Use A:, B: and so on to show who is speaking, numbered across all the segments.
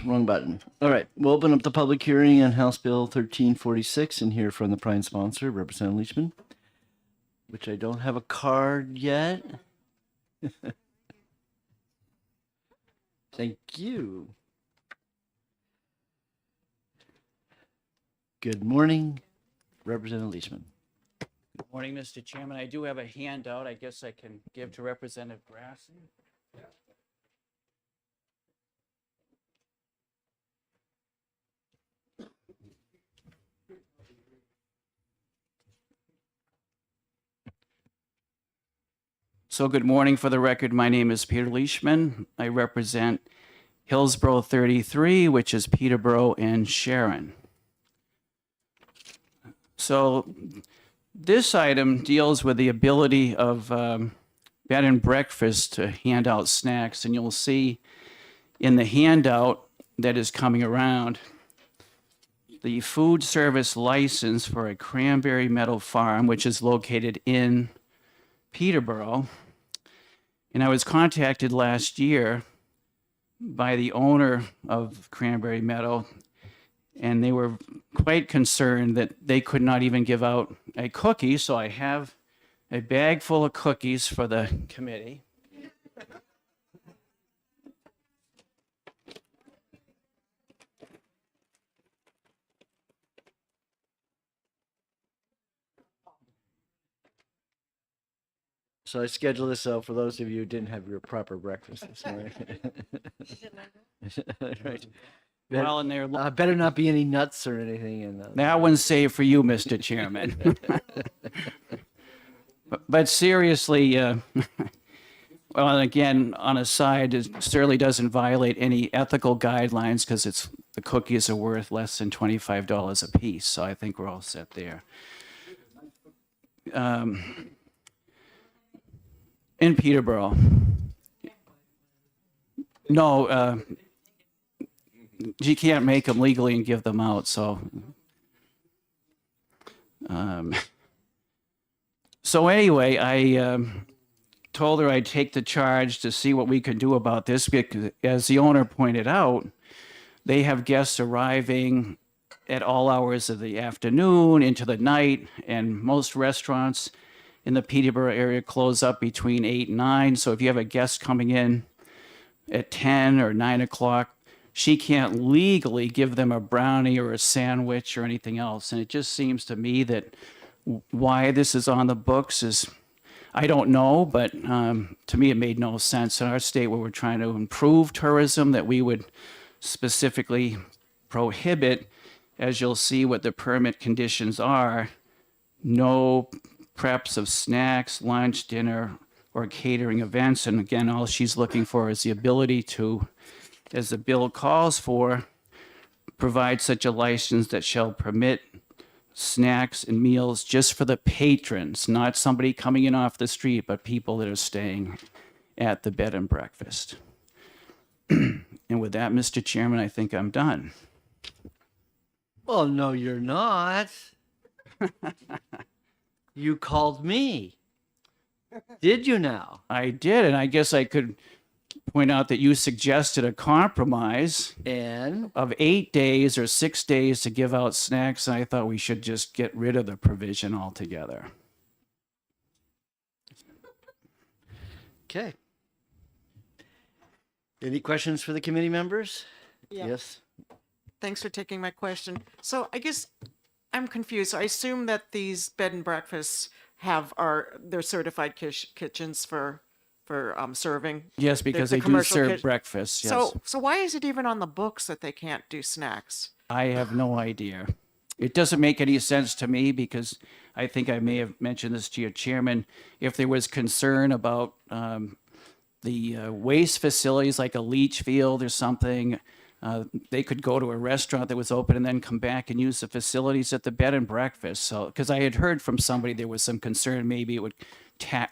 A: Wrong button. All right, we'll open up the public hearing on House Bill 1346 and hear from the prime sponsor, Representative Leachman, which I don't have a card yet. Thank you. Good morning, Representative Leachman.
B: Good morning, Mr. Chairman. I do have a handout I guess I can give to Representative Grassi. So good morning. For the record, my name is Peter Leishman. I represent Hillsborough 33, which is Peterborough and Sharon. So this item deals with the ability of bed and breakfast to hand out snacks. And you'll see in the handout that is coming around, the food service license for a Cranberry Meadow Farm, which is located in Peterborough. And I was contacted last year by the owner of Cranberry Meadow, and they were quite concerned that they could not even give out a cookie. So I have a bag full of cookies for the committee.
A: So I scheduled this out for those of you who didn't have your proper breakfast this morning. Right.
B: Well, and they're
A: Better not be any nuts or anything in that.
B: that one's saved for you, Mr. Chairman. But seriously, well, and again, on a side, it certainly doesn't violate any ethical guidelines because the cookies are worth less than $25 a piece. So I think we're all set there. In Peterborough. No, you can't make them legally and give them out. So, so anyway, I told her I'd take the charge to see what we could do about this because, as the owner pointed out, they have guests arriving at all hours of the afternoon into the night, and most restaurants in the Peterborough area close up between 8 and 9. So if you have a guest coming in at 10 or 9 o'clock, she can't legally give them a brownie or a sandwich or anything else. And it just seems to me that why this is on the books is, I don't know, but to me it made no sense. In our state where we're trying to improve tourism, that we would specifically prohibit, as you'll see what the permit conditions are, no preps of snacks, lunch, dinner, or catering events. And again, all she's looking for is the ability to, as the bill calls for, provide such a license that shall permit snacks and meals just for the patrons, not somebody coming in off the street, but people that are staying at the bed and breakfast. And with that, Mr. Chairman, I think I'm done.
A: Well, no, you're not. You called me. Did you now?
B: I did, and I guess I could point out that you suggested a compromise
A: And
B: of 8 days or 6 days to give out snacks, and I thought we should just get rid of the provision altogether.
A: okay. Any questions for the committee members?
C: Yeah.
A: Yes.
C: Thanks for taking my question. So I guess I'm confused. I assume that these bed and breakfasts they're certified kitchens for serving.
B: Yes, because
C: the
B: they do
C: commercial
B: serve breakfast. Yes.
C: So why is it even on the books that they can't do snacks?
B: I have no idea. It doesn't make any sense to me because I think I may have mentioned this to your chairman. If there was concern about the waste facilities like a leach field or something, they could go to a restaurant that was open and then come back and use the facilities at the bed and breakfast. So, because I had heard from somebody there was some concern maybe it would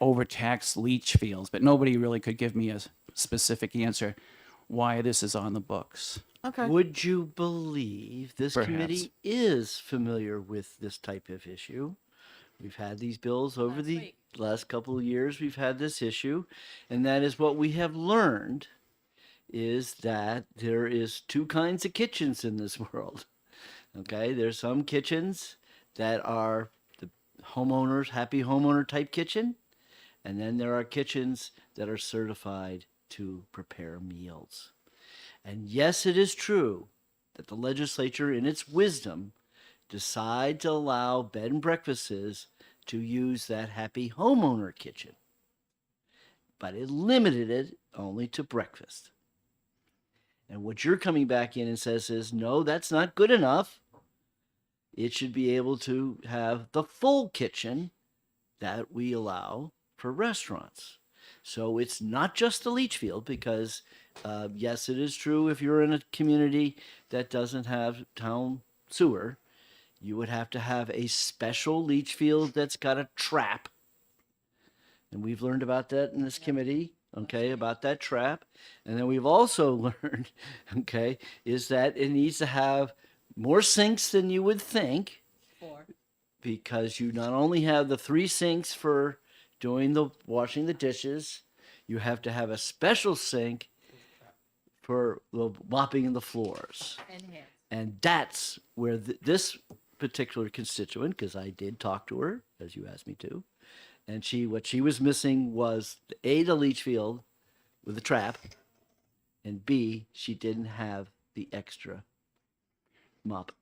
B: overtax leach fields, but nobody really could give me a specific answer why this is on the books.
C: Okay.
A: Would you believe this
B: Perhaps.
A: committee is familiar with this type of issue? We've had these bills over the last couple of years. We've had this issue, and that is what we have learned is that there is two kinds of kitchens in this world. Okay, there's some kitchens that are the homeowners, happy homeowner type kitchen, and then there are kitchens that are certified to prepare meals. And yes, it is true that the legislature, in its wisdom, decide to allow bed and breakfasts to use that happy homeowner kitchen, but it limited it only to breakfast. And what you're coming back in and says is, no, that's not good enough. It should be able to have the full kitchen that we allow for restaurants. So it's not just the leach field, because yes, it is true if you're in a community that doesn't have town sewer, you would have to have a special leach field that's got a trap. And we've learned about that in this committee, okay, about that trap. And then we've also learned, okay, is that it needs to have more sinks than you would think, because you not only have the 3 sinks for doing the washing the dishes, you have to have a special sink for the mopping the floors. And that's where this particular constituent, because I did talk to her, as you asked me to, and what she was missing was A, the leach field with the trap, and B, she didn't have the extra mop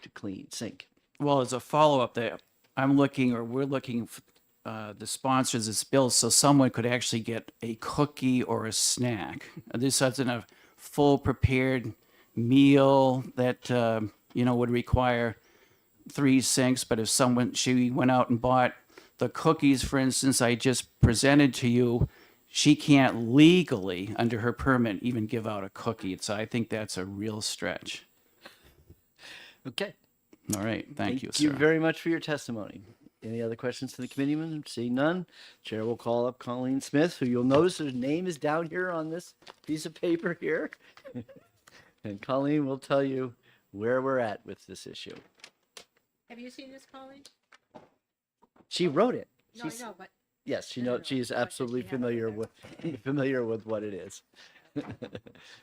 A: to clean sink.
B: Well, as a follow-up there, we're looking for the sponsors of this bill so someone could actually get a cookie or a snack. This isn't a full prepared meal that, would require 3 sinks. But if she went out and bought the cookies, for instance, I just presented to you, she can't legally, under her permit, even give out a cookie. So I think that's a real stretch.
A: Okay.
B: All right. Thank you,
A: Thank
B: sir.
A: you very much for your testimony. Any other questions to the committeeman? Seeing none, Chair will call up Colleen Smith, who you'll notice her name is down here on this piece of paper here. And Colleen will tell you where we're at with this issue.
D: Have you seen this, Colleen?
A: She wrote it.
D: No, I know, but
A: Yes, she
D: No,
A: knows.
D: no,
A: She is
D: but
A: absolutely
D: she has it
A: familiar
D: there.
A: with what it is.
D: this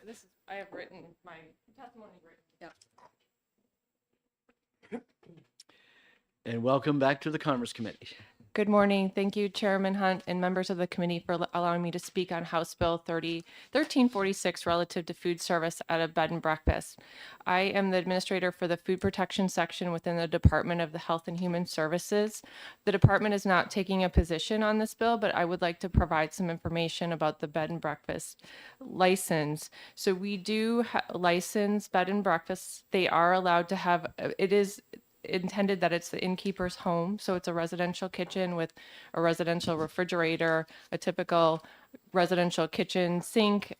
D: is, I have written my testimony written. Yep.
A: And welcome back to the Commerce Committee.
E: Good morning. Thank you, Chairman Hunt and members of the committee for allowing me to speak on House Bill 1346 relative to food service at a bed and breakfast. I am the administrator for the food protection section within the Department of the Health and Human Services. The department is not taking a position on this bill, but I would like to provide some information about the bed and breakfast license. So we do license bed and breakfasts. They are allowed to have, it is intended that it's the innkeeper's home. So it's a residential kitchen with a residential refrigerator, a typical residential kitchen sink.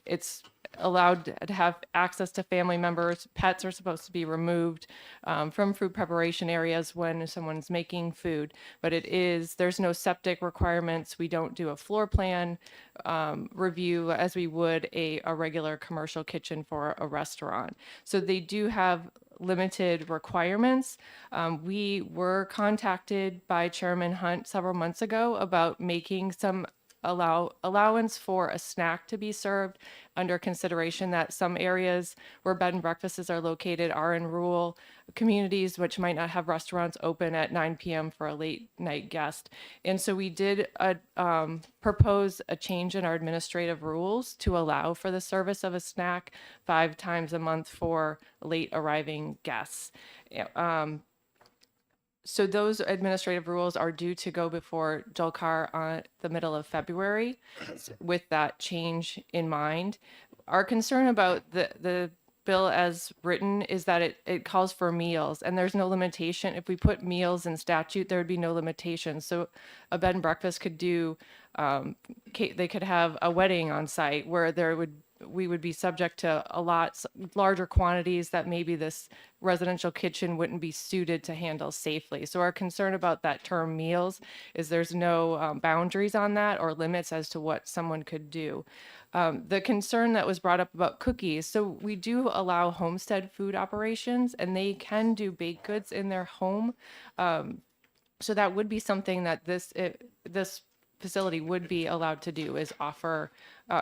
E: It's allowed to have access to family members. Pets are supposed to be removed from food preparation areas when someone's making food, but there's no septic requirements. We don't do a floor plan review as we would a regular commercial kitchen for a restaurant. So they do have limited requirements. We were contacted by Chairman Hunt several months ago about making some allowance for a snack to be served, under consideration that some areas where bed and breakfasts are located are in rural communities which might not have restaurants open at 9 p.m. for a late night guest. And so we did propose a change in our administrative rules to allow for the service of a snack 5 times a month for late arriving guests. So those administrative rules are due to go before JOLCAR on the middle of February with that change in mind. Our concern about the bill as written is that it calls for meals, and there's no limitation. If we put meals in statute, there would be no limitation. So a bed and breakfast could do, they could have a wedding on site where we would be subject to a lot larger quantities that maybe this residential kitchen wouldn't be suited to handle safely. So our concern about that term meals is there's no boundaries on that or limits as to what someone could do. The concern that was brought up about cookies. So we do allow homestead food operations, and they can do baked goods in their home. So that would be something that this facility would be allowed to do is offer,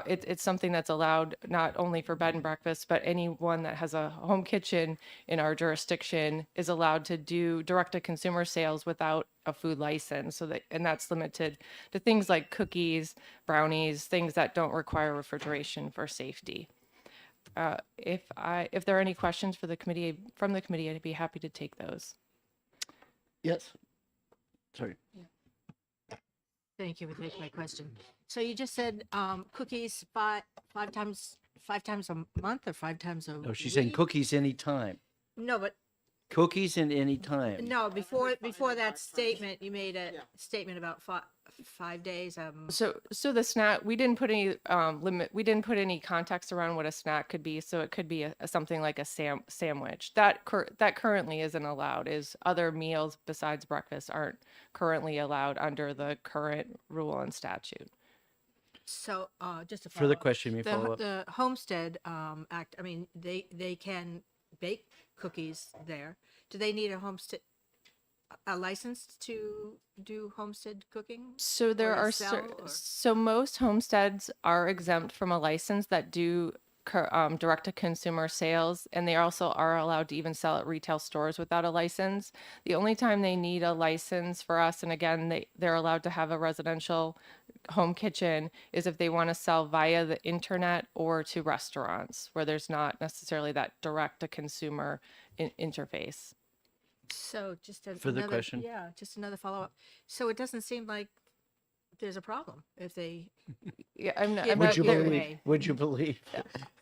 E: it's something that's allowed not only for bed and breakfast, but anyone that has a home kitchen in our jurisdiction is allowed to do direct-to-consumer sales without a food license. So that, and that's limited to things like cookies, brownies, things that don't require refrigeration for safety. If there are any questions for the committee, from the committee, I'd be happy to take those.
A: Yes. Sorry.
F: Thank you for taking my question. So you just said cookies five times a month or 5 times a
A: No, she's saying
F: week?
A: cookies anytime.
F: No, but
A: Cookies in any time.
F: no. Before that statement, you made a statement about 5 days.
E: So the snack, we didn't put any limit, we didn't put any context around what a snack could be. So it could be something like a sandwich that currently isn't allowed. Is other meals besides breakfast aren't currently allowed under the current rule and statute.
F: So just to
A: Further
F: follow up,
A: question, may follow up.
F: the Homestead Act. I mean, they can bake cookies there. Do they need a license to do homestead cooking?
E: So there
F: to
E: are
F: sell, or-
E: so most homesteads are exempt from a license that do direct to consumer sales, and they also are allowed to even sell at retail stores without a license. The only time they need a license for us, and again they're allowed to have a residential home kitchen, is if they want to sell via the internet or to restaurants where there's not necessarily that direct to consumer interface.
F: So just
A: Further
F: another
A: question?
F: Yeah, just another follow up. So it doesn't seem like there's a problem if they.
E: Yeah, I'm
F: Would
E: not.
A: Would you
F: yeah,
A: believe?
F: way.
A: Would you believe?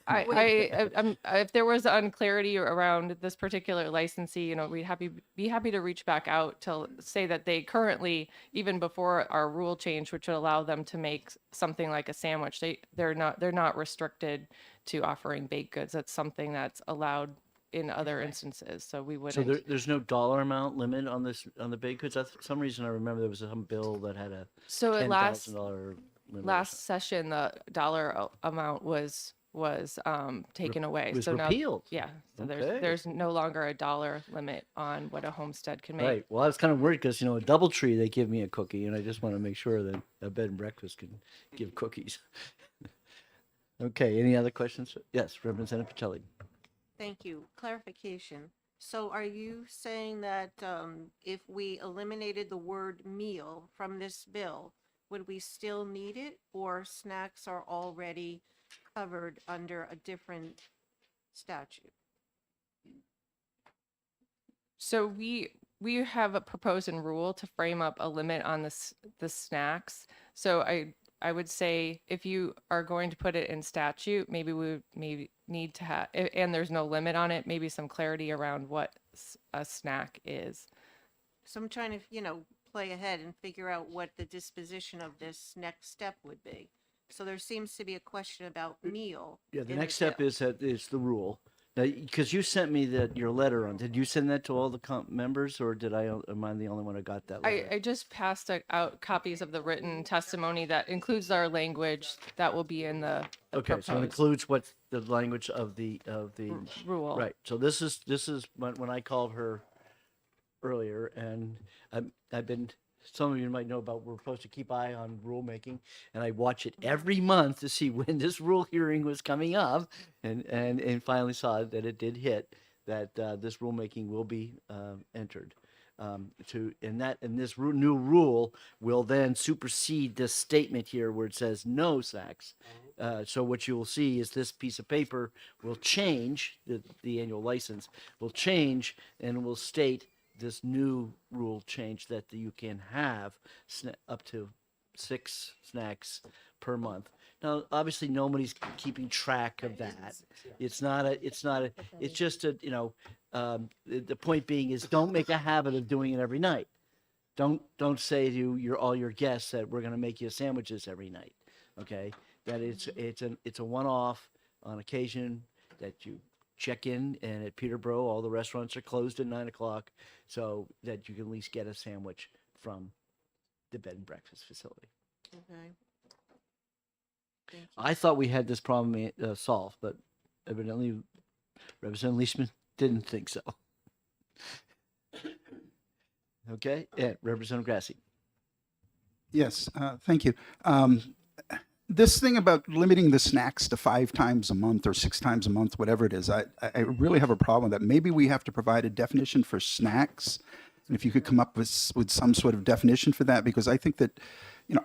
E: If there was unclarity around this particular licensee, you know, we'd be happy to reach back out to say that they currently, even before our rule change, which would allow them to make something like a sandwich, they're not restricted to offering baked goods. That's something that's allowed in other instances. So we
A: So
E: wouldn't.
A: there's no dollar amount limit on this on the baked goods. For some reason, I remember there was some bill that had a
E: So at
A: $10,000 limit. or
E: last session, the dollar amount was taken away.
A: was
E: So now,
A: repealed.
E: yeah, so
A: Okay.
E: there's no longer a dollar limit on what a homestead can make.
A: Right. Well, I was kind of worried because, you know, a DoubleTree, they give me a cookie, and I just want to make sure that a bed and breakfast can give cookies. Okay. Any other questions? Yes, Representative Pacelli.
G: Thank you. Clarification. So are you saying that if we eliminated the word meal from this bill, would we still need it, or snacks are already covered under a different statute?
E: So we have a proposed in rule to frame up a limit on the snacks. So I would say if you are going to put it in statute, maybe we would need to have, and there's no limit on it, maybe some clarity around what a snack is.
G: So I'm trying to, play ahead and figure out what the disposition of this next step would be. So there seems to be a question about meal.
A: Yeah, the
G: in
A: next step
G: bill.
A: is that it's the rule. Now, because you sent me your letter on, did you send that to all the members, or am I the only one who got that letter?
E: I just passed out copies of the written testimony that includes our language that will be in the
A: Okay, so it
E: proposed
A: includes what's the language of the
E: rule.
A: right. So this is when I called her earlier, and I've been. Some of you might know about we're supposed to keep eye on rulemaking, and I watch it every month to see when this rule hearing was coming up, and finally saw that it did hit that this rulemaking will be entered. And this new rule will then supersede this statement here where it says no snacks. So what you will see is this piece of paper will change, the annual license will change, and will state this new rule change that you can have up to 6 snacks per month. Now, obviously, nobody's keeping track of that. It's just the point being is don't make a habit of doing it every night. Don't say to all your guests that we're going to make you sandwiches every night. Okay, that it's a one-off on occasion that you check in, and at Peterborough, all the restaurants are closed at 9:00, so that you can at least get a sandwich from the bed and breakfast facility.
G: Okay. Thank you.
A: I thought we had this problem solved, but evidently Representative Leishman didn't think so. Okay, yeah, Representative Grassi.
H: Yes, thank you. This thing about limiting the snacks to 5 times a month or 6 times a month, whatever it is, I really have a problem with that. Maybe we have to provide a definition for snacks. And if you could come up with some sort of definition for that, because I think that,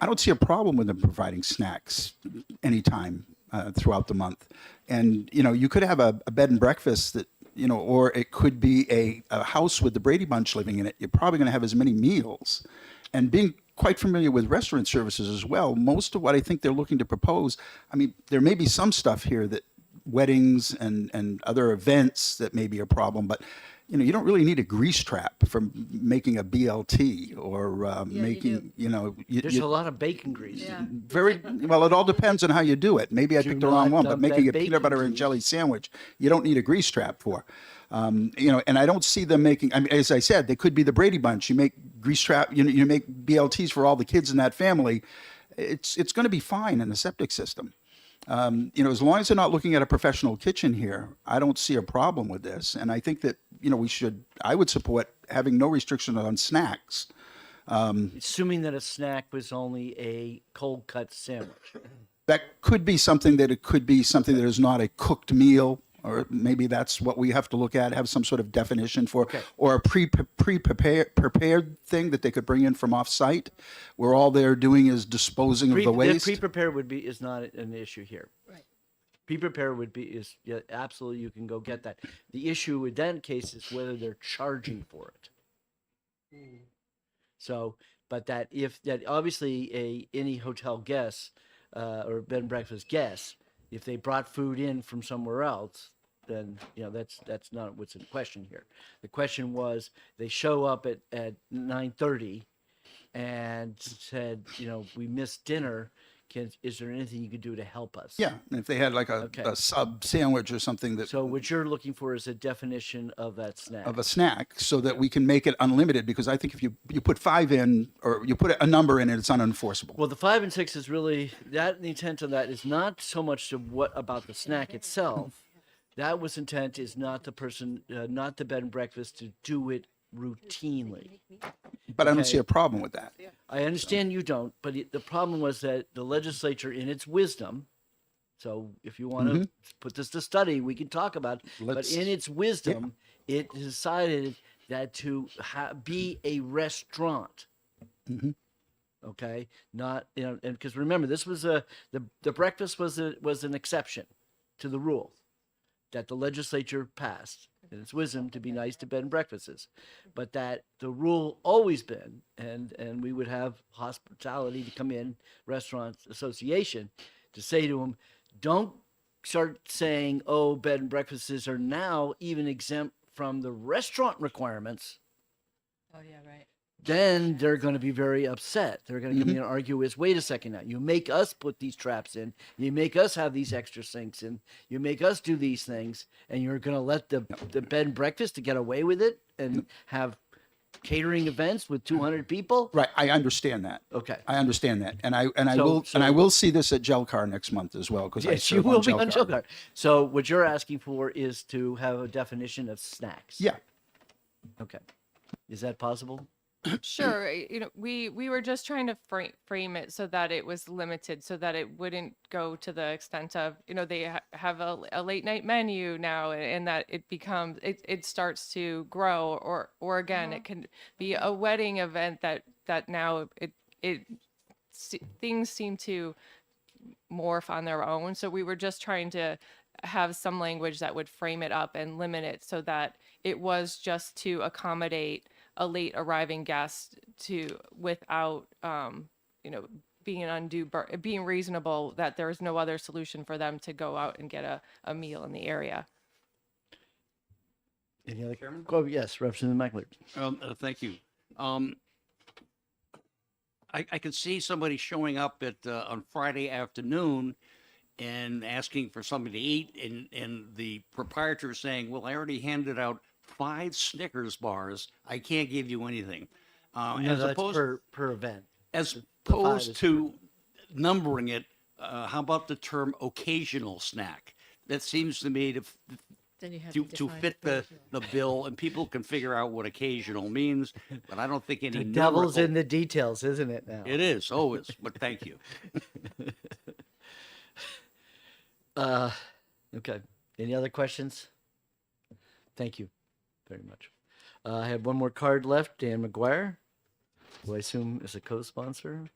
H: I don't see a problem with them providing snacks anytime throughout the month. And, you could have a bed and breakfast that, or it could be a house with the Brady Bunch living in it. You're probably going to have as many meals. And being quite familiar with restaurant services as well, most of what I think they're looking to propose, I mean, there may be some stuff here that weddings and other events that may be a problem, but you don't really need a grease trap for making a BLT or making,
A: There's a lot of bacon grease.
F: Yeah.
H: very well. It all depends on how you do it. Maybe I
A: Do
H: picked the wrong
A: not
H: one, but
A: dump
H: making
A: that
H: a peanut
A: bacon
H: butter and
A: grease.
H: jelly sandwich, you don't need a grease trap for. And I don't see them making. I mean, as I said, they could be the Brady Bunch. You make grease trap. You make BLTs for all the kids in that family. It's going to be fine in the septic system. As long as they're not looking at a professional kitchen here, I don't see a problem with this. And I think that, I would support having no restriction on snacks.
A: Assuming that a snack was only a cold cut sandwich.
H: That could be something that is not a cooked meal, or maybe that's what we have to look at, have some sort of definition for, or a prepared thing that they could bring in from off-site, where all they're doing is disposing of the waste.
A: Pre-prepared is not an issue here. Right. Pre-prepared absolutely, you can go get that. The issue in that case is whether they're charging for it. So, but that obviously any hotel guest or bed and breakfast guest, if they brought food in from somewhere else, then that's not what's in question here. The question was they show up at 9:30 and said, we missed dinner. Is there anything you could do to help us?
H: Yeah, and if they had like a sub sandwich or something that
A: So what you're looking for is a definition of that snack.
H: of a snack, so that we can make it unlimited. Because I think if you put 5 in, or you put a number in it, it's unenforceable.
A: Well, the 5 and 6 is really that. The intent of that is not so much to what about the snack itself. That was intent is not the person, not the bed and breakfast to do it routinely.
H: But I don't
A: okay.
H: see a problem with that.
A: I understand you don't, but the problem was that the legislature, in its wisdom, so if you want to put this to study, we can talk about it. But in its wisdom, it decided that to be a restaurant. Okay, not and because remember, this was the breakfast was an exception to the rule that the legislature passed in its wisdom to be nice to bed and breakfasts, but that the rule always been, and we would have hospitality to come in, restaurants association, to say to them, don't start saying, oh, bed and breakfasts are now even exempt from the restaurant requirements.
F: Oh, yeah, right.
A: Then they're going to be very upset. They're going to come in and argue is, wait a second now, you make us put these traps in, you make us have these extra sinks in, you make us do these things, and you're going to let the bed and breakfast to get away with it and have catering events with 200 people?
H: Right, I understand that.
A: Okay.
H: I understand that, and I will see this at Gelcar next month as well, because
A: Yes, you will be on Gelcar. So what you're asking for is to have a definition of snacks.
H: Yeah.
A: Okay. Is that possible?
E: Sure. We were just trying to frame it so that it was limited, so that it wouldn't go to the extent of, they have a late night menu now, and that it becomes, it starts to grow, or again, it can be a wedding event that now things seem to morph on their own. So we were just trying to have some language that would frame it up and limit it so that it was just to accommodate a late arriving guest without being reasonable, that there's no other solution for them to go out and get a meal in the area.
A: Any other Chairman? Oh, yes, Representative McAleer.
I: Thank you. I could see somebody showing up on Friday afternoon and asking for something to eat, and the proprietor saying, well, I already handed out 5 Snickers bars. I can't give you anything.
A: No,
I: As
A: that's
I: opposed
A: per event.
I: as
A: the 5
I: opposed
A: is
I: to numbering it, how about the term occasional snack? That seems to me to
F: Then you have
I: to
F: define
I: fit the
F: occasional.
I: bill, and people can figure out what occasional means, but I don't think any
A: The devil's
I: numerical-
A: in the details, isn't it now?
I: It is always, but thank you.
A: Okay. Any other questions? Thank you very much. I have one more card left. Dan McGuire, who I assume is a co-sponsor.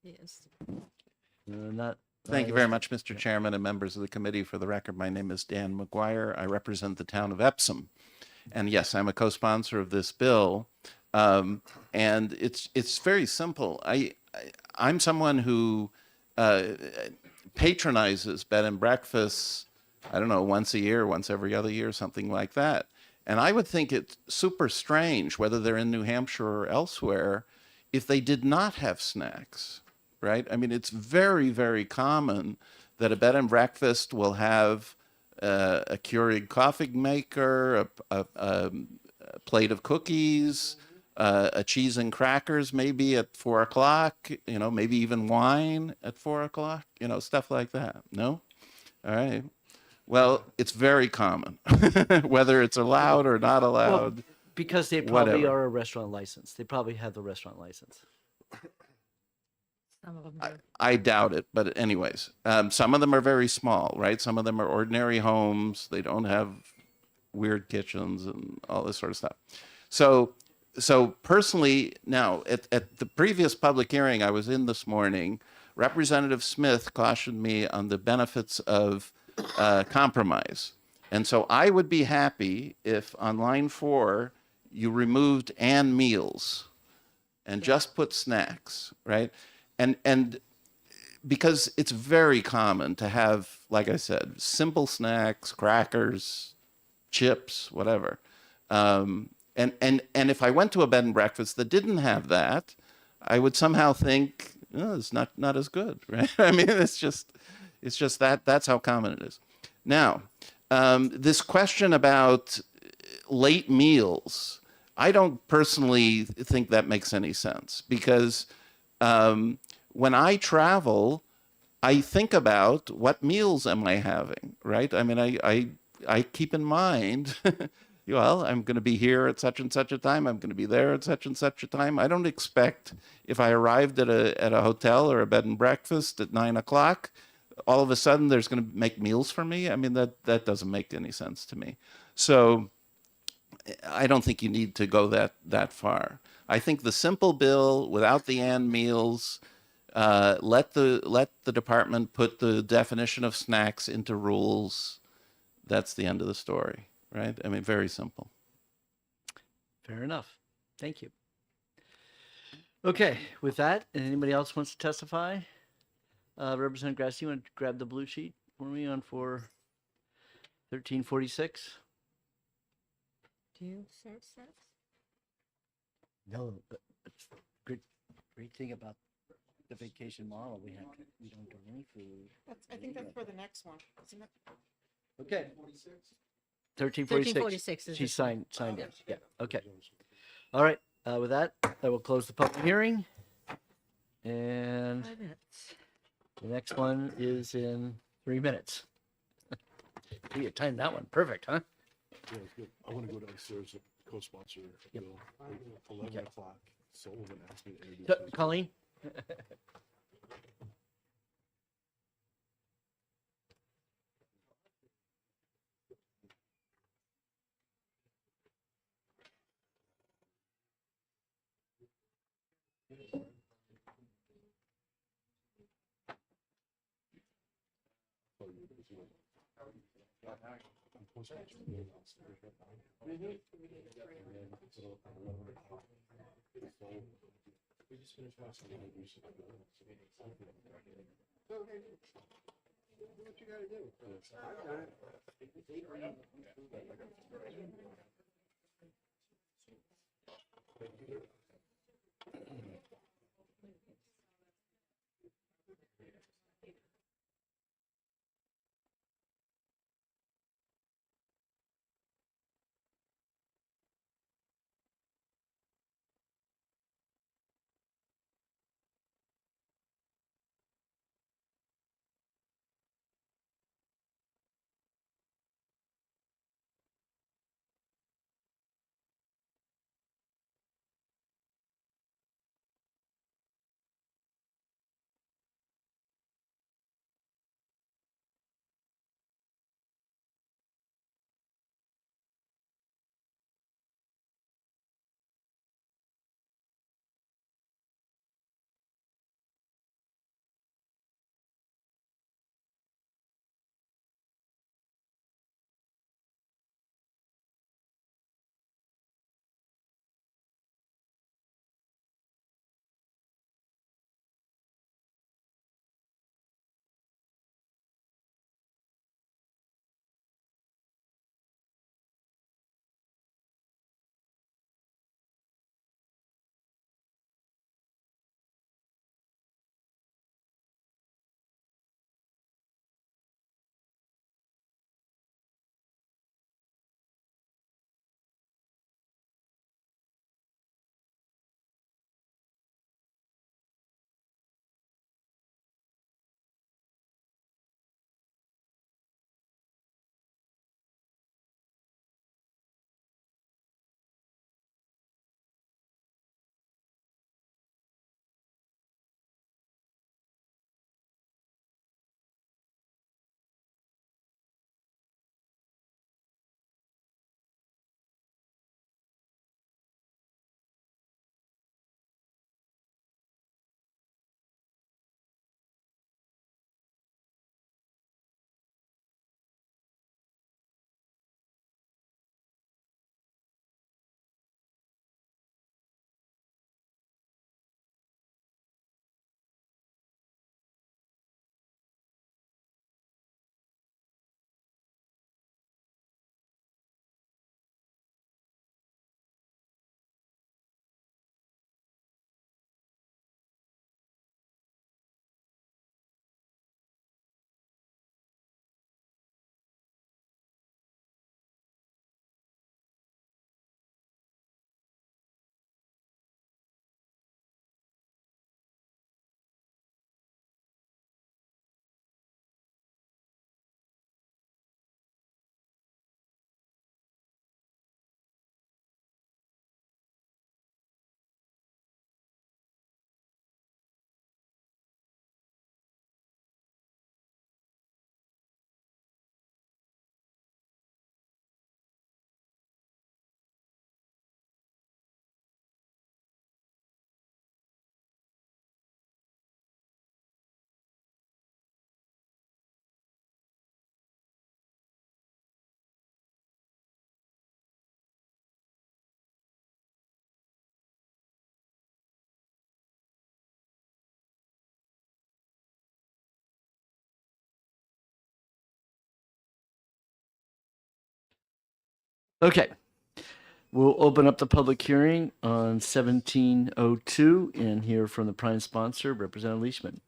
F: Yes.
A: Not.
J: Thank you very much, Mr. Chairman and members of the committee. For the record, my name is Dan McGuire. I represent the town of Epsom. And yes, I'm a co-sponsor of this bill. And it's very simple. I'm someone who patronizes bed and breakfasts, I don't know, once a year, once every other year, something like that. And I would think it's super strange, whether they're in New Hampshire or elsewhere, if they did not have snacks, right? I mean, it's very, very common that a bed and breakfast will have a Keurig coffee maker, a plate of cookies, a cheese and crackers maybe at 4 o'clock, you know, maybe even wine at 4 o'clock, you know, stuff like that. No? All right. Well, it's very common, whether it's allowed or not allowed.
A: Well, because they probably
J: whatever.
A: are a restaurant license. They probably have the restaurant license.
F: Some of them do.
J: I doubt it, but anyways, some of them are very small, right? Some of them are ordinary homes. They don't have weird kitchens and all this sort of stuff. So personally, now at the previous public hearing I was in this morning, Representative Smith cautioned me on the benefits of compromise. And so I would be happy if on line 4, you removed "and meals" and just put snacks, right? And because it's very common to have, like I said, simple snacks, crackers, chips, whatever. And if I went to a bed and breakfast that didn't have that, I would somehow think, oh, it's not as good, right? I mean, it's just that's how common it is. Now, this question about late meals, I don't personally think that makes any sense because when I travel, I think about what meals am I having, right? I mean, I keep in mind, well, I'm going to be here at such and such a time. I'm going to be there at such and such a time. I don't expect if I arrived at a hotel or a bed and breakfast at 9 o'clock, all of a sudden there's going to make meals for me. I mean, that doesn't make any sense to me. So I don't think you need to go that far. I think the simple bill without the "and meals," let the department put the definition of snacks into rules. That's the end of the story, right? I mean, very simple.
A: Fair enough. Thank you. Okay, with that, anybody else wants to testify? Representative Grassi, you want to grab the blue sheet for me on for 1346?
F: Do you serve snacks?
A: No, but it's great thing about the vacation model. We don't do any food.
C: I think that's for the next one, isn't it?
A: Okay. 1346.
F: 1346 is
A: She
F: this
A: signed it. Yeah. Okay. All right. With that, I will close the public hearing. And
F: 5 minutes.
A: the next one is in 3 minutes. You timed that one. Perfect, huh?
K: Yeah, it's good. I want to go downstairs to co-sponsor the bill. 11 o'clock. Sullivan asked me to introduce his-
A: Colleen?
K: I'm co-sponsoring the bill downstairs right now. And then, so, 11 o'clock. So, we just finished last night. We should go. What you gotta do?
A: Okay. We'll open up the public hearing on 1702 and hear from the prime sponsor, Representative Leishman.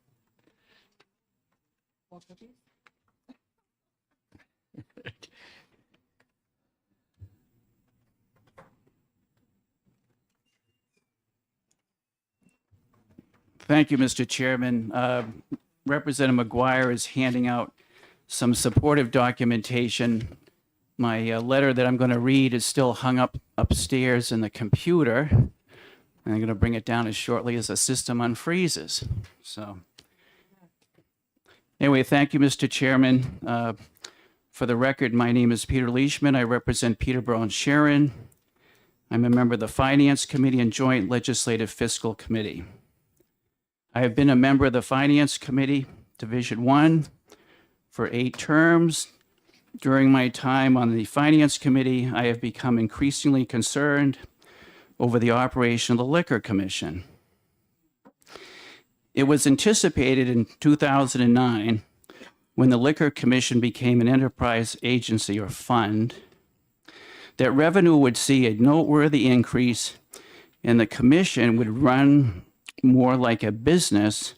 B: Thank you, Mr. Chairman. Representative McGuire is handing out some supportive documentation. My letter that I'm going to read is still hung up upstairs in the computer. And I'm going to bring it down as shortly as the system unfreezes. So anyway, thank you, Mr. Chairman. For the record, my name is Peter Leishman. I represent Peterborough and Sharon. I'm a member of the Finance Committee and Joint Legislative Fiscal Committee. I have been a member of the Finance Committee, Division 1, for 8 terms. During my time on the Finance Committee, I have become increasingly concerned over the operation of the Liquor Commission. It was anticipated in 2009, when the Liquor Commission became an enterprise agency or fund, that revenue would see a noteworthy increase and the commission would run more like a business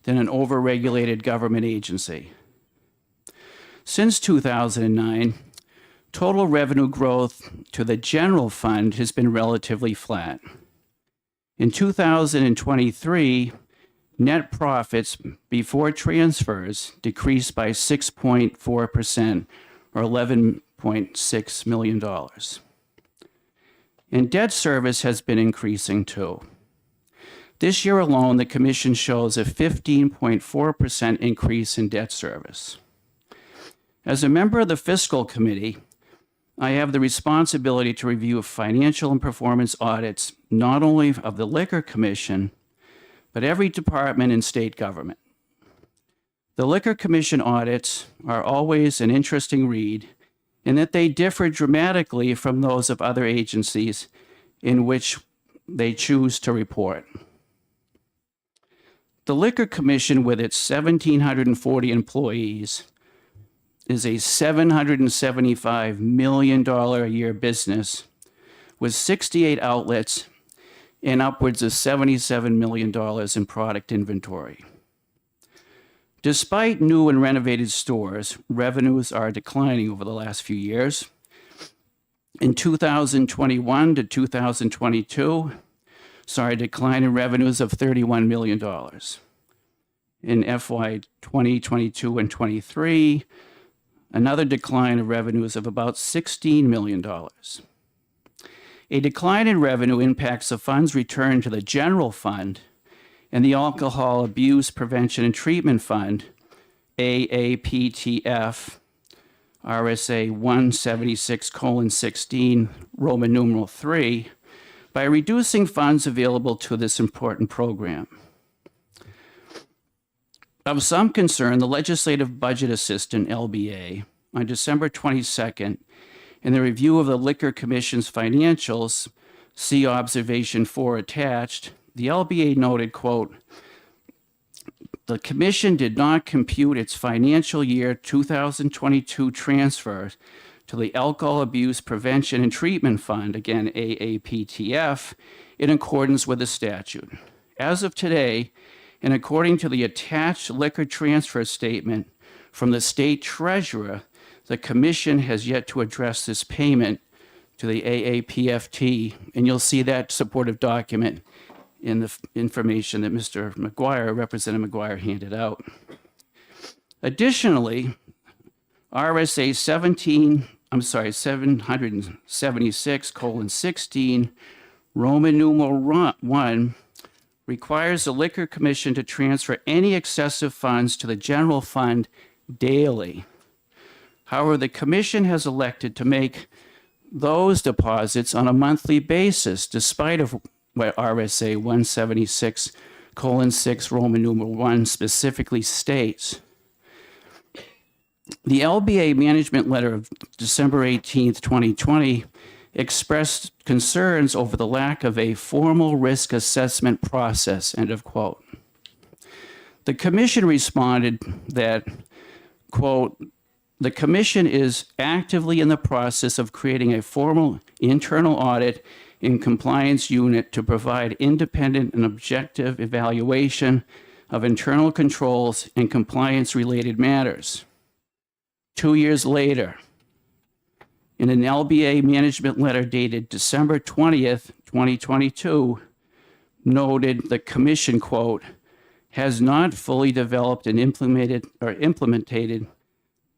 B: than an overregulated government agency. Since 2009, total revenue growth to the general fund has been relatively flat. In 2023, net profits before transfers decreased by 6.4%, or $11.6 million. And debt service has been increasing too. This year alone, the Commission shows a 15.4% increase in debt service. As a member of the Fiscal Committee, I have the responsibility to review financial and performance audits, not only of the Liquor Commission, but every department in state government. The Liquor Commission audits are always an interesting read in that they differ dramatically from those of other agencies in which they choose to report. The Liquor Commission, with its 1,740 employees, is a $775 million a year business with 68 outlets and upwards of $77 million in product inventory. Despite new and renovated stores, revenues are declining over the last few years. In 2021 to 2022, saw a decline in revenues of $31 million. In FY 2022 and 23, another decline of revenues of about $16 million. A decline in revenue impacts the fund's return to the general fund and the Alcohol Abuse Prevention and Treatment Fund, AAPTF, RSA 176:16, Roman numeral 3, by reducing funds available to this important program. Of some concern, the Legislative Budget Assistant, LBA, on December 22nd, in the review of the Liquor Commission's financials, see Observation 4 attached, the LBA noted, quote, "The Commission did not compute its financial year 2022 transfers to the Alcohol Abuse Prevention and Treatment Fund, again AAPTF, in accordance with the statute. As of today, and according to the attached liquor transfer statement from the state treasurer, the Commission has yet to address this payment to the AAPFT," and you'll see that supportive document in the information that Mr. McGuire, Representative McGuire, handed out. Additionally, RSA 776:16, Roman numeral 1, requires the Liquor Commission to transfer any excessive funds to the general fund daily. However, the Commission has elected to make those deposits on a monthly basis, despite of what RSA 176:6, Roman numeral 1 specifically states. The LBA management letter of December 18th, 2020, expressed concerns over the lack of a formal risk assessment process, end of quote. The Commission responded that, quote, The commission is actively in the process of creating a formal internal audit and compliance unit to provide independent and objective evaluation of internal controls and compliance-related matters. 2 years later, in an LBA management letter dated December 20th, 2022, noted the commission, quote, has not fully developed and implemented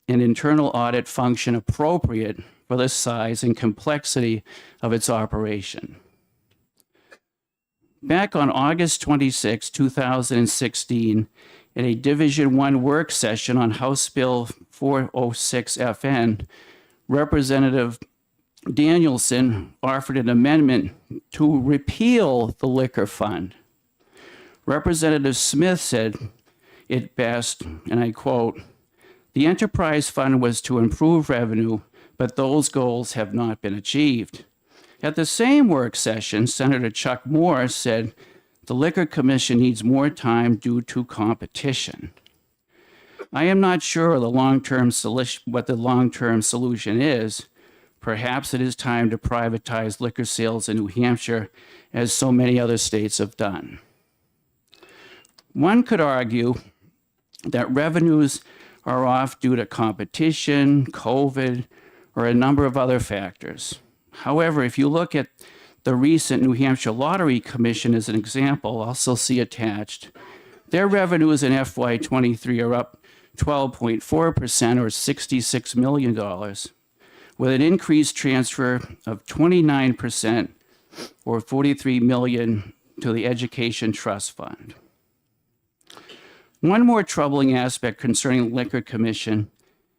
B: an internal audit function appropriate for the size and complexity of its operation. Back on August 26, 2016, in a Division 1 work session on House Bill 406 FN, Representative Danielson offered an amendment to repeal the liquor fund. Representative Smith said it best, and I quote, "The enterprise fund was to improve revenue, but those goals have not been achieved." At the same work session, Senator Chuck Moore said the Liquor Commission needs more time due to competition. I am not sure what the long-term solution is. Perhaps it is time to privatize liquor sales in New Hampshire, as so many other states have done. One could argue that revenues are off due to competition, COVID, or a number of other factors. However, if you look at the recent New Hampshire Lottery Commission as an example, also see attached, their revenues in FY23 are up 12.4% or $66 million, with an increased transfer of 29% or $43 million to the Education Trust Fund. One more troubling aspect concerning the Liquor Commission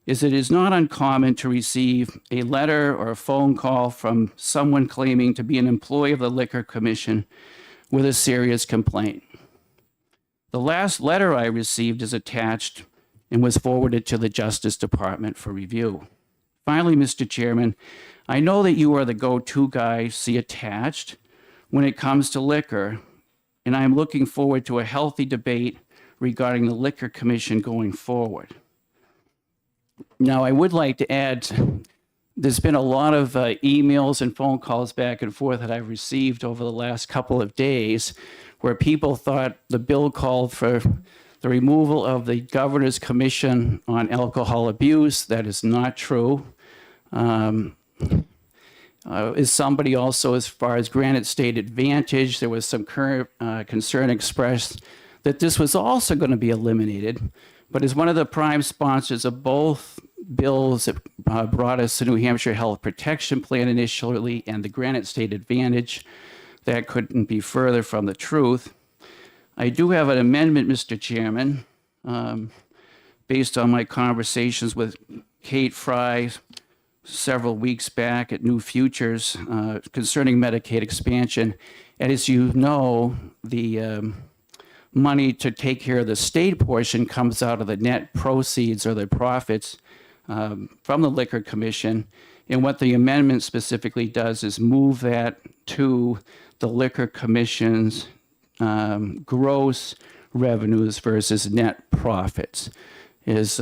B: is it is not uncommon to receive a letter or a phone call from someone claiming to be an employee of the Liquor Commission with a serious complaint. The last letter I received is attached and was forwarded to the Justice Department for review. Finally, Mr. Chairman, I know that you are the go-to guy, see attached, when it comes to liquor, and I am looking forward to a healthy debate regarding the Liquor Commission going forward. Now, I would like to add, there's been a lot of emails and phone calls back and forth that I've received over the last couple of days where people thought the bill called for the removal of the Governor's Commission on Alcohol Abuse. That is not true. Is somebody also, as far as Granite State Advantage, there was some concern expressed that this was also going to be eliminated. But as one of the prime sponsors of both bills that brought us the New Hampshire Health Protection Plan initially and the Granite State Advantage, that couldn't be further from the truth. I do have an amendment, Mr. Chairman, based on my conversations with Kate Fry several weeks back at New Futures concerning Medicaid expansion. And as you know, the money to take care of the state portion comes out of the net proceeds or the profits from the Liquor Commission. And what the amendment specifically does is move that to the Liquor Commission's gross revenues versus net profits. As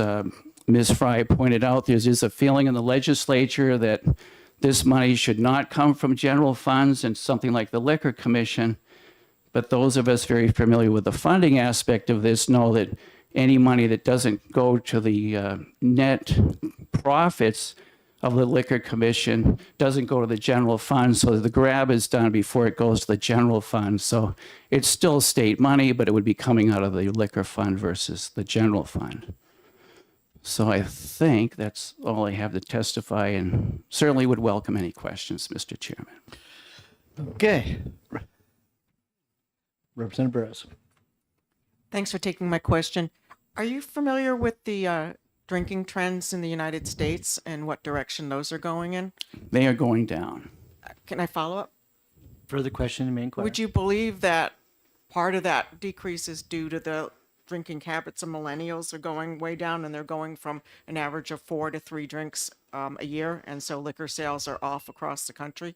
B: Ms. Fry pointed out, there is a feeling in the legislature that this money should not come from general funds and something like the Liquor Commission. But those of us very familiar with the funding aspect of this know that any money that doesn't go to the net profits of the Liquor Commission doesn't go to the general fund. So the grab is done before it goes to the general fund. So it's still state money, but it would be coming out of the liquor fund versus the general fund. So I think that's all I have to testify, and certainly would welcome any questions, Mr. Chairman.
A: Okay. Representative Burrows.
C: Thanks for taking my question. Are you familiar with the drinking trends in the United States and what direction those are going in?
B: They are going down.
C: Can I follow up?
A: Further question, main question.
C: Would you believe that part of that decrease is due to the drinking habits of millennials are going way down, and they're going from an average of 4 to 3 drinks a year, and so liquor sales are off across the country?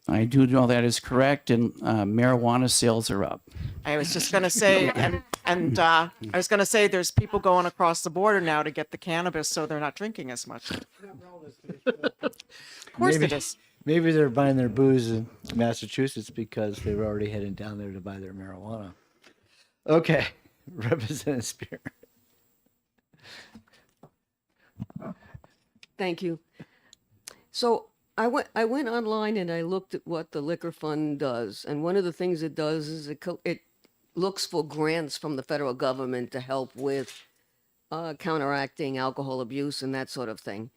B: I do know that is correct, and marijuana sales are up.
C: I was just going to say, and And I was going to say, there's people going across the border now to get the cannabis, so they're not drinking as much. Of course it is.
A: Maybe they're buying their booze in Massachusetts because they were already heading down there to buy their marijuana. Okay, Representative Spear.
L: Thank you. So I went online and I looked at what the liquor fund does, and one of the things it does is it looks for grants from the federal government to help with counteracting alcohol abuse and that sort of thing.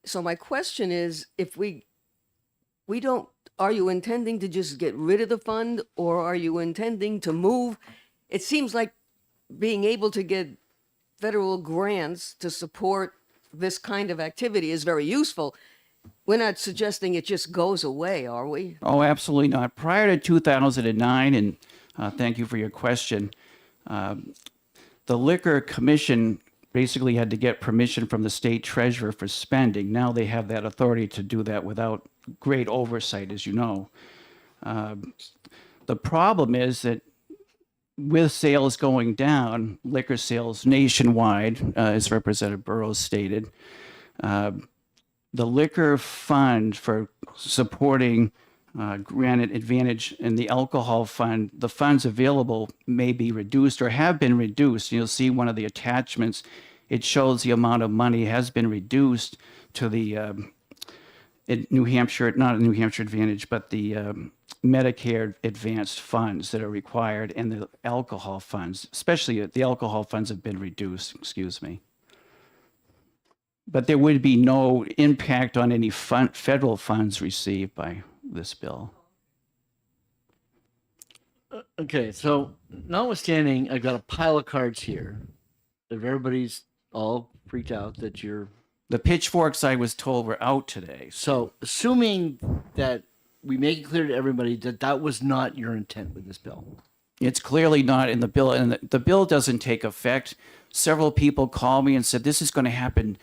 L: So my question is, if we don't, are you intending to just get rid of the fund, or are you intending to move? It seems like being able to get federal grants to support this kind of activity is very useful. We're not suggesting it just goes away, are we?
B: Oh, absolutely not. Prior to 2009, and thank you for your question, the Liquor Commission basically had to get permission from the state treasurer for spending. Now they have that authority to do that without great oversight, as you know. The problem is that with sales going down, liquor sales nationwide, as Representative Burrows stated, the liquor fund for supporting Granite Advantage and the alcohol fund, the funds available may be reduced or have been reduced. You'll see one of the attachments. It shows the amount of money has been reduced to the New Hampshire, not New Hampshire Advantage, but the Medicare advanced funds that are required, and the alcohol funds, especially the alcohol funds have been reduced, excuse me. But there would be no impact on any federal funds received by this bill.
A: Okay, so notwithstanding, I've got a pile of cards here. If everybody's all freaked out that you're...
B: The pitchforks, I was told, were out today.
A: So assuming that we make it clear to everybody that that was not your intent with this bill.
B: It's clearly not in the bill, and the bill doesn't take effect. Several people called me and said, this is going to happen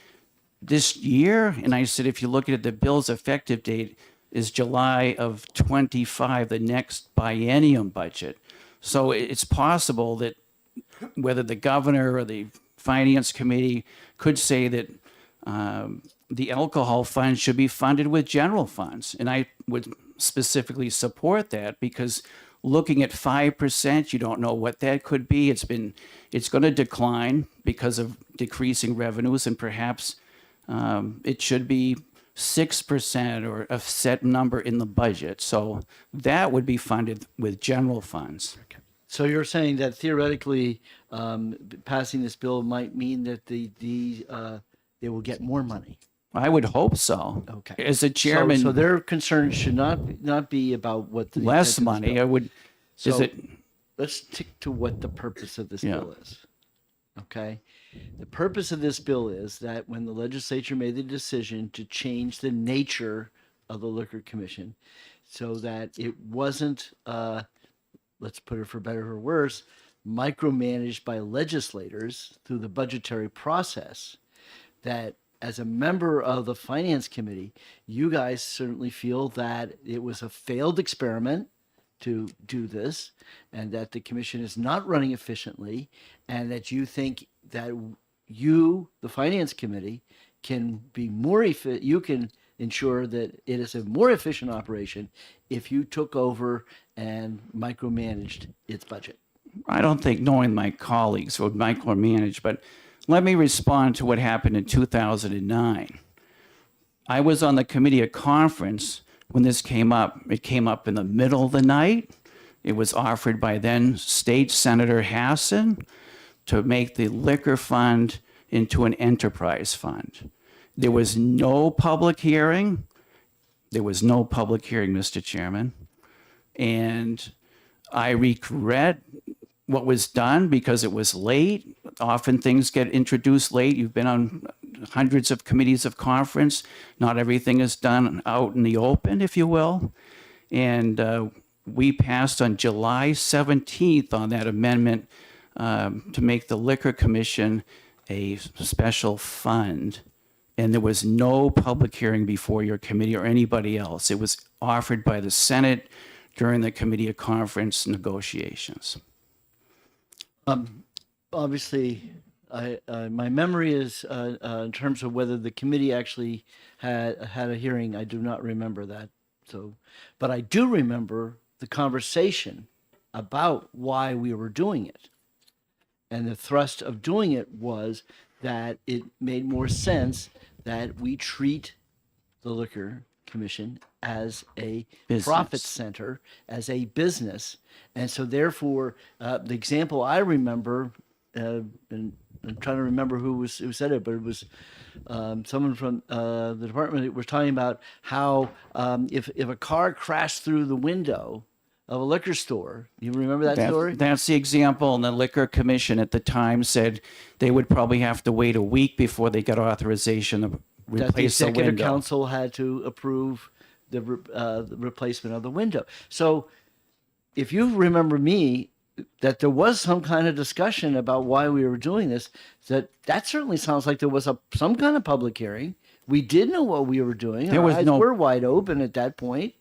B: this year. And I said, if you look at it, the bill's effective date is July of 25, the next biennium budget. So it's possible that whether the governor or the finance committee could say that the alcohol fund should be funded with general funds. And I would specifically support that, because looking at 5%, you don't know what that could be. It's going to decline because of decreasing revenues, and perhaps it should be 6% or a set number in the budget. So that would be funded with general funds.
A: So you're saying that theoretically, passing this bill might mean that they will get more money.
B: I would hope so.
A: Okay.
B: As a chairman,
A: So their concern should not be about what the
B: less
A: intent of this
B: money.
A: bill.
B: I would.
A: So
B: Is it?
A: let's stick to what the purpose of this
B: Yeah.
A: bill is. Okay. The purpose of this bill is that when the legislature made the decision to change the nature of the Liquor Commission so that it wasn't, let's put it for better or worse, micromanaged by legislators through the budgetary process, that as a member of the Finance Committee, you guys certainly feel that it was a failed experiment to do this, and that the commission is not running efficiently, and that you think that you, the Finance Committee, can be more efficient. You can ensure that it is a more efficient operation if you took over and micromanaged its budget.
B: I don't think knowing my colleagues would micromanage, but let me respond to what happened in 2009. I was on the committee at conference when this came up. It came up in the middle of the night. It was offered by then State Senator Hassan to make the liquor fund into an enterprise fund. There was no public hearing. There was no public hearing, Mr. Chairman. And I regret what was done because it was late. Often things get introduced late. You've been on hundreds of committees of conference. Not everything is done out in the open, if you will. And we passed on July 17th on that amendment to make the Liquor Commission a special fund. And there was no public hearing before your committee or anybody else. It was offered by the Senate during the committee of conference negotiations.
A: Obviously, my memory is in terms of whether the committee actually had a hearing. I do not remember that. So, but I do remember the conversation about why we were doing it, and the thrust of doing it was that it made more sense that we treat the liquor commission as a profit
B: Business.
A: center, as a business. And so therefore, the example I remember, and I'm trying to remember who said it, but it was someone from the department that was talking about how if a car crashed through the window of a liquor store, you remember that story?
B: That's the example. And the Liquor Commission at the time said they would probably have to wait a week before they got authorization to
A: That the
B: replace the
A: executive
B: window.
A: council had to approve the replacement of the window. So if you remember me, that there was some kind of discussion about why we were doing this, that certainly sounds like there was some kind of public hearing. We did know what we were doing.
B: There
A: Our
B: was
A: eyes
B: no-
A: were wide open at that point.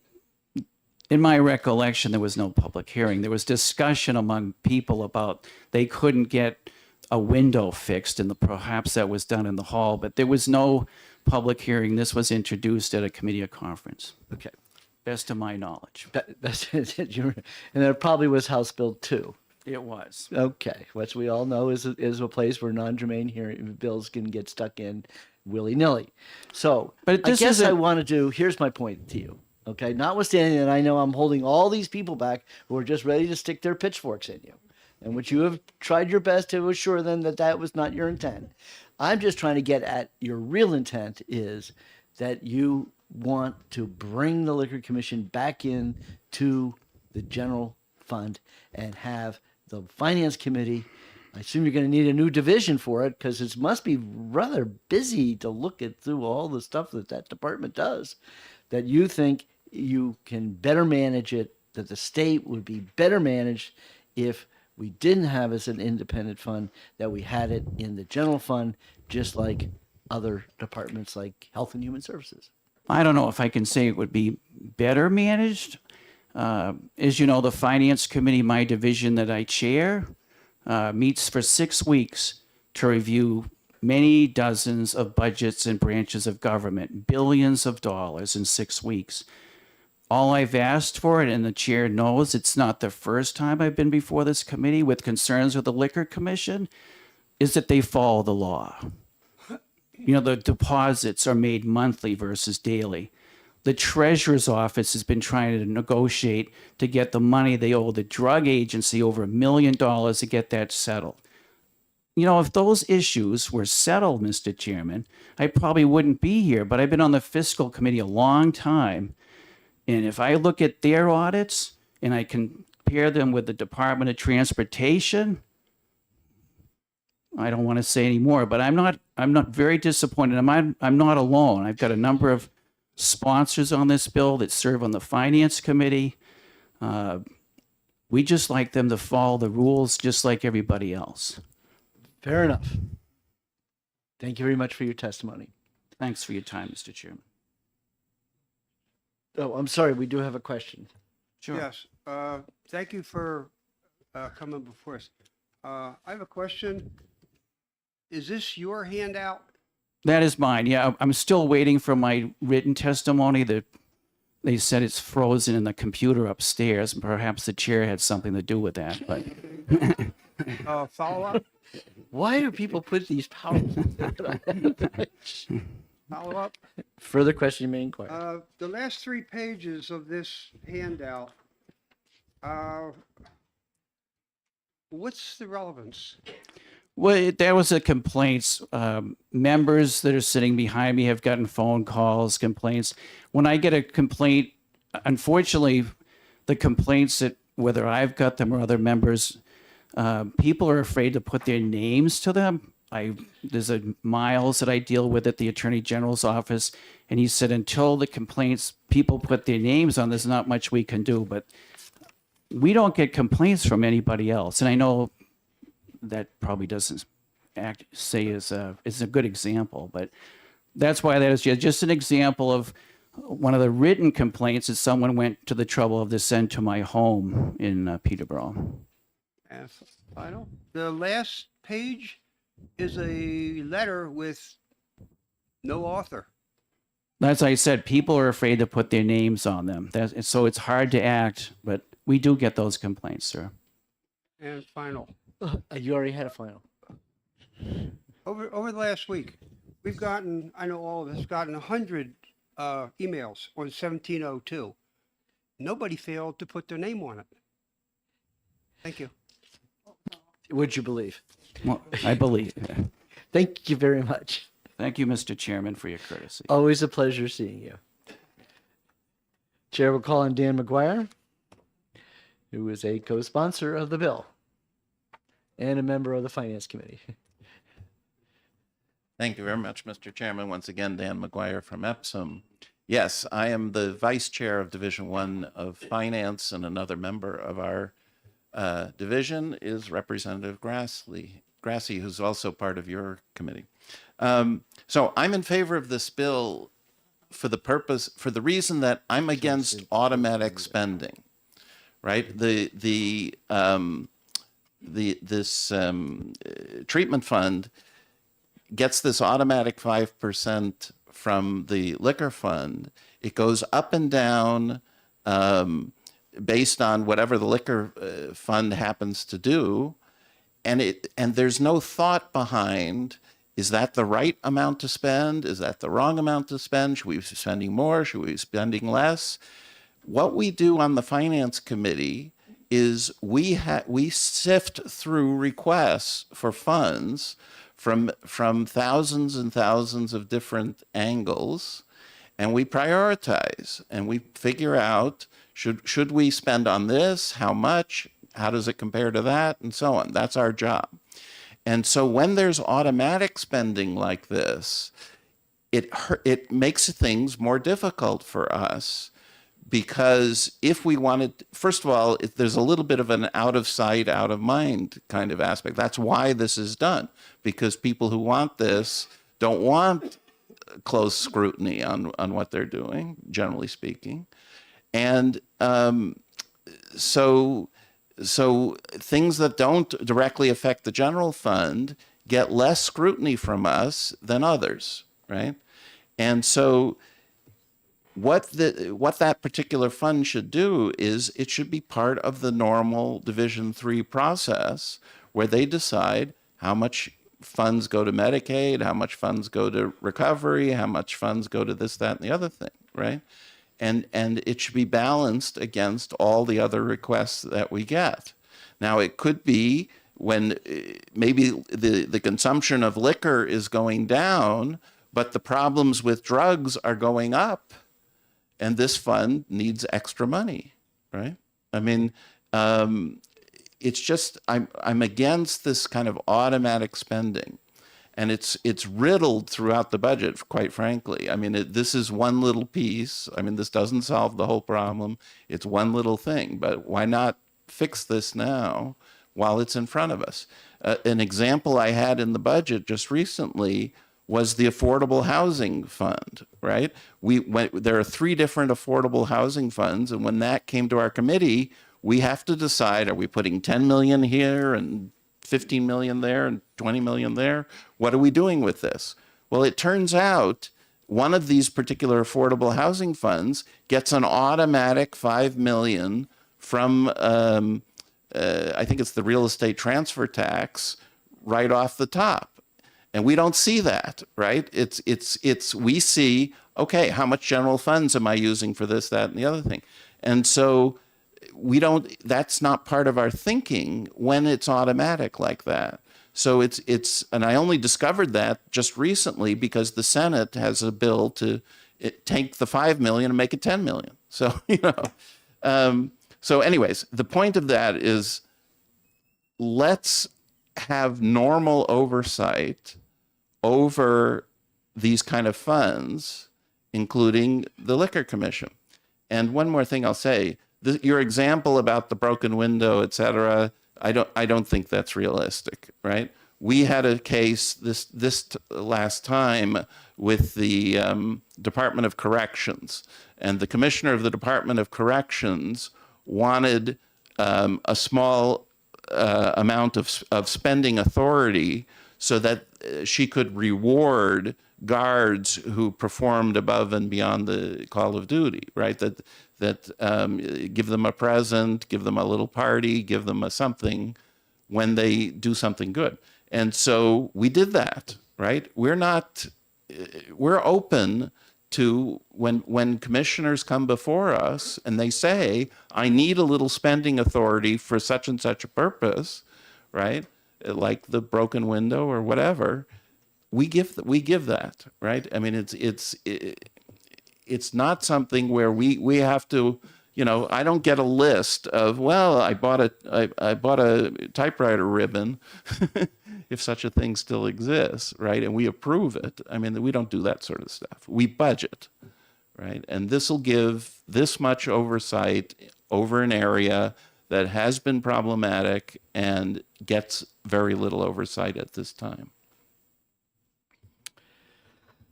B: In my recollection, there was no public hearing. There was discussion among people about they couldn't get a window fixed, and perhaps that was done in the hall, but there was no public hearing. This was introduced at a committee of conference,
A: Okay.
B: best of my knowledge.
A: That's it. And there probably was House Bill 2.
B: It was.
A: Okay, which we all know is a place where non-germane hearing bills can get stuck in willy-nilly. So,
B: But
A: I
B: this
A: guess I
B: isn't-
A: want to do. Here's my point to you. Okay, notwithstanding that I know I'm holding all these people back who are just ready to stick their pitchforks in you, and which you have tried your best to assure them that that was not your intent. I'm just trying to get at your real intent is that you want to bring the Liquor Commission back in to the general fund and have the finance committee. I assume you're going to need a new division for it because it must be rather busy to look at through all the stuff that department does. That you think you can better manage it, that the state would be better managed if we didn't have as an independent fund, that we had it in the general fund, just like other departments like Health and Human Services.
B: I don't know if I can say it would be better managed. As you know, the Finance Committee, my division that I chair, meets for 6 weeks to review many dozens of budgets and branches of government, billions of dollars in 6 weeks. All I've asked for, and the chair knows it's not the first time I've been before this committee with concerns with the Liquor Commission, is that they follow the law. You know, the deposits are made monthly versus daily. The treasurer's office has been trying to negotiate to get the money they owe the drug agency, over $1 million, to get that settled. You know, if those issues were settled, Mr. Chairman, I probably wouldn't be here, but I've been on the fiscal committee a long time. And if I look at their audits and I compare them with the Department of Transportation, I don't want to say any more, but I'm not very disappointed. I'm not alone. I've got a number of sponsors on this bill that serve on the Finance Committee. We just like them to follow the rules just like everybody else.
A: Fair enough. Thank you very much for your testimony.
B: Thanks for your time, Mr. Chairman.
A: Oh, I'm sorry. We do have a question.
B: Sure.
M: Yes, thank you for coming before us. I have a question. Is this your handout?
B: That is mine. Yeah, I'm still waiting for my written testimony. That they said it's frozen in the computer upstairs. Perhaps the chair had something to do with that. But
M: Follow up?
A: Why do people put these powerful?
M: Follow up?
A: Further question you may inquire.
M: The last 3 pages of this handout, what's the relevance?
B: well, there was a complaints. Members that are sitting behind me have gotten phone calls, complaints. When I get a complaint, unfortunately, the complaints that whether I've got them or other members, people are afraid to put their names to them. There's a Miles that I deal with at the Attorney General's office, and he said until the complaints people put their names on, there's not much we can do. But we don't get complaints from anybody else, and I know that probably doesn't say is a good example, but that's why that is just an example of one of the written complaints that someone went to the trouble of to send to my home in Peterborough.
M: And final, the last page is a letter with no author.
B: As I said, people are afraid to put their names on them. So it's hard to act, but we do get those complaints, sir.
M: And final,
A: You already had a final.
M: over the last week, we've gotten, I know all of us, gotten 100 emails on 1702. Nobody failed to put their name on it. Thank you.
A: Would you believe?
B: Well, I believe.
A: Thank you very much.
B: Thank you, Mr. Chairman, for your courtesy.
A: Always a pleasure seeing you. Chair will call on Dan McGuire, who is a co-sponsor of the bill and a member of the Finance Committee.
J: Thank you very much, Mr. Chairman. Once again, Dan McGuire from Epsom. Yes, I am the Vice Chair of Division 1 of Finance, and another member of our division is Representative Grassley, who's also part of your committee. So I'm in favor of this bill for the reason that I'm against automatic spending, right? This treatment fund gets this automatic 5% from the liquor fund. It goes up and down based on whatever the liquor fund happens to do, and there's no thought behind, is that the right amount to spend? Is that the wrong amount to spend? Should we be spending more? Should we be spending less? What we do on the Finance Committee is we sift through requests for funds from thousands and thousands of different angles, and we prioritize and we figure out, should we spend on this? How much? How does it compare to that? And so on. That's our job. And so when there's automatic spending like this, it makes things more difficult for us, because if we wanted, first of all, there's a little bit of an out of sight, out of mind kind of aspect. That's why this is done, because people who want this don't want close scrutiny on what they're doing, generally speaking. And so things that don't directly affect the general fund get less scrutiny from us than others, right? And so what that particular fund should do is it should be part of the normal Division 3 process, where they decide how much funds go to Medicaid, how much funds go to recovery, how much funds go to this, that, and the other thing, right? And it should be balanced against all the other requests that we get. Now, it could be when maybe the consumption of liquor is going down, but the problems with drugs are going up, and this fund needs extra money, right? I mean, it's just, I'm against this kind of automatic spending. And it's riddled throughout the budget, quite frankly. I mean, this is one little piece. I mean, this doesn't solve the whole problem. It's one little thing, but why not fix this now while it's in front of us? An example I had in the budget just recently was the Affordable Housing Fund, right? There are 3 different affordable housing funds, and when that came to our committee, we have to decide, are we putting 10 million here and 15 million there and 20 million there? What are we doing with this? Well, it turns out one of these particular affordable housing funds gets an automatic 5 million from, I think it's the real estate transfer tax, right off the top. And we don't see that, right? We see, okay, how much general funds am I using for this, that, and the other thing? And so that's not part of our thinking when it's automatic like that. So and I only discovered that just recently because the Senate has a bill to take the 5 million and make it 10 million. So, so anyways, the point of that is, let's have normal oversight over these kind of funds, including the Liquor Commission. And one more thing I'll say, your example about the broken window, et cetera, I don't think that's realistic, right? We had a case this last time with the Department of Corrections, and the commissioner of the Department of Corrections wanted a small amount of spending authority so that she could reward guards who performed above and beyond the call of duty, right? That give them a present, give them a little party, give them a something when they do something good. And so we did that, right? We're open to when commissioners come before us and they say, I need a little spending authority for such and such a purpose, right? Like the broken window or whatever, we give that, right? I mean, it's not something where we have to, I don't get a list of, well, I bought a typewriter ribbon, if such a thing still exists, right? And we approve it. I mean, we don't do that sort of stuff. We budget, right? And this will give this much oversight over an area that has been problematic and gets very little oversight at this time.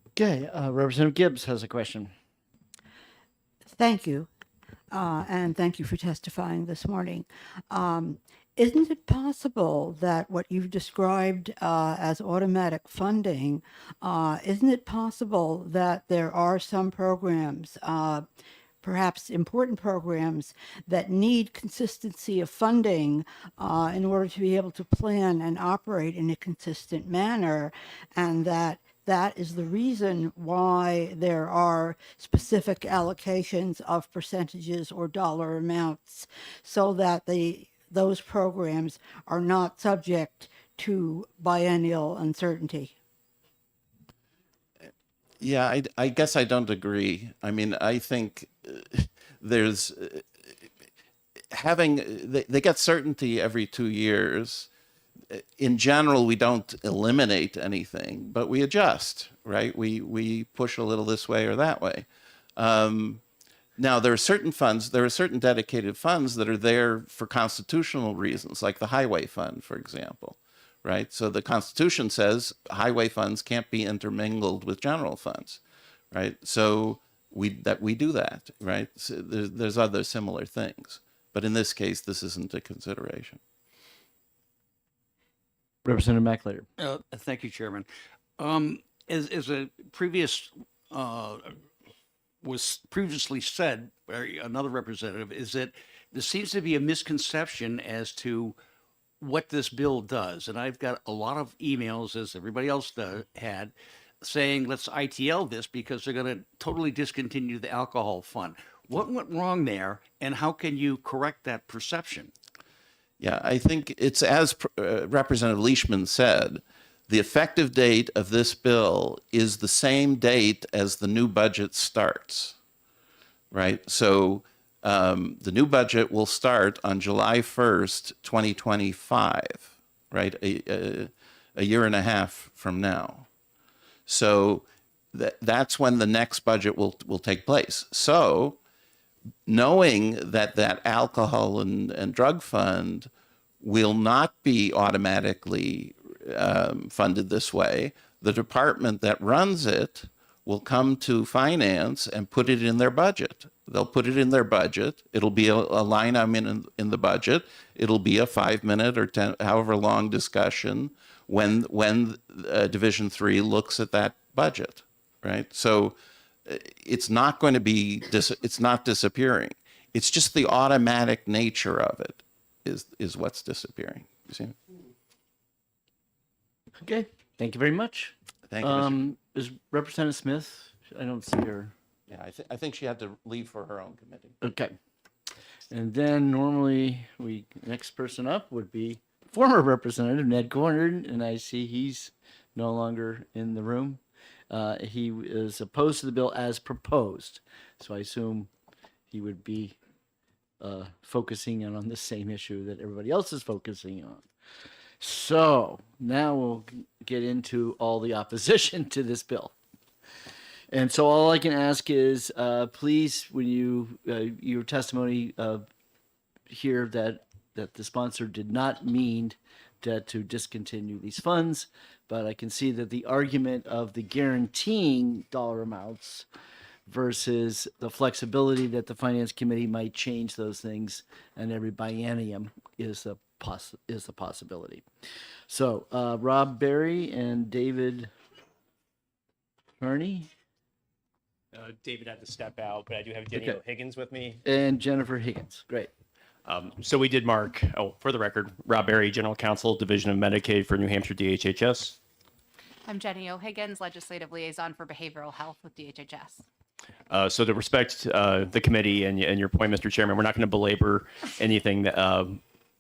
A: Okay, Representative Gibbs has a question.
N: Thank you. And thank you for testifying this morning. Isn't it possible that what you've described as automatic funding, isn't it possible that there are some programs, perhaps important programs, that need consistency of funding in order to be able to plan and operate in a consistent manner, and that is the reason why there are specific allocations of percentages or dollar amounts, so that those programs are not subject to biennial uncertainty?
J: Yeah, I guess I don't agree. I mean, I think there's they get certainty every 2 years. In general, we don't eliminate anything, but we adjust, right? We push a little this way or that way. Now, there are certain dedicated funds that are there for constitutional reasons, like the highway fund, for example, right? So the Constitution says highway funds can't be intermingled with general funds, right? So we do that, right? So there's other similar things, but in this case, this isn't a consideration.
A: Representative McLeod.
I: Thank you, Chairman. As a previous was previously said by another representative, is that there seems to be a misconception as to what this bill does. And I've got a lot of emails, as everybody else had, saying, let's ITL this because they're going to totally discontinue the alcohol fund. What went wrong there, and how can you correct that perception?
J: Yeah, I think it's as Representative Leishman said, the effective date of this bill is the same date as the new budget starts, right? So the new budget will start on July 1st, 2025, right? A year and a half from now. So that's when the next budget will take place. So knowing that alcohol and drug fund will not be automatically funded this way, the department that runs it will come to finance and put it in their budget. They'll put it in their budget. It'll be a line item in the budget. It'll be a 5-minute or 10, however long discussion when Division 3 looks at that budget, right? So it's not going to be, it's not disappearing. It's just the automatic nature of it is what's disappearing. You see?
A: Okay, thank you very much.
J: Thank you, Mr.
A: Is Representative Smith? I don't see her.
J: Yeah, I think she had to leave for her own committee.
A: Okay. And then normally next person up would be former Representative Ned Cornyn, and I see he's no longer in the room. He is opposed to the bill as proposed, so I assume he would be focusing in on the same issue that everybody else is focusing on. So now we'll get into all the opposition to this bill. And so all I can ask is, please, when your testimony here that the sponsor did not mean to discontinue these funds, but I can see that the argument of the guaranteeing dollar amounts versus the flexibility that the Finance Committee might change those things and every biennium is a possibility. So Rob Berry and David Kearney
K: David had to step out, but I do have Jenny
A: Okay.
K: O'Higgins with me.
A: and Jennifer Higgins. Great.
K: So we did mark, for the record, Rob Berry, General Counsel, Division of Medicaid for New Hampshire DHHS.
O: I'm Jenny O'Higgins, Legislative Liaison for Behavioral Health with DHHS.
K: So to respect the committee and your point, Mr. Chairman, we're not going to belabor anything.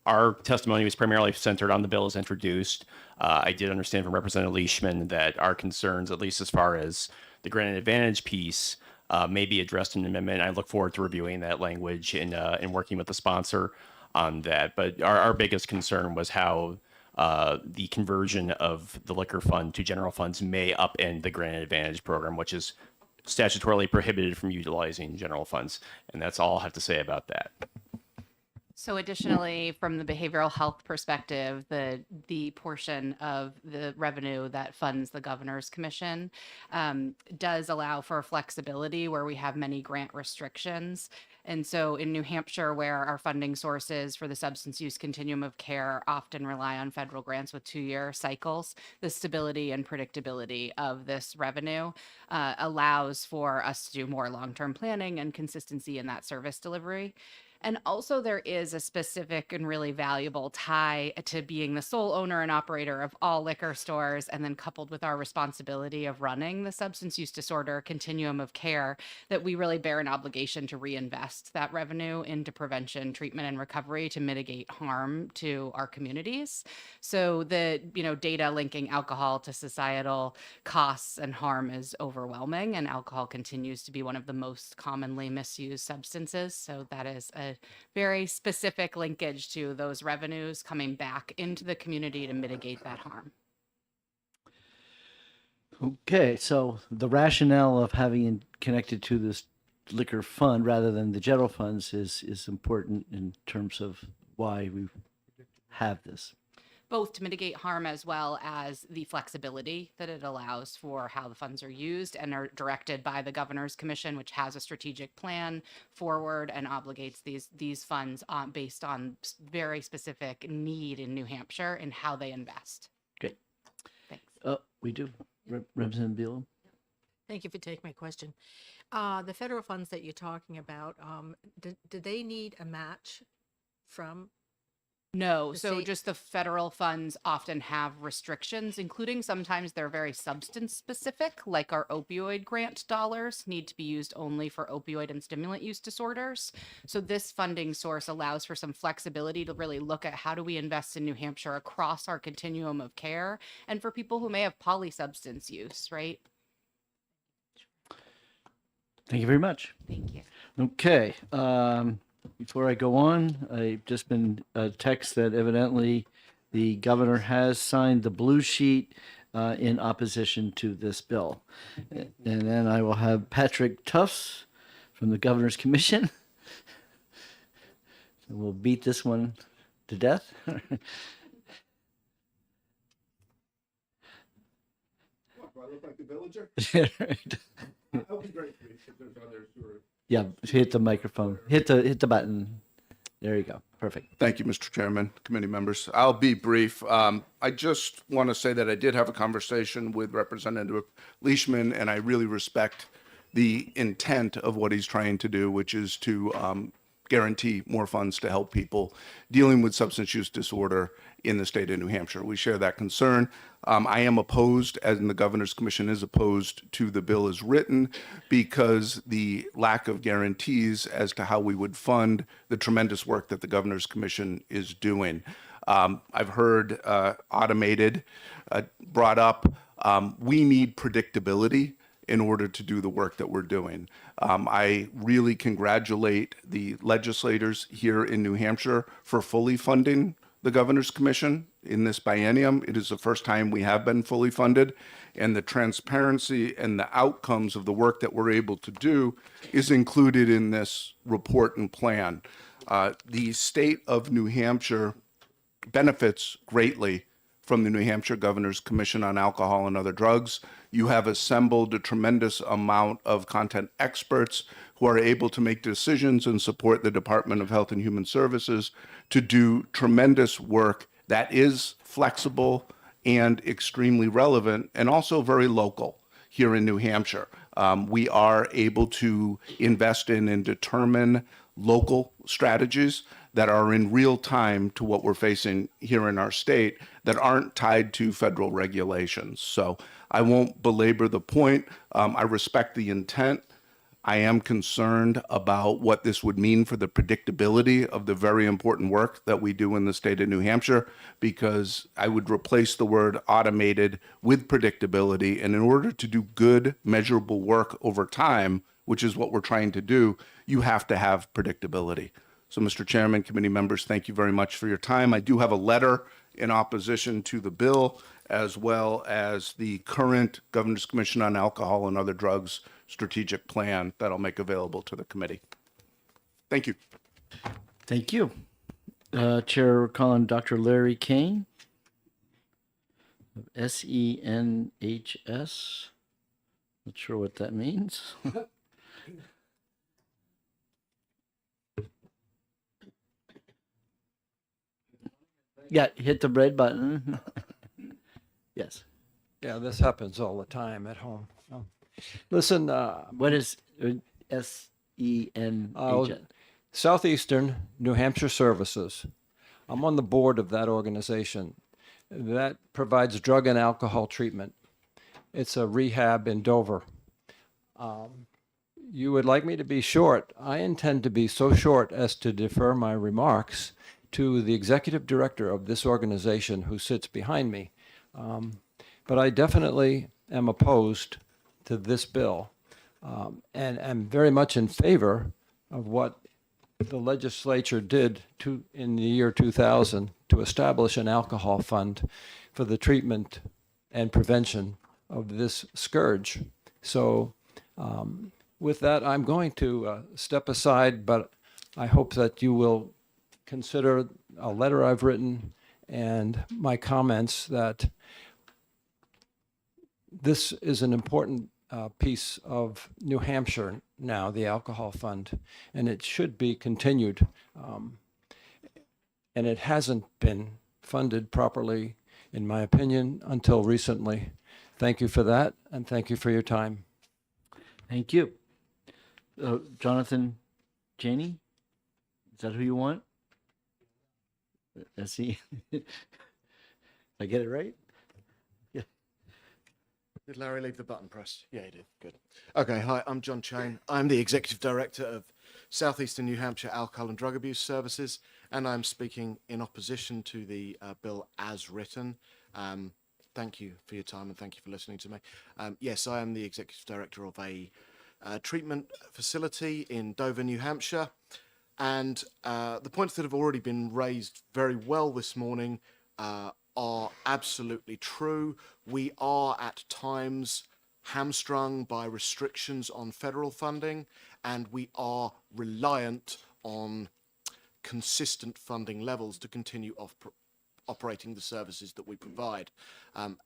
K: Our testimony was primarily centered on the bill as introduced. I did understand from Representative Leishman that our concerns, at least as far as the granted advantage piece, may be addressed in an amendment. I look forward to reviewing that language and working with the sponsor on that. But our biggest concern was how the conversion of the liquor fund to general funds may upend the granted advantage program, which is statutorily prohibited from utilizing general funds. And that's all I have to say about that.
O: So additionally, from the behavioral health perspective, the portion of the revenue that funds the Governor's Commission does allow for flexibility where we have many grant restrictions. And so in New Hampshire, where our funding sources for the substance use continuum of care often rely on federal grants with 2-year cycles, the stability and predictability of this revenue allows for us to do more long-term planning and consistency in that service delivery. And also there is a specific and really valuable tie to being the sole owner and operator of all liquor stores, and then coupled with our responsibility of running the substance use disorder continuum of care, that we really bear an obligation to reinvest that revenue into prevention, treatment, and recovery to mitigate harm to our communities. So the data linking alcohol to societal costs and harm is overwhelming, and alcohol continues to be one of the most commonly misused substances. So that is a very specific linkage to those revenues coming back into the community to mitigate that harm.
A: Okay, so the rationale of having it connected to this liquor fund rather than the general funds is important in terms of why we have this.
O: Both to mitigate harm as well as the flexibility that it allows for how the funds are used and are directed by the Governor's Commission, which has a strategic plan forward and obligates these funds based on very specific need in New Hampshire and how they invest.
A: Great.
O: Thanks.
A: We do. Representative Beal.
F: Thank you for taking my question. The federal funds that you're talking about, do they need a match from?
O: No,
F: The
O: so
F: state-
O: just the federal funds often have restrictions, including sometimes they're very substance specific, like our opioid grant dollars need to be used only for opioid and stimulant use disorders. So this funding source allows for some flexibility to really look at how do we invest in New Hampshire across our continuum of care and for people who may have polysubstance use, right?
A: Thank you very much.
O: Thank you.
A: Okay. Before I go on, I've just been a text that evidently the governor has signed the blue sheet in opposition to this bill. And then I will have Patrick Tufts from the Governor's Commission. We'll beat this one to death.
H: Do I look like the villager? I'll be great if there's others who are.
A: Yeah, hit the microphone. Hit the button. There you go. Perfect.
P: Thank you, Mr. Chairman, committee members. I'll be brief. I just want to say that I did have a conversation with Representative Leishman, and I really respect the intent of what he's trying to do, which is to guarantee more funds to help people dealing with substance use disorder in the state of New Hampshire. We share that concern. I am opposed, as in the Governor's Commission is opposed to the bill as written, because the lack of guarantees as to how we would fund the tremendous work that the Governor's Commission is doing. I've heard automated brought up. We need predictability in order to do the work that we're doing. I really congratulate the legislators here in New Hampshire for fully funding the Governor's Commission in this biennium. It is the first time we have been fully funded, and the transparency and the outcomes of the work that we're able to do is included in this report and plan. The state of New Hampshire benefits greatly from the New Hampshire Governor's Commission on Alcohol and Other Drugs. You have assembled a tremendous amount of content experts who are able to make decisions and support the Department of Health and Human Services to do tremendous work that is flexible and extremely relevant and also very local here in New Hampshire. We are able to invest in and determine local strategies that are in real time to what we're facing here in our state that aren't tied to federal regulations. So I won't belabor the point. I respect the intent. I am concerned about what this would mean for the predictability of the very important work that we do in the state of New Hampshire, because I would replace the word automated with predictability. And in order to do good, measurable work over time, which is what we're trying to do, you have to have predictability. So, Mr. Chairman, committee members, thank you very much for your time. I do have a letter in opposition to the bill, as well as the current Governor's Commission on Alcohol and Other Drugs strategic plan that I'll make available to the committee. Thank you.
A: Thank you. Chair calling Dr. Larry Kane of SENHS. Not sure what that means. Yeah, hit the red button. Yes.
Q: Yeah, this happens all the time at home. Listen,
A: What is SENHS?
Q: Southeastern New Hampshire Services. I'm on the board of that organization that provides drug and alcohol treatment. It's a rehab in Dover. You would like me to be short. I intend to be so short as to defer my remarks to the executive director of this organization who sits behind me. But I definitely am opposed to this bill and am very much in favor of what the legislature did in the year 2000 to establish an alcohol fund for the treatment and prevention of this scourge. So with that, I'm going to step aside, but I hope that you will consider a letter I've written and my comments that this is an important piece of New Hampshire now, the alcohol fund, and it should be continued. And it hasn't been funded properly, in my opinion, until recently. Thank you for that, and thank you for your time.
A: Thank you. Jonathan Janey, is that who you want? SE? Did I get it right? Yeah.
R: Did Larry leave the button pressed? Yeah, he did. Good. Okay, hi, I'm John Chain. I'm the Executive Director of Southeastern New Hampshire Alcohol and Drug Abuse Services, and I'm speaking in opposition to the bill as written. Thank you for your time and thank you for listening to me. Yes, I am the Executive Director of a treatment facility in Dover, New Hampshire. And the points that have already been raised very well this morning are absolutely true. We are at times hamstrung by restrictions on federal funding, and we are reliant on consistent funding levels to continue operating the services that we provide.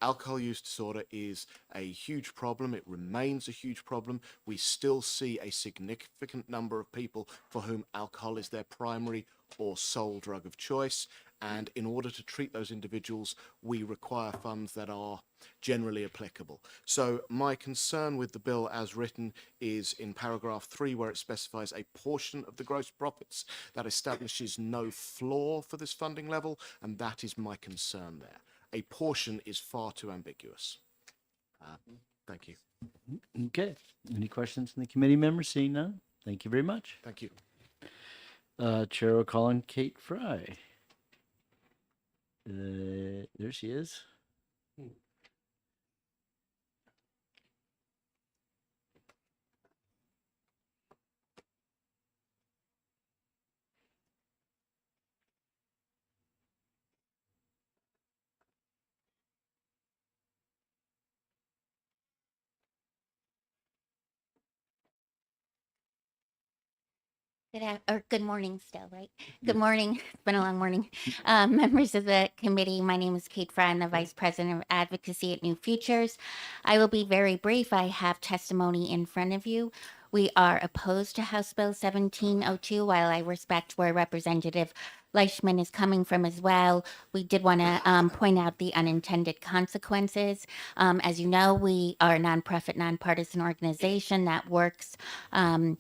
R: Alcohol use disorder is a huge problem. It remains a huge problem. We still see a significant number of people for whom alcohol is their primary or sole drug of choice. And in order to treat those individuals, we require funds that are generally applicable. So my concern with the bill as written is in paragraph 3, where it specifies a portion of the gross profits that establishes no floor for this funding level, and that is my concern there. A portion is far too ambiguous. Thank you.
A: Okay. Any questions from the committee members? Seeing none? Thank you very much.
R: Thank you.
A: Chair will call on Kate Fry. There she is.
S: Good morning still, right? Good morning. It's been a long morning. Members of the committee, my name is Kate Fry. I'm the Vice President of Advocacy at New Futures. I will be very brief. I have testimony in front of you. We are opposed to House Bill 1702. While I respect where Representative Leishman is coming from as well, we did want to point out the unintended consequences. As you know, we are a nonprofit, nonpartisan organization that works on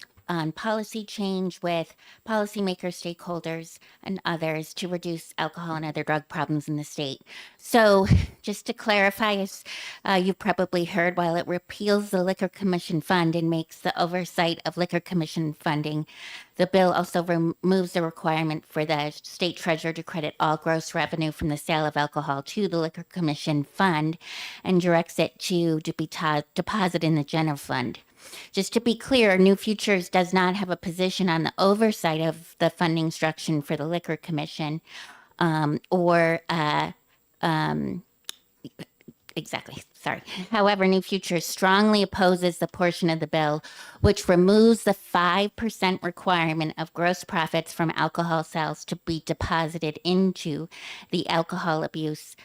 S: policy change with policymakers, stakeholders, and others to reduce alcohol and other drug problems in the state. So, just to clarify, as you've probably heard, while it repeals the Liquor Commission fund and makes the oversight of Liquor Commission funding, the bill also removes the requirement for the state treasurer to credit all gross revenue from the sale of alcohol to the Liquor Commission fund and directs it to be deposited in the general fund. Just to be clear, New Futures does not have a position on the oversight of the funding structure for the Liquor Commission Exactly. Sorry. However, New Futures strongly opposes the portion of the bill which removes the 5% requirement of gross profits from alcohol sales to be deposited into the Alcohol Abuse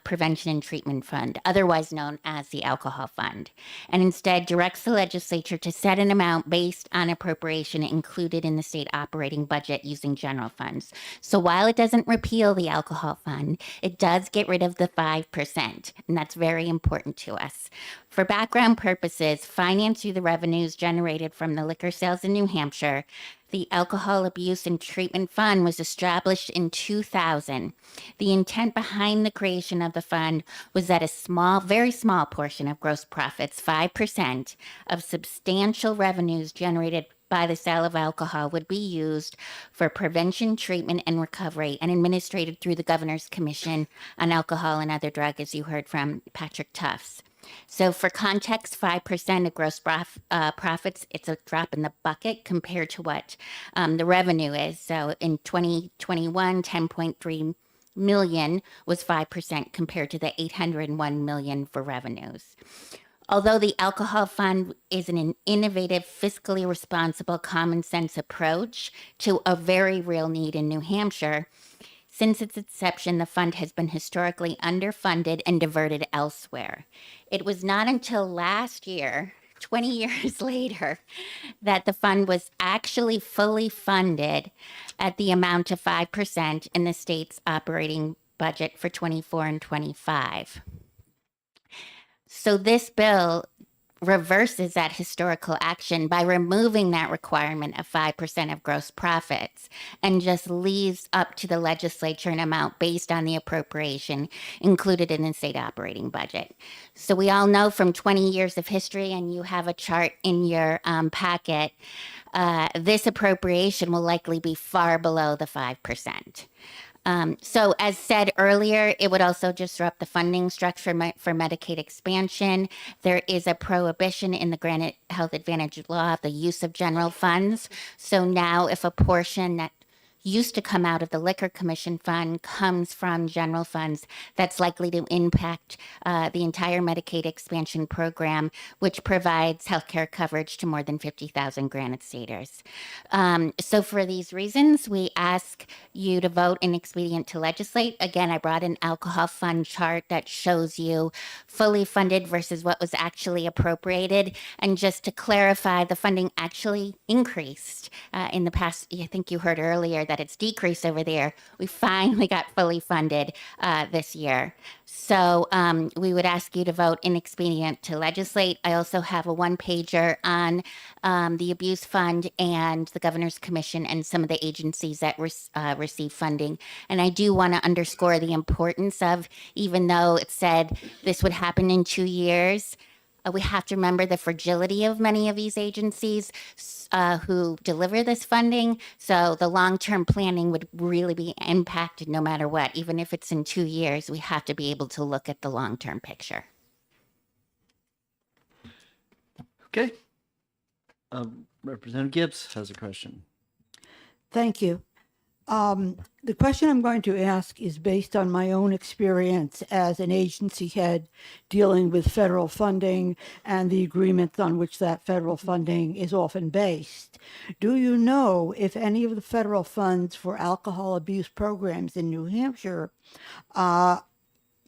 S: Prevention and Treatment Fund, otherwise known as the Alcohol Fund, and instead directs the legislature to set an amount based on appropriation included in the state operating budget using general funds. So while it doesn't repeal the Alcohol Fund, it does get rid of the 5%, and that's very important to us. For background purposes, financed through the revenues generated from the liquor sales in New Hampshire, the Alcohol Abuse and Treatment Fund was established in 2000. The intent behind the creation of the fund was that a small, very small portion of gross profits, 5%, of substantial revenues generated by the sale of alcohol would be used for prevention, treatment, and recovery and administered through the Governor's Commission on Alcohol and Other Drugs, as you heard from Patrick Tufts. So for context, 5% of gross profits, it's a drop in the bucket compared to what the revenue is. So in 2021, 10.3 million was 5% compared to the 801 million for revenues. Although the Alcohol Fund is an innovative, fiscally responsible, common sense approach to a very real need in New Hampshire, since its inception, the fund has been historically underfunded and diverted elsewhere. It was not until last year, 20 years later, that the fund was actually fully funded at the amount of 5% in the state's operating budget for 24 and 25. So this bill reverses that historical action by removing that requirement of 5% of gross profits and just leaves up to the legislature an amount based on the appropriation included in the state operating budget. So we all know from 20 years of history, and you have a chart in your packet, this appropriation will likely be far below the 5%. So as said earlier, it would also disrupt the funding structure for Medicaid expansion. There is a prohibition in the Granite Health Advantage law of the use of general funds. So now if a portion that used to come out of the Liquor Commission fund comes from general funds, that's likely to impact the entire Medicaid expansion program, which provides healthcare coverage to more than 50,000 Granite Staters. So for these reasons, we ask you to vote in expedient to legislate. Again, I brought an alcohol fund chart that shows you fully funded versus what was actually appropriated. And just to clarify, the funding actually increased in the past. I think you heard earlier that it's decreased over there. We finally got fully funded this year. So we would ask you to vote in expedient to legislate. I also have a one-pager on the Abuse Fund and the Governor's Commission and some of the agencies that receive funding. And I do want to underscore the importance of, even though it said this would happen in 2 years, we have to remember the fragility of many of these agencies who deliver this funding. So the long-term planning would really be impacted no matter what. Even if it's in 2 years, we have to be able to look at the long-term picture.
A: Okay. Representative Gibbs has a question.
N: Thank you. The question I'm going to ask is based on my own experience as an agency head dealing with federal funding and the agreements on which that federal funding is often based. Do you know if any of the federal funds for alcohol abuse programs in New Hampshire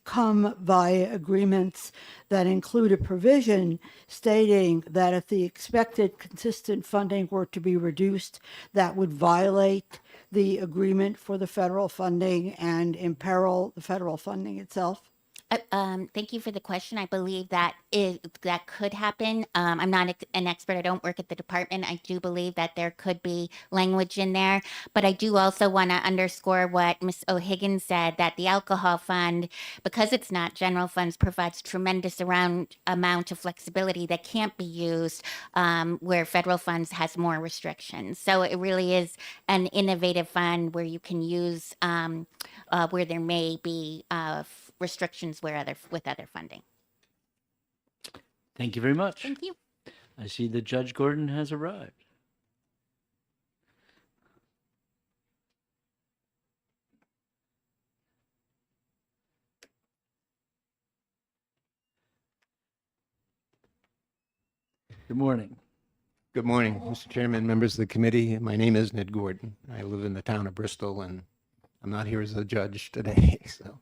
N: come via agreements that include a provision stating that if the expected consistent funding were to be reduced, that would violate the agreement for the federal funding and imperil the federal funding itself?
S: Thank you for the question. I believe that that could happen. I'm not an expert. I don't work at the department. I do believe that there could be language in there, but I do also want to underscore what Ms. O'Higgins said, that the alcohol fund, because it's not general funds, provides tremendous amount of flexibility that can't be used where federal funds has more restrictions. So it really is an innovative fund where you can use where there may be restrictions with other funding.
A: Thank you very much.
S: Thank you.
A: I see that Judge Gordon has arrived. Good morning.
T: Good morning, Mr. Chairman, members of the committee. My name is Ned Gordon. I live in the town of Bristol, and I'm not here as a judge today. So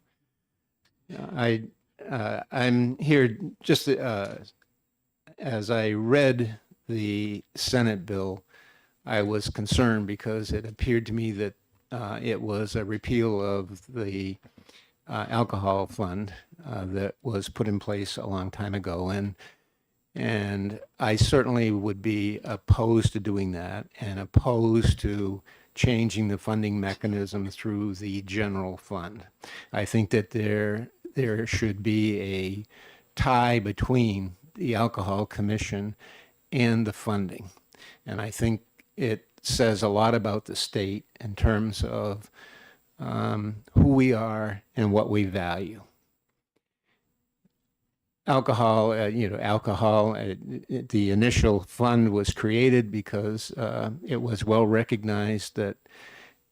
T: I'm here just as I read the Senate bill, I was concerned because it appeared to me that it was a repeal of the alcohol fund that was put in place a long time ago. And I certainly would be opposed to doing that and opposed to changing the funding mechanism through the general fund. I think that there should be a tie between the Alcohol Commission and the funding. And I think it says a lot about the state in terms of who we are and what we value. Alcohol, the initial fund was created because it was well recognized that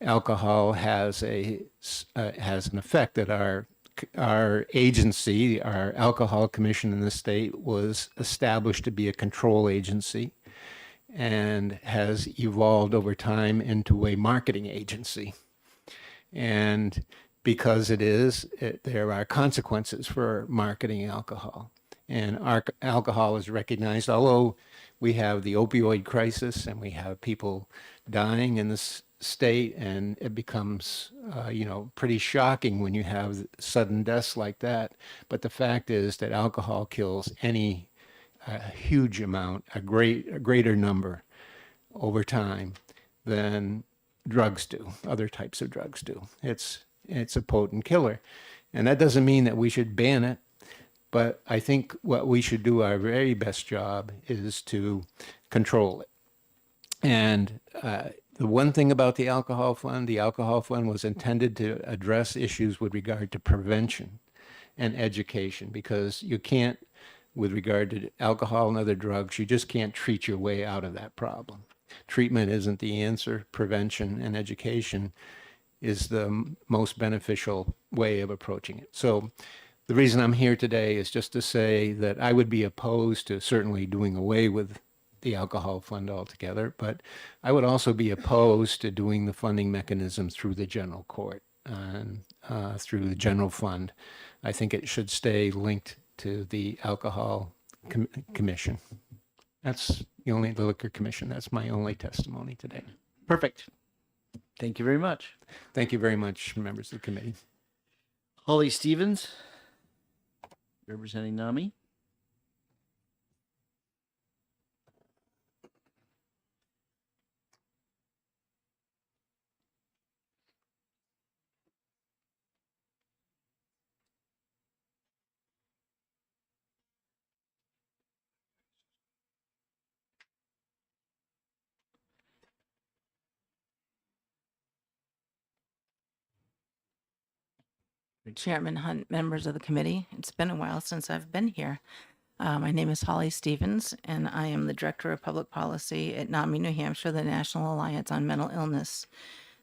T: alcohol has an effect, that our agency, our Alcohol Commission in the state, was established to be a control agency and has evolved over time into a marketing agency. And because there are consequences for marketing alcohol. And alcohol is recognized, although we have the opioid crisis and we have people dying in this state, and it becomes, pretty shocking when you have sudden deaths like that. But the fact is that alcohol kills a huge amount, a greater number over time than drugs do, other types of drugs do. It's a potent killer. And that doesn't mean that we should ban it, but I think what we should do our very best job is to control it. And the one thing about the alcohol fund was intended to address issues with regard to prevention and education, because you can't, with regard to alcohol and other drugs, you just can't treat your way out of that problem. Treatment isn't the answer. Prevention and education is the most beneficial way of approaching it. So the reason I'm here today is just to say that I would be opposed to certainly doing away with the alcohol fund altogether, but I would also be opposed to doing the funding mechanism through the general court and through the general fund. I think it should stay linked to the Alcohol Commission. That's the Liquor Commission. That's my only testimony today.
A: Perfect. Thank you very much.
T: Thank you very much, members of the committee.
A: Holly Stevens, representing NAMI.
U: Chairman Hunt, members of the committee. It's been a while since I've been here. My name is Holly Stevens, and I am the Director of Public Policy at NAMI New Hampshire, the National Alliance on Mental Illness.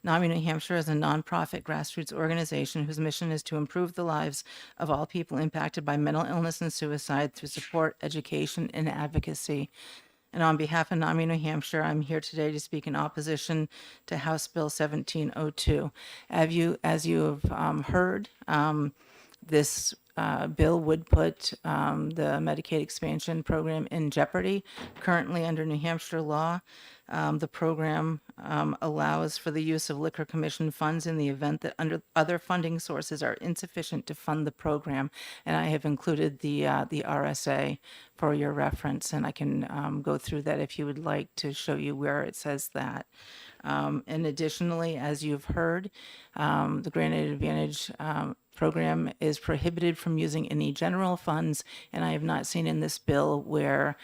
U: NAMI New Hampshire is a nonprofit grassroots organization whose mission is to improve the lives of all people impacted by mental illness and suicide through support, education, and advocacy. And on behalf of NAMI New Hampshire, I'm here today to speak in opposition to House Bill 1702. As you have heard, this bill would put the Medicaid expansion program in jeopardy. Currently, under New Hampshire law, the program allows for the use of Liquor Commission funds in the event that other funding sources are insufficient to fund the program. And I have included the RSA for your reference, and I can go through that if you would like to show you where it says that. And additionally, as you've heard, the Granite Advantage program is prohibited from using any general funds, and I have not seen in this bill where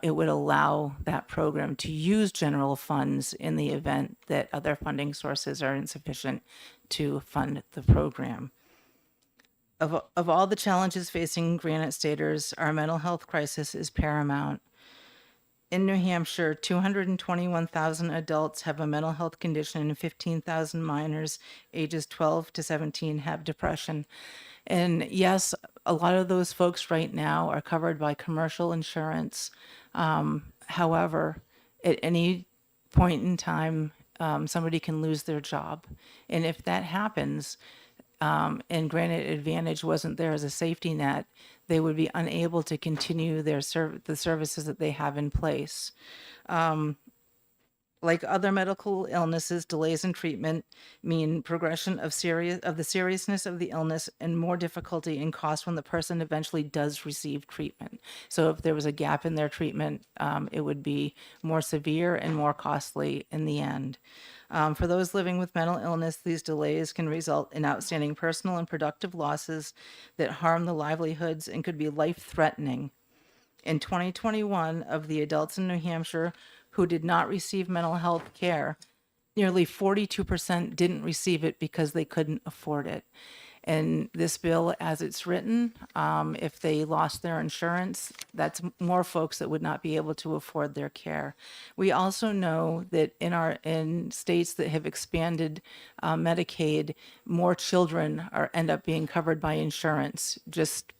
U: it would allow that program to use general funds in the event that other funding sources are insufficient to fund the program. Of all the challenges facing Granite Staters, our mental health crisis is paramount. In New Hampshire, 221,000 adults have a mental health condition and 15,000 minors ages 12 to 17 have depression. And yes, a lot of those folks right now are covered by commercial insurance. However, at any point in time, somebody can lose their job. And if that happens, and Granite Advantage wasn't there as a safety net, they would be unable to continue the services that they have in place. Like other medical illnesses, delays in treatment mean progression of the seriousness of the illness and more difficulty and cost when the person eventually does receive treatment. So if there was a gap in their treatment, it would be more severe and more costly in the end. For those living with mental illness, these delays can result in outstanding personal and productive losses that harm the livelihoods and could be life-threatening. In 2021, of the adults in New Hampshire who did not receive mental health care, nearly 42% didn't receive it because they couldn't afford it. And this bill, as it's written, if they lost their insurance, that's more folks that would not be able to afford their care. We also know that in states that have expanded Medicaid, more children end up being covered by insurance just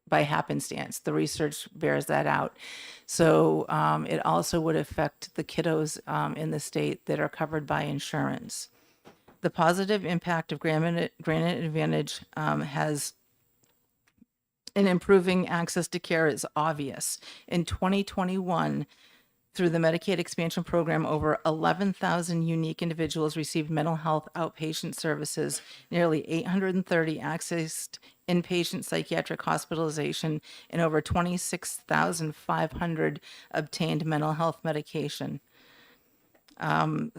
U: by happenstance. The research bears that out. So it also would affect the kiddos in the state that are covered by insurance. The positive impact of Granite Advantage has in improving access to care is obvious. In 2021, through the Medicaid expansion program, over 11,000 unique individuals received mental health outpatient services. Nearly 830 accessed inpatient psychiatric hospitalization, and over 26,500 obtained mental health medication. NAMI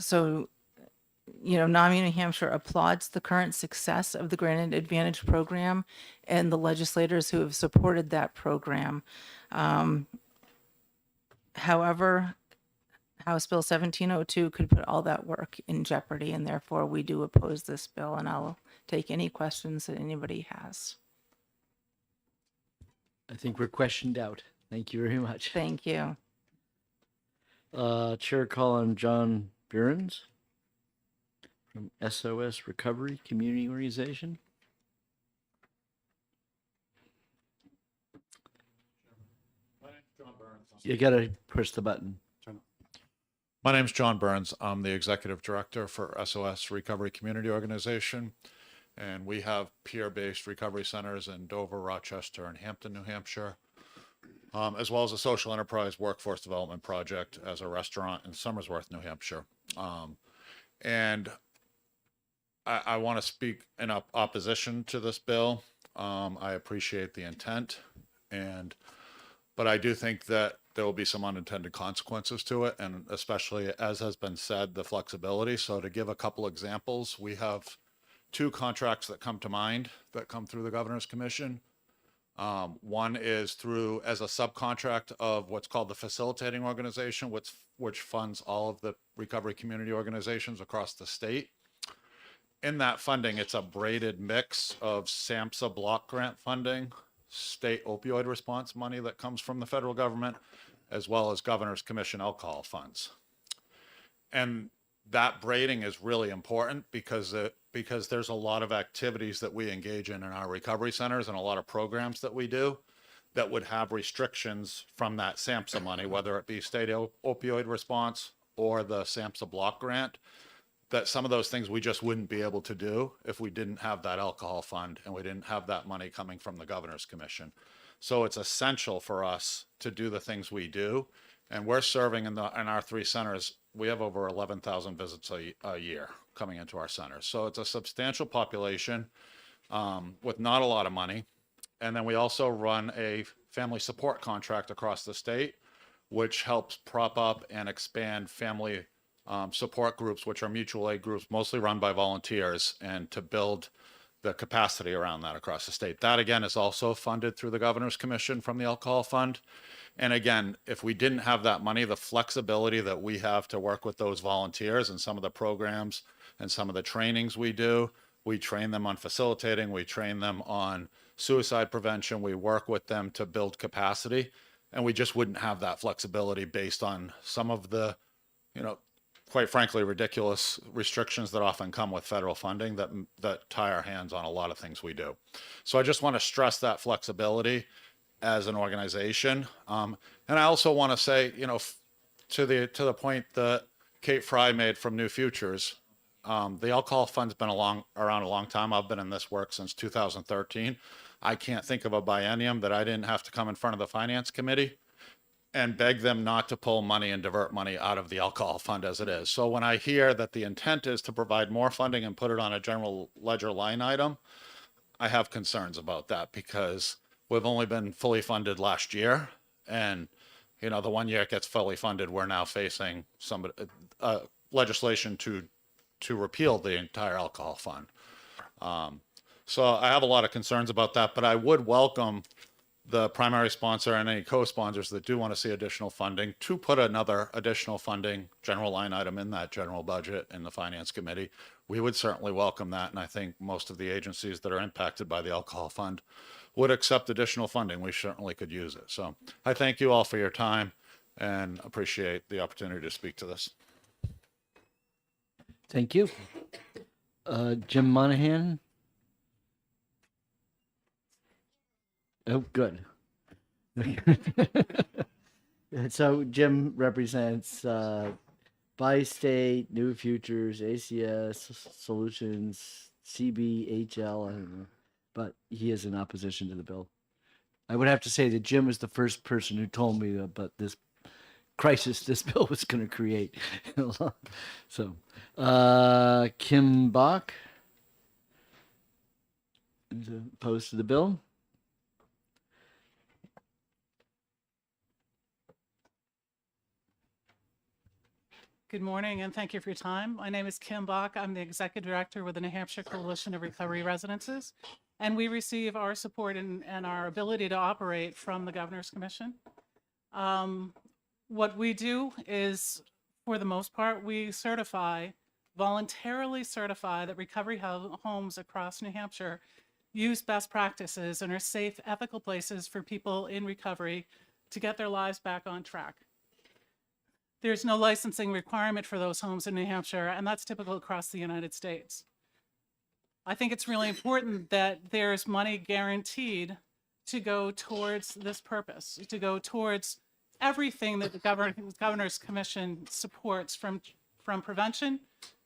U: New Hampshire applauds the current success of the Granite Advantage program and the legislators who have supported that program. However, House Bill 1702 could put all that work in jeopardy, and therefore we do oppose this bill, and I'll take any questions that anybody has.
A: I think we're questioned out. Thank you very much.
U: Thank you.
A: Chair call on John Burns from SOS Recovery Community Organization. You gotta push the button.
D: My name's John Burns. I'm the executive director for SOS Recovery Community Organization, and we have peer-based recovery centers in Dover, Rochester, and Hampton, New Hampshire, as well as a social enterprise workforce development project as a restaurant in Somersworth, New Hampshire. And I want to speak in opposition to this bill. I appreciate the intent, but I do think that there will be some unintended consequences to it, and especially, as has been said, the flexibility. So to give a couple examples, we have two contracts that come to mind that come through the Governor's Commission. One is through as a subcontract of what's called the Facilitating Organization, which funds all of the recovery community organizations across the state. In that funding, it's a braided mix of SAMHSA block grant funding, state opioid response money that comes from the federal government, as well as Governor's Commission alcohol funds. And that braiding is really important because there's a lot of activities that we engage in our recovery centers and a lot of programs that we do that would have restrictions from that SAMHSA money, whether it be state opioid response or the SAMHSA block grant, that some of those things we just wouldn't be able to do if we didn't have that alcohol fund and we didn't have that money coming from the Governor's Commission. So it's essential for us to do the things we do. And we're serving in our 3 centers, we have over 11,000 visits a year coming into our centers. So it's a substantial population with not a lot of money. And then we also run a family support contract across the state, which helps prop up and expand family support groups, which are mutual aid groups, mostly run by volunteers, and to build the capacity around that across the state. That, again, is also funded through the Governor's Commission from the Alcohol Fund. And again, if we didn't have that money, the flexibility that we have to work with those volunteers and some of the programs and some of the trainings we do, we train them on facilitating, we train them on suicide prevention, we work with them to build capacity, and we just wouldn't have that flexibility based on some of the, quite frankly, ridiculous restrictions that often come with federal funding that tie our hands on a lot of things we do. So I just want to stress that flexibility as an organization. And I also want to say, to the point that Kate Fry made from New Futures, the Alcohol Fund's been around a long time. I've been in this work since 2013. I can't think of a biennium that I didn't have to come in front of the Finance Committee and beg them not to pull money and divert money out of the Alcohol Fund as it is. So when I hear that the intent is to provide more funding and put it on a general ledger line item, I have concerns about that because we've only been fully funded last year. And, the one year it gets fully funded, we're now facing some legislation to repeal the entire Alcohol Fund. So I have a lot of concerns about that, but I would welcome the primary sponsor and any co-sponsors that do want to see additional funding to put another additional funding general line item in that general budget in the Finance Committee. We would certainly welcome that, and I think most of the agencies that are impacted by the Alcohol Fund would accept additional funding. We certainly could use it. So I thank you all for your time and appreciate the opportunity to speak to this.
A: Thank you. Jim Monahan. Oh, good. So Jim represents Bi-State, New Futures, ACS, Solutions, CBHL, I don't know, but he is in opposition to the bill. I would have to say that Jim was the first person who told me about this crisis this bill was going to create. So, Kim Bach is opposed to the bill.
G: Good morning, and thank you for your time. My name is Kim Bach. I'm the Executive Director with the New Hampshire Coalition of Recovery Residences, and we receive our support and our ability to operate from the Governor's Commission. What we do is, for the most part, we voluntarily certify that recovery homes across New Hampshire use best practices and are safe, ethical places for people in recovery to get their lives back on track. There's no licensing requirement for those homes in New Hampshire, and that's typical across the United States. I think it's really important that there's money guaranteed to go towards this purpose, to go towards everything that the Governor's Commission supports, from prevention,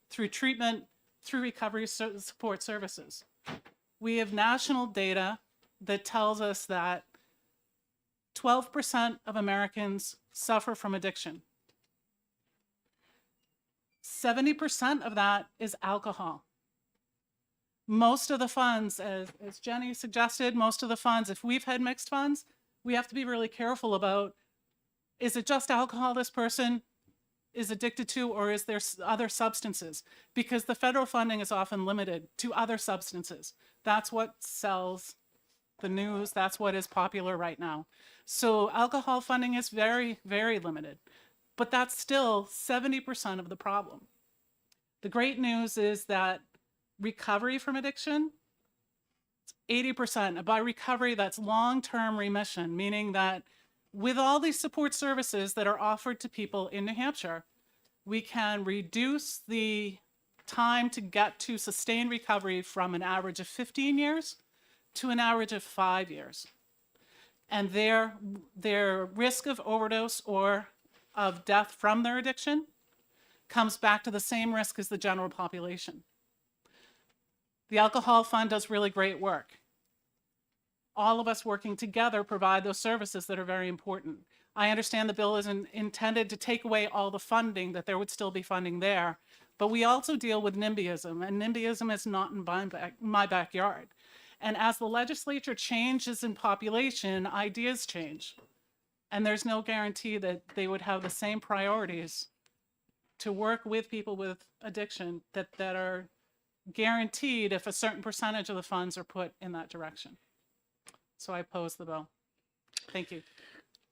G: through treatment, through recovery support services. We have national data that tells us that 12% of Americans suffer from addiction. 70% of that is alcohol. Most of the funds, as Jenny suggested, most of the funds, if we've had mixed funds, we have to be really careful about, is it just alcohol this person is addicted to, or is there other substances? Because the federal funding is often limited to other substances. That's what sells the news. That's what is popular right now. So alcohol funding is very, very limited. But that's still 70% of the problem. The great news is that recovery from addiction, it's 80%. By recovery, that's long-term remission, meaning that with all these support services that are offered to people in New Hampshire, we can reduce the time to get to sustained recovery from an average of 15 years to an average of 5 years. And their risk of overdose or of death from their addiction comes back to the same risk as the general population. The Alcohol Fund does really great work. All of us working together provide those services that are very important. I understand the bill isn't intended to take away all the funding, that there would still be funding there, but we also deal with NIMBYism, and NIMBYism is not in my backyard. And as the legislature changes in population, ideas change. And there's no guarantee that they would have the same priorities to work with people with addiction that are guaranteed if a certain percentage of the funds are put in that direction. So I oppose the bill. Thank you.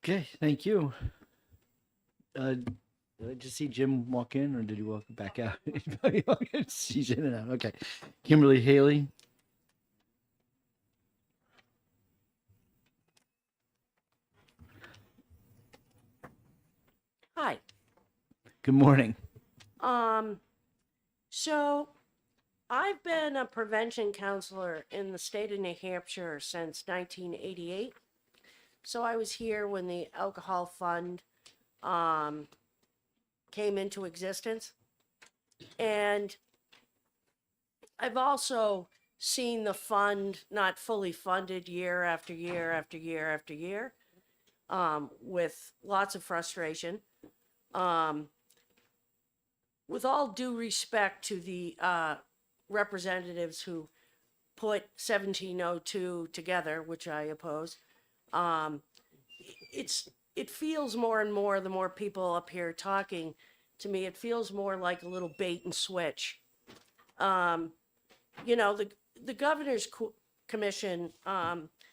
A: Okay, thank you. Did I just see Jim walk in, or did he walk back out? He's in and out. Okay. Kimberly Haley.
E: Hi.
A: Good morning.
E: So I've been a prevention counselor in the state of New Hampshire since 1988. So I was here when the Alcohol Fund came into existence. And I've also seen the fund not fully funded year after year after year after year, with lots of frustration. With all due respect to the representatives who put 1702 together, which I oppose, it feels more and more, the more people up here talking to me, it feels more like a little bait and switch. You know, the governor's commission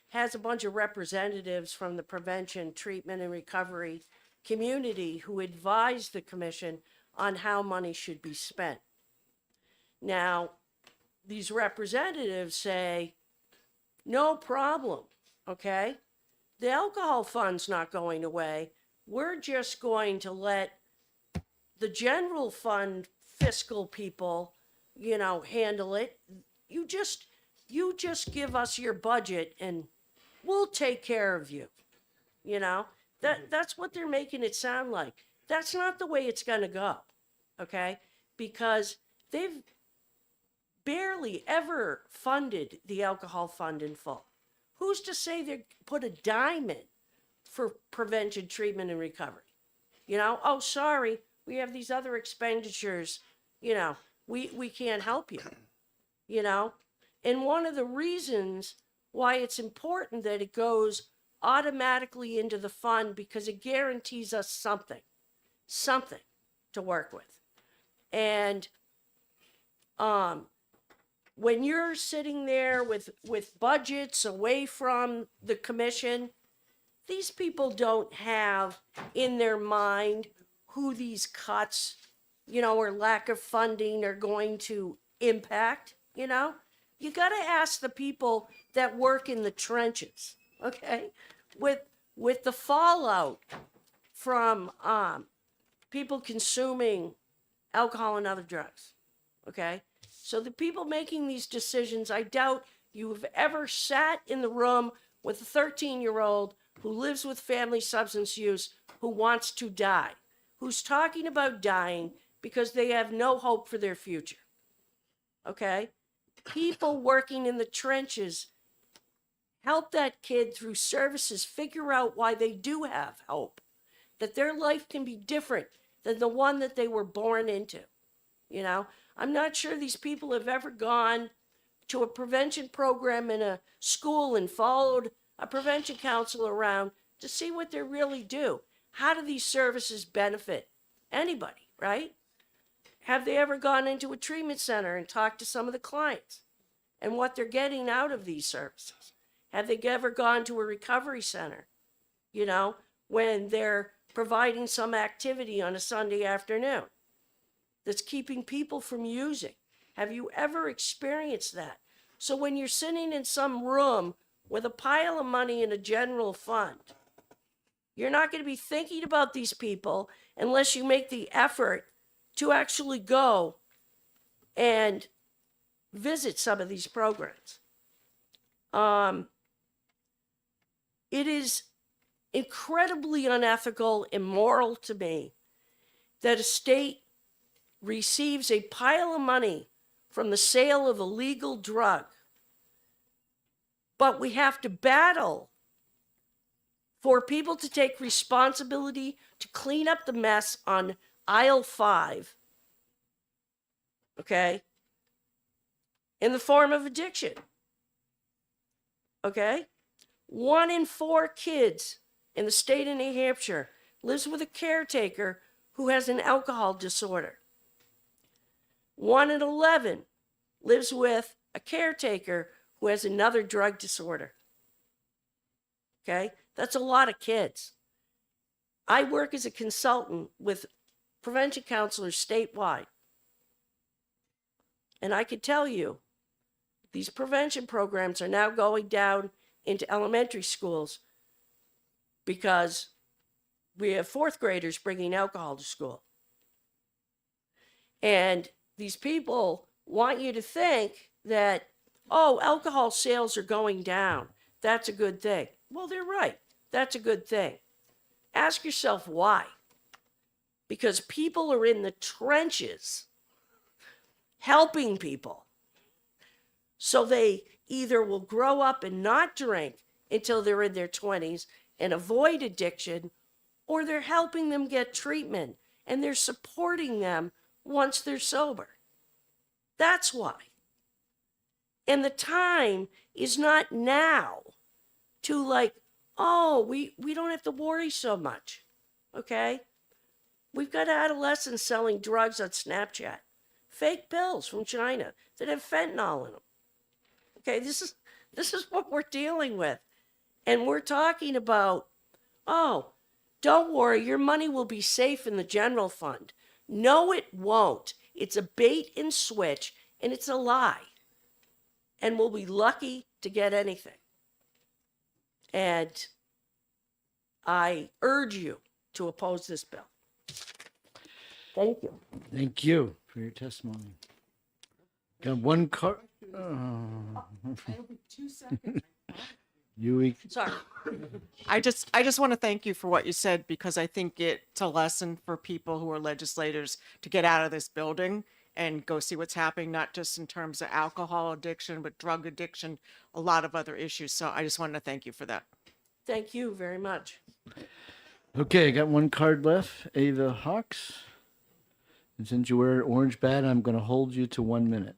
E: has a bunch of representatives from the prevention, treatment, and recovery community who advise the commission on how money should be spent. Now, these representatives say, no problem, okay? The alcohol fund's not going away. We're just going to let the general fund fiscal people, you know, handle it. You just give us your budget and we'll take care of you. You know, that's what they're making it sound like. That's not the way it's going to go, okay? Because they've barely ever funded the alcohol fund in full. Who's to say they put a dime in for prevention, treatment, and recovery? You know, oh, sorry, we have these other expenditures, you know, we can't help you, you know? And one of the reasons why it's important that it goes automatically into the fund, because it guarantees us something to work with. And when you're sitting there with budgets away from the commission, these people don't have in their mind who these cuts, you know, or lack of funding are going to impact, you know? You got to ask the people that work in the trenches, okay? With the fallout from people consuming alcohol and other drugs, okay? So the people making these decisions, I doubt you've ever sat in the room with a 13-year-old who lives with family substance use, who wants to die, who's talking about dying because they have no hope for their future, okay? People working in the trenches help that kid through services figure out why they do have hope, that their life can be different than the one that they were born into, you know? I'm not sure these people have ever gone to a prevention program in a school and followed a prevention counselor around to see what they really do. How do these services benefit anybody, right? Have they ever gone into a treatment center and talked to some of the clients and what they're getting out of these services? Have they ever gone to a recovery center, you know, when they're providing some activity on a Sunday afternoon that's keeping people from using? Have you ever experienced that? So when you're sitting in some room with a pile of money in a general fund, you're not going to be thinking about these people unless you make the effort to actually go and visit some of these programs. It is incredibly unethical, immoral to me that a state receives a pile of money from the sale of a legal drug, but we have to battle for people to take responsibility to clean up the mess on aisle 5, okay, in the form of addiction, okay? 1 in 4 kids in the state of New Hampshire lives with a caretaker who has an alcohol disorder. 1 in 11 lives with a caretaker who has another drug disorder. Okay? That's a lot of kids. I work as a consultant with prevention counselors statewide. And I can tell you, these prevention programs are now going down into elementary schools because we have 4th graders bringing alcohol to school. And these people want you to think that, oh, alcohol sales are going down. That's a good thing. Well, they're right. That's a good thing. Ask yourself why. Because people are in the trenches helping people. So they either will grow up and not drink until they're in their 20s and avoid addiction, or they're helping them get treatment and they're supporting them once they're sober. That's why. And the time is not now to like, oh, we don't have to worry so much, okay? We've got adolescents selling drugs on Snapchat, fake pills from China that have fentanyl in them. Okay, this is what we're dealing with. And we're talking about, oh, don't worry, your money will be safe in the general fund. No, it won't. It's a bait and switch, and it's a lie. And we'll be lucky to get anything. And I urge you to oppose this bill. Thank you.
A: Thank you for your testimony. Got one card.
C: It'll be 2 seconds.
E: Sorry.
C: I just want to thank you for what you said, because I think it's a lesson for people who are legislators to get out of this building and go see what's happening, not just in terms of alcohol addiction, but drug addiction, a lot of other issues. So I just wanted to thank you for that.
E: Thank you very much.
A: Okay, I got one card left. Ava Hawks. And since you wear an orange bat, I'm going to hold you to 1 minute.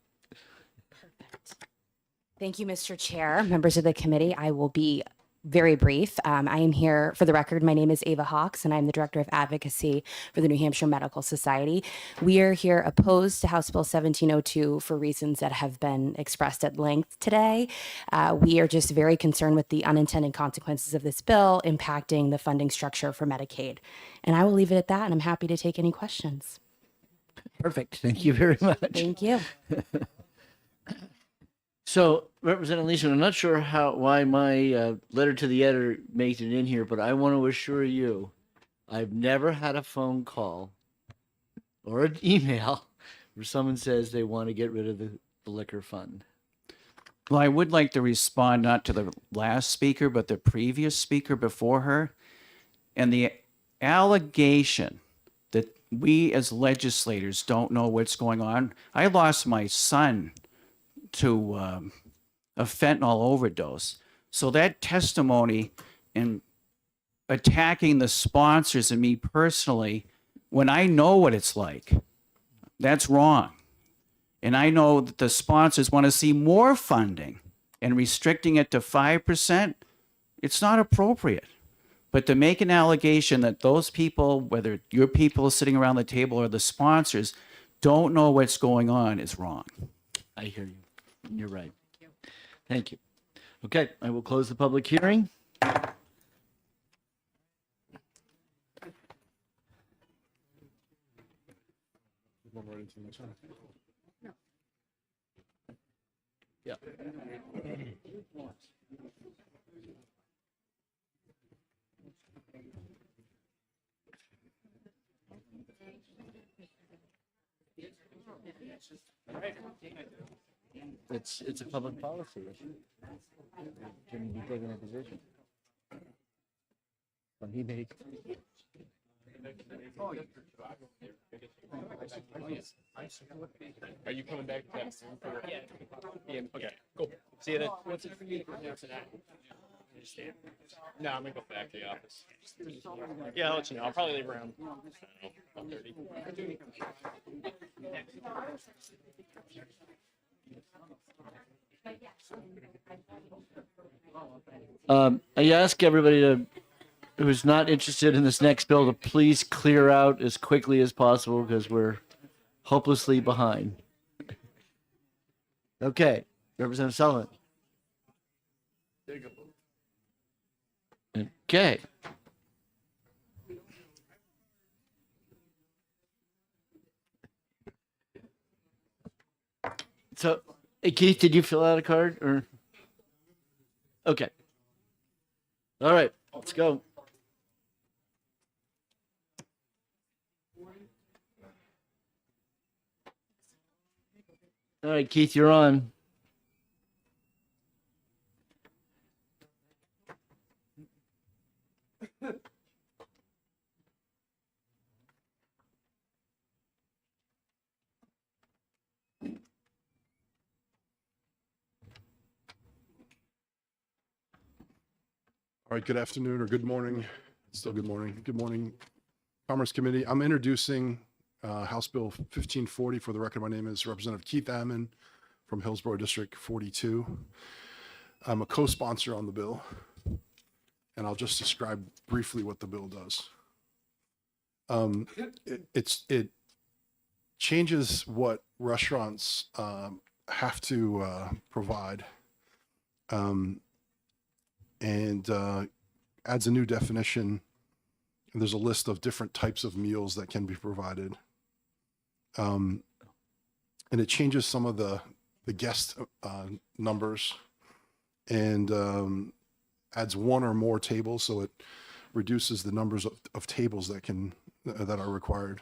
V: Thank you, Mr. Chair, members of the committee. I will be very brief. I am here for the record. My name is Ava Hawks, and I'm the Director of Advocacy for the New Hampshire Medical Society. We are here opposed to House Bill 1702 for reasons that have been expressed at length today. We are just very concerned with the unintended consequences of this bill impacting the funding structure for Medicaid. And I will leave it at that, and I'm happy to take any questions.
A: Perfect. Thank you very much.
V: Thank you.
A: So, Representative Leishman, I'm not sure why my letter to the editor made it in here, but I want to assure you, I've never had a phone call or an email where someone says they want to get rid of the liquor fund.
B: Well, I would like to respond not to the last speaker, but the previous speaker before her. And the allegation that we as legislators don't know what's going on. I lost my son to a fentanyl overdose. So that testimony and attacking the sponsors and me personally, when I know what it's like, that's wrong. And I know that the sponsors want to see more funding, and restricting it to 5%, it's not appropriate. But to make an allegation that those people, whether your people sitting around the table or the sponsors, don't know what's going on is wrong.
A: I hear you. You're right. Thank you. Okay, I will close the public hearing. Yeah. It's a public policy issue. Shouldn't be taking a position. When he made.
L: Are you coming back to that? Yeah. Okay, cool. See you then. What's it for you? Understand. No, I'm gonna go back to the office. Yeah, I'll let you know. I'll probably leave around, I don't know, 1:30.
A: I ask everybody who's not interested in this next bill to please clear out as quickly as possible because we're hopelessly behind. Okay, Representative Sullivan. Okay. So, hey, Keith, did you fill out a card or? Okay. All right, let's go. All right, Keith, you're on.
M: All right, good afternoon or good morning. It's still good morning. Good morning, Commerce Committee. I'm introducing House Bill 1540. For the record, my name is Representative Keith Ammon from Hillsborough District 42. I'm a co-sponsor on the bill, and I'll just describe briefly what the bill does. It changes what restaurants have to provide. And adds a new definition. And there's a list of different types of meals that can be provided. And it changes some of the guest numbers and adds one or more tables, so it reduces the numbers of tables that are required.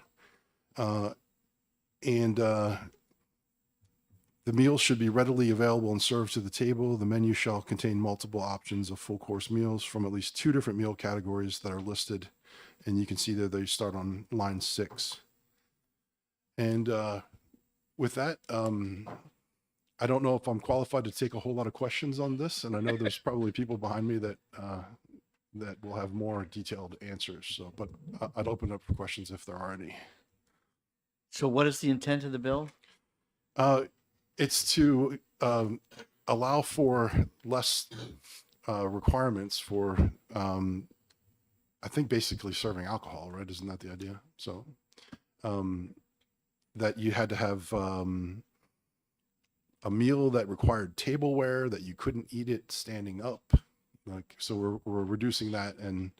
M: The meals should be readily available and served to the table. The menu shall contain multiple options of full course meals from at least 2 different meal categories that are listed. And you can see that they start on line 6. And with that, I don't know if I'm qualified to take a whole lot of questions on this. And I know there's probably people behind me that will have more detailed answers. So, but I'd open up for questions if there are any.
A: So what is the intent of the bill?
M: It's to allow for less requirements for, I think, basically serving alcohol, right? Isn't that the idea? So that you had to have a meal that required tableware, that you couldn't eat it standing up. So we're reducing that and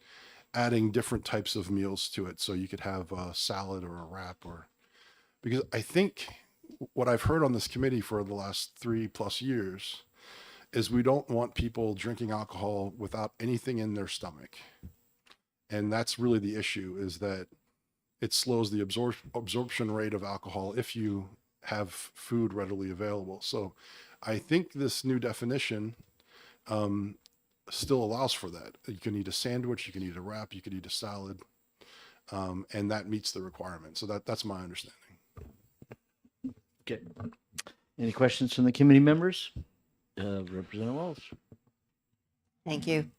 M: adding different types of meals to it. So you could have a salad or a wrap, because I think what I've heard on this committee for the last 3+ years is we don't want people drinking alcohol without anything in their stomach. And that's really the issue, is that it slows the absorption rate of alcohol if you have food readily available. So I think this new definition still allows for that. You can eat a sandwich, you can eat a wrap, you can eat a salad, and that meets the requirement. So that's my understanding.
A: Okay. Any questions from the committee members? Representative Walsh.
W: Thank you.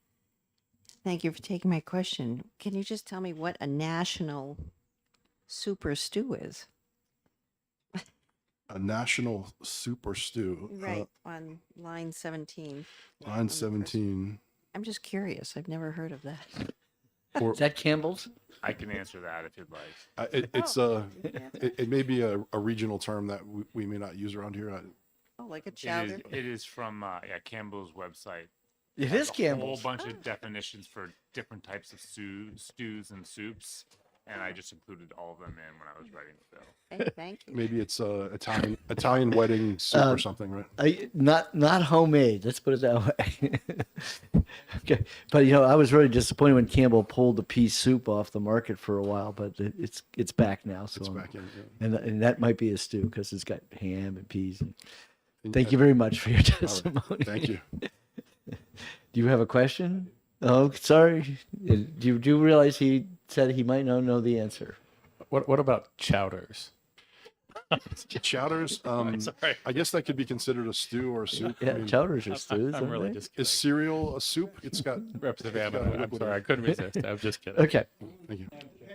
W: Thank you for taking my question. Can you just tell me what a national super stew is?
M: A national super stew.
W: Right, on line 17.
M: Line 17.
W: I'm just curious. I've never heard of that.
A: Is that Campbell's?
X: I can answer that if you'd like.
M: It may be a regional term that we may not use around here.
W: Oh, like a chowder?
X: It is from Campbell's website.
A: It is
X: A
A: Campbell's.
X: whole bunch of definitions for different types of stews and soups, and I just included all of them in when I was writing the bill.
W: Hey, thank you.
M: Maybe it's Italian wedding soup or something, right?
A: Not homemade. Let's put it that way. Okay, but I was really disappointed when Campbell pulled the pea soup off the market for a while, but it's back now. So
M: It's back in. Yeah.
A: and that might be a stew because it's got ham and peas. Thank you very much for your testimony.
M: Thank you.
A: Do you have a question? Oh, sorry. Do you realize he said he might not know the answer?
L: What about chowders?
M: Chowders.
L: Sorry.
M: I guess that could be considered a stew or a soup.
A: Yeah,
M: I mean,
A: chowders are stews.
L: I'm
A: aren't
L: really
A: they?
L: just kidding.
M: Is cereal a soup? It's got.
L: Representative
M: got
L: Abbott, I'm
M: liquid
L: sorry,
M: in
L: I
M: it.
L: couldn't resist. I'm just kidding.
A: Okay.
M: Thank you.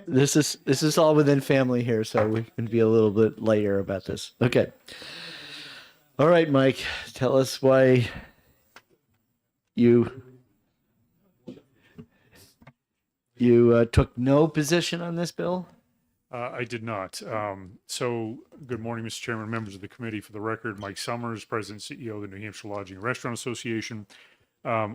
A: This is all within family here, so we can be a little bit lighter about this. Okay. All right, Mike, tell us why you took no position on this bill.
F: I did not. So, good morning, Mr. Chairman, members of the committee. For the record, Mike Summers, President and CEO of the New Hampshire Lodging and Restaurant Association.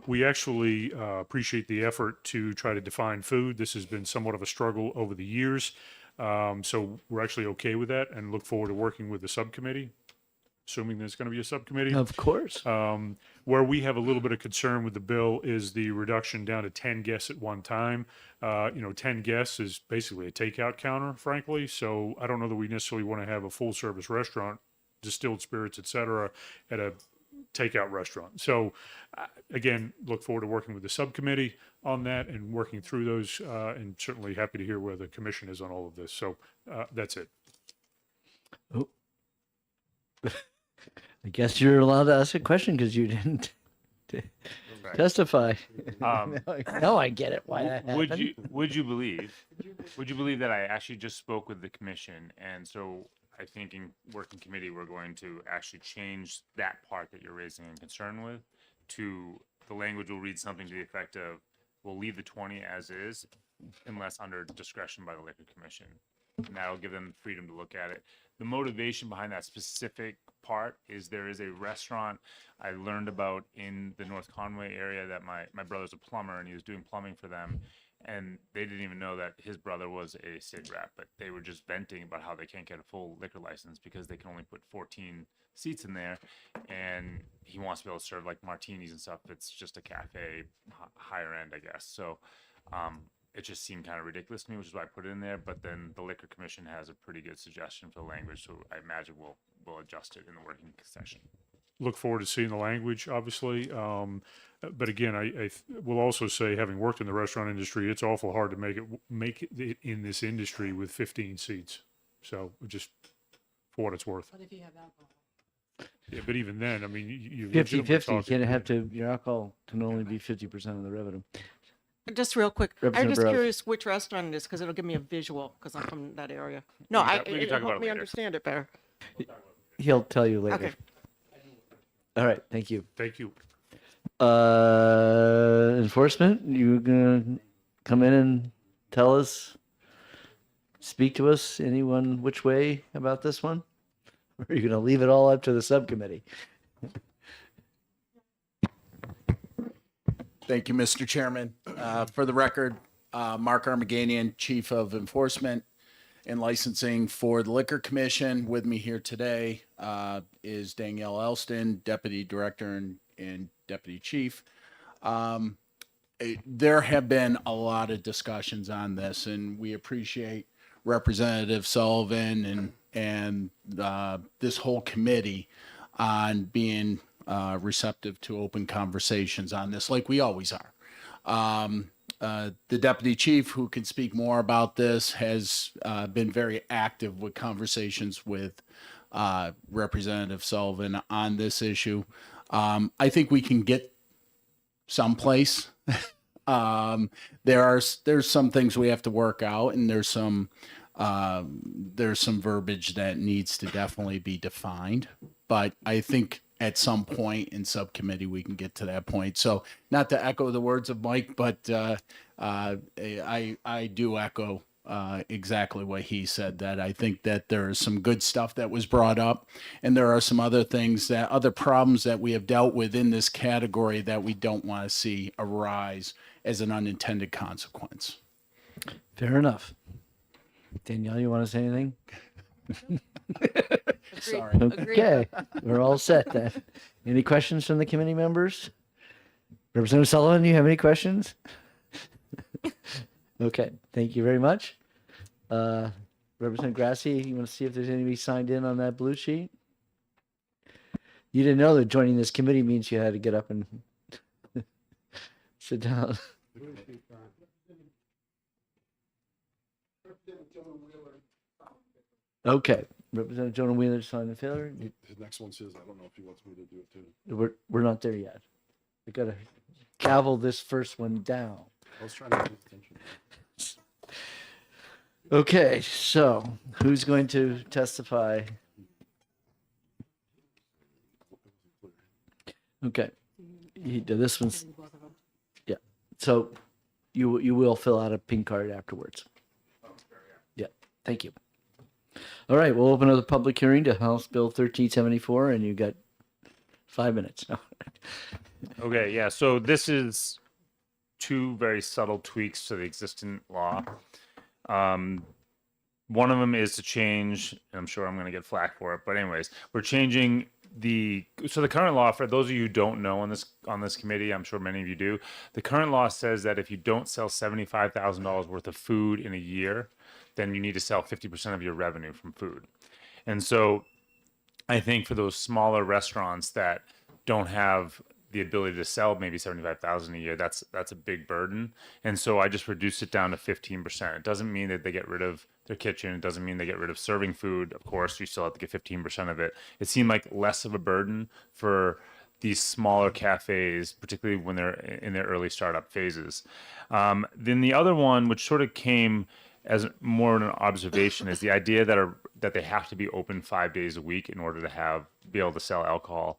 F: We actually appreciate the effort to try to define food. This has been somewhat of a struggle over the years. So we're actually okay with that and look forward to working with the subcommittee, assuming there's going to be a subcommittee.
A: Of course.
F: Where we have a little bit of concern with the bill is the reduction down to 10 guests at one time. 10 guests is basically a takeout counter, frankly. So I don't know that we necessarily want to have a full service restaurant, distilled spirits, et cetera, at a takeout restaurant. So again, look forward to working with the subcommittee on that and working through those, and certainly happy to hear where the commission is on all of this. So that's it.
A: Oh. I guess you're allowed to ask a question because you didn't testify. Now I get it. Why that happened.
X: Would you believe that I actually just spoke with the commission, and so I think in working committee we're going to actually change that part that you're raising a concern with to the language will read something to the effect of we'll leave the 20 as is unless under discretion by the liquor commission, and that'll give them freedom to look at it. The motivation behind that specific part is there is a restaurant I learned about in the North Conway area that my brother's a plumber and he was doing plumbing for them. And they didn't even know that his brother was a cig rep, but they were just venting about how they can't get a full liquor license because they can only put 14 seats in there. And he wants to be able to serve like martinis and stuff. It's just a cafe, higher end, I guess. So it just seemed kind of ridiculous to me, which is why I put it in there. But then the Liquor Commission has a pretty good suggestion for the language, so I imagine we'll adjust it in the working session.
F: Look forward to seeing the language, obviously. But again, I will also say, having worked in the restaurant industry, it's awful hard to make it in this industry with 15 seats. So just for what it's worth.
G: But if you have alcohol.
F: Yeah, but even then, I mean, you
A: 50-50. Your alcohol can only be 50% of the revenue.
C: Just real quick, I'm
A: Representative
C: just
A: Burrows.
C: curious which restaurant it is because it'll give me a visual because I'm from that area. No,
X: We can
C: it'll
X: talk about
C: help
X: it
C: me
X: later.
C: understand it better.
A: He'll tell you later.
C: Okay.
A: All right. Thank you.
F: Thank you.
A: Enforcement, you gonna come in and tell us, speak to us, anyone which way about this one? Or are you gonna leave it all up to the subcommittee?
I: Thank you, Mr. Chairman. For the record, Mark Armaganian, Chief of Enforcement and Licensing for the Liquor Commission. With me here today is Danielle Elston, Deputy Director and Deputy Chief. There have been a lot of discussions on this, and we appreciate Representative Sullivan and this whole committee on being receptive to open conversations on this, like we always are. The deputy chief, who can speak more about this, has been very active with conversations with Representative Sullivan on this issue. I think we can get someplace. There's some things we have to work out, and there's some verbiage that needs to definitely be defined. But I think at some point in subcommittee we can get to that point. So not to echo the words of Mike, but I do echo exactly what he said, that I think that there is some good stuff that was brought up, and there are some other things, that other problems that we have dealt with in this category that we don't want to see arise as an unintended consequence.
A: Fair enough. Danielle, you want to say anything?
I: Sorry.
A: Okay, we're all set then. Any questions from the committee members? Representative Sullivan, you have any questions? Okay, thank you very much. Representative Grassi, you want to see if there's anybody signed in on that blue sheet? You didn't know that joining this committee means you had to get up and sit down. Okay, Representative Jonah Wheeler signed the failure.
M: His next one says, I don't know if he wants me to do it too.
A: We're not there yet. We gotta gavel this first one down.
M: I was trying to pay attention.
A: Okay, so who's going to testify? Okay, this one's, yeah. So you will fill out a pink card afterwards. Yeah, thank you. All right, we'll open up the public hearing to House Bill 1374, and you got 5 minutes.
X: Okay, yeah, so this is two very subtle tweaks to the existing law. One of them is to change, and I'm sure I'm going to get flack for it, but anyways, we're changing the current law, for those of you who don't know on this committee, I'm sure many of you do, the current law says that if you don't sell $75,000 worth of food in a year, then you need to sell 50% of your revenue from food. And so I think for those smaller restaurants that don't have the ability to sell maybe 75,000 a year, that's a big burden. And so I just reduced it down to 15%. It doesn't mean that they get rid of their kitchen. It doesn't mean they get rid of serving food. Of course, you still have to get 15% of it. It seemed like less of a burden for these smaller cafes, particularly when they're in their early startup phases. Then the other one, which sort of came as more an observation, is the idea that they have to be open 5 days a week in order to be able to sell alcohol.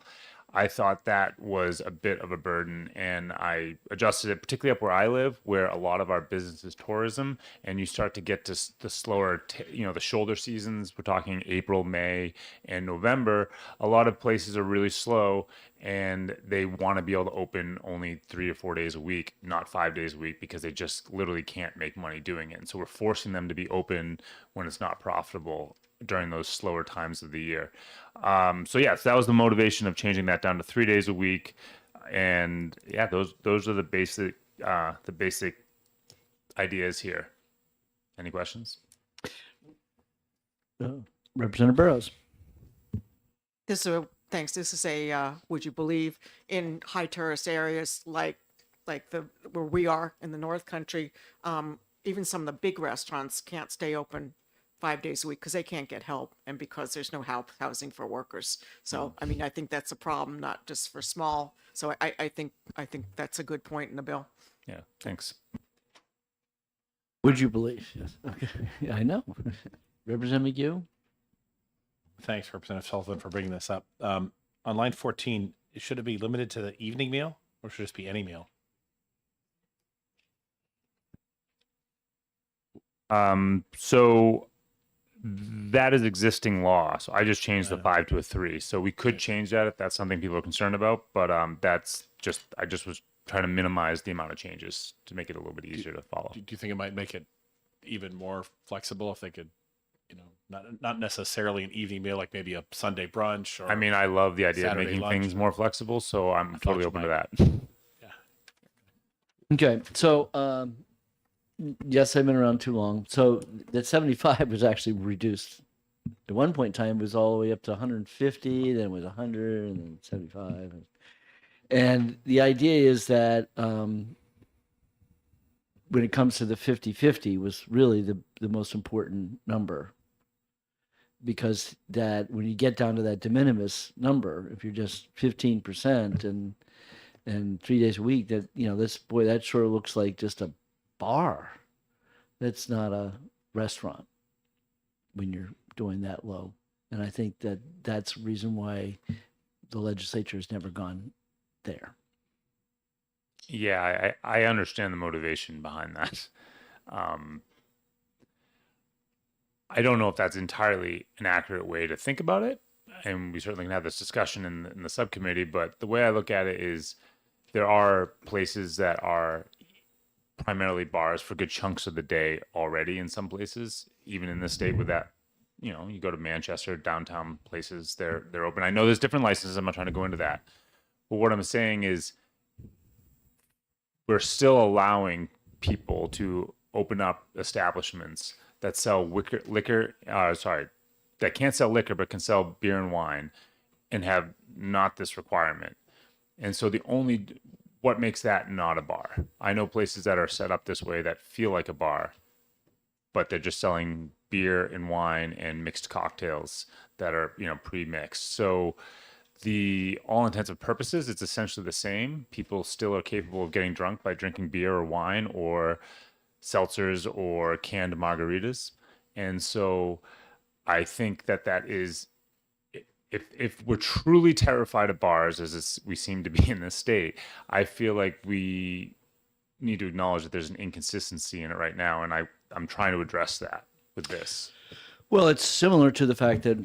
X: I thought that was a bit of a burden, and I adjusted it, particularly up where I live, where a lot of our business is tourism, and you start to get to the slower, the shoulder seasons. We're talking April, May, and November. A lot of places are really slow, and they want to be able to open only 3 or 4 days a week, not 5 days a week, because they just literally can't make money doing it. And so we're forcing them to be open when it's not profitable during those slower times of the year. So that was the motivation of changing that down to 3 days a week. And yeah, those are the basic ideas here. Any questions?
A: Representative Burrows.
C: This is a would you believe, in high tourist areas like where we are in the North Country, even some of the big restaurants can't stay open 5 days a week because they can't get help and because there's no housing for workers. So I mean, I think that's a problem, not just for small. So I think that's a good point in the bill.
X: Yeah, thanks.
A: Would you believe? Yes. Okay. Yeah, I know. Representative McGue.
H: Thanks, Representative Sullivan, for bringing this up. On line 14, should it be limited to the evening meal, or should it just be any meal?
X: So that is existing law. So I just changed the 5 to a 3. So we could change that if that's something people are concerned about. But I just was trying to minimize the amount of changes to make it a little bit easier to follow.
H: Do you think it might make it even more flexible if they could, not necessarily an evening meal, like maybe a Sunday brunch? Or
X: I mean, I love the idea
H: Saturday
X: of making
H: lunch.
X: things more flexible, so I'm totally open to that.
A: Okay, so yes, I've been around too long. So that 75 was actually reduced. At one point in time, it was all the way up to 150, then it was 100, and then 75. And the idea is that when it comes to the 50-50 was really the most important number. Because that when you get down to that de minimis number, if you're just 15% and 3 days a week, that sure looks like just a bar. That's not a restaurant when you're doing that low. And I think that's the reason why the legislature has never gone there.
X: Yeah, I understand the motivation behind that. I don't know if that's entirely an accurate way to think about it. And we certainly can have this discussion in the subcommittee. But the way I look at it is there are places that are primarily bars for good chunks of the day already in some places, even in the state with that. You know, you go to Manchester, downtown places, they're open. I know there's different licenses. I'm not trying to go into that. But what I'm saying is we're still allowing people to open up establishments that sell that can't sell liquor but can sell beer and wine and have not this requirement. And so what makes that not a bar? I know places that are set up this way that feel like a bar, but they're just selling beer and wine and mixed cocktails that are, pre-mixed. So all intents and purposes, it's essentially the same. People still are capable of getting drunk by drinking beer or wine or seltzers or canned margaritas. And so I think that is, if we're truly terrified of bars, we seem to be in this state, I feel like we need to acknowledge that there's an inconsistency in it right now. And I'm trying to address that with this.
A: Well, it's similar to the fact that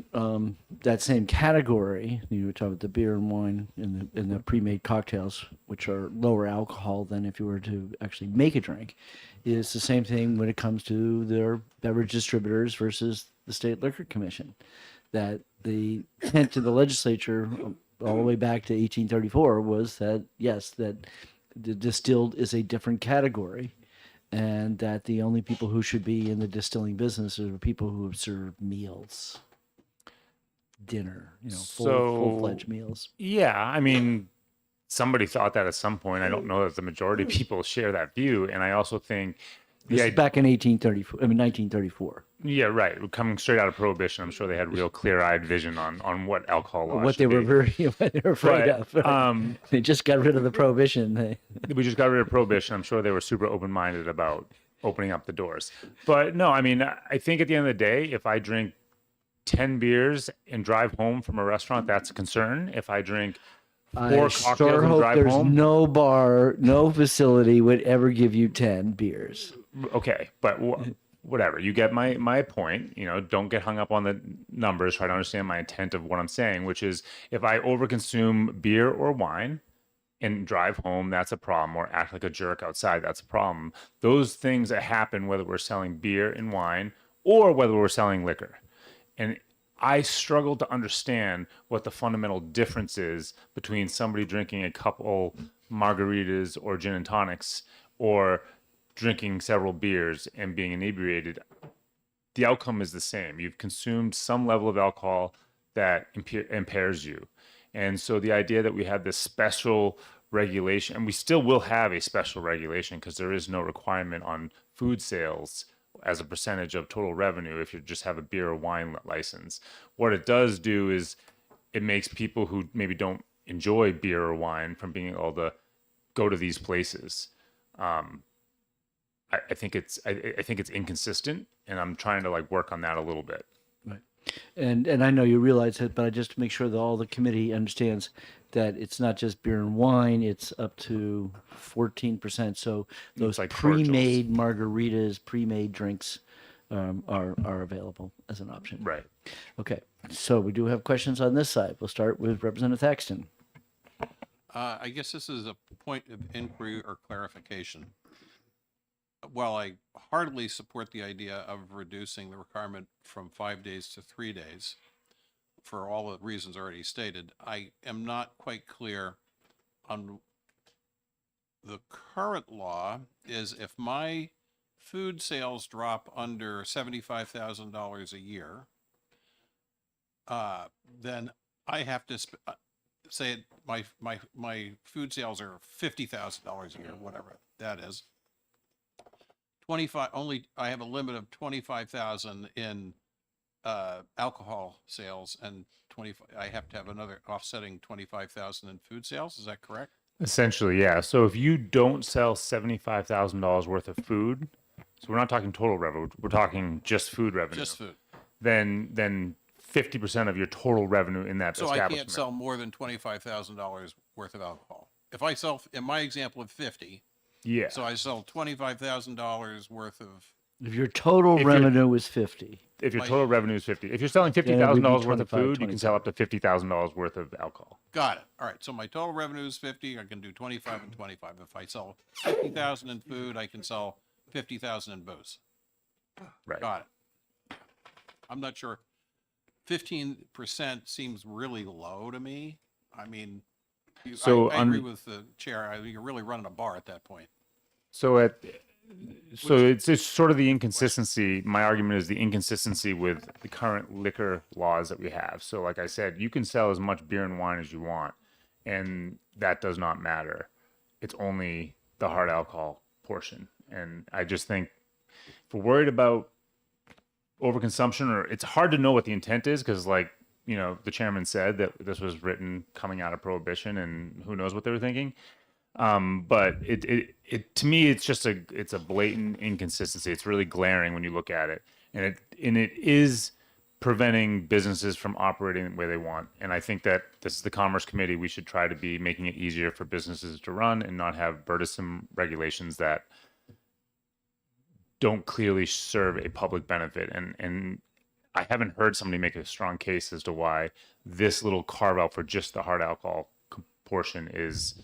A: that same category, you were talking about the beer and wine and the pre-made cocktails, which are lower alcohol than if you were to actually make a drink, is the same thing when it comes to their beverage distributors versus the State Liquor Commission. That the intent to the legislature all the way back to 1834 was that, yes, that the distilled is a different category, and that the only people who should be in the distilling business are people who serve meals, dinner, full-fledged meals.
X: Yeah, I mean, somebody thought that at some point. I don't know that the majority of people share that view, and I also think
A: This is back in 1934.
X: Yeah, right. Coming straight out of Prohibition, I'm sure they had real clear-eyed vision on what alcohol laws
A: What they were afraid of. They just got rid of the Prohibition.
X: We just got rid of Prohibition. I'm sure they were super open-minded about opening up the doors. But no, I mean, I think at the end of the day, if I drink 10 beers and drive home from a restaurant, that's a concern. If I drink 4 cocktails
A: sure
X: and
A: hope
X: drive
A: there's
X: home,
A: no bar, no facility would ever give you 10 beers.
X: okay, but whatever. You get my point. Don't get hung up on the numbers. Try to understand my intent of what I'm saying, which is if I overconsume beer or wine and drive home, that's a problem, or act like a jerk outside, that's a problem. Those things that happen whether we're selling beer and wine or whether we're selling liquor. And I struggle to understand what the fundamental difference is between somebody drinking a couple margaritas or gin and tonics or drinking several beers and being inebriated. The outcome is the same. You've consumed some level of alcohol that impairs you. And so the idea that we have this special regulation, and we still will have a special regulation because there is no requirement on food sales as a percentage of total revenue if you just have a beer or wine license. What it does do is it makes people who maybe don't enjoy beer or wine from being able to go to these places. I think it's inconsistent, and I'm trying to work on that a little bit.
A: Right. And I know you realize it, but I just to make sure that all the committee understands that it's not just beer and wine, it's up to 14%. So those pre-made margaritas, pre-made drinks are available as an option.
X: Right.
A: Okay. So we do have questions on this side. We'll start with Representative Thaxton.
J: I guess this is a point of inquiry or clarification. While I heartily support the idea of reducing the requirement from 5 days to 3 days, for all the reasons already stated, I am not quite clear on the current law is if my food sales drop under $75,000 a year, then I have to say my food sales are $50,000 a year, whatever that is. 25 only. I have a limit of 25,000 in alcohol sales, and 25. I have to have another offsetting 25,000 in food sales. Is that correct?
X: Essentially, yeah. So if you don't sell $75,000 worth of food, so we're not talking total revenue, we're talking just food revenue.
J: Just food.
X: Then 50% of your total revenue in that
J: So
X: establishment.
J: I can't sell more than $25,000 worth of alcohol. If I sell, in my example of 50.
X: Yeah.
J: So I sell $25,000 worth of
A: If your total
X: If you're-
A: revenue is 50.
X: If your total revenue is 50, if you're selling
A: Then it would be
X: $50,000 worth of
A: 25,
X: food, you can sell up to $50,000 worth of alcohol.
J: Got it. All right. So my total revenue is 50. I can do 25 and 25. If I sell 50,000 in food, I can sell 50,000 in booze.
X: Right.
J: Got it. I'm not sure. 15% seems really low to me. I mean,
X: So
J: I agree
X: on-
J: with the chair. You're really running a bar at that point.
X: So it's sort of the inconsistency. My argument is the inconsistency with the current liquor laws that we have. So like I said, you can sell as much beer and wine as you want, and that does not matter. It's only the hard alcohol portion. And I just think if we're worried about overconsumption, or it's hard to know what the intent is, because like, you know, the chairman said that this was written coming out of prohibition, and who knows what they were thinking. But it to me, it's just it's a blatant inconsistency. It's really glaring when you look at it, and it is preventing businesses from operating the way they want. And I think that this is the Commerce Committee. We should try to be making it easier for businesses to run and not have burdensome regulations that don't clearly serve a public benefit. And I haven't heard somebody make a strong case as to why this little carve out for just the hard alcohol portion is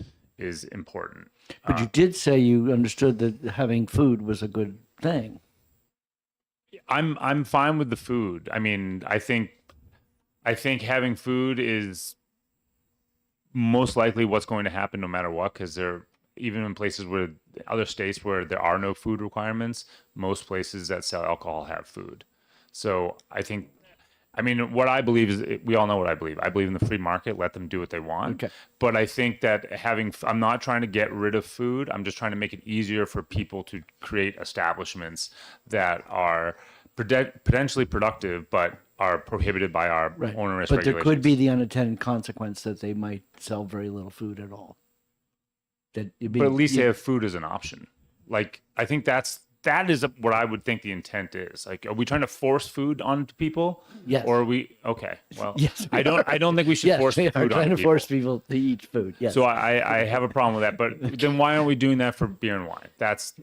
X: important.
A: But you did say you understood that having food was a good thing.
X: I'm fine with the food. I mean, I think having food is most likely what's going to happen no matter what, because even in places where other states where there are no food requirements, most places that sell alcohol have food. So I mean, what I believe is, we all know what I believe. I believe in the free market. Let them do what they want.
A: Okay.
X: But I think that I'm not trying to get rid of food. I'm just trying to make it easier for people to create establishments that are potentially productive, but are prohibited by our
A: Right.
X: onerous
A: But there
X: regulations.
A: could be the unintended consequence that they might sell very little food at all. That you'd be,
X: But at least they
A: you-
X: have food as an option. Like, I think that is what I would think the intent is. Like, are we trying to force food onto people?
A: Yes.
X: Or are we okay? Well,
A: Yes, we
X: I don't think we should
A: yes,
X: force
A: we
X: food
A: are
X: on
A: trying to
X: people.
A: force people to eat food. Yes.
X: So I have a problem with that. But then why aren't we doing that for beer and wine? That's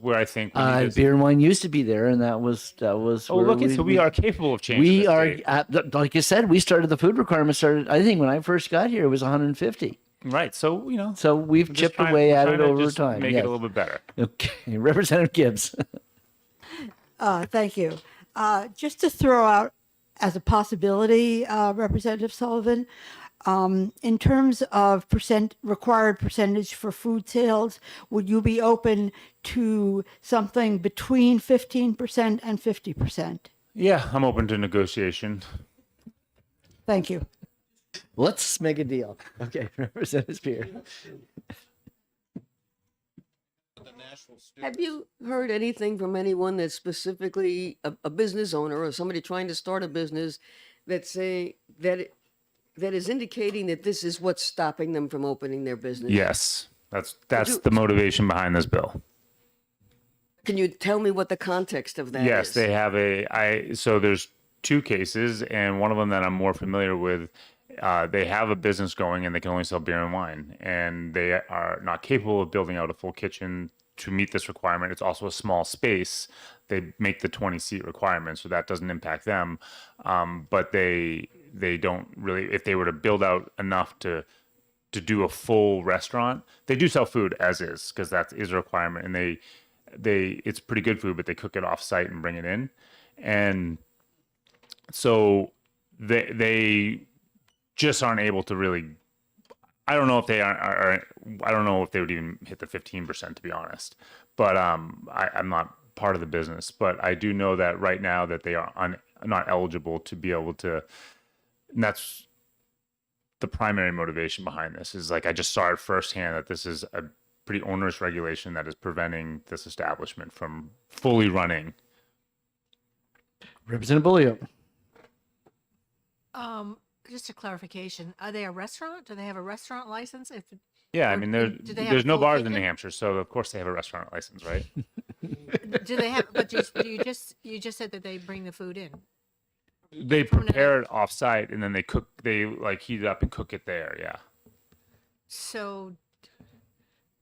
X: where I think we need to,
A: beer and wine used to be there, and that was.
X: Oh,
A: where
X: look, so we are capable of changing.
A: We
X: this
A: are,
X: state.
A: like you said, we started the food requirement. I think when I first got here, it was 150.
X: Right. So
A: So we've
X: we're just
A: chipped
X: trying-
A: away
X: we're
A: at
X: trying
A: it
X: to
A: over
X: just
A: time.
X: Make
A: yes.
X: it a little bit better.
A: Okay, Representative Gibbs.
N: Thank you. Just to throw out as a possibility, Representative Sullivan, in terms of required percentage for food sales, would you be open to something between 15% and 50%?
X: Yeah, I'm open to negotiation.
N: Thank you.
A: Let's make a deal. Okay, Representative Spear.
K: Have you heard anything from anyone that's specifically a business owner or somebody trying to start a business that is indicating that this is what's stopping them from opening their business?
X: Yes, that's the motivation behind this bill.
K: Can you tell me what the context of that is?
X: Yes, they have so there's two cases, and one of them that I'm more familiar with, they have a business going and they can only sell beer and wine, and they are not capable of building out a full kitchen to meet this requirement. It's also a small space. They make the 20-seat requirement, so that doesn't impact them. But they don't really, if they were to build out enough to do a full restaurant, they do sell food as is, because that is a requirement, and it's pretty good food, but they cook it off site and bring it in. And so they just aren't able to really, I don't know if they are I don't know if they would even hit the 15%, to be honest. But I'm not part of the business, but I do know that right now that they are not eligible to be able to, and that's the primary motivation behind this. Is like, I just saw it firsthand that this is a pretty onerous regulation that is preventing this establishment from fully running.
A: Representative Bullion.
O: Just a clarification, are they a restaurant? Do they have a restaurant license?
X: Yeah, I
O: Or
X: mean,
O: do they have
X: there's
O: a
X: no
O: full
X: bars in
O: kitchen?
X: New Hampshire, so of course they have a restaurant license, right?
O: Do they have, but you just said that they bring the food in?
X: They prepare it off site and then they like heat it up and cook it there. Yeah.
O: So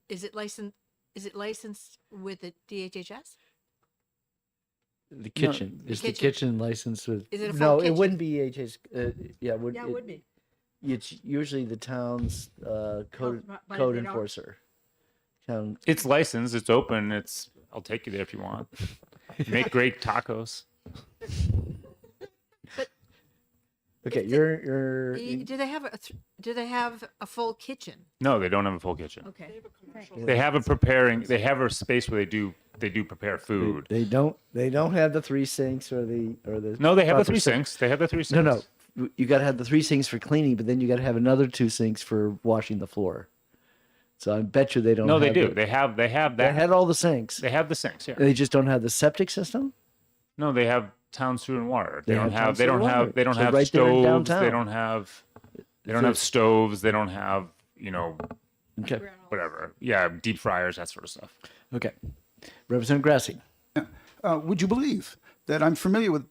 O: is it licensed with the DHHS?
A: The kitchen. It's the kitchen license with.
O: Is it a full
A: No, it
O: kitchen?
A: wouldn't be EHA's. Yeah, it would.
O: Yeah, it would be.
A: It's usually the town's code
O: but
A: code
O: they don't-
A: enforcer. Town.
X: It's licensed. It's open. I'll take you there if you want. Make great tacos.
A: Okay, you're.
O: Do they have do they have a full kitchen?
X: No, they don't have a full kitchen.
O: Okay.
X: They have They have a space where they do prepare food.
A: They don't. They don't have the 3 sinks or the.
X: No, they have the
A: proper
X: 3
A: sink.
X: sinks. They have the 3
A: No,
X: sinks.
A: no. You got to have the 3 sinks for cleaning, but then you got to have another 2 sinks for washing the floor. So I bet you they don't.
X: No, they
A: have
X: do.
A: the-
X: They have that.
A: They had all the sinks.
X: They have the sinks. Yeah.
A: They just don't have the septic system.
X: No, they have town sewer and water. They
A: They
X: don't
A: have town
X: have. They
A: sewer
X: don't
A: and
X: have.
A: water.
X: They don't
A: So
X: have
A: right there in
X: stoves. They
A: downtown.
X: don't have. They don't
A: So-
X: have stoves. They don't have.
A: Okay.
X: Whatever. Yeah, deep fryers, that sort of stuff.
A: Okay. Representative Grassi.
P: Would you believe that I'm familiar with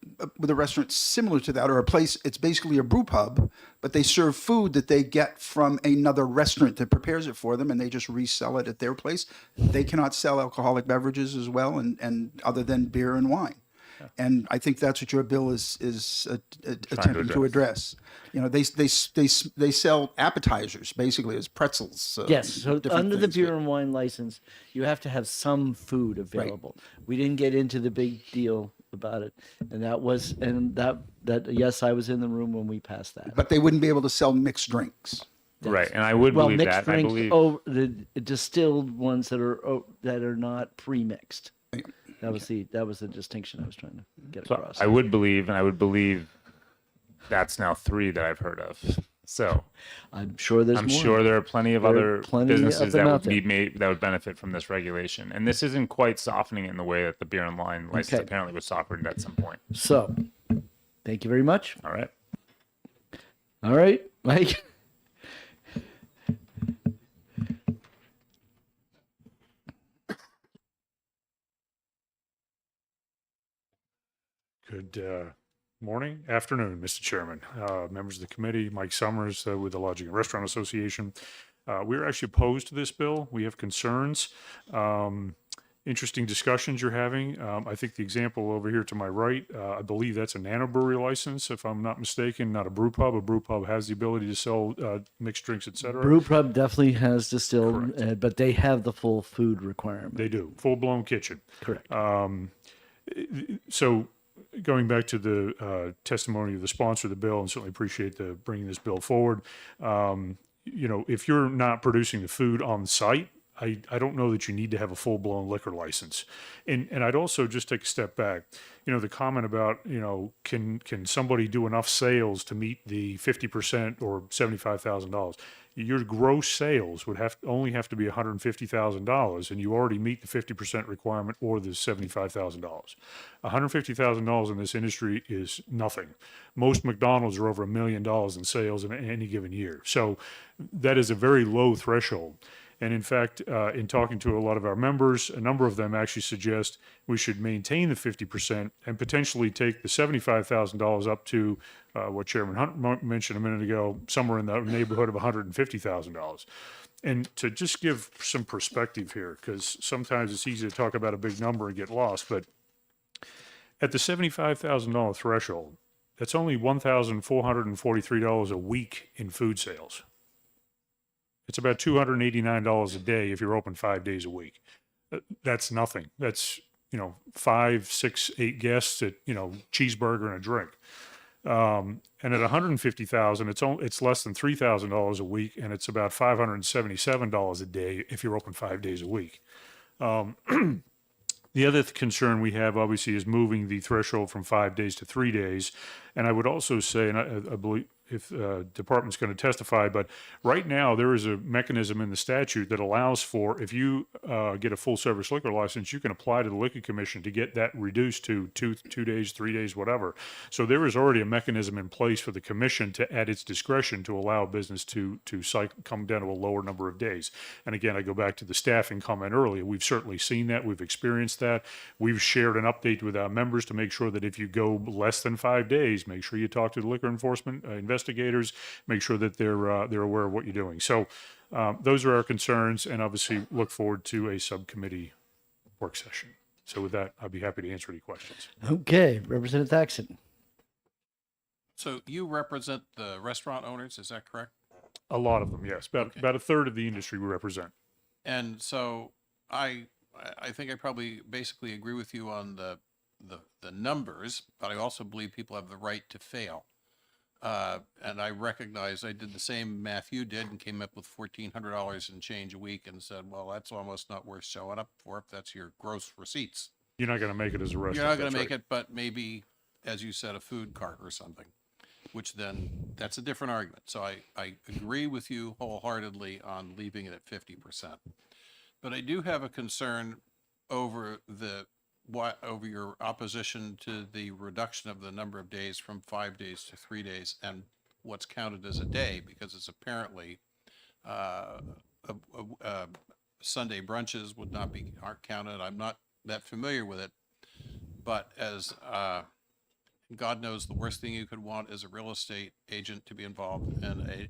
P: a restaurant similar to that, or a place? It's basically a brew pub, but they serve food that they get from another restaurant that prepares it for them, and they just resell it at their place. They cannot sell alcoholic beverages as well, and other than beer and wine. And I think that's what your bill is attempting to address. You know, they sell appetizers basically as pretzels.
A: Yes. So
P: different
A: under the
P: things,
A: beer and wine license, you have to have some food available. We didn't get into the big deal about it, and that yes, I was in the room when we passed that.
P: but they wouldn't be able to sell mixed drinks.
X: Right, and I would
A: Well,
X: believe
A: mixed
X: that. I
A: drinks,
X: believe.
A: the distilled ones that are not pre-mixed. That was the distinction I was trying to get
X: So
A: across.
X: I would believe, and I would believe that's now 3 that I've heard of. So
A: I'm sure there's
X: I'm
A: more.
X: sure there are plenty of
A: There are
X: other
A: plenty of
X: businesses
A: them
X: that
A: out
X: would be
A: there.
X: made that would benefit from this regulation. And this isn't quite softening it in the way that the beer and wine license
A: Okay.
X: apparently was softened at some point.
A: So, thank you very much.
X: All right.
A: All right, Mike.
F: Good morning, afternoon, Mr. Chairman, members of the committee, Mike Summers with the Lodging and Restaurant Association. We're actually opposed to this bill. We have concerns. Interesting discussions you're having. I think the example over here to my right, I believe that's a nano brewery license, if I'm not mistaken, not a brew pub. A brew pub has the ability to sell mixed drinks, et cetera.
A: Brew pub definitely has distilled, but they have the full food requirement.
F: They do, full-blown kitchen.
A: Correct.
F: So going back to the testimony of the sponsor of the bill, and certainly appreciate the bringing this bill forward. If you're not producing the food on site, I don't know that you need to have a full-blown liquor license. And I'd also just take a step back. The comment about, can somebody do enough sales to meet the 50% or $75,000? Your gross sales would only have to be $150,000, and you already meet the 50% requirement or the $75,000. $150,000 in this industry is nothing. Most McDonald's are over $1 million in sales in any given year. So that is a very low threshold. And in fact, in talking to a lot of our members, a number of them actually suggest we should maintain the 50% and potentially take the $75,000 up to what Chairman Hunt mentioned a minute ago, somewhere in the neighborhood of $150,000. And to just give some perspective here, because sometimes it's easy to talk about a big number and get lost, but at the $75,000 threshold, that's only $1,443 a week in food sales. It's about $289 a day if you're open 5 days a week. That's nothing. That's, 5, 6, 8 guests at, cheeseburger and a drink. And at $150,000, it's less than $3,000 a week, and it's about $577 a day if you're open 5 days a week. The other concern we have, obviously, is moving the threshold from 5 days to 3 days. And I would also say, and I believe if department's going to testify, but right now there is a mechanism in the statute that allows for, if you get a full service liquor license, you can apply to the Liquor Commission to get that reduced to 2 days, 3 days, whatever. So there is already a mechanism in place for the commission to, at its discretion, to allow a business to come down to a lower number of days. And again, I go back to the staffing comment earlier. We've certainly seen that. We've experienced that. We've shared an update with our members to make sure that if you go less than 5 days, make sure you talk to the liquor enforcement investigators, make sure that they're aware of what you're doing. So those are our concerns, and obviously look forward to a subcommittee work session. So with that, I'd be happy to answer any questions.
A: Okay, Representative Thaxton.
J: So you represent the restaurant owners, is that correct?
F: A lot of them, yes. About a third of the industry we represent.
J: And so I think I probably basically agree with you on the numbers, but I also believe people have the right to fail. And I recognize I did the same math you did and came up with $1,400 and change a week and said, well, that's almost not worth showing up for if that's your gross receipts.
F: You're not going to make it as a restaurant.
J: You're not going
F: that's
J: to make
F: right.
J: it, but maybe, as you said, a food cart or something, which then that's a different argument. So I agree with you wholeheartedly on leaving it at 50%. But I do have a concern over over your opposition to the reduction of the number of days from 5 days to 3 days and what's counted as a day, because it's apparently Sunday brunches aren't counted. I'm not that familiar with it, but as God knows, the worst thing you could want is a real estate agent to be involved in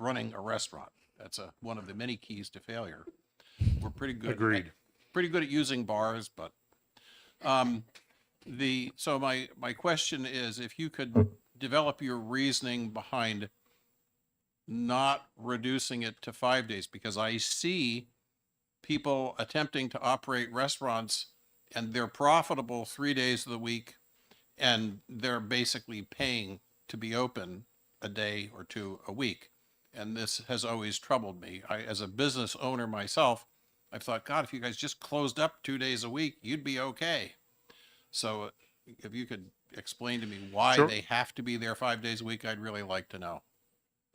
J: running a restaurant. That's one of the many keys to failure. We're pretty good.
F: Agreed.
J: Pretty good at using bars, but so my question is, if you could develop your reasoning behind not reducing it to 5 days, because I see people attempting to operate restaurants and they're profitable 3 days of the week and they're basically paying to be open a day or two a week. And this has always troubled me. As a business owner myself, I've thought, God, if you guys just closed up 2 days a week, you'd be okay. So if you could explain to me why
F: Sure.
J: they have to be there 5 days a week, I'd really like to know.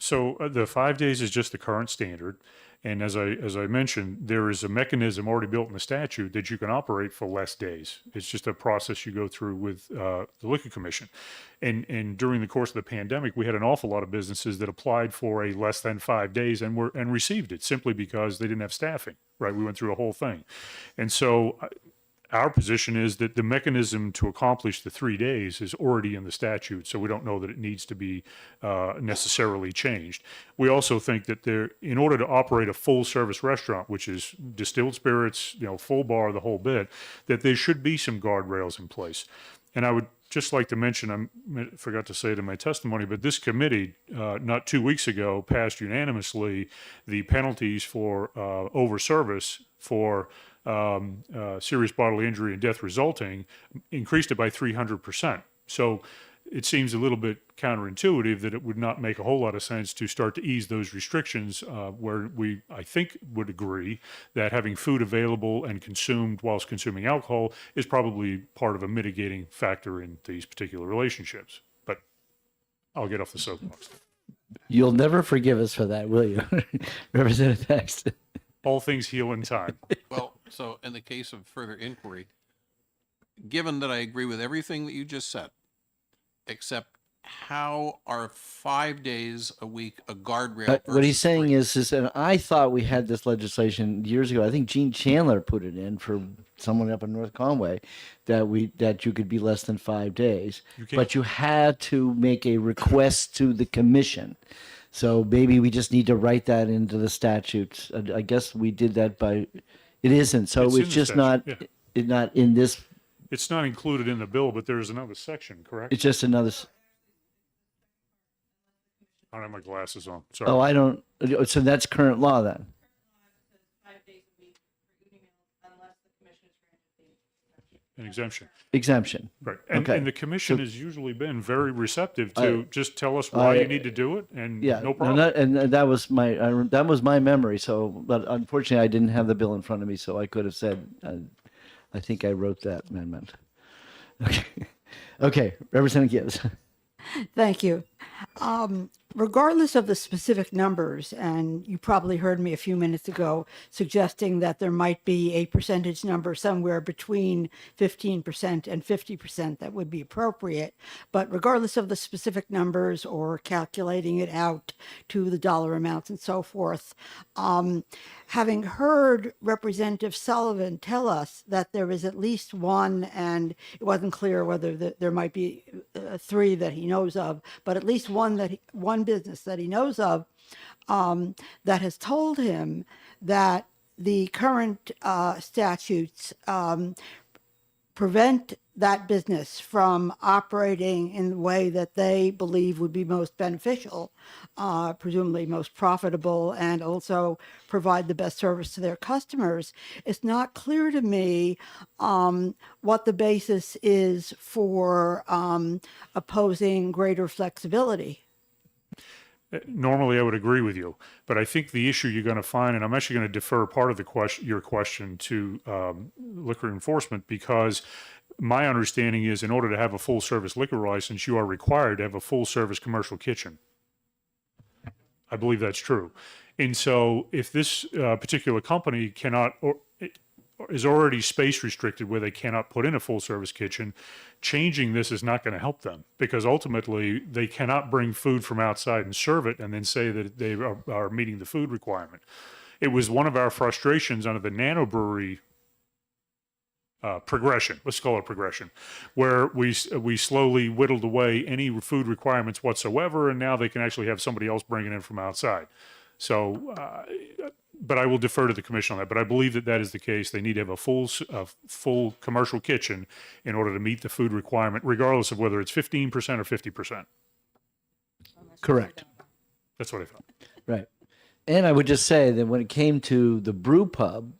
F: So the 5 days is just the current standard. And as I mentioned, there is a mechanism already built in the statute that you can operate for less days. It's just a process you go through with the Liquor Commission. And during the course of the pandemic, we had an awful lot of businesses that applied for a less than 5 days and received it simply because they didn't have staffing, right? We went through a whole thing. And so our position is that the mechanism to accomplish the 3 days is already in the statute, so we don't know that it needs to be necessarily changed. We also think that in order to operate a full-service restaurant, which is distilled spirits, full bar, the whole bit, that there should be some guardrails in place. And I would just like to mention, I forgot to say it in my testimony, but this committee, not 2 weeks ago, passed unanimously the penalties for over-service for serious bodily injury and death resulting, increased it by 300%. So it seems a little bit counterintuitive that it would not make a whole lot of sense to start to ease those restrictions where I think, would agree that having food available and consumed whilst consuming alcohol is probably part of a mitigating factor in these particular relationships. But I'll get off the soapbox.
A: You'll never forgive us for that, will you, Representative Thaxton?
F: All things heal in time.
J: Well, so in the case of further inquiry, given that I agree with everything that you just said, except how are 5 days a week a guardrail?
A: What he's
J: versus
A: saying
J: 3?
A: is, and I thought we had this legislation years ago. I think Gene Chandler put it in for someone up in North Conway that you could be less than 5 days, but you had to make a request to the commission. So maybe we just need to write that into the statutes. I guess we did that by. It isn't. So
F: It's in
A: it's
F: the
A: just
F: statute,
A: not in this.
F: It's not included in the bill, but there's another section, correct?
A: It's just another.
F: I don't have my glasses on. Sorry.
A: Oh, I don't. So that's current law then.
F: An exemption.
A: Exemption.
F: Right. And,
A: Okay.
F: and the commission
A: So-
F: has usually been very receptive to just tell us why
A: I-
F: you need to do it, and
A: Yeah,
F: no problem.
A: and that was my memory. So, but unfortunately, I didn't have the bill in front of me, so I could have said, I think I wrote that amendment. Okay, okay, Representative Gibbs.
N: Thank you. Regardless of the specific numbers, and you probably heard me a few minutes ago suggesting that there might be a percentage number somewhere between 15% and 50% that would be appropriate. But regardless of the specific numbers or calculating it out to the dollar amounts and so forth, having heard Representative Sullivan tell us that there is at least one, and it wasn't clear whether there might be 3 that he knows of, but at least one business that he knows of that has told him that the current statutes prevent that business from operating in the way that they believe would be most beneficial, presumably most profitable, and also provide the best service to their customers, it's not clear to me what the basis is for opposing greater flexibility.
F: Normally, I would agree with you, but I think the issue you're going to find, and I'm actually going to defer part of the your question to liquor enforcement, because my understanding is in order to have a full service liquor license, you are required to have a full service commercial kitchen. I believe that's true. And so if this particular company cannot, or is already space restricted where they cannot put in a full service kitchen, changing this is not going to help them, because ultimately they cannot bring food from outside and serve it and then say that they are meeting the food requirement. It was one of our frustrations under the nano brewery progression, let's call it progression, where we slowly whittled away any food requirements whatsoever, and now they can actually have somebody else bring it in from outside. So, but I will defer to the commission on that. But I believe that that is the case. They need to have a full commercial kitchen in order to meet the food requirement, regardless of whether it's 15% or 50%.
A: Correct.
F: That's what I thought.
A: Right. And I would just say that when it came to the brew pub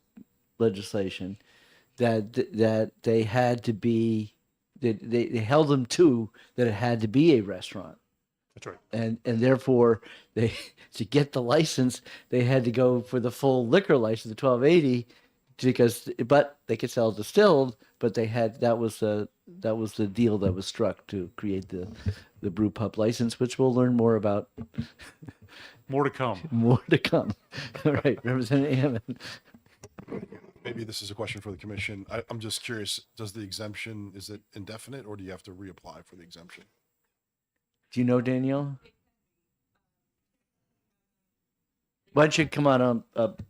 A: legislation, that they had to be, they held them to that it had to be a restaurant.
F: That's right.
A: And therefore, they to get the license, they had to go for the full liquor license, the 1280, but they could sell distilled, but they had that was the deal that was struck to create the brew pub license, which we'll learn more about.
F: More to come.
A: More to come. All right, Representative Hammond.
M: Maybe this is a question for the commission. I'm just curious, does the exemption, is it indefinite, or do you have to reapply for the exemption?
A: Do you know, Danielle? Why don't you come on up?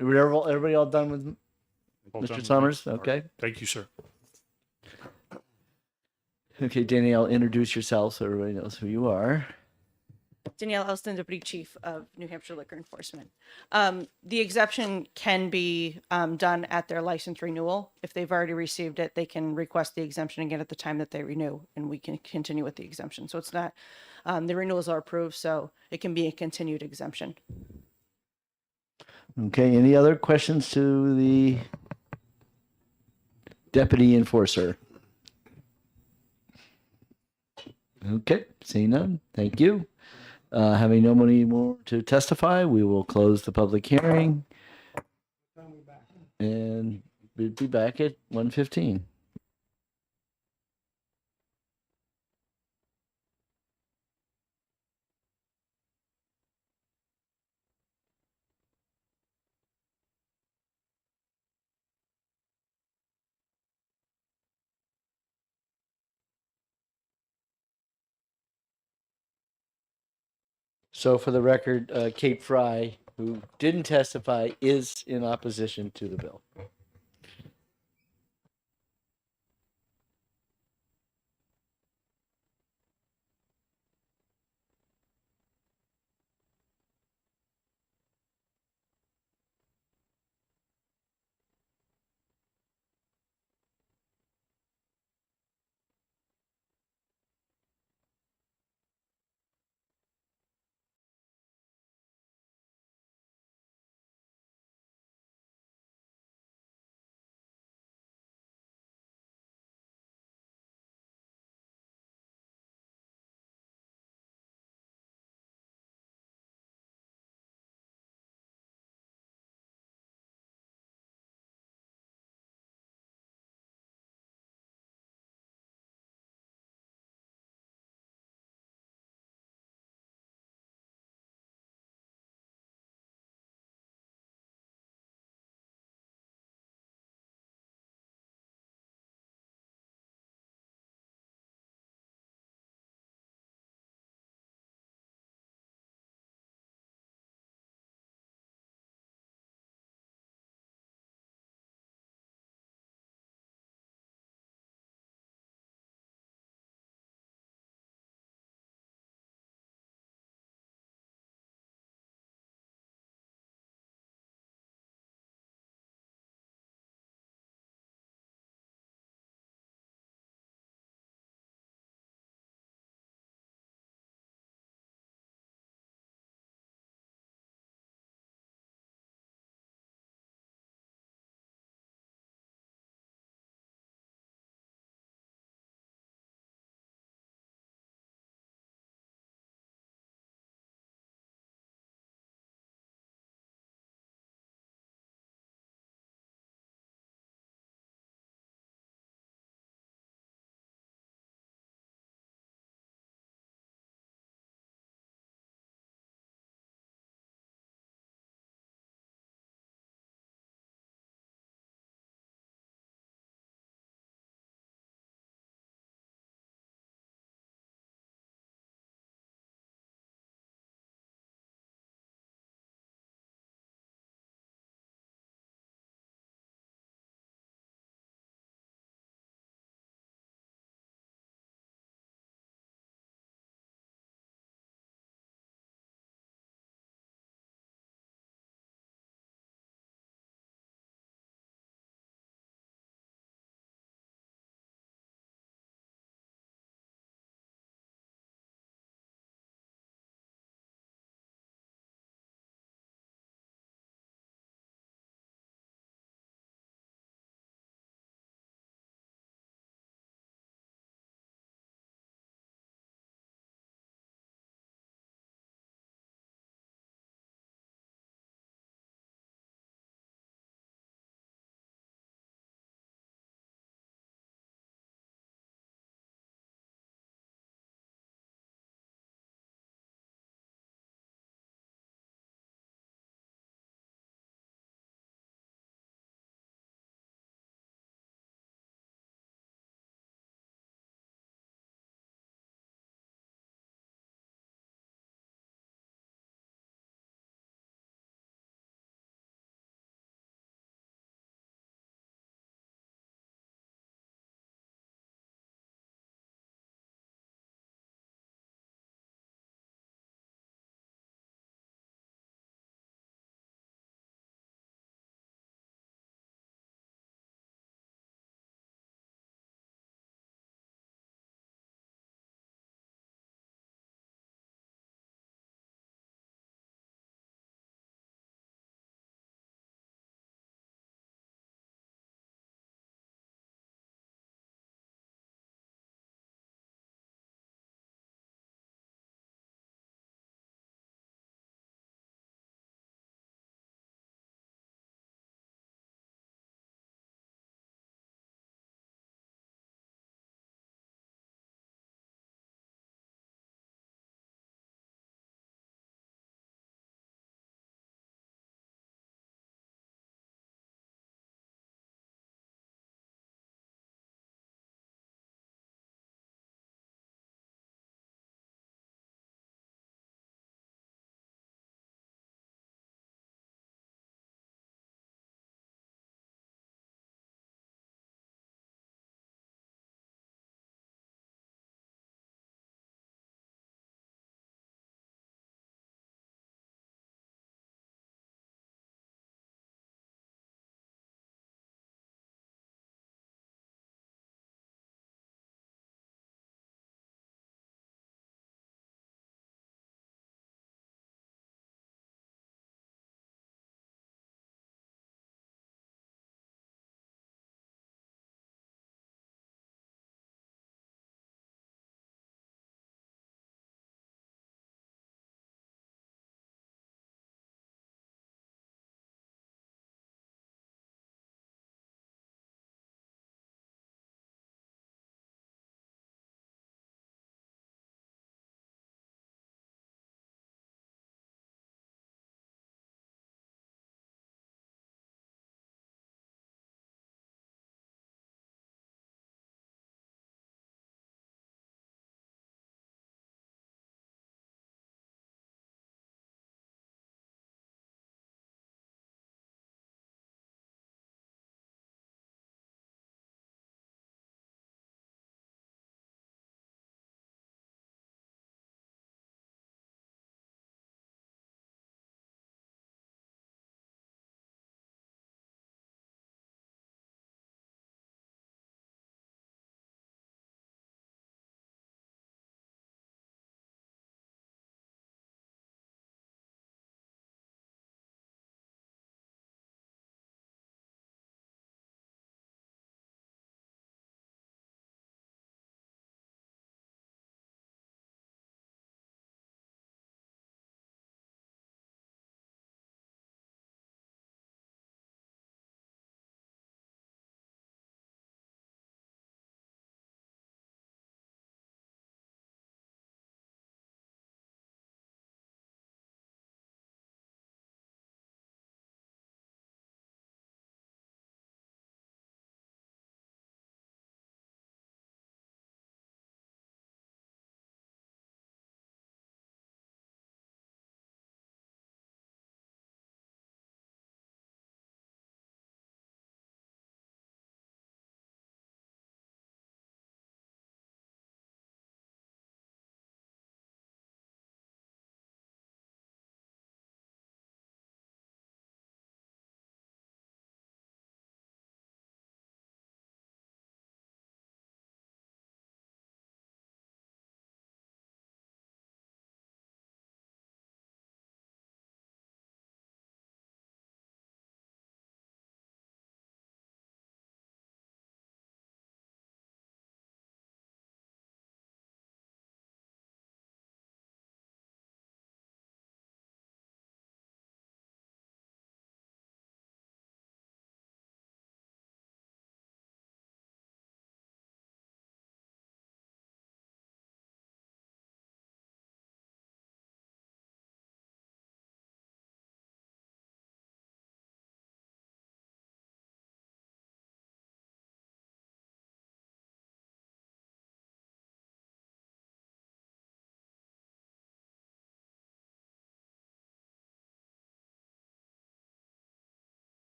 A: Everybody all done with
F: All
A: Mr.
F: done with
A: Summers?
F: me? All
A: Okay.
F: right. Thank you, sir.
A: Okay, Danielle, introduce yourself so everybody knows who you are.
Q: Danielle Elston, Deputy Chief of New Hampshire Liquor Enforcement. The exemption can be done at their license renewal. If they've already received it, they can request the exemption again at the time that they renew, and we can continue with the exemption. So it's not, the renewals are approved, so it can be a continued exemption.
A: Okay, any other questions to the Deputy Enforcer? Okay, seeing none, thank you. Having nobody more to testify, we will close the public hearing. And we'll be back at 1:15. So for the record, Kate Fry, who didn't testify, is in opposition to the bill.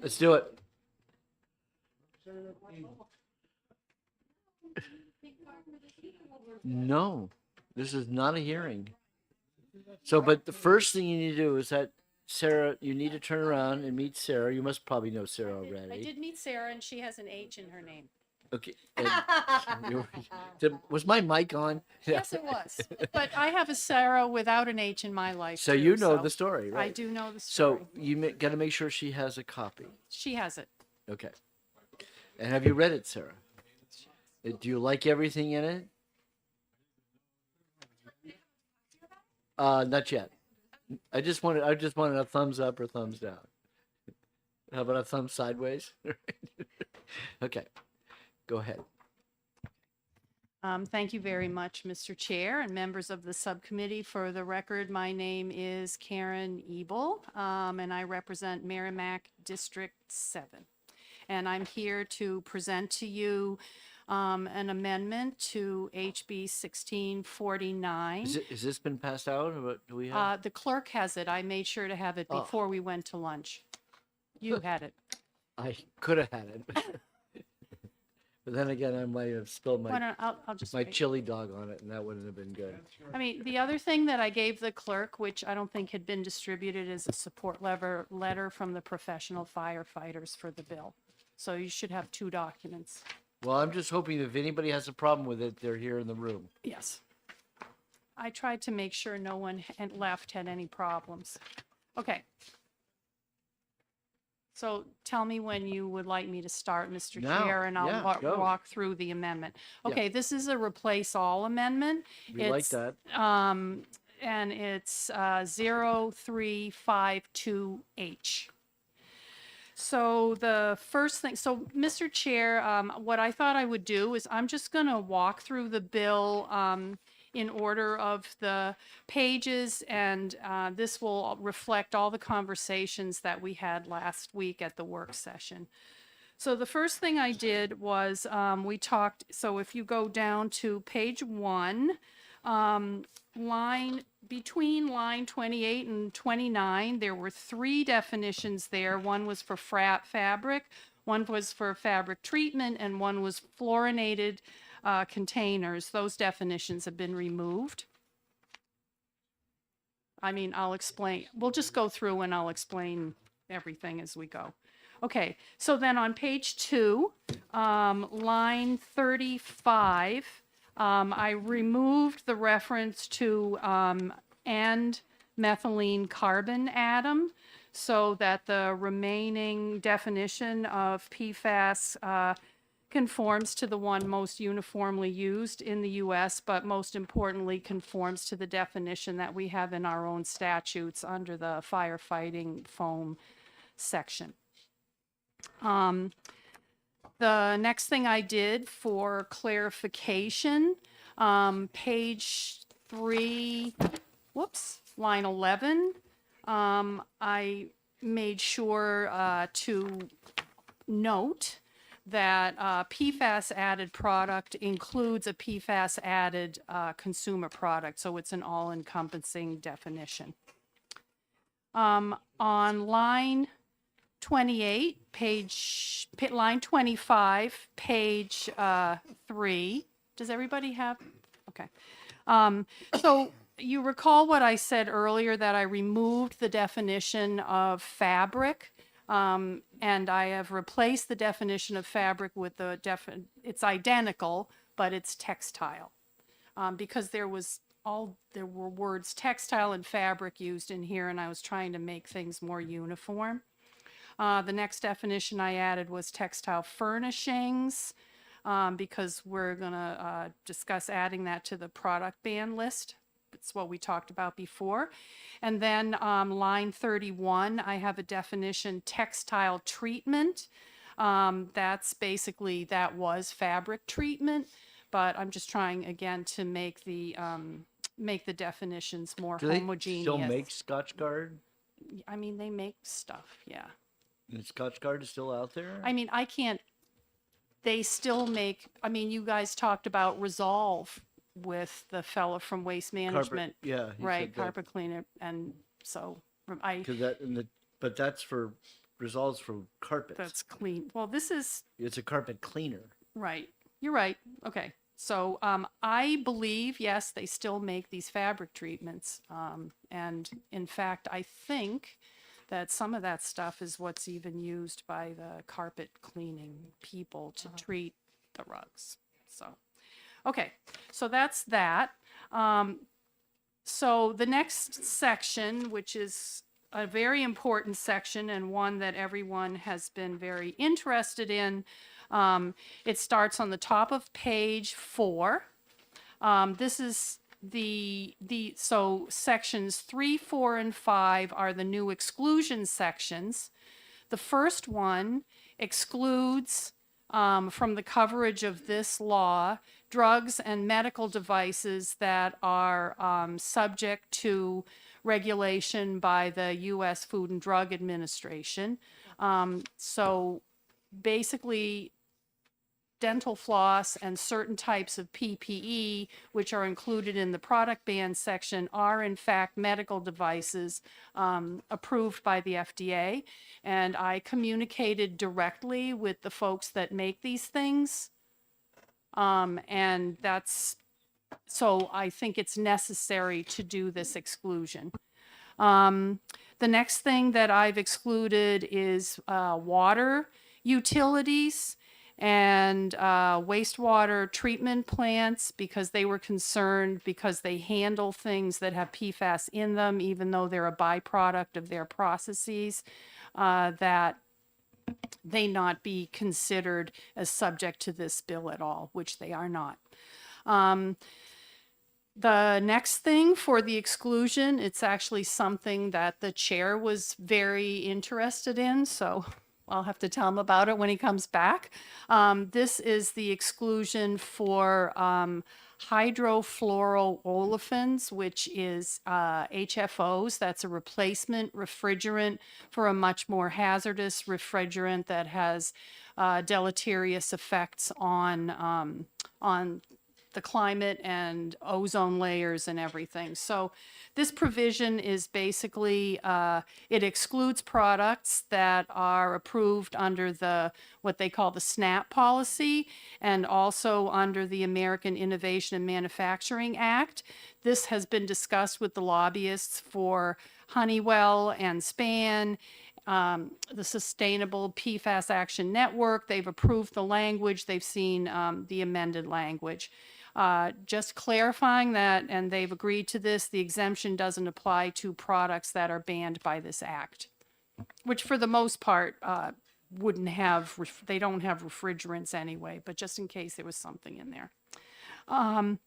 A: Let's do it. No, this is not a hearing. So, but the first thing you need to do is that Sarah, you need to turn around and meet Sarah. You must probably know Sarah already.
R: I did meet Sarah, and she has an H in her name.
A: Okay. Was my mic on?
R: Yes, it was. But I have a Sarah without an H in my life.
A: So
R: too,
A: you know
R: so
A: the story, right?
R: I do know the story.
A: So you got to make sure she has a copy.
R: She has it.
A: Okay. And have you read it, Sarah? Do you like everything in it? Not yet. I just wanted a thumbs up or thumbs down. How about a thumb sideways? Okay. Go ahead.
R: Thank you very much, Mr. Chair and members of the subcommittee. For the record, my name is Karen Ebel, and I represent Merrimack District 7. And I'm here to present to you an amendment to HB 1649.
A: Has this been passed out, or what do we have?
R: The clerk has it. I made sure to have it
A: Oh.
R: before we went to lunch. You had it.
A: I could have had it. But then again, I might have spilled
R: Why
A: my
R: don't, I'll just
A: my
R: wait.
A: chili dog on it, and that wouldn't have been good.
R: I mean, the other thing that I gave the clerk, which I don't think had been distributed, is a support letter from the professional firefighters for the bill. So you should have 2 documents.
A: Well, I'm just hoping if anybody has a problem with it, they're here in the room.
R: Yes. I tried to make sure no one left had any problems. Okay. So tell me when you would like me to start, Mr.
A: Now,
R: Chair, and I'll
A: yeah, go.
R: walk through the amendment.
A: Yeah.
R: Okay, this is a replace all amendment.
A: We like that.
R: And it's 0352H. So the first thing, so Mr. Chair, what I thought I would do is I'm just going to walk through the bill in order of the pages, and this will reflect all the conversations that we had last week at the work session. So the first thing I did was we talked, so if you go down to page 1, between line 28 and 29, there were 3 definitions there. One was for fabric, one was for fabric treatment, and one was fluorinated containers. Those definitions have been removed. I mean, I'll explain. We'll just go through and I'll explain everything as we go. Okay, so then on page 2, line 35, I removed the reference to and methylene carbon atom so that the remaining definition of PFAS conforms to the one most uniformly used in the U.S., but most importantly conforms to the definition that we have in our own statutes under the firefighting foam section. The next thing I did for clarification, page 3, line 11, I made sure to note that PFAS added product includes a PFAS added consumer product, so it's an all-encompassing definition. On line 28, line 25, page 3. Does everybody have? Okay. So you recall what I said earlier, that I removed the definition of fabric, and I have replaced the definition of fabric with the it's identical, but it's textile, because there were words textile and fabric used in here, and I was trying to make things more uniform. The next definition I added was textile furnishings, because we're going to discuss adding that to the product ban list. It's what we talked about before. And then line 31, I have a definition, textile treatment. That's basically, that was fabric treatment, but I'm just trying again to make the definitions more
A: Do they
R: homogeneous.
A: still make Scotchgard?
R: I mean, they make stuff, yeah.
A: And Scotchgard is still out there?
R: I mean, they still make, I mean, you guys talked about Resolve with the fellow from Waste Management.
A: Yeah. he
R: Right,
A: said that.
R: carpet cleaner, and so I,
A: 'Cause but that's for results from carpets.
R: That's clean. Well, this is
A: It's a carpet cleaner.
R: right. You're right. Okay. So I believe, yes, they still make these fabric treatments. And in fact, I think that some of that stuff is what's even used by the carpet cleaning people to treat the rugs. So, okay. So that's that. So the next section, which is a very important section and one that everyone has been very interested in, it starts on the top of page 4. This is so sections 3, 4, and 5 are the new exclusion sections. The first one excludes from the coverage of this law drugs and medical devices that are subject to regulation by the U.S. Food and Drug Administration. So basically, dental floss and certain types of PPE, which are included in the product ban section, are in fact medical devices approved by the FDA. And I communicated directly with the folks that make these things. And so I think it's necessary to do this exclusion. The next thing that I've excluded is water utilities and wastewater treatment plants, because they were concerned because they handle things that have PFAS in them, even though they're a byproduct of their processes, that they not be considered as subject to this bill at all, which they are not. The next thing for the exclusion, it's actually something that the chair was very interested in, so I'll have to tell him about it when he comes back. This is the exclusion for hydrofluoroolefins, which is HFOs. That's a replacement refrigerant for a much more hazardous refrigerant that has deleterious effects on the climate and ozone layers and everything. So this provision is basically, it excludes products that are approved under what they call the SNAP policy, and also under the American Innovation and Manufacturing Act. This has been discussed with the lobbyists for Honeywell and SPAN, the Sustainable PFAS Action Network. They've approved the language. They've seen the amended language. Just clarifying that, and they've agreed to this, the exemption doesn't apply to products that are banned by this act, which for the most part wouldn't have, they don't have refrigerants anyway, but just in case there was something in there. The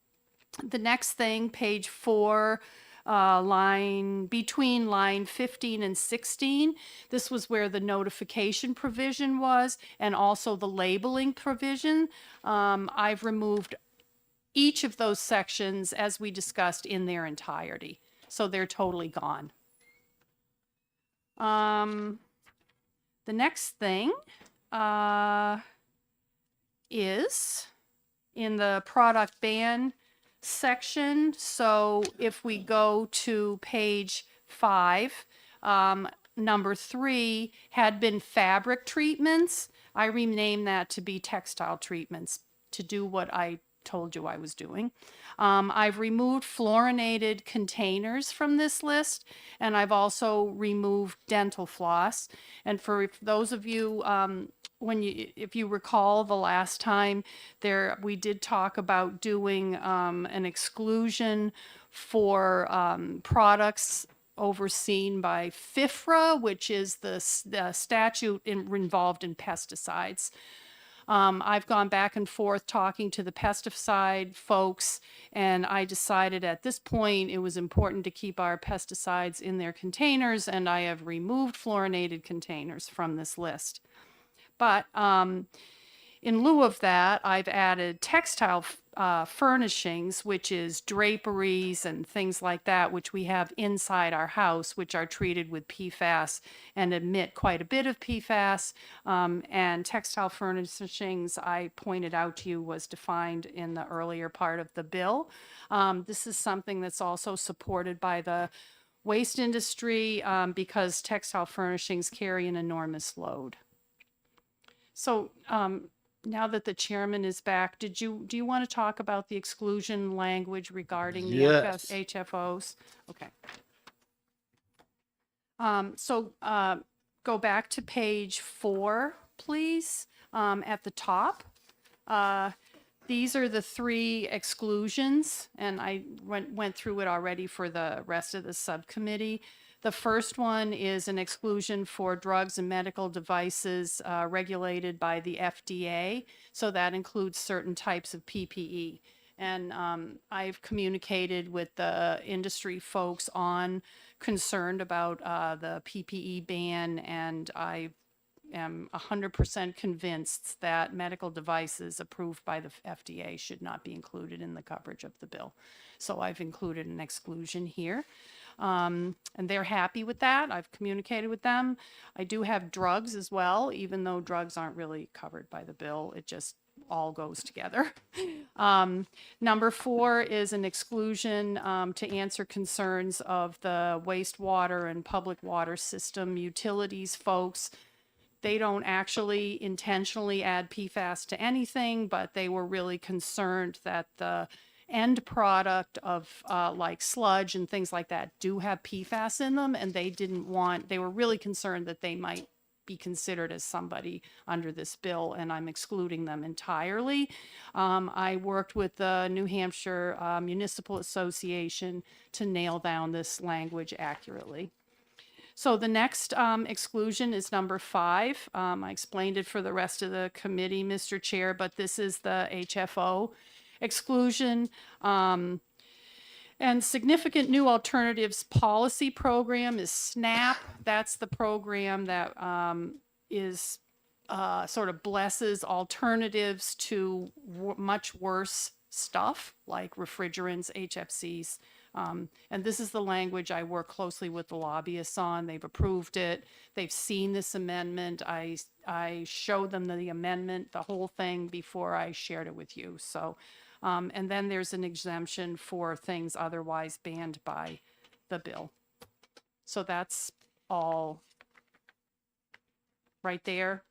R: next thing, page 4, between line 15 and 16, this was where the notification provision was, and also the labeling provision. I've removed each of those sections, as we discussed, in their entirety. So they're totally gone. The next thing is in the product ban section. So if we go to page 5, number 3 had been fabric treatments. I renamed that to be textile treatments to do what I told you I was doing. I've removed fluorinated containers from this list, and I've also removed dental floss. And for those of you, if you recall the last time we did talk about doing an exclusion for products overseen by FIFRA, which is the statute involved in pesticides. I've gone back and forth talking to the pesticide folks, and I decided at this point it was important to keep our pesticides in their containers, and I have removed fluorinated containers from this list. But in lieu of that, I've added textile furnishings, which is draperies and things like that, which we have inside our house, which are treated with PFAS and emit quite a bit of PFAS. And textile furnishings, I pointed out to you, was defined in the earlier part of the bill. This is something that's also supported by the Waste industry, because textile furnishings carry an enormous load. So now that the chairman is back, do you want to talk about the exclusion language regarding the
A: Yes.
R: HFOs? Okay. So go back to page 4, please, at the top. These are the 3 exclusions, and I went through it already for the rest of the subcommittee. The first one is an exclusion for drugs and medical devices regulated by the FDA. So that includes certain types of PPE. And I've communicated with the industry folks on concerned about the PPE ban, and I am 100% convinced that medical devices approved by the FDA should not be included in the coverage of the bill. So I've included an exclusion here. And they're happy with that. I've communicated with them. I do have drugs as well, even though drugs aren't really covered by the bill. It just all goes together. Number 4 is an exclusion to answer concerns of the wastewater and public water system utilities folks. They don't actually intentionally add PFAS to anything, but they were really concerned that the end product of like sludge and things like that do have PFAS in them, and they were really concerned that they might be considered as somebody under this bill, and I'm excluding them entirely. I worked with the New Hampshire Municipal Association to nail down this language accurately. So the next exclusion is number 5. I explained it for the rest of the committee, Mr. Chair, but this is the HFO exclusion. And significant new alternatives policy program is SNAP. That's the program that is sort of blesses alternatives to much worse stuff like refrigerants, HFCs. And this is the language I work closely with the lobbyists on. They've approved it. They've seen this amendment. I showed them the amendment, the whole thing, before I shared it with you. So, and then there's an exemption for things otherwise banned by the bill. So that's all right there.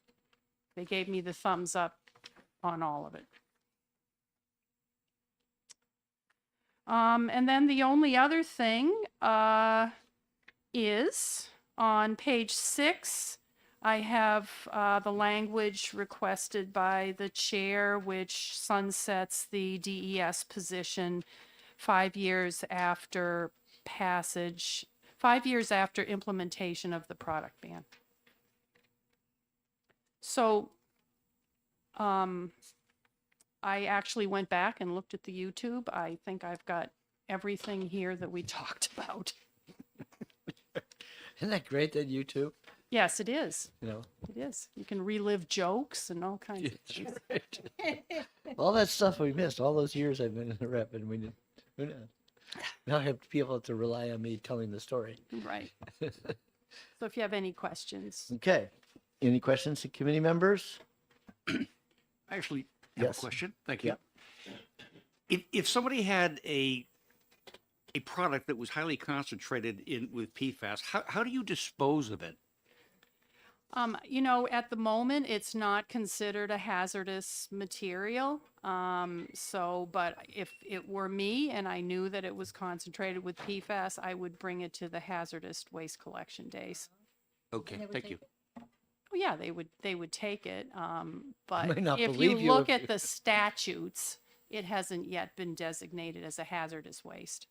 R: They gave me the thumbs up on all of it. And then the only other thing is on page 6, I have the language requested by the chair, which sunsets the DES position 5 years after passage, 5 years after implementation of the product ban. So I actually went back and looked at the YouTube. I think I've got everything here that we talked about.
A: Isn't that great, that YouTube?
R: Yes, it is.
A: You know,
R: It is. You can relive jokes and all kinds of things.
A: all that stuff we missed, all those years I've been in the rep, and we didn't. Who knows? Now I have people to rely on me telling the story.
R: Right. So if you have any questions.
A: Okay. Any questions to committee members?
D: Actually, I have
A: Yes.
D: a question. Thank you. If somebody had a product that was highly concentrated in with PFAS, how do you dispose of it?
R: You know, at the moment, it's not considered a hazardous material. But if it were me and I knew that it was concentrated with PFAS, I would bring it to the hazardous waste collection days.
D: Okay, thank you.
R: Oh, yeah, they would take it. But
A: might not
R: if you
A: believe you
R: look
A: if
R: at the statutes, it hasn't yet been designated as a hazardous waste.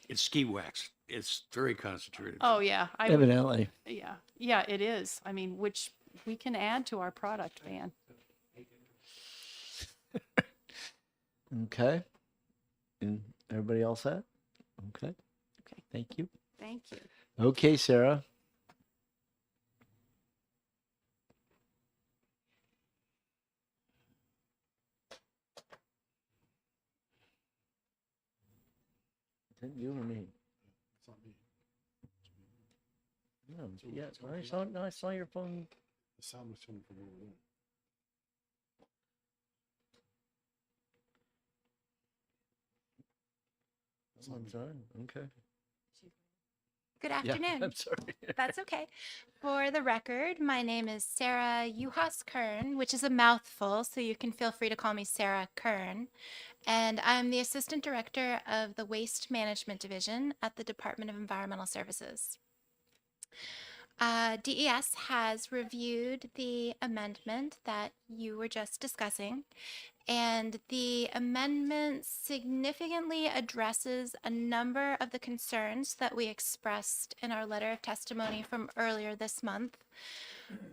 D: It's ski wax. It's very concentrated.
R: Oh, yeah.
A: Evidently.
R: Yeah, yeah, it is. I mean, which we can add to our product ban.
A: Okay. And everybody all set? Okay.
R: Okay.
A: Thank you.
R: Thank you.
A: Okay, Sarah. Is that you or me?
M: It's not me.
A: No, yeah, I saw your phone.
M: The sound was coming from over there.
A: I'm sorry. Okay.
E: Good
A: Yeah,
E: afternoon.
A: I'm sorry.
E: That's okay. For the record, my name is Sarah Juhas Kern, which is a mouthful, so you can feel free to call me Sarah Kern. And I'm the Assistant Director of the Waste Management Division at the Department of Environmental Services. DES has reviewed the amendment that you were just discussing, and the amendment significantly addresses a number of the concerns that we expressed in our letter of testimony from earlier this month.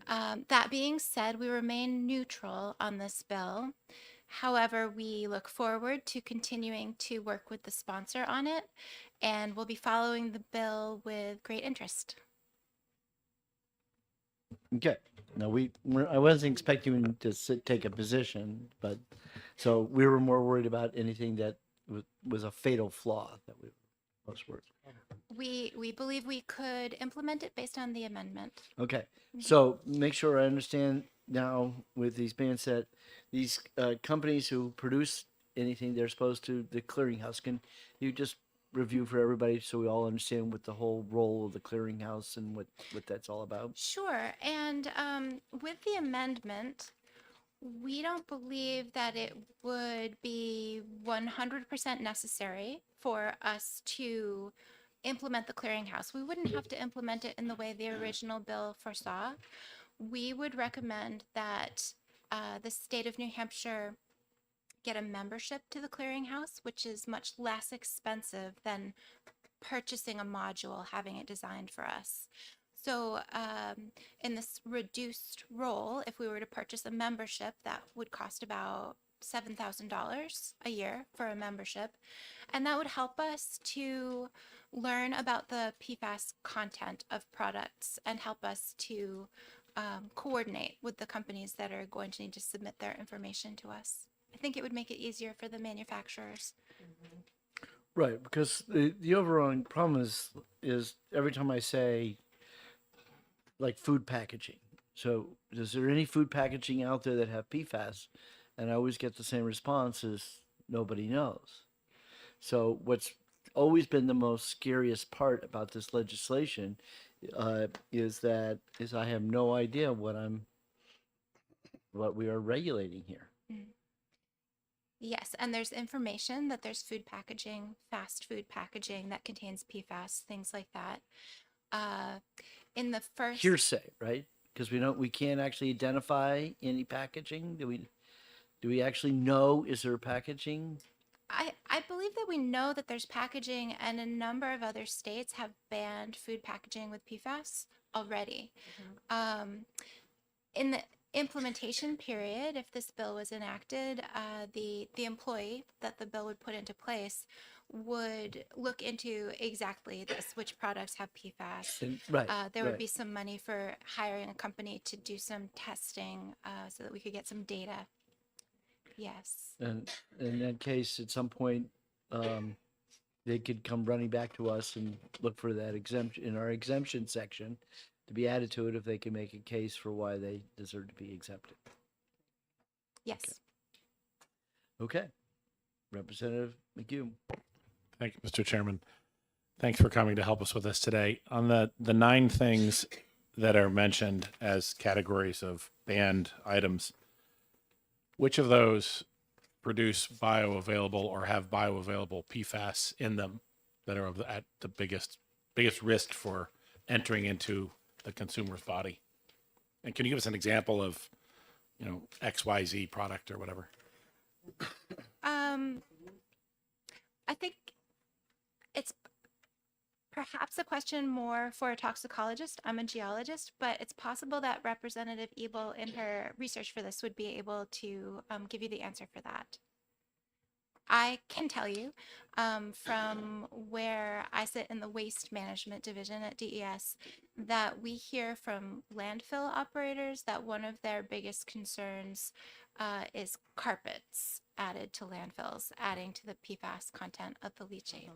E: That being said, we remain neutral on this bill. However, we look forward to continuing to work with the sponsor on it, and we'll be following the bill with great interest.
A: Okay. Now I wasn't expecting you to take a position, but so we were more worried about anything that was a fatal flaw that we most worried.
E: We believe we could implement it based on the amendment.
A: Okay. So make sure I understand now with these being said, these companies who produce anything they're supposed to, the clearinghouse, can you just review for everybody so we all understand what the whole role of the clearinghouse and what that's all about?
E: Sure. And with the amendment, we don't believe that it would be 100% necessary for us to implement the clearinghouse. We wouldn't have to implement it in the way the original bill foresaw. We would recommend that the state of New Hampshire get a membership to the clearinghouse, which is much less expensive than purchasing a module, having it designed for us. So in this reduced role, if we were to purchase a membership, that would cost about $7,000 a year for a membership. And that would help us to learn about the PFAS content of products and help us to coordinate with the companies that are going to need to submit their information to us. I think it would make it easier for the manufacturers.
A: Right, because the overall problem is every time I say like food packaging. So is there any food packaging out there that have PFAS? And I always get the same response is nobody knows. So what's always been the most scariest part about this legislation is I have no idea what we are regulating here.
E: Yes, and there's information that there's food packaging, fast food packaging that contains PFAS, things like that. In the first
A: Hearsay, right? Because we can't actually identify any packaging. Do we actually know, is there packaging?
E: I believe that we know that there's packaging, and a number of other states have banned food packaging with PFAS already. In the implementation period, if this bill was enacted, the employee that the bill would put into place would look into exactly this, which products have PFAS. There would be some money for hiring a company to do some testing so that we could get some data. Yes.
A: And in that case, at some point, they could come running back to us and look for that exemption in our exemption section to be added to it if they can make a case for why they deserve to be exempted.
E: Yes.
A: Okay. Representative McHugh.
H: Thank you, Mr. Chairman. Thanks for coming to help us with this today. On the 9 things that are mentioned as categories of banned items, which of those produce bioavailable or have bioavailable PFAS in them that are at the biggest risk for entering into the consumer's body? And can you give us an example of, XYZ product or whatever?
E: I think it's perhaps a question more for a toxicologist. I'm a geologist, but it's possible that Representative Ebel in her research for this would be able to give you the answer for that. I can tell you from where I sit in the waste management division at DES that we hear from landfill operators that one of their biggest concerns is carpets added to landfills, adding to the PFAS content of the leachate.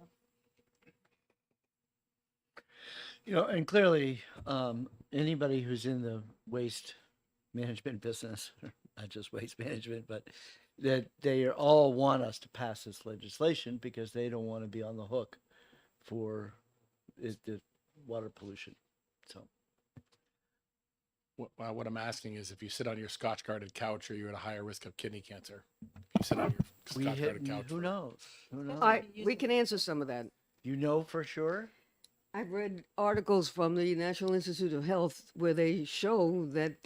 A: And clearly, anybody who's in the waste management business, not just waste management, but that they all want us to pass this legislation because they don't want to be on the hook for the water pollution. So
H: What I'm asking is, if you sit on your Scotch guarded couch, are you at a higher risk of kidney cancer? You sit on your Scotch guarded couch.
A: who knows? Who knows?
K: We can answer some of that.
A: You know for sure?
K: I've read articles from the National Institute of Health where they show that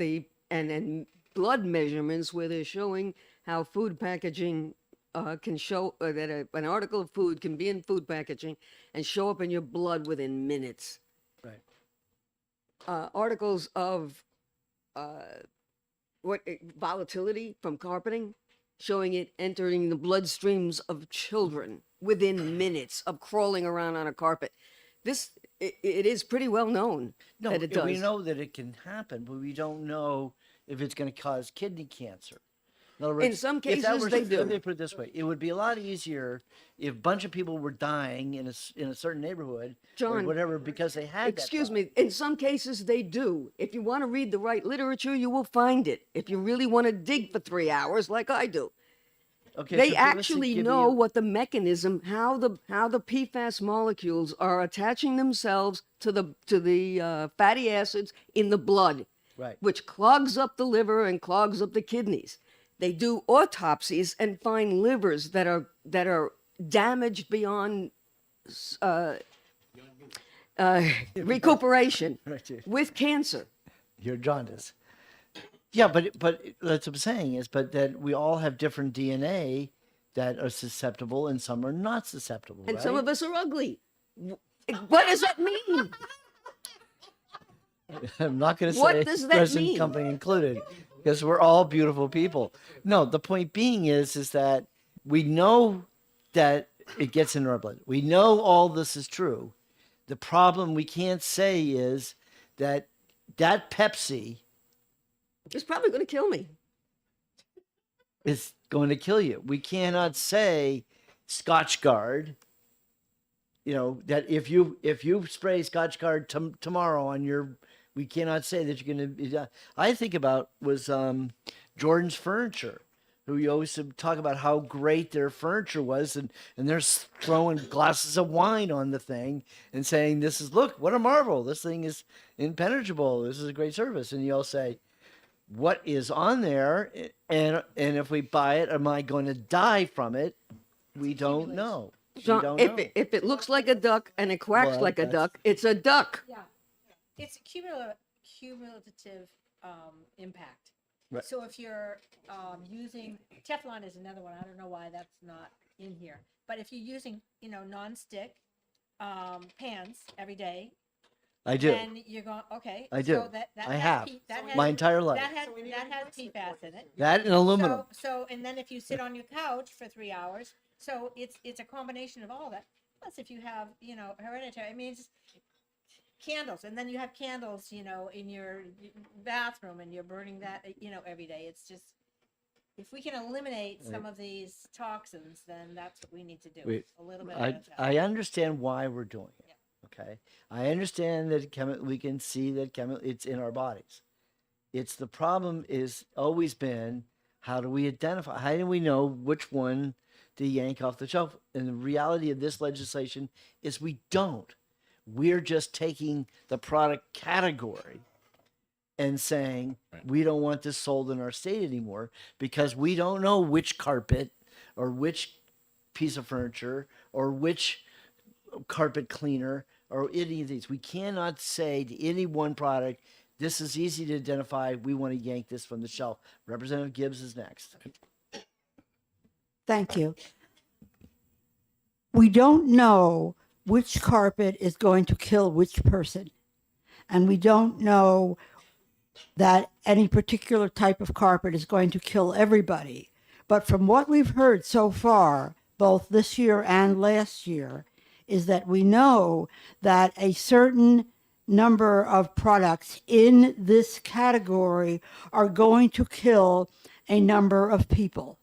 K: and blood measurements where they're showing how food packaging can show that an article of food can be in food packaging and show up in your blood within minutes.
A: Right.
K: Articles of volatility from carpeting, showing it entering the bloodstreams of children within minutes of crawling around on a carpet. It is pretty well known
A: No,
K: that it does.
A: we know that it can happen, but we don't know if it's going to cause kidney cancer. In other words,
K: In some
A: if that
K: cases,
A: were-
K: they do.
A: Let me put it this way: it would be a lot easier if a bunch of people were dying in a certain neighborhood or
K: John,
A: whatever because they had.
K: Excuse me. In some cases, they do. If you want to read the right literature, you will find it. If you really want to dig for 3 hours, like I do,
A: Okay,
K: they
A: so let's
K: actually
A: give
K: know
A: you-
K: what the mechanism, how the PFAS molecules are attaching themselves to the fatty acids in the blood,
A: Right.
K: which clogs up the liver and clogs up the kidneys. They do autopsies and find livers that are damaged beyond recuperation
A: Right.
K: with cancer.
A: Your jaundice. Yeah, but that's what I'm saying is, but that we all have different DNA that are susceptible, and some are not susceptible.
K: And
A: right?
K: some of us are ugly. What does that mean?
A: I'm not going to
K: What
A: say
K: does that
A: present
K: mean?
A: company included, because we're all beautiful people. No, the point being is that we know that it gets into our blood. We know all this is true. The problem we can't say is that Pepsi
K: It's probably going to kill me.
A: is going to kill you. We cannot say Scotch Guard. You know that if you spray Scotch Guard tomorrow on your, we cannot say that you're going to. I think about was Jordan's Furniture, who you always talk about how great their furniture was, and they're throwing glasses of wine on the thing and saying, "This is look, what a marvel! This thing is impenetrable. This is a great service." And you'll say, what is on there, and if we buy it, am I going to die from it? We don't know.
K: John,
A: we don't
K: if
A: know.
K: if it looks like a duck and it quacks
A: Well,
K: like a
A: that's-
K: duck, it's a duck.
O: Yeah, it's cumulative impact.
A: Right.
O: So if you're using Teflon is another one. I don't know why that's not in here. But if you're using non-stick pans every day,
A: I do.
O: then you're going okay.
A: I do.
O: So that
A: I
O: has
A: have.
O: that
A: My
O: has-
A: entire life.
O: That has PFAS in it.
A: That and aluminum.
O: So and then if you sit on your couch for 3 hours, so it's a combination of all that. Plus, if you have hereditary, I mean, it's candles, and then you have candles, in your bathroom, and you're burning that, every day. It's just if we can eliminate some of these toxins, then that's what we need to do.
A: Wait,
O: a little bit. at a time.
A: I understand why we're doing it. Okay, I understand that we can see that it's in our bodies. It's the problem is always been, how do we identify? How do we know which one to yank off the shelf? And the reality of this legislation is we don't. We're just taking the product category and saying we don't want this sold in our state anymore because we don't know which carpet or which piece of furniture or which carpet cleaner or any of these. We cannot say to any one product, this is easy to identify. We want to yank this from the shelf. Representative Gibbs is next.
N: Thank you. We don't know which carpet is going to kill which person. And we don't know that any particular type of carpet is going to kill everybody. But from what we've heard so far, both this year and last year, is that we know that a certain number of products in this category are going to kill a number of people,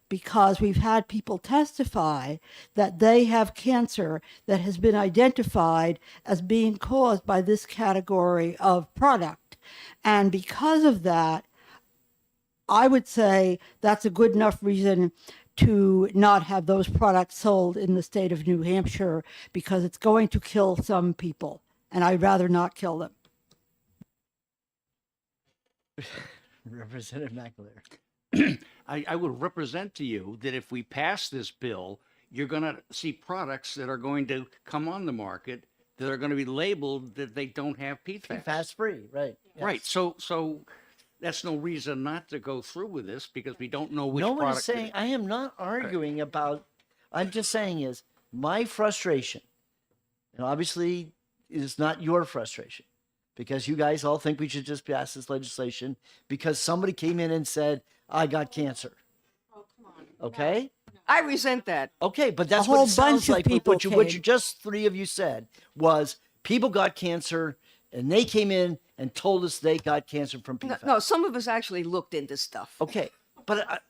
N: because we've had people testify that they have cancer that has been identified as being caused by this category of product. And because of that, I would say that's a good enough reason to not have those products sold in the state of New Hampshire because it's going to kill some people, and I'd rather not kill them.
A: Representative McAleer.
D: I would represent to you that if we pass this bill, you're going to see products that are going to come on the market that are going to be labeled that they don't have PFAS.
A: PFAS free, right?
D: Right.
A: yes.
D: So that's no reason not to go through with this because we don't know which
A: No one
D: product.
A: is saying, I am not arguing about, I'm just saying is my frustration, and obviously it is not your frustration, because you guys all think we should just pass this legislation because somebody came in and said, I got cancer. Okay?
K: I resent that.
A: Okay, but that's
N: A
A: what
N: whole
A: it sounds
N: bunch of
A: like. What
N: people
A: what you
N: came.
A: just three of you said was people got cancer and they came in and told us they got cancer from
K: No,
A: PFAS.
K: no, some of us actually looked into stuff.
A: Okay, but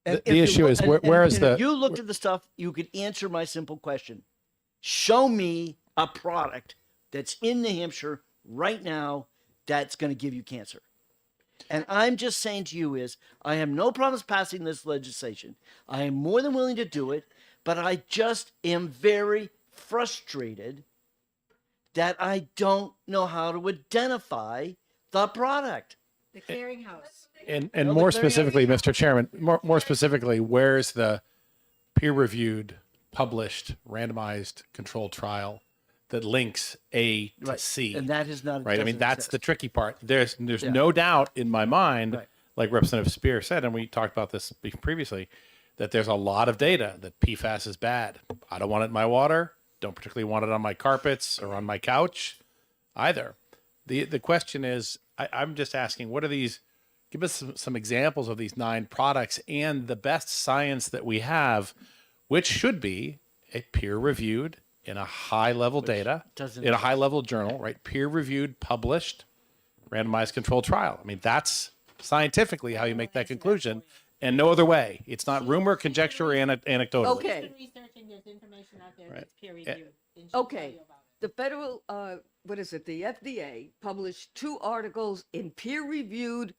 H: The
A: if you
H: issue
A: look-
H: is where is
A: and
H: the
A: if you looked at the stuff, you could answer my simple question. Show me a product that's in New Hampshire right now that's going to give you cancer. And I'm just saying to you is I have no problems passing this legislation. I am more than willing to do it, but I just am very frustrated that I don't know how to identify the product.
O: The clearinghouse.
H: and
A: No,
H: more
A: the clearinghouse-
H: specifically, Mr. Chairman, more specifically, where's the peer-reviewed, published, randomized controlled trial that links A to
A: Right,
H: C?
A: and that is not-
H: right. I mean,
A: doesn't
H: that's
A: exist.
H: the tricky part. There's
A: Yeah.
H: no doubt in my mind,
A: Right.
H: like Representative Spear said, and we talked about this previously, that there's a lot of data that PFAS is bad. I don't want it in my water. Don't particularly want it on my carpets or on my couch either. The question is, I'm just asking, what are these? Give us some examples of these 9 products and the best science that we have, which should be a peer-reviewed in a high-level data,
A: doesn't
H: in a high-level journal, right? Peer-reviewed, published, randomized controlled trial. I mean, that's scientifically how you make that conclusion, and no other way. It's not rumor, conjecture, or anecdotal.
K: Okay.
O: Researching, there's information out there
H: Right.
O: that's peer reviewed.
K: Okay. The federal, what is it? The FDA published 2 articles in peer-reviewed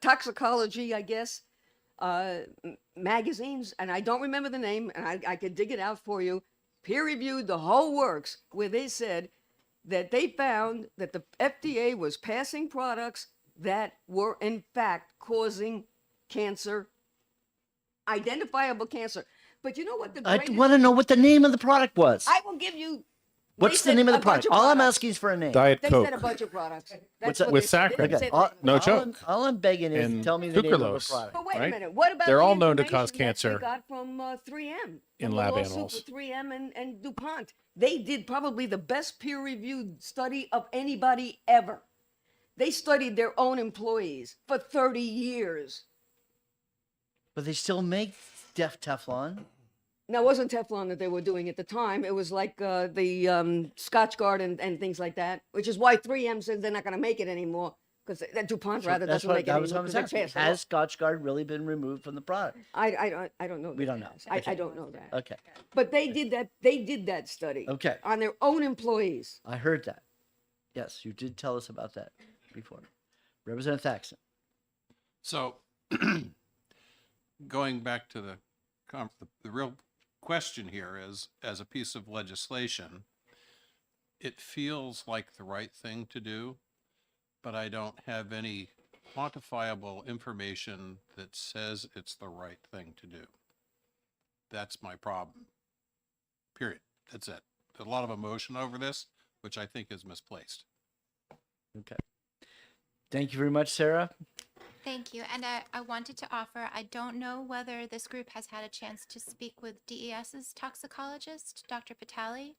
K: toxicology, I guess, magazines, and I don't remember the name, and I could dig it out for you. Peer-reviewed, the whole works, where they said that they found that the FDA was passing products that were in fact causing cancer, identifiable cancer. But you know what? The
A: I
K: greatest-
A: want to know what the name of the product was.
K: I will give you.
A: What's
K: they
A: the name
K: said
A: of the
K: a bunch
A: product? All I'm
K: products.
A: asking is for a name.
H: Diet
K: They
H: Coke.
K: said a bunch of products.
A: What's
K: That's
A: that?
K: what
H: With
K: they said. They
H: saccharin.
K: didn't
A: Okay,
K: say the
A: all,
K: name of the
H: No
A: all
K: product.
H: joke.
A: all I'm begging is
H: And
A: tell me the name of the
H: sucralose.
A: product.
K: But wait
H: right?
K: a minute. What about
H: They're
K: the
H: all known to cause
K: information that
H: cancer
K: we got from 3M
H: in
K: from the
H: lab
K: lawsuit
H: animals.
K: with 3M and DuPont? They did probably the best peer-reviewed study of anybody ever. They studied their own employees for 30 years.
A: But they still make Teflon.
K: Now, it wasn't Teflon that they were doing at the time. It was like the Scotch Guard and things like that, which is why 3M says they're not going to make it anymore because DuPont
A: So
K: rather
A: that's
K: doesn't
A: what
K: make it
A: that was
K: anymore.
A: what I was
K: 'cause they
A: asking.
K: passed it
A: Has
K: off.
A: Scotch Guard really been removed from the product?
K: I don't know.
A: We
K: that.
A: don't know.
K: I
A: Okay.
K: don't know that.
A: Okay.
K: But they did that. They did that study.
A: Okay.
K: On their own employees.
A: I heard that. Yes, you did tell us about that before. Representative Thaxton.
J: So, going back to the real question here is, as a piece of legislation, it feels like the right thing to do, but I don't have any quantifiable information that says it's the right thing to do. That's my problem. Period. That's it. There's a lot of emotion over this, which I think is misplaced.
A: Okay. Thank you very much, Sarah.
E: Thank you. And I wanted to offer, I don't know whether this group has had a chance to speak with DES's toxicologist, Dr. Patali,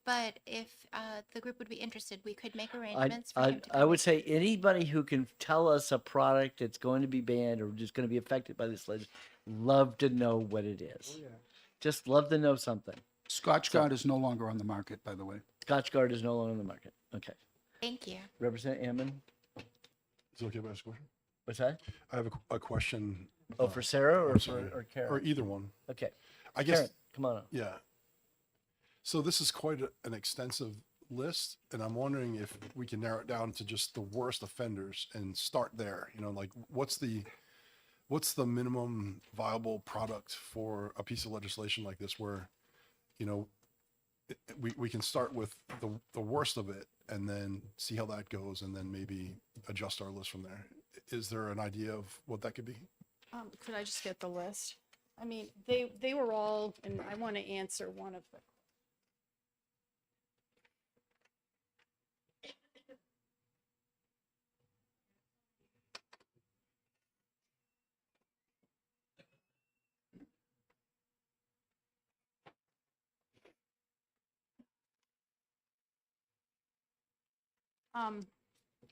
E: but if the group would be interested, we could make arrangements for him to
A: I
E: come
A: would
E: and
A: say anybody who can tell us a product that's going to be banned or just going to be affected by this legislation, love to know what it is. Just love to know something.
P: Scotch Guard is no longer on the market, by the way.
A: Scotch Guard is no longer on the market. Okay.
E: Thank you.
A: Representative Ammon.
M: Is it okay if I ask a question?
A: What's that?
M: I have a question.
A: Oh, for Sarah or
M: I'm
A: for
M: sorry,
A: or Karen?
M: or either one.
A: Okay.
M: I guess.
A: Karen, come on up.
M: Yeah. So this is quite an extensive list, and I'm wondering if we can narrow it down to just the worst offenders and start there. You know, like what's the minimum viable product for a piece of legislation like this, where, you know, we can start with the worst of it and then see how that goes, and then maybe adjust our list from there. Is there an idea of what that could be?
R: Could I just get the list? I mean, they were all, and I want to answer one of them.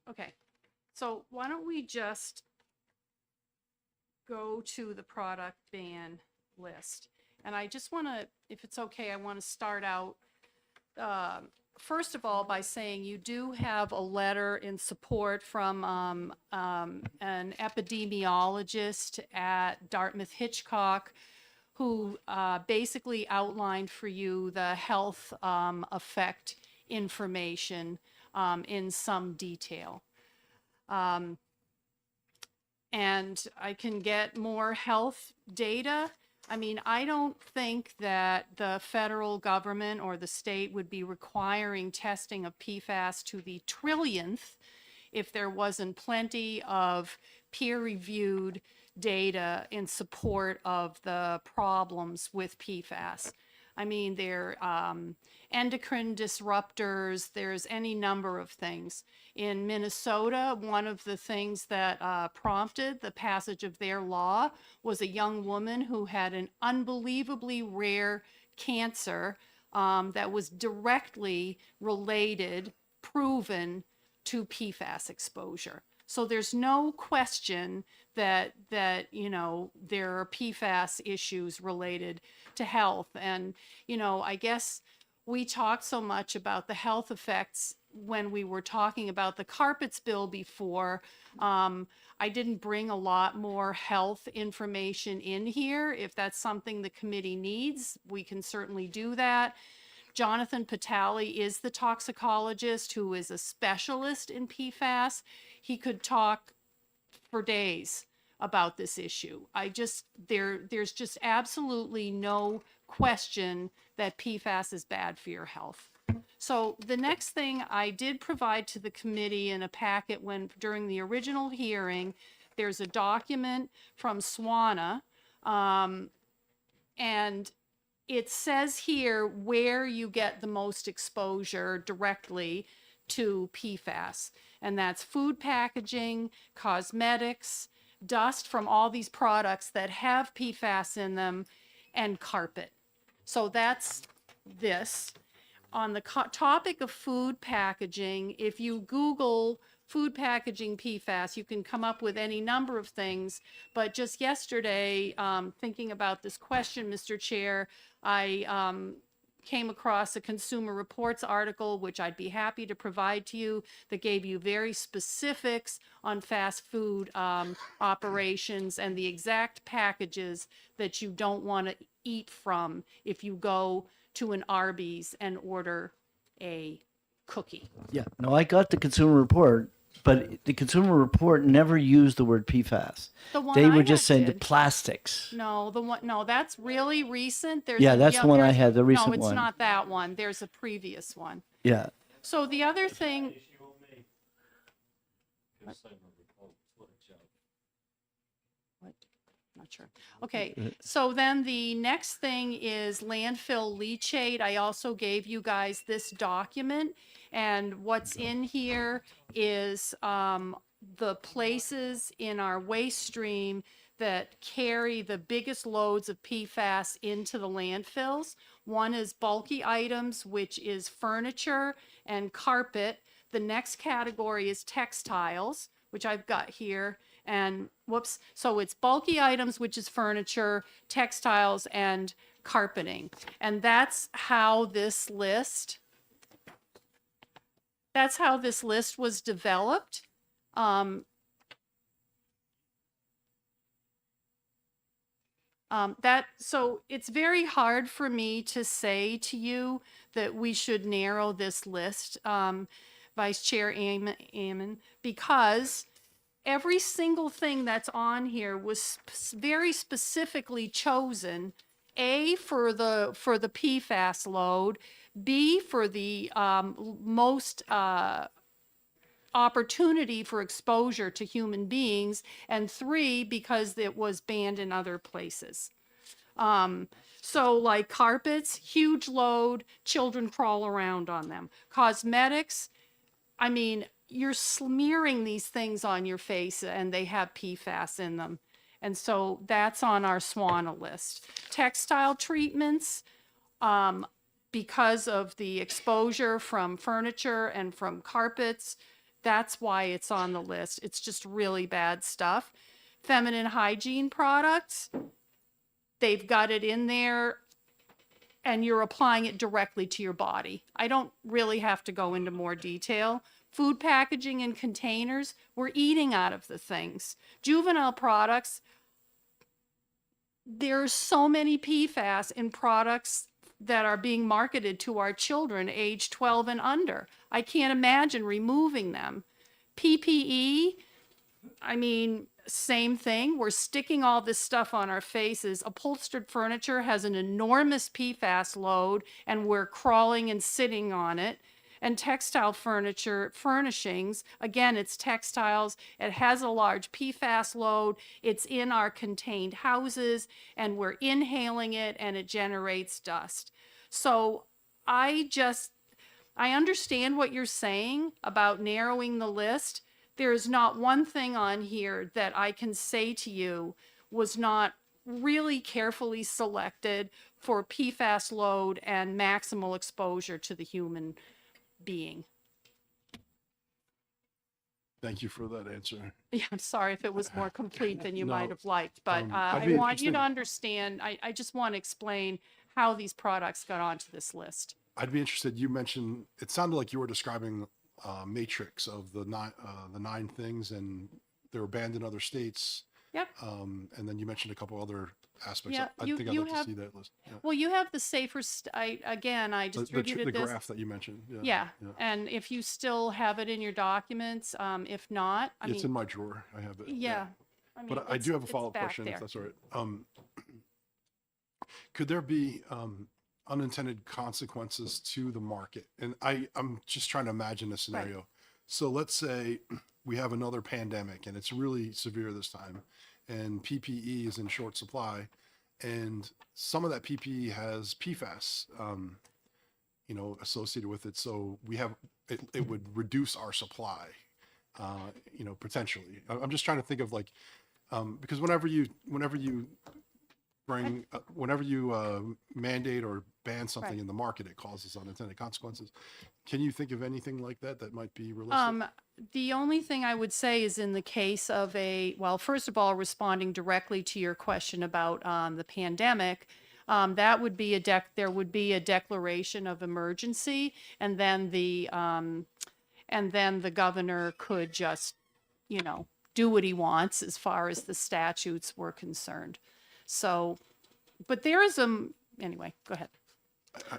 R: Okay, so why don't we just go to the product ban list? And I just want to, if it's okay, I want to start out, first of all, by saying you do have a letter in support from an epidemiologist at Dartmouth Hitchcock, who basically outlined for you the health effect information in some detail. And I can get more health data. I mean, I don't think that the federal government or the state would be requiring testing of PFAS to the trillionth if there wasn't plenty of peer-reviewed data in support of the problems with PFAS. I mean, they're endocrine disruptors, there's any number of things. In Minnesota, one of the things that prompted the passage of their law was a young woman who had an unbelievably rare cancer that was directly related, proven to PFAS exposure. So there's no question that you know, there are PFAS issues related to health. And, you know, I guess we talked so much about the health effects when we were talking about the carpets bill before. I didn't bring a lot more health information in here. If that's something the committee needs, we can certainly do that. Jonathan Patali is the toxicologist who is a specialist in PFAS. He could talk for days about this issue. There's just absolutely no question that PFAS is bad for your health. So the next thing I did provide to the committee in a packet during the original hearing, there's a document from SWANA, and it says here where you get the most exposure directly to PFAS, and that's food packaging, cosmetics, dust from all these products that have PFAS in them, and carpet. So that's this. On the topic of food packaging, if you Google food packaging PFAS, you can come up with any number of things. But just yesterday, thinking about this question, Mr. Chair, I came across a Consumer Reports article, which I'd be happy to provide to you, that gave you very specifics on fast food operations and the exact packages that you don't want to eat from if you go to an Arby's and order a cookie.
A: Yeah, no, I got the Consumer Report, but the Consumer Report never used the word PFAS.
R: The one
A: They
R: I
A: were just
R: had
A: saying the
R: did.
A: plastics.
R: No, that's really recent. There's
A: Yeah, that's the one I had, the recent
R: No, it's
A: one.
R: not that one. There's a previous one.
A: Yeah.
R: So the other thing. What? Not sure. Okay, so then the next thing is landfill leachate. I also gave you guys this document, and what's in here is the places in our waste stream that carry the biggest loads of PFAS into the landfills. One is bulky items, which is furniture and carpet. The next category is textiles, which I've got here. And whoops, so it's bulky items, which is furniture, textiles, and carpeting. And that's how this list was developed. So it's very hard for me to say to you that we should narrow this list, Vice Chair Ammon, because every single thing that's on here was very specifically chosen. A, for the PFAS load, B, for the most opportunity for exposure to human beings, and 3, because it was banned in other places. So like carpets, huge load, children crawl around on them. Cosmetics, I mean, you're smearing these things on your face and they have PFAS in them. And so that's on our SWANA list. Textile treatments, because of the exposure from furniture and from carpets, that's why it's on the list. It's just really bad stuff. Feminine hygiene products, they've got it in there and you're applying it directly to your body. I don't really have to go into more detail. Food packaging and containers, we're eating out of the things. Juvenile products, there's so many PFAS in products that are being marketed to our children age 12 and under. I can't imagine removing them. PPE, I mean, same thing. We're sticking all this stuff on our faces. Upholstered furniture has an enormous PFAS load, and we're crawling and sitting on it. And textile furniture furnishings, again, it's textiles. It has a large PFAS load. It's in our contained houses, and we're inhaling it, and it generates dust. So I understand what you're saying about narrowing the list. There is not one thing on here that I can say to you was not really carefully selected for PFAS load and maximal exposure to the human being.
M: Thank you for that answer.
R: Yeah, I'm sorry if it was more complete than you
M: No,
R: might have liked, but
M: I'd
R: I
M: be
R: want you to
M: interested-
R: understand, I just want to explain how these products got onto this list.
M: I'd be interested. You mentioned it sounded like you were describing matrix of the nine things, and they were banned in other states.
R: Yep.
M: And then you mentioned a couple other aspects.
R: Yeah,
M: I
R: you-
M: think I'd
R: you
M: like
R: have-
M: to see that list. Yeah.
R: Well, you have the safer, I distributed
M: the
R: this.
M: graph that you mentioned. Yeah.
R: Yeah, and if you still have it in your documents, if not, I
M: It's
R: mean.
M: in my drawer. I have it.
R: Yeah. I mean,
M: But I do have a
R: it's
M: follow-up
R: back
M: question,
R: there.
M: if that's all right. Could there be unintended consequences to the market? And I'm just trying to imagine a scenario. So let's say we have another pandemic and it's really severe this time, and PPE is in short supply, and some of that PPE has PFAS, associated with it. So we have it would reduce our supply, potentially. I'm just trying to think of like, because whenever you bring, whenever you mandate or ban something in the market, it causes unintended consequences. Can you think of anything like that might be realistic?
R: The only thing I would say is in the case of well, first of all, responding directly to your question about the pandemic, that would be there would be a declaration of emergency, and then the governor could just, do what he wants as far as the statutes were concerned. So, but there is anyway, go ahead.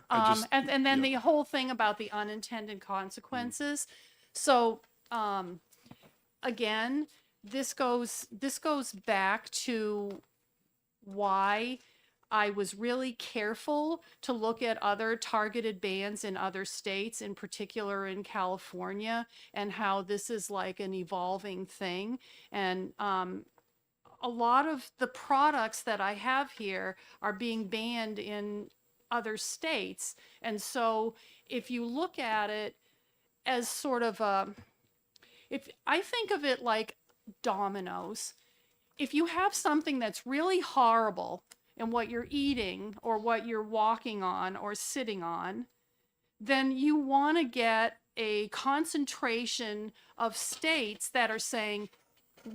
R: And then the whole thing about the unintended consequences. So, again, this goes back to why I was really careful to look at other targeted bans in other states, in particular in California, and how this is like an evolving thing. And a lot of the products that I have here are being banned in other states. And so if you look at it as sort of if I think of it like dominoes, if you have something that's really horrible in what you're eating or what you're walking on or sitting on, then you want to get a concentration of states that are saying,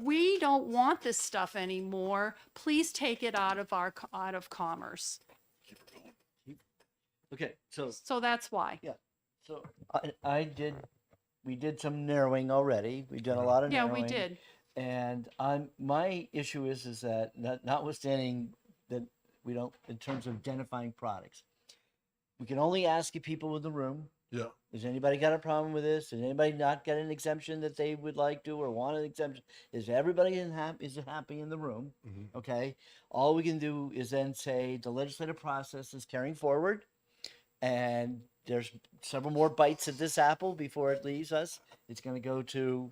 R: we don't want this stuff anymore. Please take it out of commerce.
A: Okay,
R: So that's why.
A: Yeah. So we did some narrowing already. We've done a lot of
R: Yeah,
A: narrowing.
R: we did.
A: And my issue is that notwithstanding that We don't, in terms of identifying products. We can only ask you people in the room.
M: Yeah.
A: Has anybody got a problem with this? Has anybody not got an exemption that they would like to or want an exemption? Is everybody is happy in the room? Okay. All we can do is then say the legislative process is carrying forward, and there's several more bites at this apple before it leaves us. It's going to go to,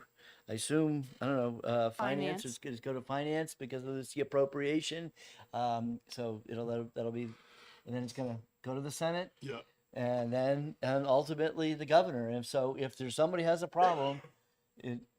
A: I assume, I don't know, finance.
R: Finance.
A: It's go to finance because of this appropriation. So that'll be, and then it's going to go to the Senate.
M: Yeah.
A: And then and ultimately the governor. And so if there's somebody has a problem,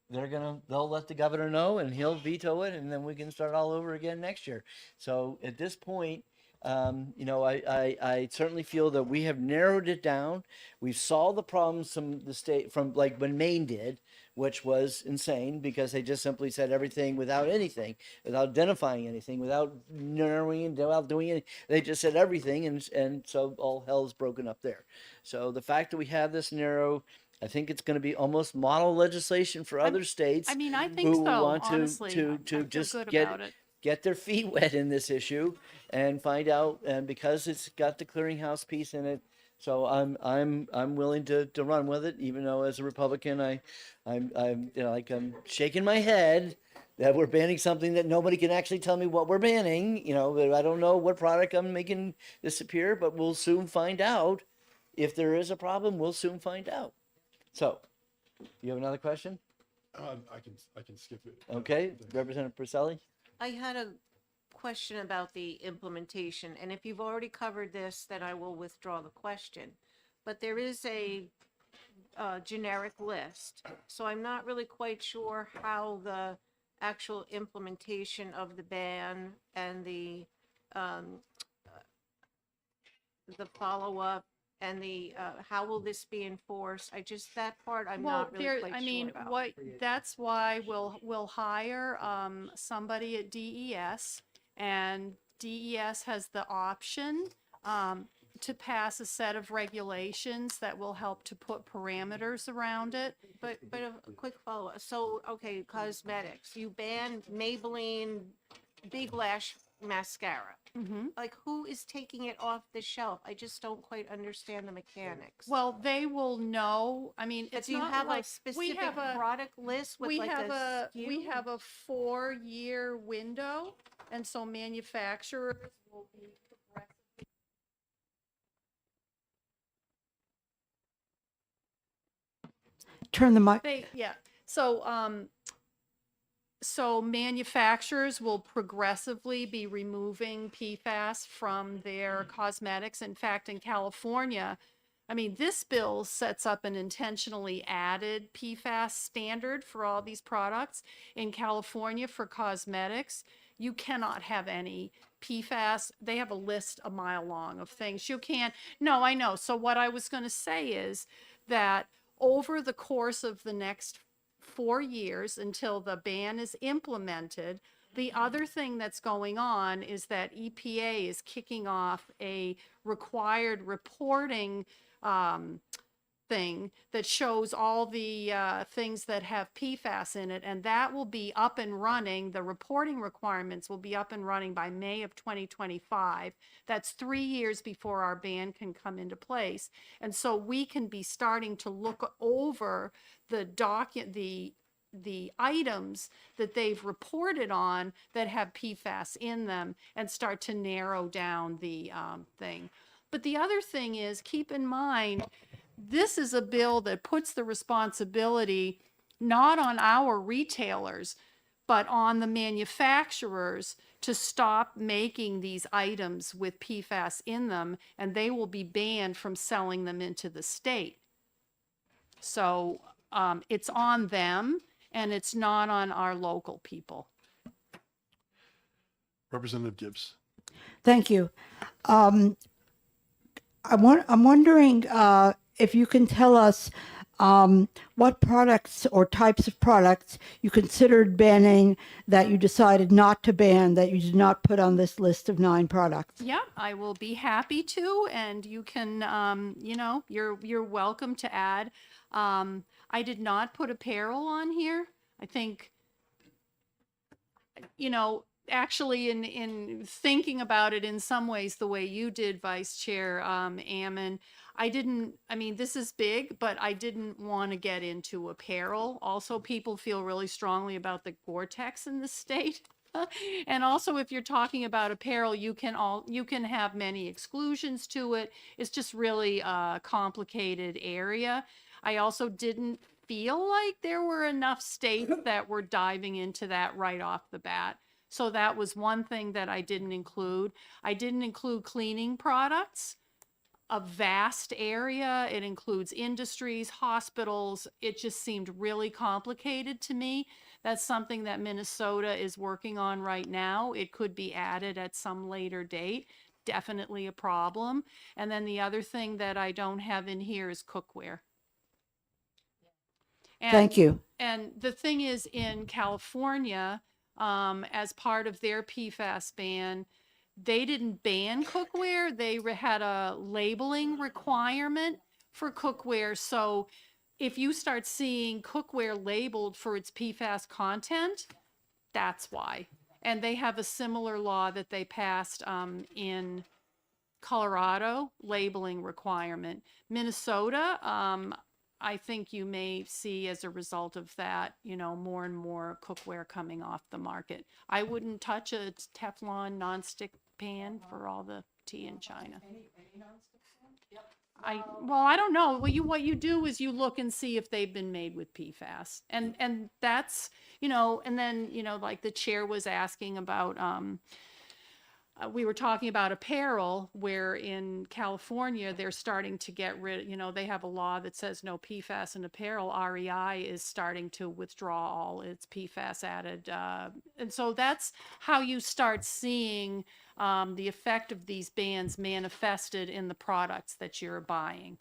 A: they'll let the governor know and he'll veto it, and then we can start all over again next year. So at this point, I certainly feel that we have narrowed it down. We've solved the problems from like when Maine did, which was insane because they just simply said everything without anything, without identifying anything, without narrowing, without doing anything. They just said everything, and so all hell is broken up there. So the fact that we have this narrow, I think it's going to be almost model legislation for other states.
R: I mean, I think
A: who
R: so,
A: want
R: honestly. I
A: to
R: feel
A: just
R: good
A: get
R: about it.
A: get their feet wet in this issue and find out, and because it's got the clearinghouse piece in it. So I'm willing to run with it, even though as a Republican I'm shaking my head that we're banning something that nobody can actually tell me what we're banning. I don't know what product I'm making disappear, but we'll soon find out. If there is a problem, we'll soon find out. So, you have another question?
M: I can skip it.
A: Okay, Representative Purcelli?
S: I had a question about the implementation, and if you've already covered this, then I will withdraw the question. But there is a generic list, so I'm not really quite sure how the actual implementation of the ban and the follow-up and the how will this be enforced? That part I'm not really quite sure about.
R: That's why we'll hire somebody at DES, and DES has the option to pass a set of regulations that will help to put parameters around it.
S: But a quick follow-up. So, okay, cosmetics. You ban Maybelline Big Lash mascara. Like, who is taking it off the shelf? I just don't quite understand the mechanics.
R: Well, they will know. I mean,
S: But
R: it's
S: do you
R: not
S: have
R: like
S: a specific
R: we have a
S: product list with
R: we
S: like
R: have
S: a SKU?
R: we have a 4-year window, and so manufacturers will be progressively.
N: Turn the mic.
R: So manufacturers will progressively be removing PFAS from their cosmetics. In fact, in California, I mean, this bill sets up an intentionally added PFAS standard for all these products. In California, for cosmetics, you cannot have any PFAS. They have a list a mile long of things you can't. No, I know. So what I was going to say is that over the course of the next 4 years until the ban is implemented, the other thing that's going on is that EPA is kicking off a required reporting thing that shows all the things that have PFAS in it, and that will be up and running. The reporting requirements will be up and running by May of 2025. That's 3 years before our ban can come into place. And so we can be starting to look over the items that they've reported on that have PFAS in them and start to narrow down the thing. But the other thing is, keep in mind, this is a bill that puts the responsibility not on our retailers, but on the manufacturers to stop making these items with PFAS in them, and they will be banned from selling them into the state. So it's on them, and it's not on our local people.
M: Representative Gibbs.
N: Thank you. I'm wondering if you can tell us what products or types of products you considered banning that you decided not to ban, that you did not put on this list of 9 products.
R: Yeah, I will be happy to, and you can, you're welcome to add. I did not put apparel on here. I think, actually in thinking about it in some ways the way you did, Vice Chair Ammon, I mean, this is big, but I didn't want to get into apparel. Also, people feel really strongly about the Gore-Tex in the state. And also, if you're talking about apparel, you can have many exclusions to it. It's just really a complicated area. I also didn't feel like there were enough states that were diving into that right off the bat. So that was one thing that I didn't include. I didn't include cleaning products. A vast area. It includes industries, hospitals. It just seemed really complicated to me. That's something that Minnesota is working on right now. It could be added at some later date. Definitely a problem. And then the other thing that I don't have in here is cookware.
N: Thank you.
R: And the thing is, in California, as part of their PFAS ban, they didn't ban cookware. They had a labeling requirement for cookware. So if you start seeing cookware labeled for its PFAS content, that's why. And they have a similar law that they passed in Colorado, labeling requirement. Minnesota, I think you may see as a result of that, more and more cookware coming off the market. I wouldn't touch a Teflon nonstick pan for all the tea in China. I don't know. What you do is you look and see if they've been made with PFAS, and that's and then like the chair was asking about. We were talking about apparel, where in California they're starting to get rid. They have a law that says no PFAS in apparel. REI is starting to withdraw all its PFAS added, and so that's how you start seeing the effect of these bans manifested in the products that you're buying.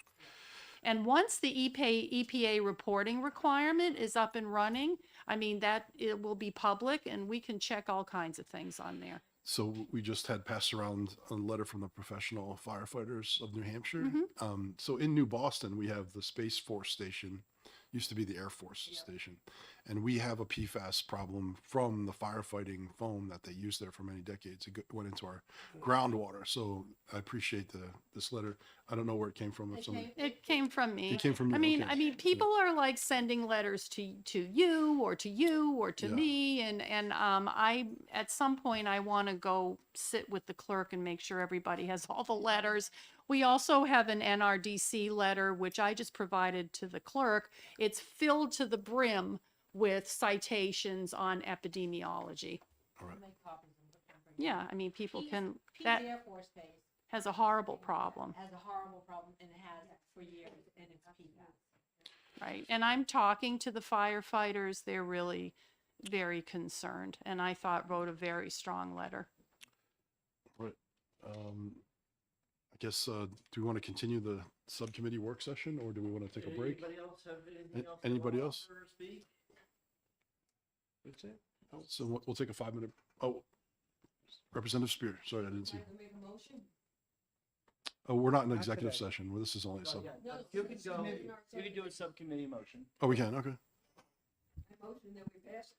R: And once the EPA reporting requirement is up and running, I mean, that it will be public and we can check all kinds of things on there.
M: So we just had passed around a letter from the Professional Firefighters of New Hampshire. So in New Boston, we have the Space Force Station, used to be the Air Force Station. And we have a PFAS problem from the firefighting foam that they used there for many decades. It went into our groundwater. So I appreciate this letter. I don't know where it came from.
R: It came from me.
M: It came from you,
R: I
M: okay.
R: mean, people are like sending letters to you or to me, and I at some point I want to go sit with the clerk and make sure everybody has all the letters. We also have an NRDC letter which I just provided to the clerk. It's filled to the brim with citations on epidemiology.
M: All right.
R: Yeah, I mean, people can.
O: Peace
R: That
O: Air Force Base
R: has a horrible problem.
O: has a horrible problem and it has for years, and it's PFAS.
R: Right. And I'm talking to the firefighters. They're really very concerned. And I wrote a very strong letter.
M: Right. I guess, do we want to continue the subcommittee work session or do we want to take a break?
A: Anybody else have anything else?
M: Anybody else?
A: To speak? That's it?
M: So we'll take a 5-minute. Oh, Representative Spear. Sorry, I didn't see. Oh, we're not in executive session. Well, this is only a sub.
A: You could go, you could do a subcommittee motion.
M: Oh, we can. Okay.
K: Motion that we pass.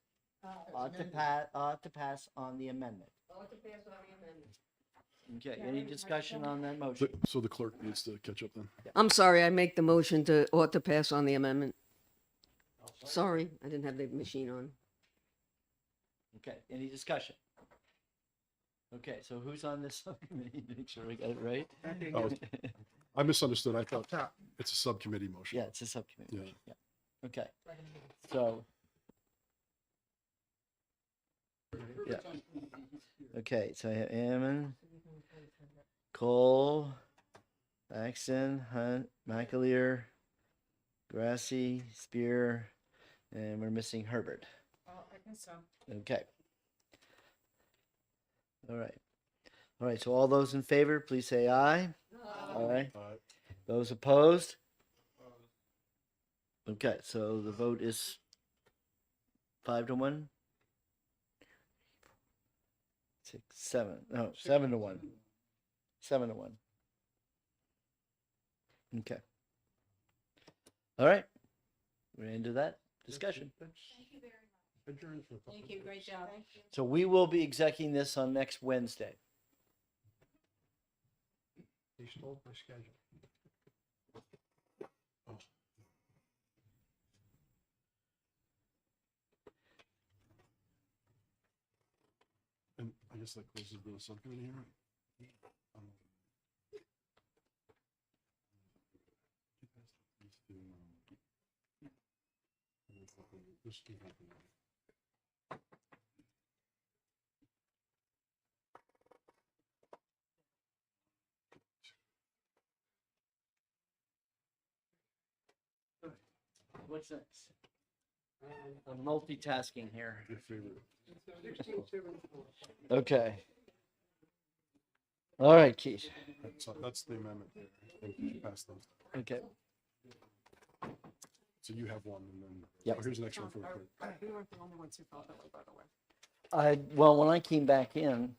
A: To pass on the amendment. Okay, any discussion on that motion?
M: So the clerk needs to catch up then.
K: I'm sorry, I make the motion to ought to pass on the amendment. Sorry, I didn't have the machine on.
A: Okay, any discussion? Okay, so who's on this subcommittee? Make sure we got it right.
M: Oh, I misunderstood. I thought it's a subcommittee motion.
A: Yeah, it's a subcommittee.
M: Yeah.
A: motion, Yeah. Okay. So. Yeah. Okay, so I have Ammon, Cole, Axon, Hunt, McAleer, Grassi, Spear, and we're missing Herbert.
C: I think so.
A: Okay. All right. All right, so all those in favor, please say aye. Aye. Those opposed? Okay, so the vote is 5-1. 6, 7. No, 7-1. 7-1. Okay. All right. We're into that discussion.
O: Thank you, great job.
A: So we will be executing this on next Wednesday.
M: They stole my schedule. Oh. And I guess that closes the subcommittee here.
A: What's next? I'm multitasking here.
M: Your favorite.
A: Okay. All right, Keith.
M: That's the amendment there. I think you should pass those.
A: Okay.
M: So you have one, and then
A: Yep.
M: oh, here's an extra one for the clerk.
C: We weren't the only ones who felt that way, by the way.
A: Well, when I came back in,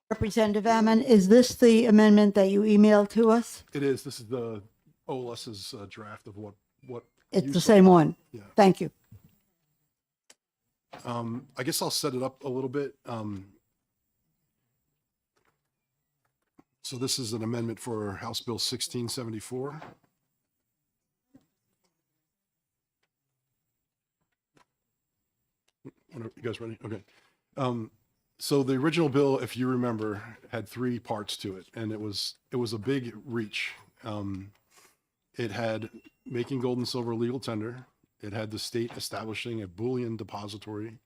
N: Representative Ammon, is this the amendment that you emailed to us?
M: It is. This is the OLS's draft of what.
N: It's
M: you
N: the
M: saw.
N: same one.
M: Yeah.
N: Thank you.
M: I guess I'll set it up a little bit. So this is an amendment for House Bill 1674. You guys ready? Okay. So the original bill, if you remember, had three parts to it, and it was a big reach. It had making gold and silver legal tender. It had the state establishing a bullion depository,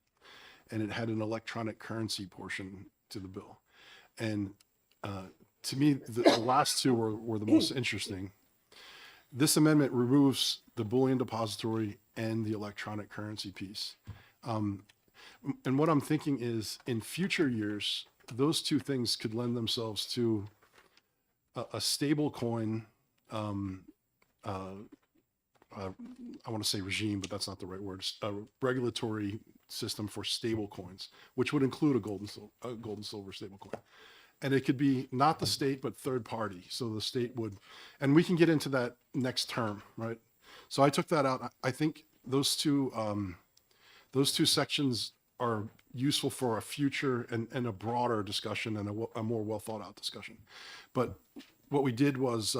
M: and it had an electronic currency portion to the bill. And to me, the last two were the most interesting. This amendment removes the bullion depository and the electronic currency piece. And what I'm thinking is, in future years, those two things could lend themselves to a stable coin. I want to say regime, but that's not the right word. A regulatory system for stable coins, which would include a gold and silver stable coin. And it could be not the state, but third party. So the state would, and we can get into that next term, right? So I took that out. I think those two sections are useful for a future and a broader discussion and a more well thought out discussion. But what we did was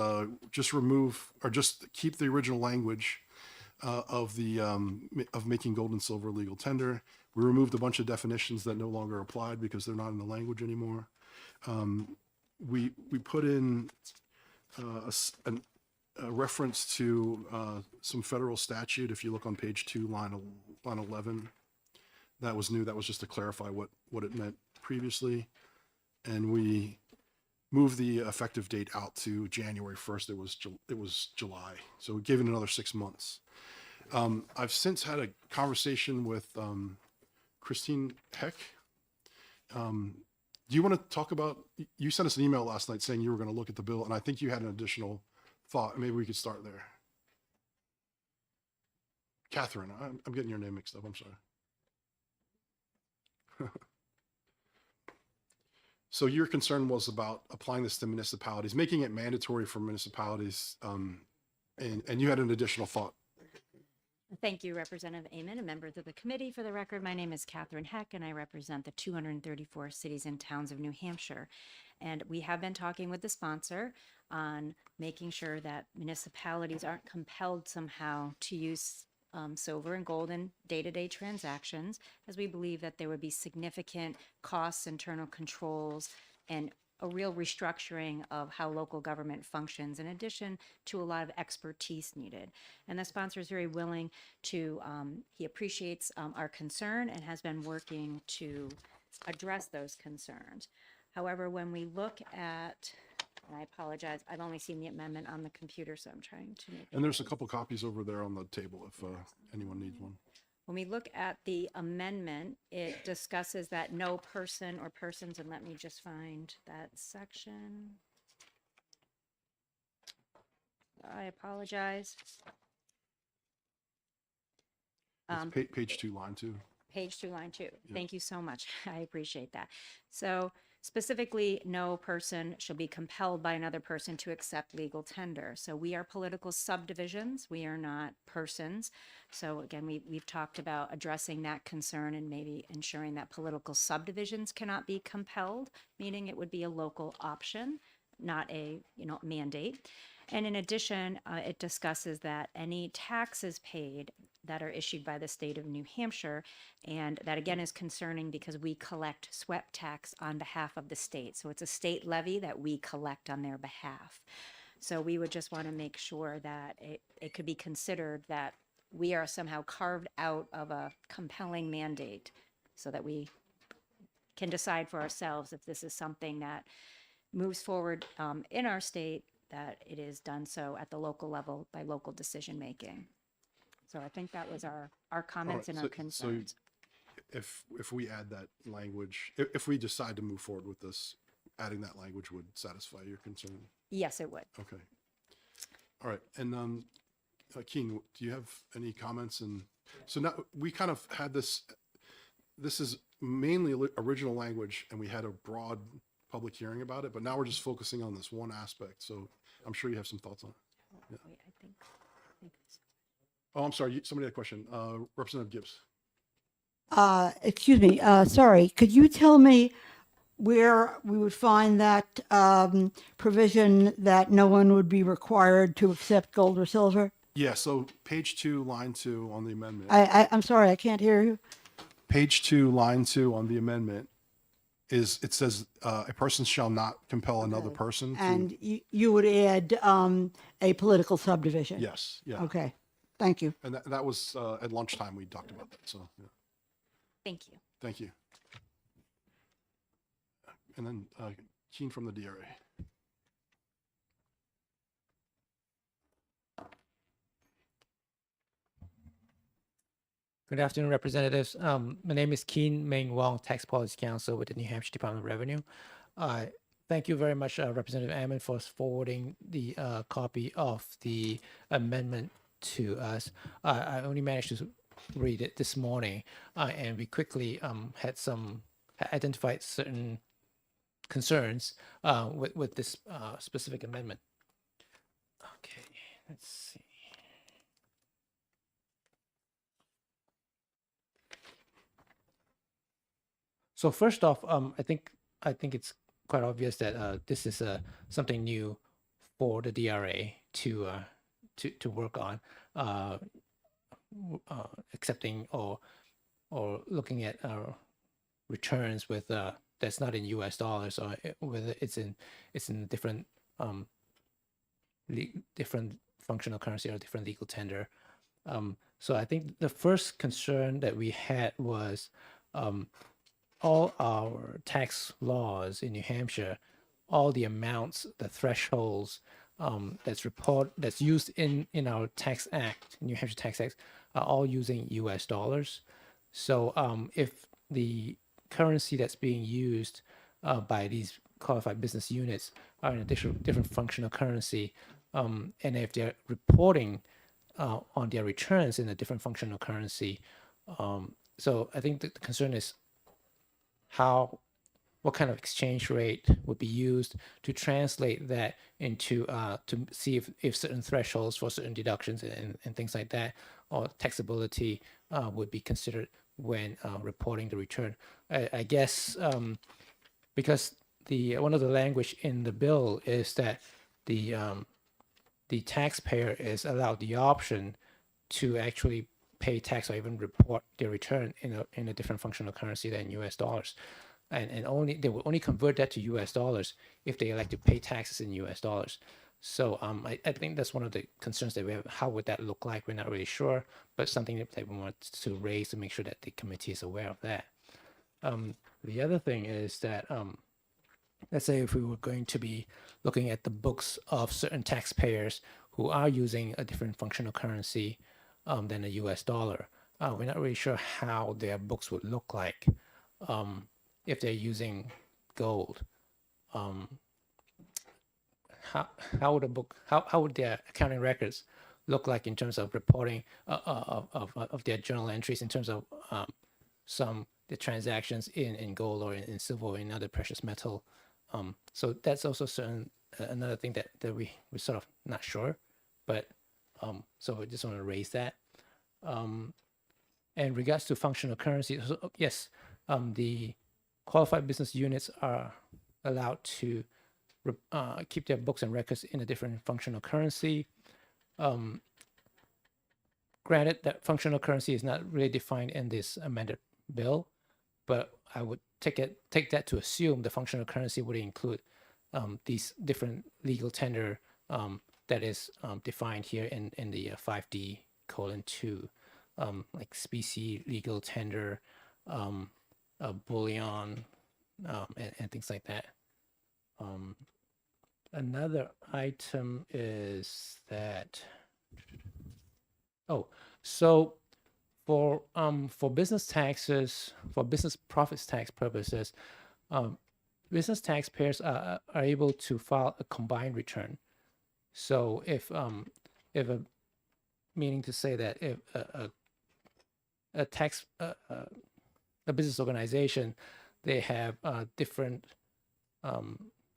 M: just remove or just keep the original language of making gold and silver legal tender. We removed a bunch of definitions that no longer applied because they're not in the language anymore. We put in a reference to some federal statute. If you look on page 2, line 11, that was new. That was just to clarify what it meant previously. And we moved the effective date out to January 1st. It was July. So we gave it another 6 months. I've since had a conversation with Christine Heck. Do you want to talk about, you sent us an email last night saying you were going to look at the bill, and I think you had an additional thought. Maybe we could start there. Catherine, I'm getting your name mixed up. I'm sorry. So your concern was about applying this to municipalities, making it mandatory for municipalities, and you had an additional thought.
B: Thank you, Representative Amon and members of the committee. For the record, my name is Catherine Heck, and I represent the 234 cities and towns of New Hampshire. And we have been talking with the sponsor on making sure that municipalities aren't compelled somehow to use silver and gold in day-to-day transactions, as we believe that there would be significant costs, internal controls, and a real restructuring of how local government functions, in addition to a lot of expertise needed. And the sponsor is very willing to, he appreciates our concern and has been working to address those concerns. However, when we look at, and I apologize, I've only seen the amendment on the computer, so I'm trying to make.
M: And there's a couple copies over there on the table if anyone needs one.
B: When we look at the amendment, it discusses that no person or persons, and let me just find that section. I apologize.
M: It's page 2, line 2.
B: Page 2, line 2. Thank you so much. I appreciate that. So specifically, no person shall be compelled by another person to accept legal tender. So we are political subdivisions. We are not persons. So again, we've talked about addressing that concern and maybe ensuring that political subdivisions cannot be compelled, meaning it would be a local option, not a mandate. And in addition, it discusses that any taxes paid that are issued by the state of New Hampshire, and that again is concerning because we collect swept tax on behalf of the state. So it's a state levy that we collect on their behalf. So we would just want to make sure that it could be considered that we are somehow carved out of a compelling mandate so that we can decide for ourselves if this is something that moves forward in our state, that it is done so at the local level by local decision making. So I think that was our comments and our concerns.
M: So if we add that language, if we decide to move forward with this, adding that language would satisfy your concern?
B: Yes, it would.
M: Okay. All right. And Keen, do you have any comments? And so now we kind of had this is mainly original language, and we had a broad public hearing about it, but now we're just focusing on this one aspect. So I'm sure you have some thoughts on it. Yeah.
B: Wait, I think
M: Oh, I'm sorry. Somebody had a question. Representative Gibbs.
N: Excuse me. Sorry. Could you tell me where we would find that provision that no one would be required to accept gold or silver?
M: Yeah. So page 2, line 2 on the amendment.
N: I'm sorry. I can't hear you.
M: Page 2, line 2 on the amendment it says a person shall not compel another person to.
N: And you would add a political subdivision?
M: Yes. Yeah.
N: Okay. Thank you.
M: And that was at lunchtime we talked about that. So yeah.
B: Thank you.
M: Thank you. And then Keen from the DRA.
T: Good afternoon, representatives. My name is Keen Meng Wong, Tax Policy Counsel with the New Hampshire Department of Revenue. Thank you very much, Representative Ammon, for forwarding the copy of the amendment to us. I only managed to read it this morning, and we quickly had identified certain concerns with this specific amendment. Okay, let's see. So first off, I think it's quite obvious that this is something new for the DRA to work on, accepting or looking at returns with that's not in U.S. dollars, or whether it's in different different functional currency or different legal tender. So I think the first concern that we had was all our tax laws in New Hampshire, all the amounts, the thresholds that's used in our tax act, New Hampshire Tax Act, are all using U.S. dollars. So if the currency that's being used by these qualified business units are in a different functional currency, and if they're reporting on their returns in a different functional currency, so I think the concern is how what kind of exchange rate would be used to translate that into to see if certain thresholds for certain deductions and things like that or taxability would be considered when reporting the return. I guess because the one of the language in the bill is that the taxpayer is allowed the option to actually pay tax or even report their return in a different functional currency than U.S. dollars, and only they will only convert that to U.S. dollars if they elect to pay taxes in U.S. dollars. So I think that's one of the concerns that we have. How would that look like? We're not really sure, but something that we want to raise to make sure that the committee is aware of that. The other thing is that let's say if we were going to be looking at the books of certain taxpayers who are using a different functional currency than the US dollar, we're not really sure how their books would look like if they're using gold. How would a book, how would their accounting records look like in terms of reporting of their journal entries in terms of the transactions in gold or in silver or in other precious metal. So that's also another thing that we're sort of not sure, but so we just want to raise that. In regards to functional currency, so, yes, the qualified business units are allowed to keep their books and records in a different functional currency. Granted, that functional currency is not really defined in this amended bill, but I would take that to assume the functional currency would include these different legal tender that is defined here in the 5D:2, like specie, legal tender, bullion, and things like that. Another item is that, so for business taxes, for business profits tax purposes, business taxpayers are able to file a combined return. So if meaning to say that if a business organization, they have different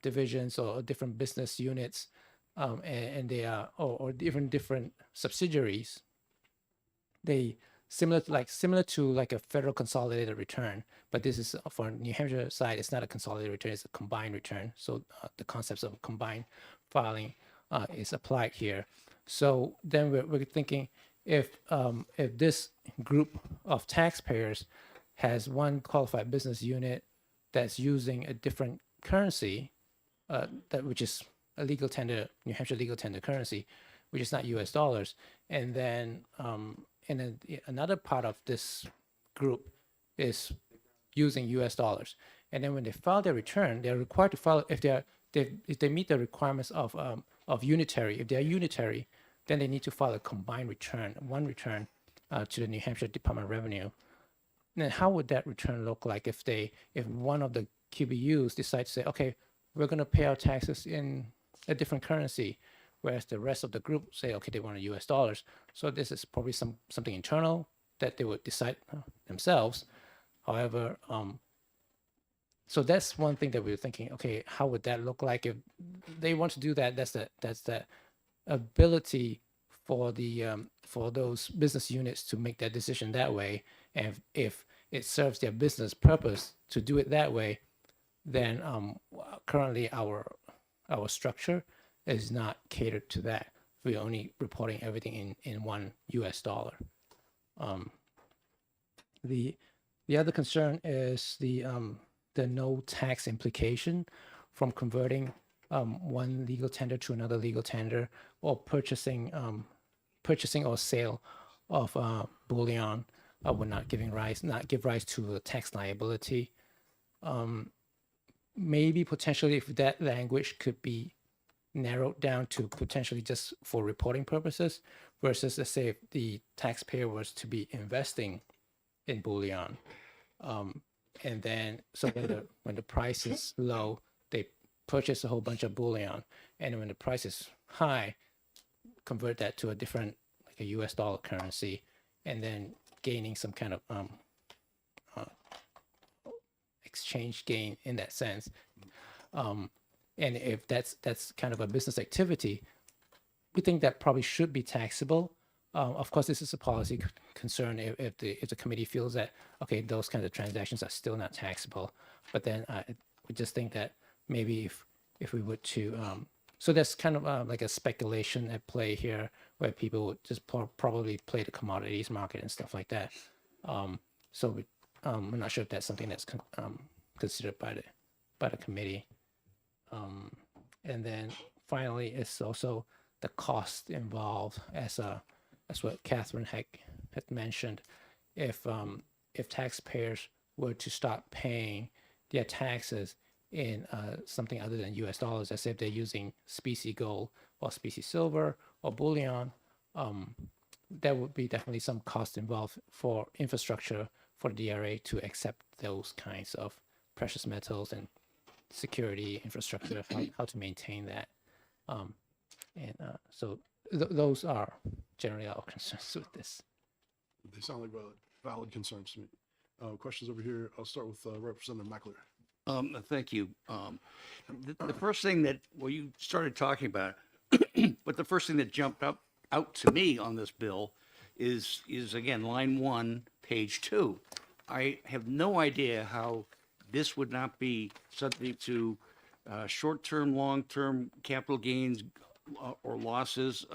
T: divisions or different business units, and they are or different subsidiaries. They similar to like a federal consolidated return, but this is for New Hampshire side. It's not a consolidated return; it's a combined return. So the concepts of combined filing is applied here. So then we're thinking if this group of taxpayers has one qualified business unit that's using a different currency, which is a legal tender, New Hampshire legal tender currency, which is not U.S. dollars, and then another part of this group is using U.S. dollars, and then when they file their return, they're required to file if they meet the requirements of unitary. If they are unitary, then they need to file a combined return, one return to the New Hampshire Department of Revenue. Then how would that return look like if one of the QBUs decides to say, okay, we're going to pay our taxes in a different currency, whereas the rest of the group say, okay, they want US dollars. So this is probably something internal that they would decide themselves. However, so that's one thing that we were thinking, okay, how would that look like if they want to do that? That's the ability for those business units to make that decision that way. And if it serves their business purpose to do it that way, then currently our structure is not catered to that. We're only reporting everything in one US dollar. The other concern is the no tax implication from converting one legal tender to another legal tender, or purchasing or sale of bullion would not give rise to a tax liability. Maybe potentially if that language could be narrowed down to potentially just for reporting purposes, versus let's say if the taxpayer was to be investing in bullion, and then so when the price is low, they purchase a whole bunch of bullion, and when the price is high, convert that to a different, like a US dollar currency, and then gaining some kind of exchange gain in that sense. And if that's kind of a business activity, we think that probably should be taxable. Of course, this is a policy concern if the committee feels that, okay, those kinds of transactions are still not taxable. But then we just think that maybe if we were to, so there's kind of like a speculation at play here where people would just probably play the commodities market and stuff like that. So we're not sure if that's something that's considered by the committee. And then finally, it's also the cost involved, as what Catherine had mentioned. If taxpayers were to start paying their taxes in something other than U.S. dollars, as if they're using specie gold or specie silver or bullion, there would be definitely some cost involved for infrastructure for the DRA to accept those kinds of precious metals and security infrastructure, how to maintain that. So those are generally our concerns with this.
M: They sound like valid concerns to me. Questions over here. I'll start with Representative McAleer.
D: Thank you. The first thing that, well, you started talking about, but the first thing that jumped out to me on this bill is again, line 1, page 2. I have no idea how this would not be subject to short-term, long-term capital gains or losses.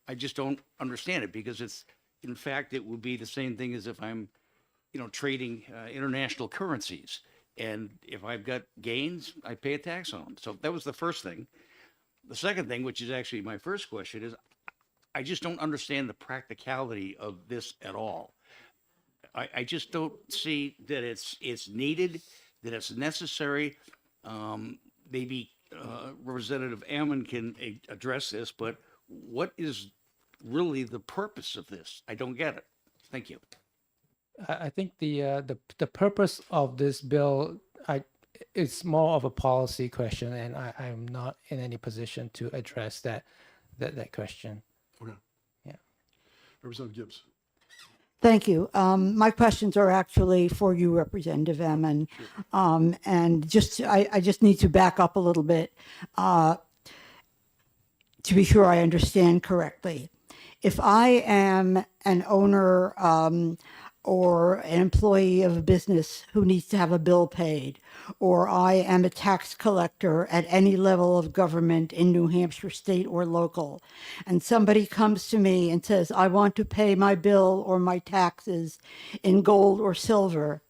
D: I just don't understand it, because it's, in fact, it would be the same thing as if I'm, trading international currencies. And if I've got gains, I pay a tax on them. So that was the first thing. The second thing, which is actually my first question, is I just don't understand the practicality of this at all. I just don't see that it's needed, that it's necessary. Maybe Representative Ammon can address this, but what is really the purpose of this? I don't get it. Thank you.
T: I think the purpose of this bill, it's more of a policy question, and I'm not in any position to address that question.
M: Okay.
T: Yeah.
M: Representative Gibbs.
N: Thank you. My questions are actually for you, Representative Ammon. And I just need to back up a little bit to be sure I understand correctly. If I am an owner or an employee of a business who needs to have a bill paid, or I am a tax collector at any level of government in New Hampshire, state or local, and somebody comes to me and says, I want to pay my bill or my taxes in gold or silver,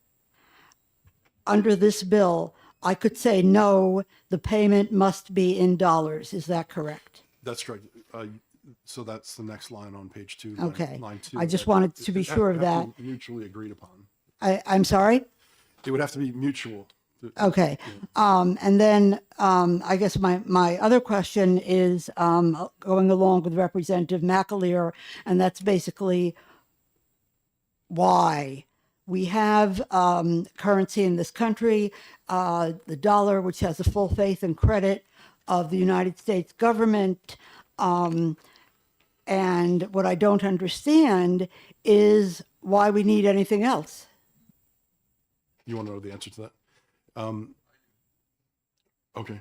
N: under this bill, I could say, no, the payment must be in dollars. Is that correct?
M: That's correct. So that's the next line on page 2.
N: Okay.
M: Line 2.
N: I just wanted to be sure of
M: Have
N: that.
M: to be mutually agreed upon.
N: I'm sorry?
M: It would have to be mutual.
N: Okay. And then I guess my other question is going along with Representative McAleer, and that's basically why we have currency in this country, the dollar, which has the full faith and credit of the United States government. And what I don't understand is why we need anything else.
M: You want to know the answer to that? Okay.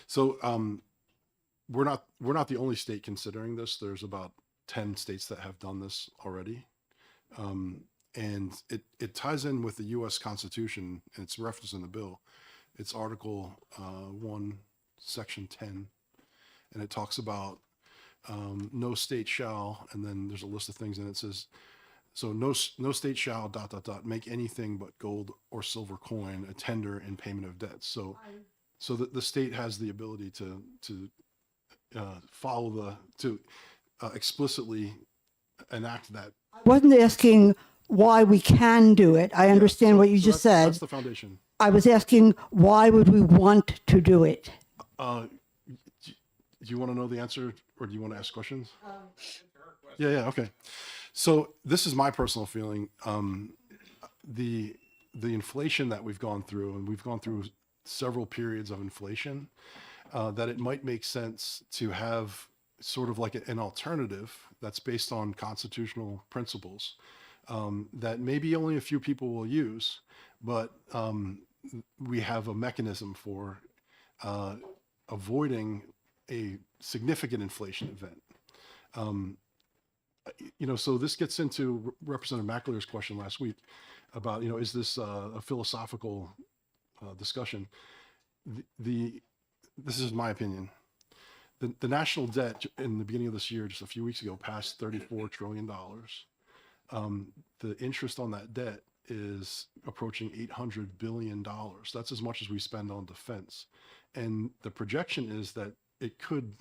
M: So we're not the only state considering this. There's about 10 states that have done this already. And it ties in with the U.S. Constitution, and it's referenced in the bill. It's Article 1, Section 10, and it talks about no state shall, and then there's a list of things, and it says, so no state shall ... make anything but gold or silver coin a tender in payment of debts. So the state has the ability to follow to explicitly enact that.
N: I wasn't asking why we can do it. I understand what you just said.
M: That's the foundation.
N: I was asking, why would we want to do it?
M: Do you want to know the answer, or do you want to ask questions? Yeah, okay. So this is my personal feeling. The inflation that we've gone through, and we've gone through several periods of inflation, that it might make sense to have sort of like an alternative that's based on constitutional principles, that maybe only a few people will use, but we have a mechanism for avoiding a significant inflation event. So this gets into Representative McAleer's question last week about, is this a philosophical discussion? This is my opinion. The national debt in the beginning of this year, just a few weeks ago, passed $34 trillion. The interest on that debt is approaching $800 billion. That's as much as we spend on defense. And the projection is that it could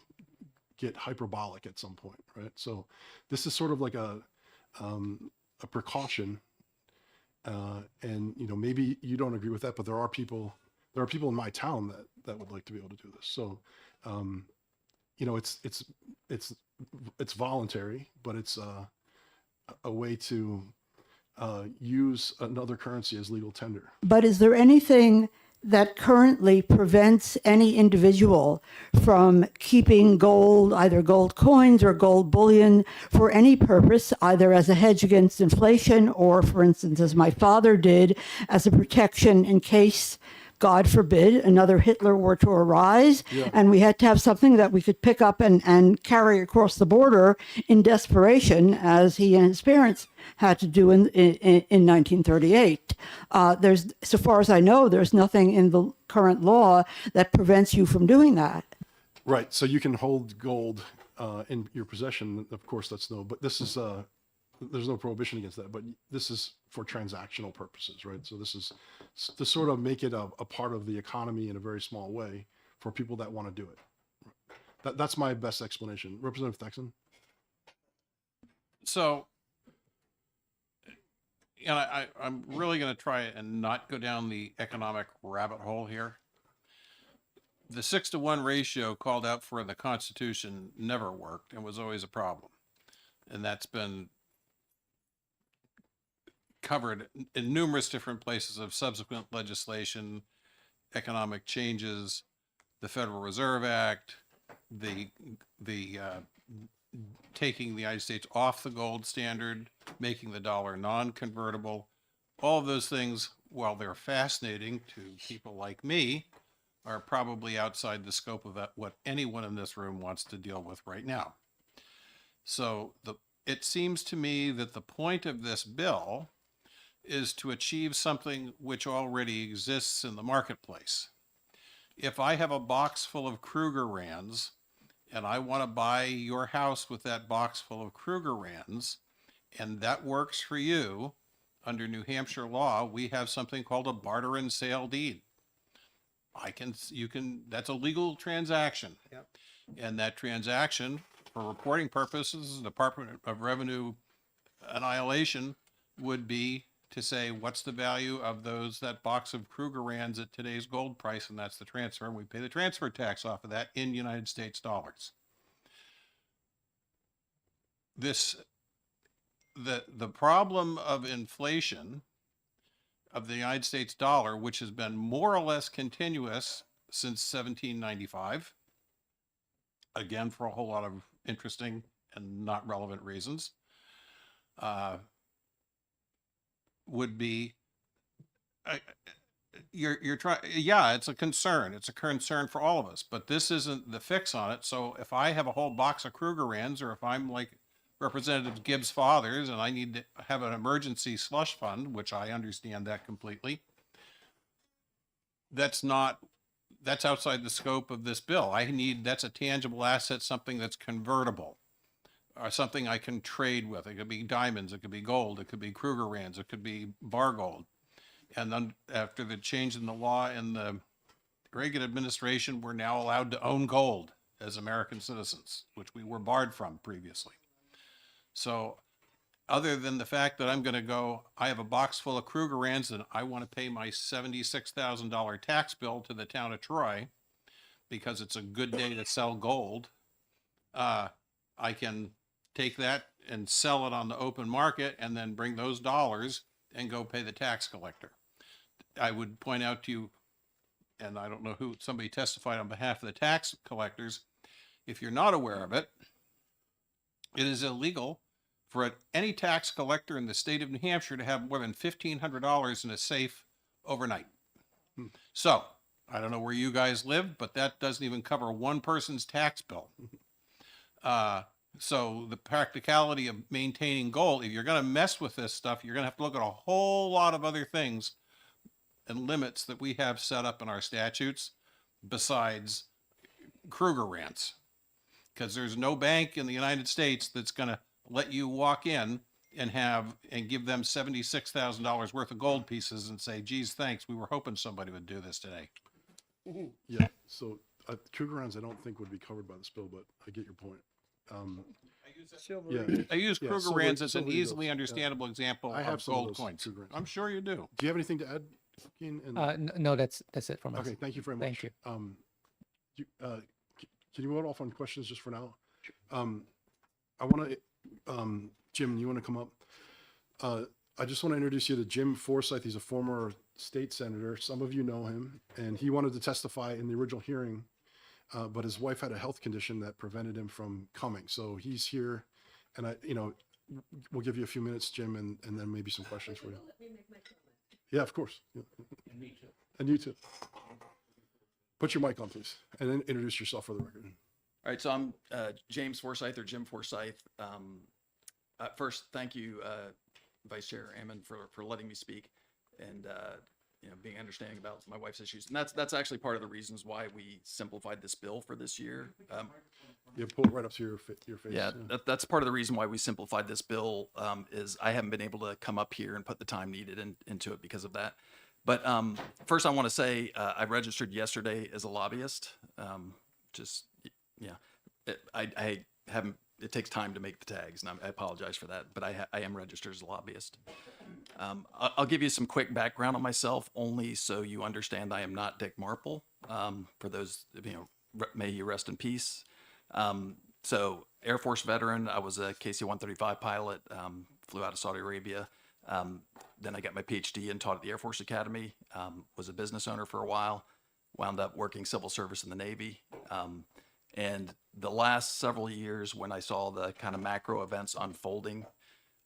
M: get hyperbolic at some point, right? So this is sort of like a precaution. And maybe you don't agree with that, but there are people in my town that would like to be able to do this. So it's voluntary, but it's a way to use another currency as legal tender.
N: But is there anything that currently prevents any individual from keeping gold, either gold coins or gold bullion, for any purpose, either as a hedge against inflation or, for instance, as my father did, as a protection in case, God forbid, another Hitler were to arise, and we had to have something that we could pick up and carry across the border in desperation, as he and his parents had to do in 1938. So far as I know, there's nothing in the current law that prevents you from doing that.
M: Right. So you can hold gold in your possession. Of course, but this is there's no prohibition against that, but this is for transactional purposes, right? So this is to sort of make it a part of the economy in a very small way for people that want to do it. That's my best explanation. Representative Thexton?
J: So, I'm really going to try and not go down the economic rabbit hole here. The 6-to-1 ratio called out for in the Constitution never worked and was always a problem. And that's been covered in numerous different places of subsequent legislation, economic changes, the Federal Reserve Act, the taking the United States off the gold standard, making the dollar non-convertible. All of those things, while they're fascinating to people like me, are probably outside the scope of what anyone in this room wants to deal with right now. So it seems to me that the point of this bill is to achieve something which already exists in the marketplace. If I have a box full of Krugerrands and I want to buy your house with that box full of Krugerrands, and that works for you, under New Hampshire law, we have something called a barter and sale deed. That's a legal transaction.
D: Yep.
J: And that transaction, for reporting purposes, the Department of Revenue annihilation would be to say, what's the value of that box of Krugerrands at today's gold price, and that's the transfer, and we pay the transfer tax off of that in United States dollars. The problem of inflation of the United States dollar, which has been more or less continuous since 1795, again, for a whole lot of interesting and not relevant reasons, would be you're trying. Yeah, it's a concern. It's a concern for all of us, but this isn't the fix on it. So if I have a whole box of Krugerrands, or if I'm like Representative Gibbs' fathers and I need to have an emergency slush fund, which I understand that completely, that's outside the scope of this bill. That's a tangible asset, something that's convertible, or something I can trade with. It could be diamonds, it could be gold, it could be Krugerrands, it could be bar gold. And then after the change in the law in the Reagan administration, we're now allowed to own gold as American citizens, which we were barred from previously. So other than the fact that I have a box full of Krugerrands and I want to pay my $76,000 tax bill to the town of Troy because it's a good day to sell gold, I can take that and sell it on the open market and then bring those dollars and go pay the tax collector. I would point out to you, and I don't know who, somebody testified on behalf of the tax collectors, if you're not aware of it, it is illegal for any tax collector in the state of New Hampshire to have more than $1,500 in a safe overnight. So I don't know where you guys live, but that doesn't even cover one person's tax bill. So the practicality of maintaining gold, if you're going to mess with this stuff, you're going to have to look at a whole lot of other things and limits that we have set up in our statutes besides Kruger rants. Because there's no bank in the United States that's going to let you walk in and give them $76,000 worth of gold pieces and say, geez, thanks, we were hoping somebody would do this today.
M: Yeah, so Kruger rounds I don't think would be covered by this bill, but I get your point.
J: I use Kruger
M: silver-
J: rands as an
M: silver
J: easily
M: eagles, yeah.
J: understandable example
M: I have
J: of
M: some of
J: gold
M: those
J: coins.
M: Kruger rands.
J: I'm sure you do.
M: Do you have anything to add, Keen?
T: No, that's it from us.
M: Okay, thank you very much.
T: Thank you.
M: Can you vote off on questions just for now? I want to, Jim, you want to come up? I just want to introduce you to Jim Forsyth. He's a former state senator. Some of you know him, and he wanted to testify in the original hearing, but his wife had a health condition that prevented him from coming. So he's here, and we'll give you a few minutes, Jim, and then maybe some questions for you. Yeah, of course. Yeah.
T: And me too.
M: And you too. Put your mic on, please, and then introduce yourself for the record.
L: All right, so I'm James Forsyth, or Jim Forsyth. First, thank you, Vice Chair Ammon, for letting me speak and being understanding about my wife's issues. And that's actually part of the reasons why we simplified this bill for this year.
M: Yeah, pull it right up to your face.
L: Yeah, that's part of the reason why we simplified this bill. Is I haven't been able to come up here and put the time needed into it because of that. But first, I want to say I registered yesterday as a lobbyist. I haven't. It takes time to make the tags, and I apologize for that. But I am registered as a lobbyist. I'll give you some quick background on myself, only so you understand I am not Dick Marple. For those, may he rest in peace. So, Air Force veteran. I was a KC-135 pilot. Flew out of Saudi Arabia. Then I got my PhD and taught at the Air Force Academy. Was a business owner for a while. Wound up working civil service in the Navy. And the last several years, when I saw the kind of macro events unfolding,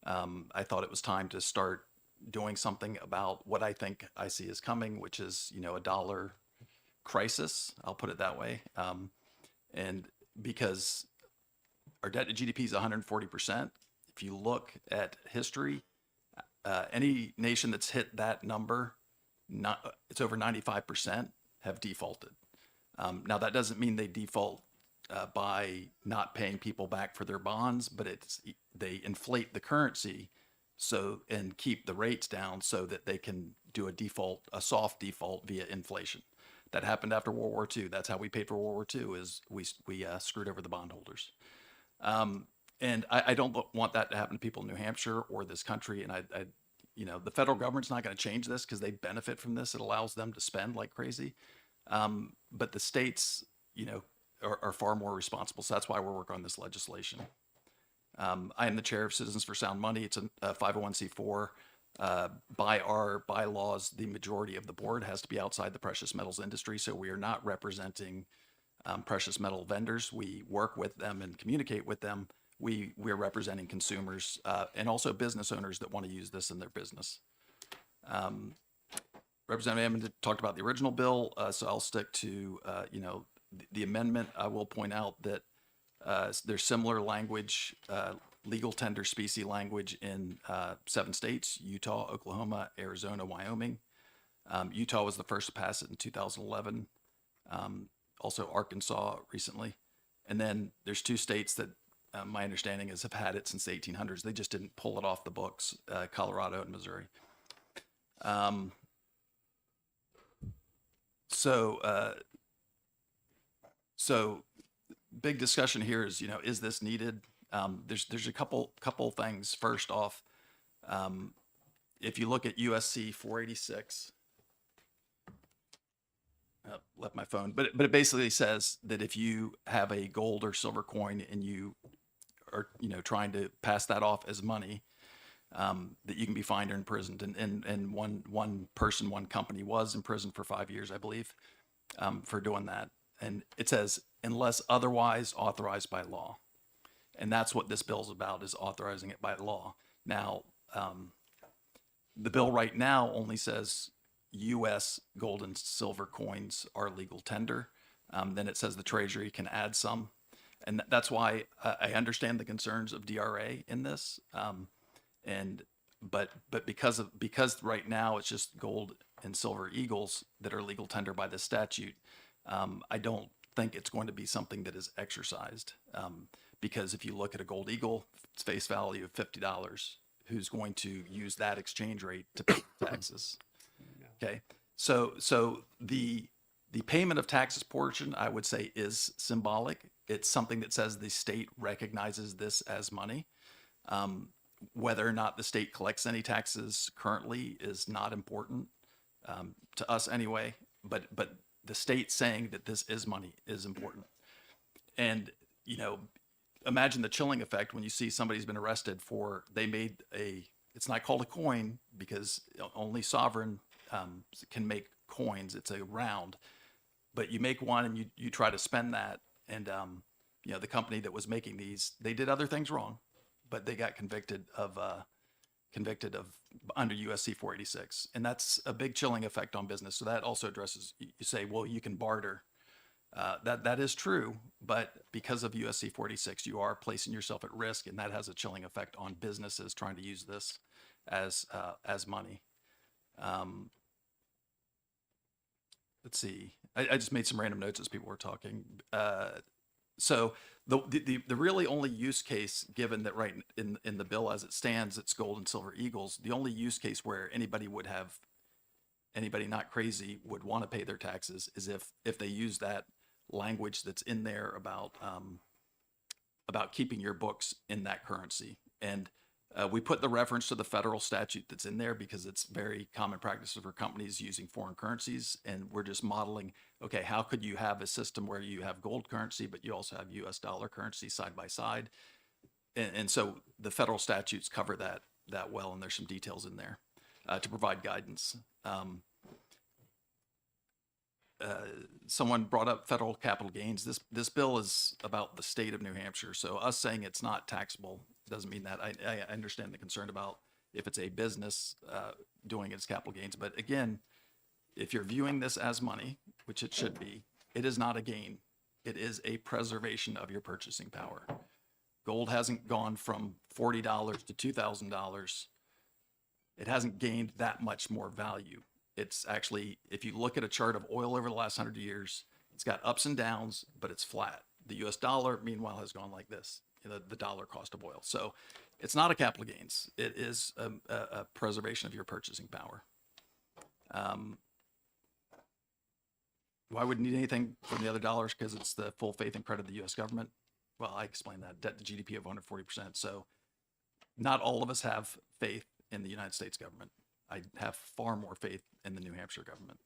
L: I thought it was time to start doing something about what I think I see is coming, which is, a dollar crisis. I'll put it that way. And because our debt to GDP is 140%, if you look at history, any nation that's hit that number, it's over 95% have defaulted. Now, that doesn't mean they default by not paying people back for their bonds, but they inflate the currency and keep the rates down so that they can do a soft default via inflation. That happened after World War II. That's how we paid for World War II, is we screwed over the bondholders. And I don't want that to happen to people in New Hampshire or this country. And the federal government's not going to change this because they benefit from this. It allows them to spend like crazy. But the states, are far more responsible. So that's why we're working on this legislation. I am the chair of Citizens for Sound Money. It's a 501c4. By our bylaws, the majority of the board has to be outside the precious metals industry. So we are not representing precious metal vendors. We work with them and communicate with them. We're representing consumers and also business owners that want to use this in their business. Representative Ammon talked about the original bill, so I'll stick to the amendment. I will point out that there's similar language, legal tender specie language in 7 states: Utah, Oklahoma, Arizona, Wyoming. Utah was the first to pass it in 2011. Also Arkansas recently. And then there's 2 states that my understanding is have had it since the 1800s. They just didn't pull it off the books, Colorado and Missouri. So big discussion here is, is this needed? There's a couple things. First off, if you look at USC 486, left my phone, but it basically says that if you have a gold or silver coin and you are, trying to pass that off as money, that you can be fined or imprisoned. And one person, one company was imprisoned for 5 years, I believe, for doing that. And it says, unless otherwise authorized by law. And that's what this bill is about, is authorizing it by law. Now, the bill right now only says U.S. gold and silver coins are legal tender. Then it says the Treasury can add some. And that's why I understand the concerns of DRA in this. But because right now it's just gold and silver eagles that are legal tender by the statute, I don't think it's going to be something that is exercised. Because if you look at a gold eagle, its face value of $50, who's going to use that exchange rate to pay taxes? Okay, so the payment of taxes portion, I would say, is symbolic. It's something that says the state recognizes this as money. Whether or not the state collects any taxes currently is not important to us anyway. But the state saying that this is money is important. And you know, imagine the chilling effect when you see somebody's been arrested for it's not called a coin because only sovereign can make coins. It's a round, but you make one and you try to spend that. And, you know, the company that was making these, they did other things wrong, but they got convicted of under USC 486. And that's a big chilling effect on business. So that also addresses, you say, well, you can barter. That is true, but because of USC 46, you are placing yourself at risk, and that has a chilling effect on businesses trying to use this as money. Let's see. I just made some random notes as people were talking. So the really only use case, given that right in the bill as it stands, it's gold and silver eagles. The only use case where anybody not crazy would want to pay their taxes is if they use that language that's in there about keeping your books in that currency. And we put the reference to the federal statute that's in there because it's very common practice for companies using foreign currencies. And we're just modeling, okay, how could you have a system where you have gold currency, but you also have US dollar currency side by side? And so the federal statutes cover that well, and there's some details in there to provide guidance. Someone brought up federal capital gains. This bill is about the state of New Hampshire. So us saying it's not taxable doesn't mean that. I understand the concern about if it's a business doing its capital gains. But again, if you're viewing this as money, which it should be, it is not a gain. It is a preservation of your purchasing power. Gold hasn't gone from $40 to $2,000. It hasn't gained that much more value. It's actually, if you look at a chart of oil over the last 100 years, it's got ups and downs, but it's flat. The US dollar, meanwhile, has gone like this, the dollar cost of oil. So it's not a capital gains. It is a preservation of your purchasing power. Why would you need anything from the other dollars? Because it's the full faith and credit of the US government. Well, I explained that. Debt to GDP of 140%. So not all of us have faith in the United States government. I have far more faith in the New Hampshire government.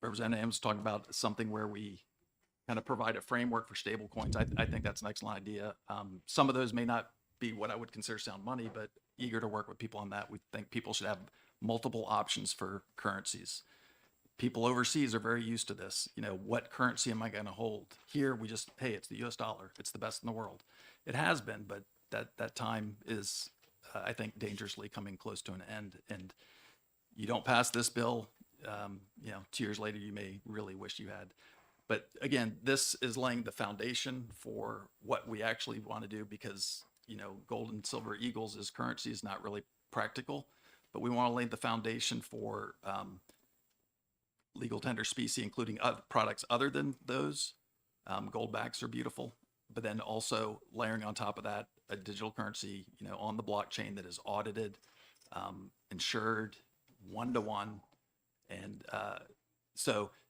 L: Representative Ames talking about something where we kind of provide a framework for stable coins. I think that's an excellent idea. Some of those may not be what I would consider sound money, but eager to work with people on that. We think people should have multiple options for currencies. People overseas are very used to this. You know, what currency am I going to hold? Here, we just, hey, it's the US dollar. It's the best in the world. It has been, but that time is, I think, dangerously coming close to an end. And you don't pass this bill, 2 years later, you may really wish you had. But again, this is laying the foundation for what we actually want to do because, gold and silver eagles as currency is not really practical, but we want to lay the foundation for legal tender specie, including products other than those. Gold backs are beautiful, but then also layering on top of that a digital currency, on the blockchain that is audited, insured, one-to-one. And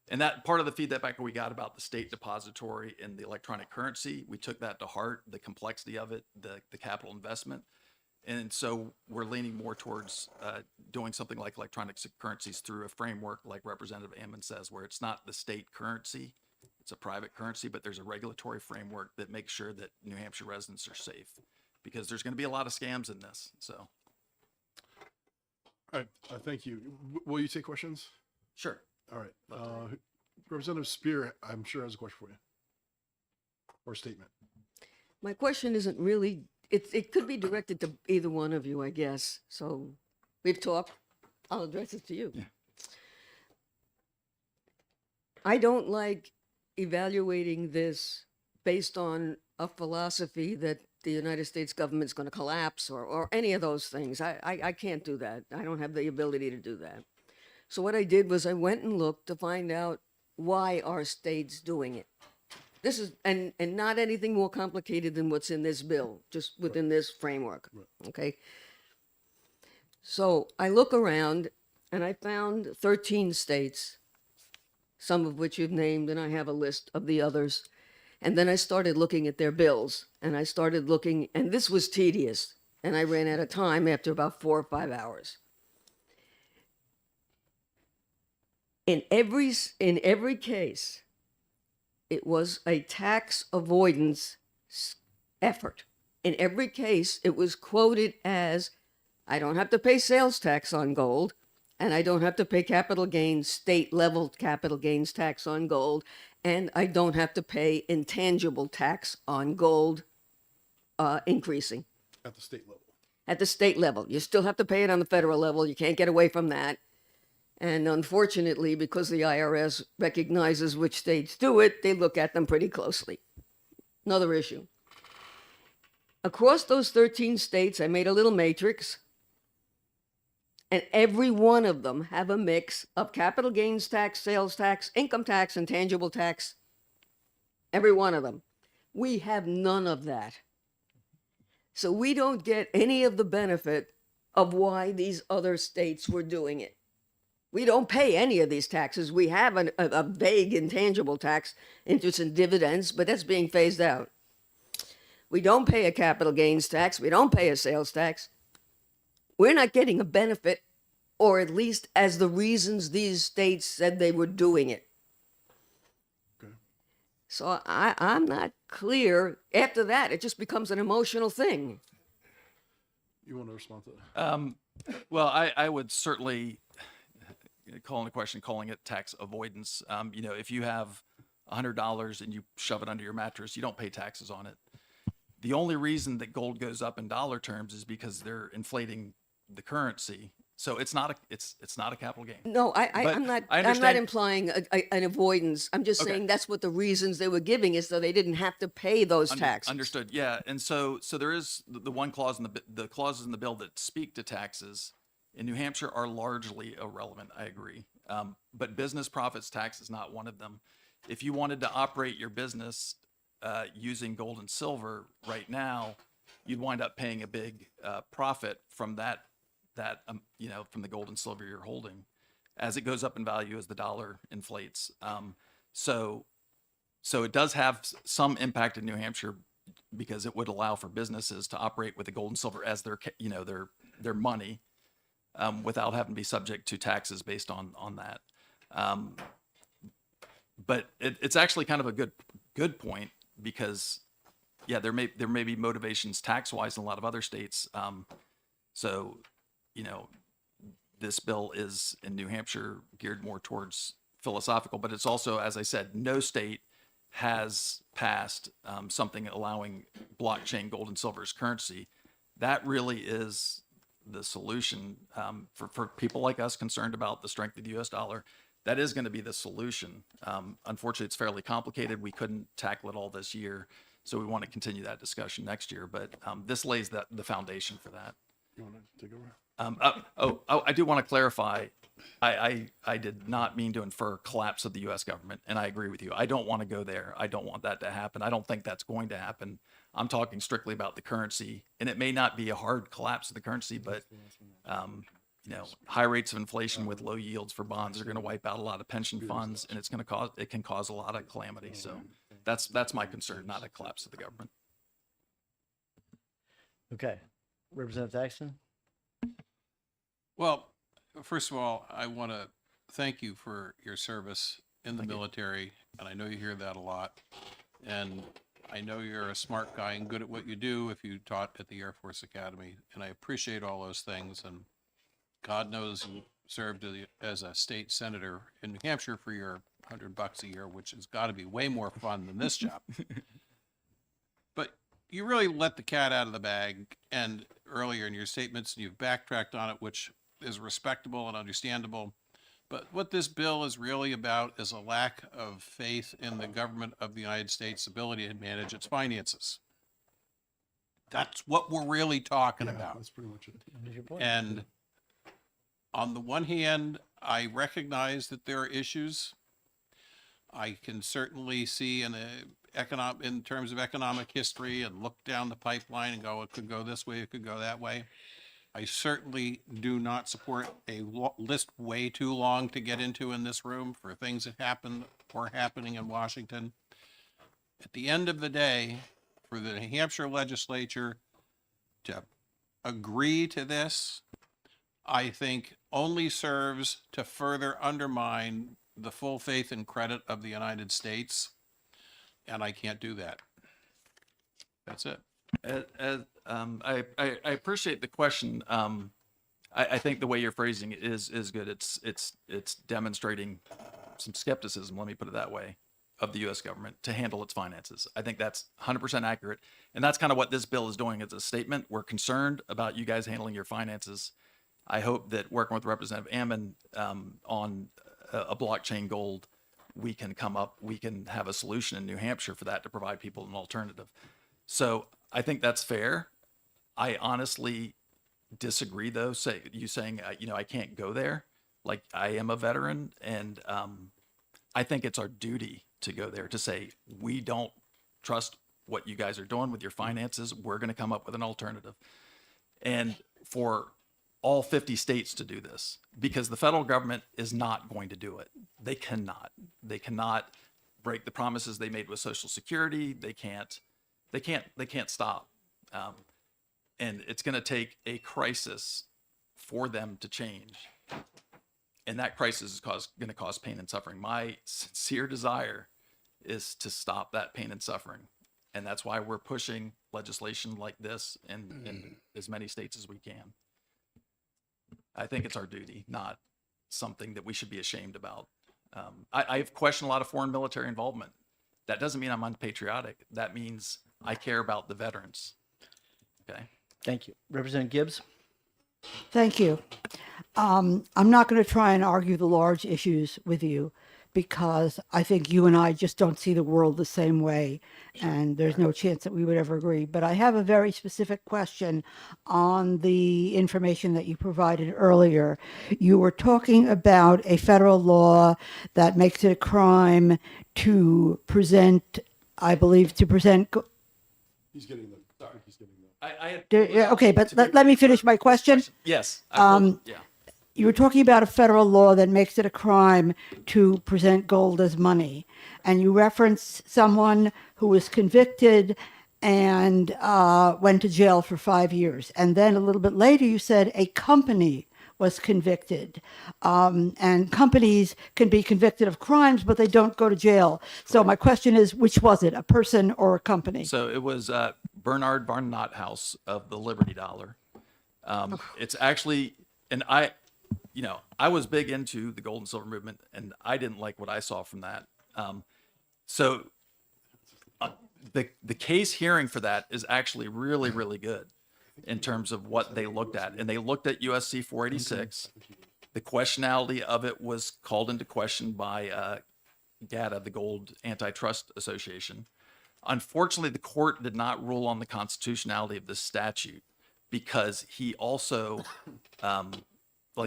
L: and that part of the feedback we got about the state depository and the electronic currency, we took that to heart, the complexity of it, the capital investment. And so we're leaning more towards doing something like electronic currencies through a framework like Representative Ammon says, where it's not the state currency, it's a private currency, but there's a regulatory framework that makes sure that New Hampshire residents are safe because there's going to be a lot of scams in this. So.
M: All right, thank you. Will you take questions?
L: Sure.
M: All right. Representative Spear, I'm sure has a question for you or a statement.
K: My question isn't really, it could be directed to either one of you, I guess. So We've talked. I'll address it to you. I don't like evaluating this based on a philosophy that the United States government's going to collapse or any of those things. I can't do that. I don't have the ability to do that. So what I did was I went and looked to find out why our state's doing it. This is, and not anything more complicated than what's in this bill, just within this framework, okay? So I look around and I found 13 states, some of which you've named, and I have a list of the others. And then I started looking at their bills, and I started looking, and this was tedious, and I ran out of time after about 4 or 5 hours. In every case, it was a tax avoidance effort. In every case, it was quoted as, I don't have to pay sales tax on gold, and I don't have to pay capital gains, state level capital gains tax on gold, and I don't have to pay intangible tax on gold increasing.
M: At the state level.
K: At the state level. You still have to pay it on the federal level. You can't get away from that. And unfortunately, because the IRS recognizes which states do it, they look at them pretty closely. Another issue. Across those 13 states, I made a little matrix, and every one of them have a mix of capital gains tax, sales tax, income tax, and tangible tax. Every one of them. We have none of that. So we don't get any of the benefit of why these other states were doing it. We don't pay any of these taxes. We have a vague intangible tax, interest and dividends, but that's being phased out. We don't pay a capital gains tax. We don't pay a sales tax. We're not getting a benefit, or at least as the reasons these states said they were doing it.
M: Okay.
K: So I'm not clear. After that, it just becomes an emotional thing.
M: You want to respond to that?
L: Well, I would certainly call into question calling it tax avoidance. You know, if you have $100 and you shove it under your mattress, you don't pay taxes on it. The only reason that gold goes up in dollar terms is because they're inflating the currency. So it's not a capital gain.
K: No,
L: But
K: I'm not.
L: I
K: I'm not
L: understand-
K: implying an avoidance. I'm just
L: Okay.
K: saying that's what the reasons they were giving is so they didn't have to pay those taxes.
L: Understood. Yeah, and so there is the one clause in the clauses in the bill that speak to taxes in New Hampshire are largely irrelevant. I agree, but business profits tax is not one of them. If you wanted to operate your business using gold and silver right now, you'd wind up paying a big profit from that you know, from the gold and silver you're holding, as it goes up in value as the dollar inflates. So it does have some impact in New Hampshire because it would allow for businesses to operate with the gold and silver as their money without having to be subject to taxes based on that. But it's actually kind of a good point because yeah, there may be motivations tax wise in a lot of other states. So you know, this bill is in New Hampshire geared more towards philosophical, but it's also, as I said, no state has passed something allowing blockchain gold and silver as currency. That really is the solution for people like us concerned about the strength of the US dollar. That is going to be the solution. Unfortunately, it's fairly complicated. We couldn't tackle it all this year, so we want to continue that discussion next year, but this lays the foundation for that.
M: You want to take over?
L: I do want to clarify. I did not mean to infer collapse of the U.S. government, and I agree with you. I don't want to go there. I don't want that to happen. I don't think that's going to happen. I'm talking strictly about the currency, and it may not be a hard collapse of the currency, but you know, high rates of inflation with low yields for bonds are going to wipe out a lot of pension funds, and it can cause a lot of calamity. So that's my concern, not a collapse of the government.
A: Okay. Representative Axon?
J: Well, first of all, I want to thank you for your service in the military, and I know you hear that a lot. And I know you're a smart guy and good at what you do if you taught at the Air Force Academy, and I appreciate all those things. And God knows you served as a state senator in New Hampshire for your $100 a year, which has got to be way more fun than this job. But you really let the cat out of the bag, and earlier in your statements, and you've backtracked on it, which is respectable and understandable. But what this bill is really about is a lack of faith in the government of the United States' ability to manage its finances. That's what we're really talking about.
M: That's pretty much it.
J: And on the one hand, I recognize that there are issues. I can certainly see in in terms of economic history and look down the pipeline and go, it could go this way, it could go that way. I certainly do not support a list way too long to get into in this room for things that happened or happening in Washington. At the end of the day, for the New Hampshire legislature to agree to this, I think only serves to further undermine the full faith and credit of the United States. And I can't do that. That's it.
L: I appreciate the question. I think the way you're phrasing it is good. It's demonstrating some skepticism, let me put it that way, of the U.S. government to handle its finances. I think that's 100% accurate. And that's kind of what this bill is doing as a statement. We're concerned about you guys handling your finances. I hope that working with Representative Ammon on a blockchain gold, we can have a solution in New Hampshire for that to provide people an alternative. So I think that's fair. I honestly disagree, though. Saying I can't go there. Like, I am a veteran, and I think it's our duty to go there to say we don't trust what you guys are doing with your finances. We're going to come up with an alternative, and for all 50 states to do this, because the federal government is not going to do it. They cannot break the promises they made with Social Security. They can't stop. And it's going to take a crisis for them to change. And that crisis is going to cause pain and suffering. My sincere desire is to stop that pain and suffering. And that's why we're pushing legislation like this in as many states as we can. I think it's our duty, not something that we should be ashamed about. I've questioned a lot of foreign military involvement. That doesn't mean I'm unpatriotic. That means I care about the veterans. Okay.
A: Thank you. Representative Gibbs?
N: Thank you. I'm not going to try and argue the large issues with you because I think you and I just don't see the world the same way, and there's no chance that we would ever agree. But I have a very specific question on the information that you provided earlier. You were talking about a federal law that makes it a crime to present, I believe,
M: He's getting them. He's getting them.
N: Okay, but let me finish my question.
L: Yes.
N: You were talking about a federal law that makes it a crime to present gold as money. And you referenced someone who was convicted and went to jail for 5 years. And then a little bit later, you said a company was convicted. And companies can be convicted of crimes, but they don't go to jail. So my question is, which was it, a person or a company?
L: So it was Bernard Von Nothaus of the Liberty Dollar. It's actually, and I was big into the gold and silver movement, and I didn't like what I saw from that. So the case hearing for that is actually really, really good in terms of what they looked at. And they looked at USC 486. The questionality of it was called into question by GATA, the Gold Antitrust Association. Unfortunately, the court did not rule on the constitutionality of this statute because he also,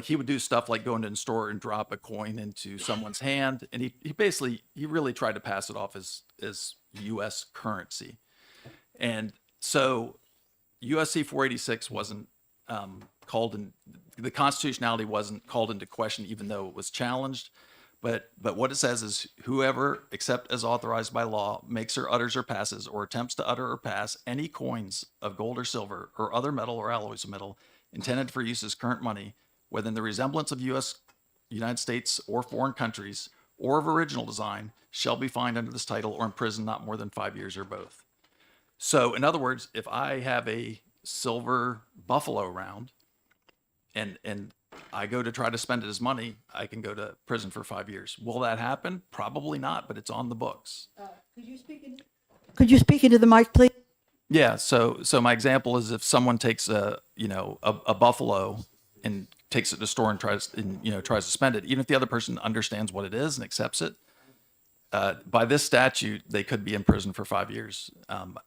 L: he would do stuff like go into a store and drop a coin into someone's hand. And he really tried to pass it off as U.S. currency. And so USC 486 wasn't called in, the constitutionality wasn't called into question, even though it was challenged. But what it says is whoever, except as authorized by law, makes or utters or passes or attempts to utter or pass any coins of gold or silver or other metal or alloys of metal intended for use as current money within the resemblance of United States or foreign countries or of original design shall be fined under this title or imprisoned not more than 5 years or both. So in other words, if I have a silver buffalo round and I go to try to spend it as money, I can go to prison for 5 years. Will that happen? Probably not, but it's on the books.
N: Could you speak into the mic, please?
L: Yeah. So my example is if someone takes a buffalo and takes it to the store and tries to spend it, even if the other person understands what it is and accepts it, by this statute, they could be in prison for 5 years. And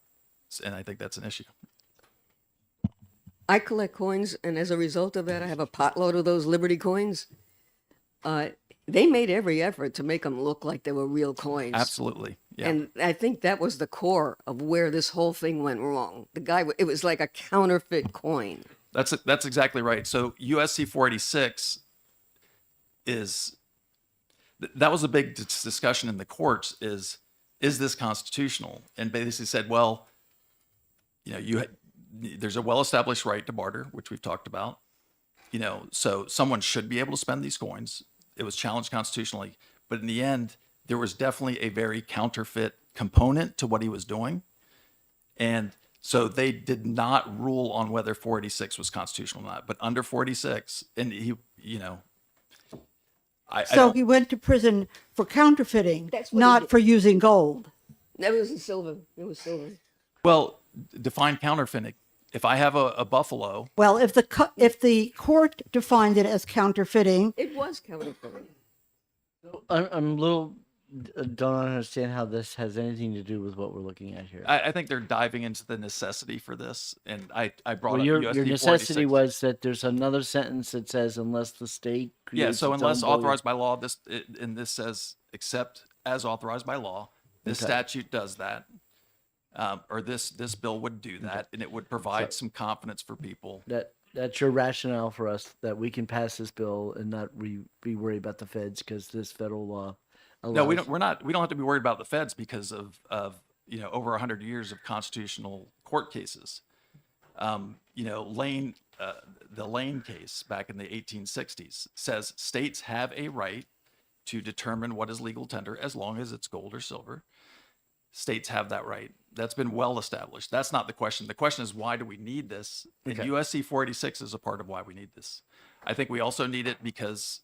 L: I think that's an issue.
K: I collect coins, and as a result of that, I have a potload of those Liberty coins. They made every effort to make them look like they were real coins.
L: Absolutely. Yeah.
K: And I think that was the core of where this whole thing went wrong. The guy, it was like a counterfeit coin.
L: That's exactly right. So USC 486 that was a big discussion in the courts is this constitutional? And basically said, well, there's a well-established right to barter, which we've talked about, so someone should be able to spend these coins. It was challenged constitutionally, but in the end, there was definitely a very counterfeit component to what he was doing. And so they did not rule on whether 486 was constitutional or not, but under 486, and he
N: He went to prison for counterfeiting,
K: That's what he
N: not
K: did.
N: for using gold.
K: That was silver. It was silver.
L: Well, define counterfeiting. If I have a buffalo,
N: Well, if the court defined it as counterfeiting,
K: It was counterfeiting.
A: I'm a little don't understand how this has anything to do with what we're looking at here.
L: I think they're diving into the necessity for this, and I brought
A: Well,
L: up
A: your
L: USD
A: necessity
L: 486.
A: was that there's another sentence that says unless the state
L: Yeah,
A: creates
L: so
A: its
L: unless
A: own bullion.
L: authorized by law, and this says except as authorized by law, this
A: Okay.
L: statute does that, or this bill would do that, and it would provide some confidence for people.
A: That's your rationale for us that we can pass this bill and not be worried about the feds because this federal law allows.
L: No, we don't. We don't have to be worried about the feds because of over 100 years of constitutional court cases. Lane, the Lane case back in the 1860s says states have a right to determine what is legal tender as long as it's gold or silver. States have that right. That's been well established. That's not the question. The question is, why do we need this? And
A: Okay.
L: USC 486 is a part of why we need this. I think we also need it because,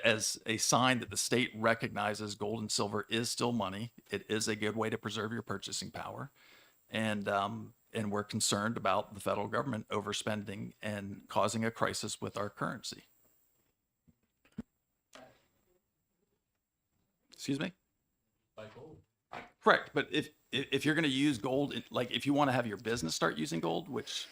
L: as a sign that the state recognizes gold and silver is still money. It is a good way to preserve your purchasing power. And we're concerned about the federal government overspending and causing a crisis with our currency. Excuse me? Correct. But if you're going to use gold, like if you want to have your business start using gold, which,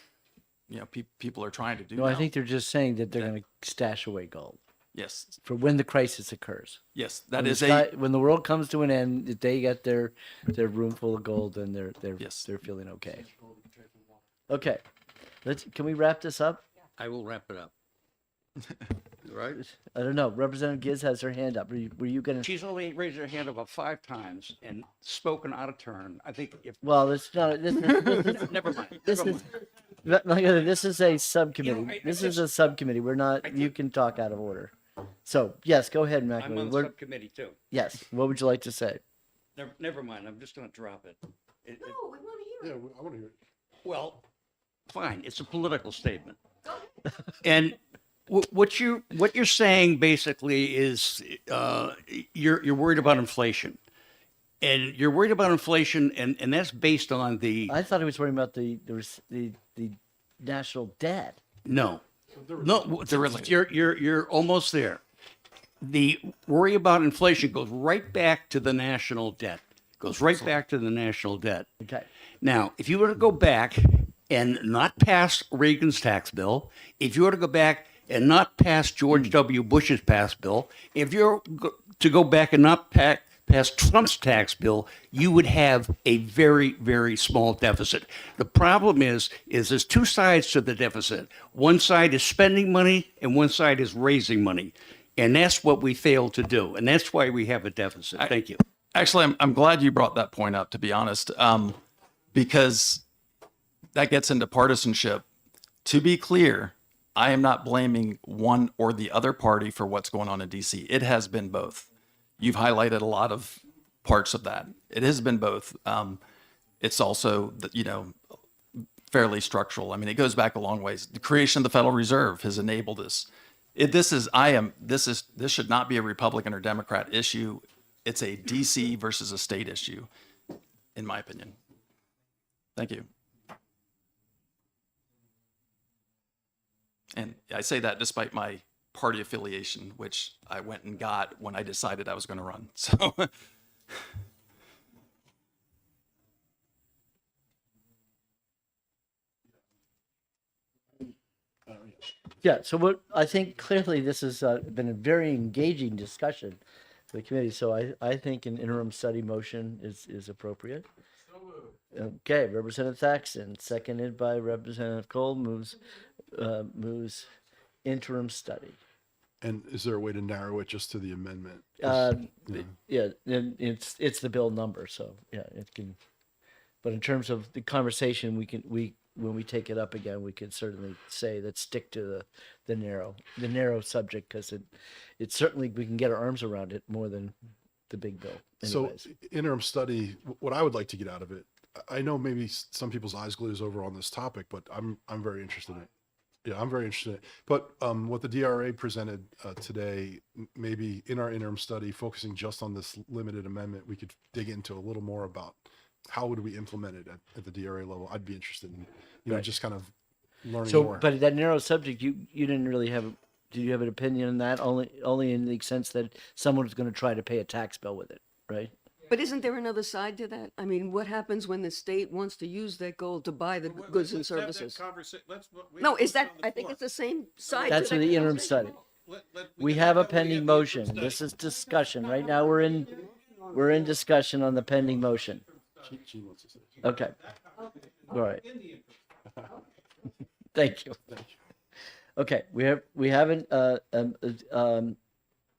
L: people are trying to do
A: No, I
L: now.
A: think they're just saying that they're going to stash away gold
L: Yes.
A: for when the crisis occurs.
L: Yes.
A: When
L: That
A: the
L: is
A: sky- when the world comes to an end, if they get their room full of gold, then they're
L: Yes.
A: they're feeling okay. Okay, can we wrap this up?
D: I will wrap it up. Right?
A: I don't know. Representative Giz has her hand up. Were you gonna?
D: She's only raised her hand about 5 times and spoken out of turn. I think if
A: Well, it's not. This is,
D: never mind.
A: this
D: never
A: is
D: mind.
A: like this is a subcommittee.
D: I
A: This is a subcommittee. We're not. You can talk out of order. So yes, go ahead,
D: I'm
A: McElwain.
D: on the subcommittee too.
A: Yes. What would you like to say?
D: Never mind. I'm just going to drop it.
K: We want to hear
M: Yeah, I want to hear it.
D: Well, fine. It's a political statement. And what you're saying basically is you're worried about inflation, and you're worried about inflation, and that's based on the
A: I thought he was worrying about the national debt.
D: no. You're almost there. The worry about inflation goes right back to the national debt. Goes right back to the national debt.
A: Okay.
D: Now, if you were to go back and not pass Reagan's tax bill, if you were to go back and not pass George W. Bush's tax bill, if you're to go back and not pass Trump's tax bill, you would have a very, very small deficit. The problem is there's two sides to the deficit. One side is spending money and one side is raising money. And that's what we failed to do. And that's why we have a deficit. Thank you.
L: Actually, I'm glad you brought that point up, to be honest, because that gets into partisanship. To be clear, I am not blaming one or the other party for what's going on in DC. It has been both. You've highlighted a lot of parts of that. It has been both. It's also, fairly structural. I mean, it goes back a long ways. The creation of the Federal Reserve has enabled this. This should not be a Republican or Democrat issue. It's a DC versus a state issue, in my opinion. Thank you. And I say that despite my party affiliation, which I went and got when I decided I was going to run. So
A: Yeah, so what, I think clearly this has been a very engaging discussion for the committee, so I think an interim study motion is appropriate. Okay, Representative Thaxton, seconded by Representative Cole, moves interim study.
M: And is there a way to narrow it just to the amendment?
A: Yeah, and it's the bill number, so yeah, it can. But in terms of the conversation, when we take it up again, we can certainly say let's stick to the narrow subject, because it certainly, we can get our arms around it more than the big bill. Anyways.
M: So interim study, what I would like to get out of it, I know maybe some people's eyes glaze over on this topic, but I'm very interested in it. Yeah, I'm very interested in it. But what the DRA presented today, maybe in our interim study, focusing just on this limited amendment, we could dig into a little more about how would we implement it at the DRA level. I'd be interested in,
A: Right.
M: just kind of learning
A: So,
M: more.
A: but that narrow subject, you didn't really have. Do you have an opinion on that? Only in the sense that someone's going to try to pay a tax bill with it, right?
K: But isn't there another side to that? I mean, what happens when the state wants to use that goal to buy the goods and services? No, is that, I think it's the same side.
A: That's
K: to
A: for
K: that
A: the interim
K: conversation.
A: study. We have a pending motion. This is discussion. Right now, we're in discussion on the pending motion.
M: She wants to say.
A: Okay. All right. Thank you. Okay, we have a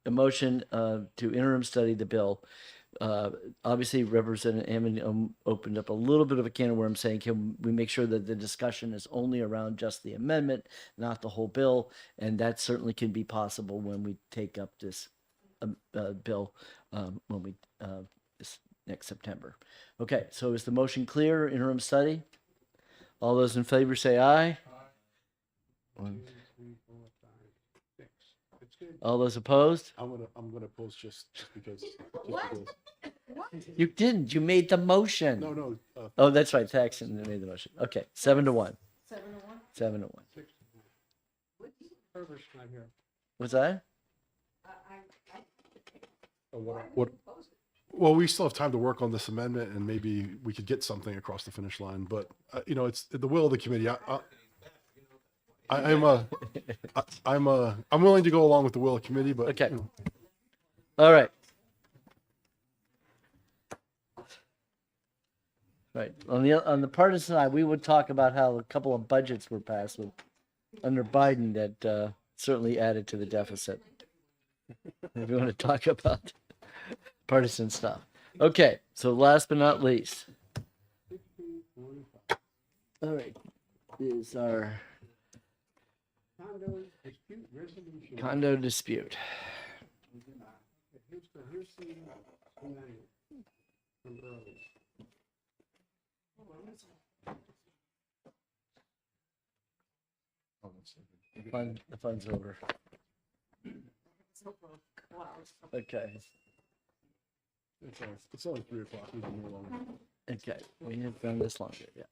A: motion to interim study the bill. Obviously, Representative Ammon opened up a little bit of a can of worms, saying, can we make sure that the discussion is only around just the amendment, not the whole bill? And that certainly can be possible when we take up this bill when we this next September. Okay, so is the motion clear? Interim study. All those in favor say aye. All those opposed?
M: I'm gonna post just because.
A: You didn't. You made the motion.
M: No.
A: Oh, that's right. Thaxton made the motion. Okay, 7-1. 7-1. What's that?
M: What? Well, we still have time to work on this amendment, and maybe we could get something across the finish line. But it's the will of the committee. I'm willing to go along with the will of the committee, but
A: Okay. All right. Right. On the partisan side, we would talk about how a couple of budgets were passed under Biden that certainly added to the deficit. If you want to talk about partisan stuff. Okay. So last but not least. All right. Is our condo dispute. The fun's over. Okay.
M: It's only 3 o'clock. We can move along.
A: Okay. We have done this longer. Yeah.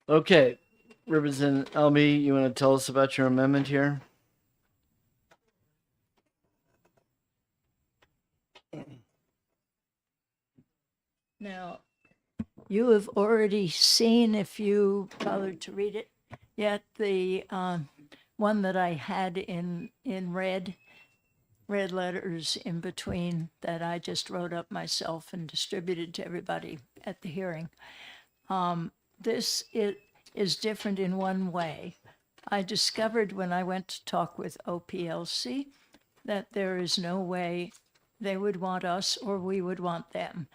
A: Okay. Representative Elmy, you want to tell us about your amendment here?
G: Now, you have already seen, if you bothered to read it yet, the one that I had in red letters in between that I just wrote up myself and distributed to everybody at the hearing. This is different in one way. I discovered when I went to talk with OPLC that there is no way they would want us or we would want them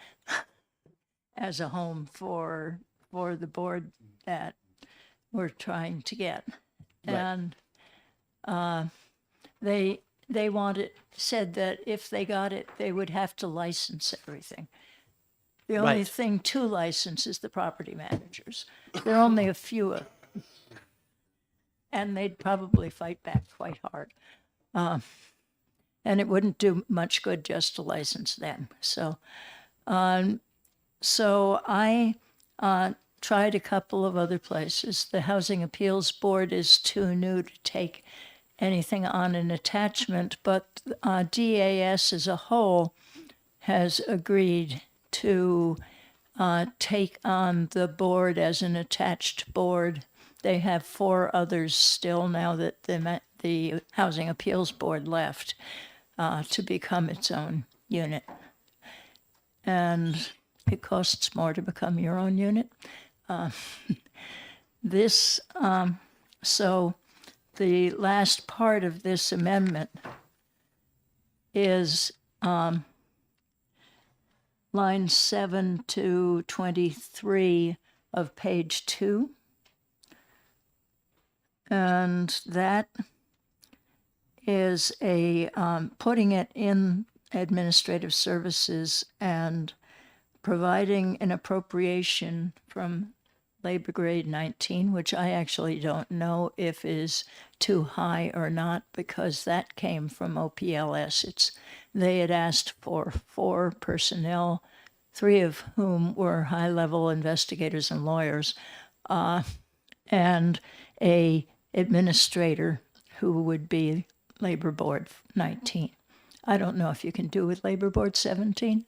G: as a home for the board that we're trying to get.
A: Right.
G: And they said that if they got it, they would have to license everything. The only
A: Right.
G: thing to license is the property managers. There are only a few of them. And they'd probably fight back quite hard. And it wouldn't do much good just to license them. So so I tried a couple of other places. The Housing Appeals Board is too new to take anything on an attachment, but DAS as a whole has agreed to take on the board as an attached board. They have 4 others still now that the Housing Appeals Board left to become its own unit. And it costs more to become your own unit. So the last part of this amendment is line 7 to 23 of page 2. And that is a putting it in administrative services and providing an appropriation from labor grade 19, which I actually don't know if is too high or not, because that came from OPLS. They had asked for 4 personnel, 3 of whom were high-level investigators and lawyers, and a administrator who would be Labor Board 19. I don't know if you can do with Labor Board 17.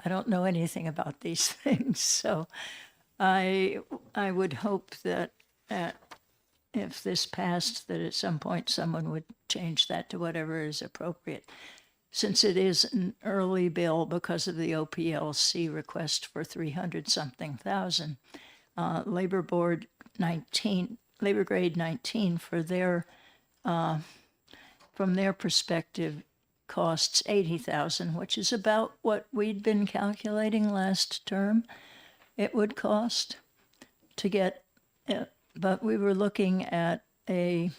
G: I don't know anything about these things, so I would hope that if this passed, that at some point someone would change that to whatever is appropriate. Since it is an early bill because of the OPLC request for 300-something thousand, Labor Board 19, Labor Grade 19 for their from their perspective costs $80,000, which is about what we'd been calculating last term it would cost to get, but we were looking at a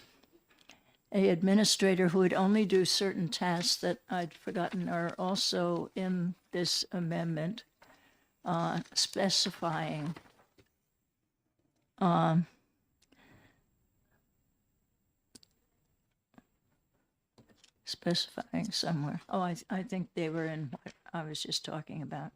G: administrator who would only do certain tasks that I'd forgotten are also in this amendment, specifying somewhere. Oh, I think they were in what I was just talking about.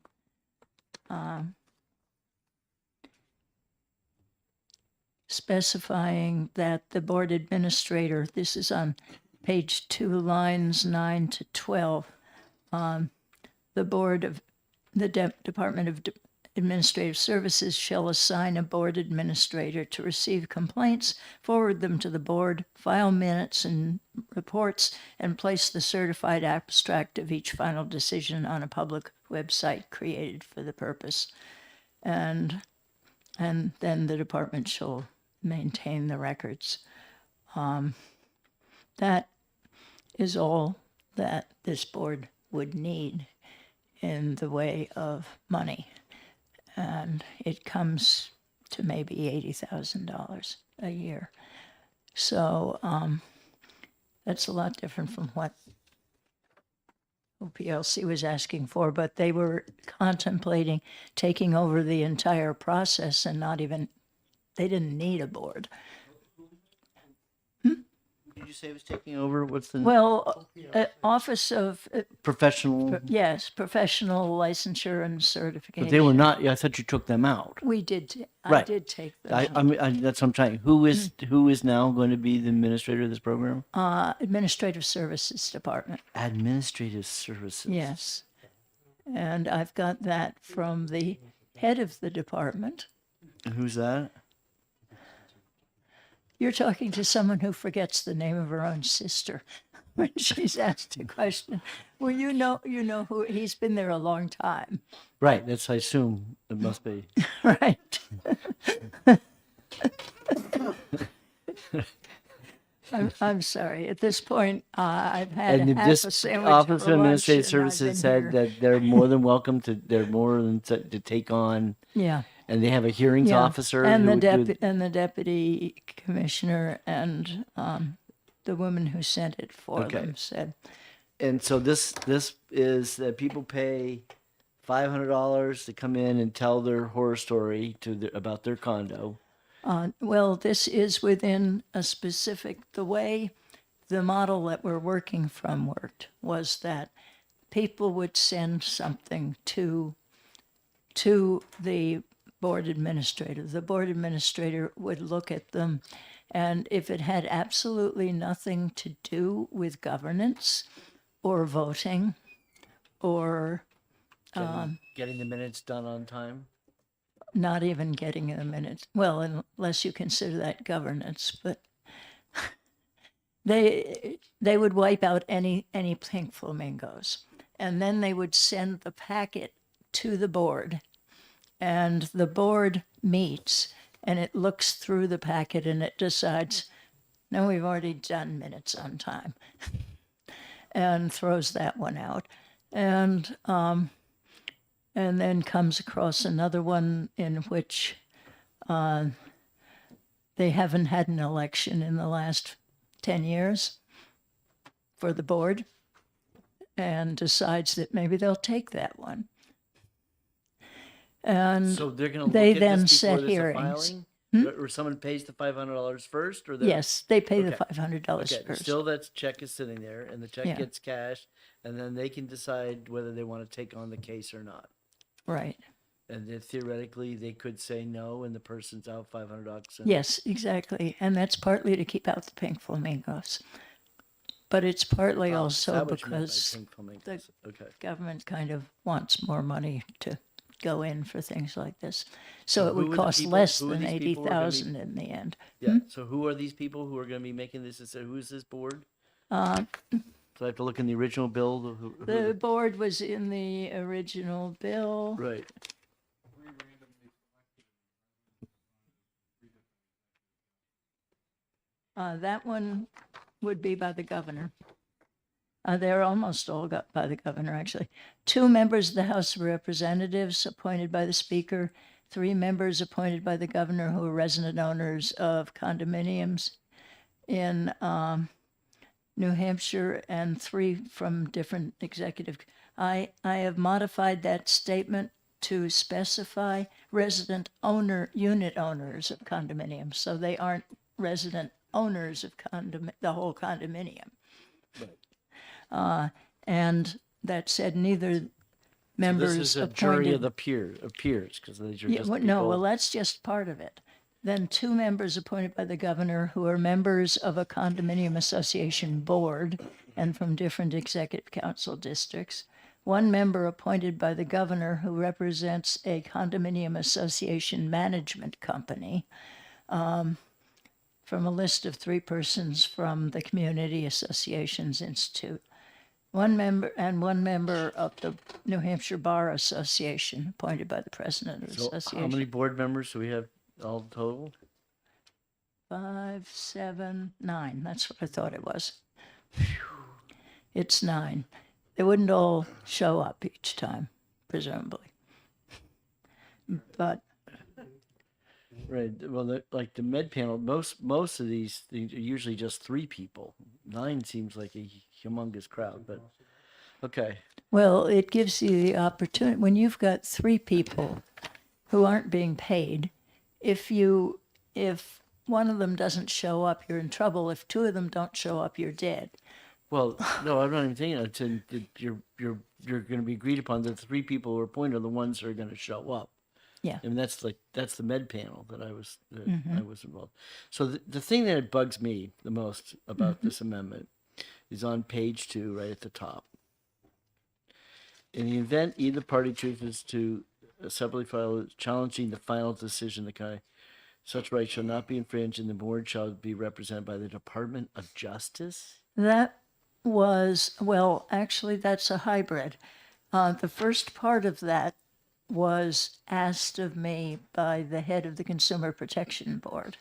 G: Specifying that the board administrator, this is on page 2, lines 9 to 12, the board of the Department of Administrative Services shall assign a board administrator to receive complaints, forward them to the board, file minutes and reports, and place the certified abstract of each final decision on a public website created for the purpose. And then the department shall maintain the records. That is all that this board would need in the way of money. And it comes to maybe $80,000 a year. So that's a lot different from what OPLC was asking for, but they were contemplating taking over the entire process and they didn't need a board.
A: Did you say it was taking over? What's the
G: Well, Office of,
A: professional?
G: yes, professional licensure and certification.
A: But they were not. I thought you took them out.
G: We did. I
A: Right.
G: did take them.
A: I mean, that's what I'm trying. Who is now going to be the administrator of this program?
G: Administrative Services Department.
A: Administrative Services.
G: Yes. And I've got that from the head of the department.
A: And who's that?
G: You're talking to someone who forgets the name of her own sister when she's asked a question. Well, you know who he's been there a long time.
A: Right. That's, I assume it must be.
G: Right. I'm sorry. At this point, I've had
A: And
G: half
A: this
G: a sandwich
A: Office
G: for
A: of
G: lunch,
A: Administrative
G: and I've
A: Services
G: been
A: said
G: here.
A: that they're more than welcome to. They're more than to take on.
G: Yeah.
A: And they have a hearings
G: Yeah.
A: officer
G: and
A: who
G: the
A: would do.
G: and the deputy commissioner and the woman who sent it for
A: Okay.
G: them said.
A: And so this is that people pay $500 to come in and tell their horror story about their condo.
G: Well, this is within a specific, the way the model that we're working from worked was that people would send something to to the board administrator. The board administrator would look at them, and if it had absolutely nothing to do with governance or voting or
A: Getting the minutes done on time.
G: not even getting the minutes, well, unless you consider that governance, but they would wipe out any pink flamingos, and then they would send the packet to the board, and the board meets and it looks through the packet and it decides, no, we've already done minutes on time, and throws that one out, and then comes across another one in which they haven't had an election in the last 10 years for the board, and decides that maybe they'll take that one. And
A: So they're going to
G: they
A: look at
G: then
A: this before
G: set
A: there's a
G: hearings.
A: filing? Or someone pays the $500 first, or
G: Yes, they pay the
A: Okay.
G: $500
A: Okay,
G: first.
A: still that check is sitting there, and the check
G: Yeah.
A: gets cashed, and then they can decide whether they want to take on the case or not.
G: Right.
A: And then theoretically, they could say no, and the person's out $500. and-
G: Yes, exactly. And that's partly to keep out the pink flamingos. But it's partly
A: Oh, is
G: also
A: that what you meant by
G: because
A: pink
G: the
A: flamingos? Okay.
G: government kind of wants more money to go in for things like this. So
A: So
G: it
A: who
G: would
A: are the
G: cost
A: people-
G: less
A: who are
G: than
A: these people who are gonna be-
G: 80,000 in the end.
A: Yeah. So who are these people who are going to be making this? Who's this board?
G: Uh,
A: So I have to look in the original bill.
G: the board was in the original bill.
A: Right.
G: That one would be by the governor. They're almost all got by the governor, actually. 2 members of the House of Representatives appointed by the Speaker, 3 members appointed by the governor who are resident owners of condominiums in New Hampshire, and 3 from different executive. I have modified that statement to specify resident unit owners of condominiums, so they aren't resident owners of the whole condominium. And that said, neither members
A: This is a
G: appointed.
A: jury of the peers, because these are
G: Yeah,
A: just
G: well,
A: people.
G: no, well, that's just part of it. Then 2 members appointed by the governor who are members of a condominium association board and from different executive council districts. 1 member appointed by the governor who represents a condominium association management company, from a list of 3 persons from the Community Associations Institute. 1 member and 1 member of the New Hampshire Bar Association, appointed by the president of the
A: So
G: association.
A: how many board members do we have all total?
G: 5, 7, 9. That's what I thought it was. It's 9. They wouldn't all show up each time, presumably. But
A: Right. Well, like the med panel, most of these things are usually just 3 people. 9 seems like a humongous crowd, but okay.
G: well, it gives you the opportunity when you've got 3 people who aren't being paid. If one of them doesn't show up, you're in trouble. If 2 of them don't show up, you're dead.
A: Well, no, I'm not even thinking. You're going to be agreed upon that the 3 people who are appointed are the ones who are going to show up.
G: Yeah.
A: I mean, that's the med panel that I was
G: Mhm.
A: involved. So the thing that bugs me the most about
G: Mm-hmm.
A: this amendment is on page 2, right at the top. In the event either party chooses to separately file challenging the final decision, the county, such right shall not be infringed, and the board shall be represented by the Department of Justice.
G: That was, well, actually, that's a hybrid. The first part of that was asked of me by the head of the Consumer Protection Board.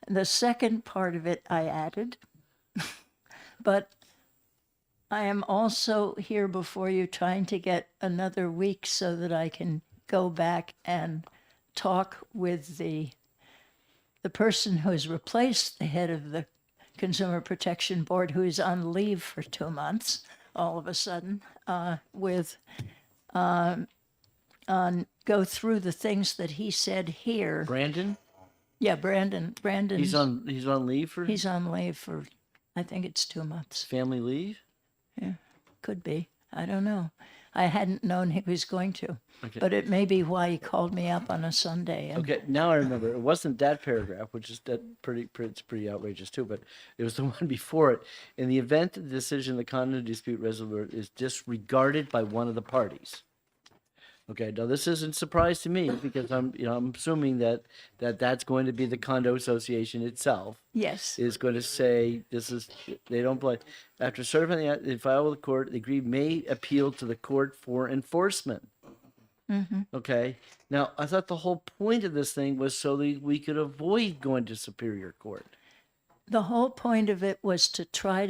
G: The second part of it I added, but I am also here before you trying to get another week so that I can go back and talk with the person who's replaced the head of the Consumer Protection Board, who is on leave for 2 months, all of a sudden, go through the things that he said here.
A: Brandon?
G: Yeah, Brandon.
A: He's on leave for
G: He's on leave for, I think it's 2 months.
A: family leave.
G: Yeah, could be. I don't know. I hadn't known he was going to.
A: Okay.
G: But it may be why he called me up on a Sunday. And
A: Okay, now I remember. It wasn't that paragraph, which is it's pretty outrageous too, but it was the one before it. In the event the decision of the condo dispute resolution is disregarded by one of the parties. Okay, now this isn't a surprise to me because I'm assuming that's going to be the condo association itself
G: Yes.
A: is going to say they don't play. After certifying they file with the court, the aggrieved may appeal to the court for enforcement.
G: Mm-hmm.
A: Okay. Now, I thought the whole point of this thing was so that we could avoid going to Superior Court.
G: The whole point of it was to try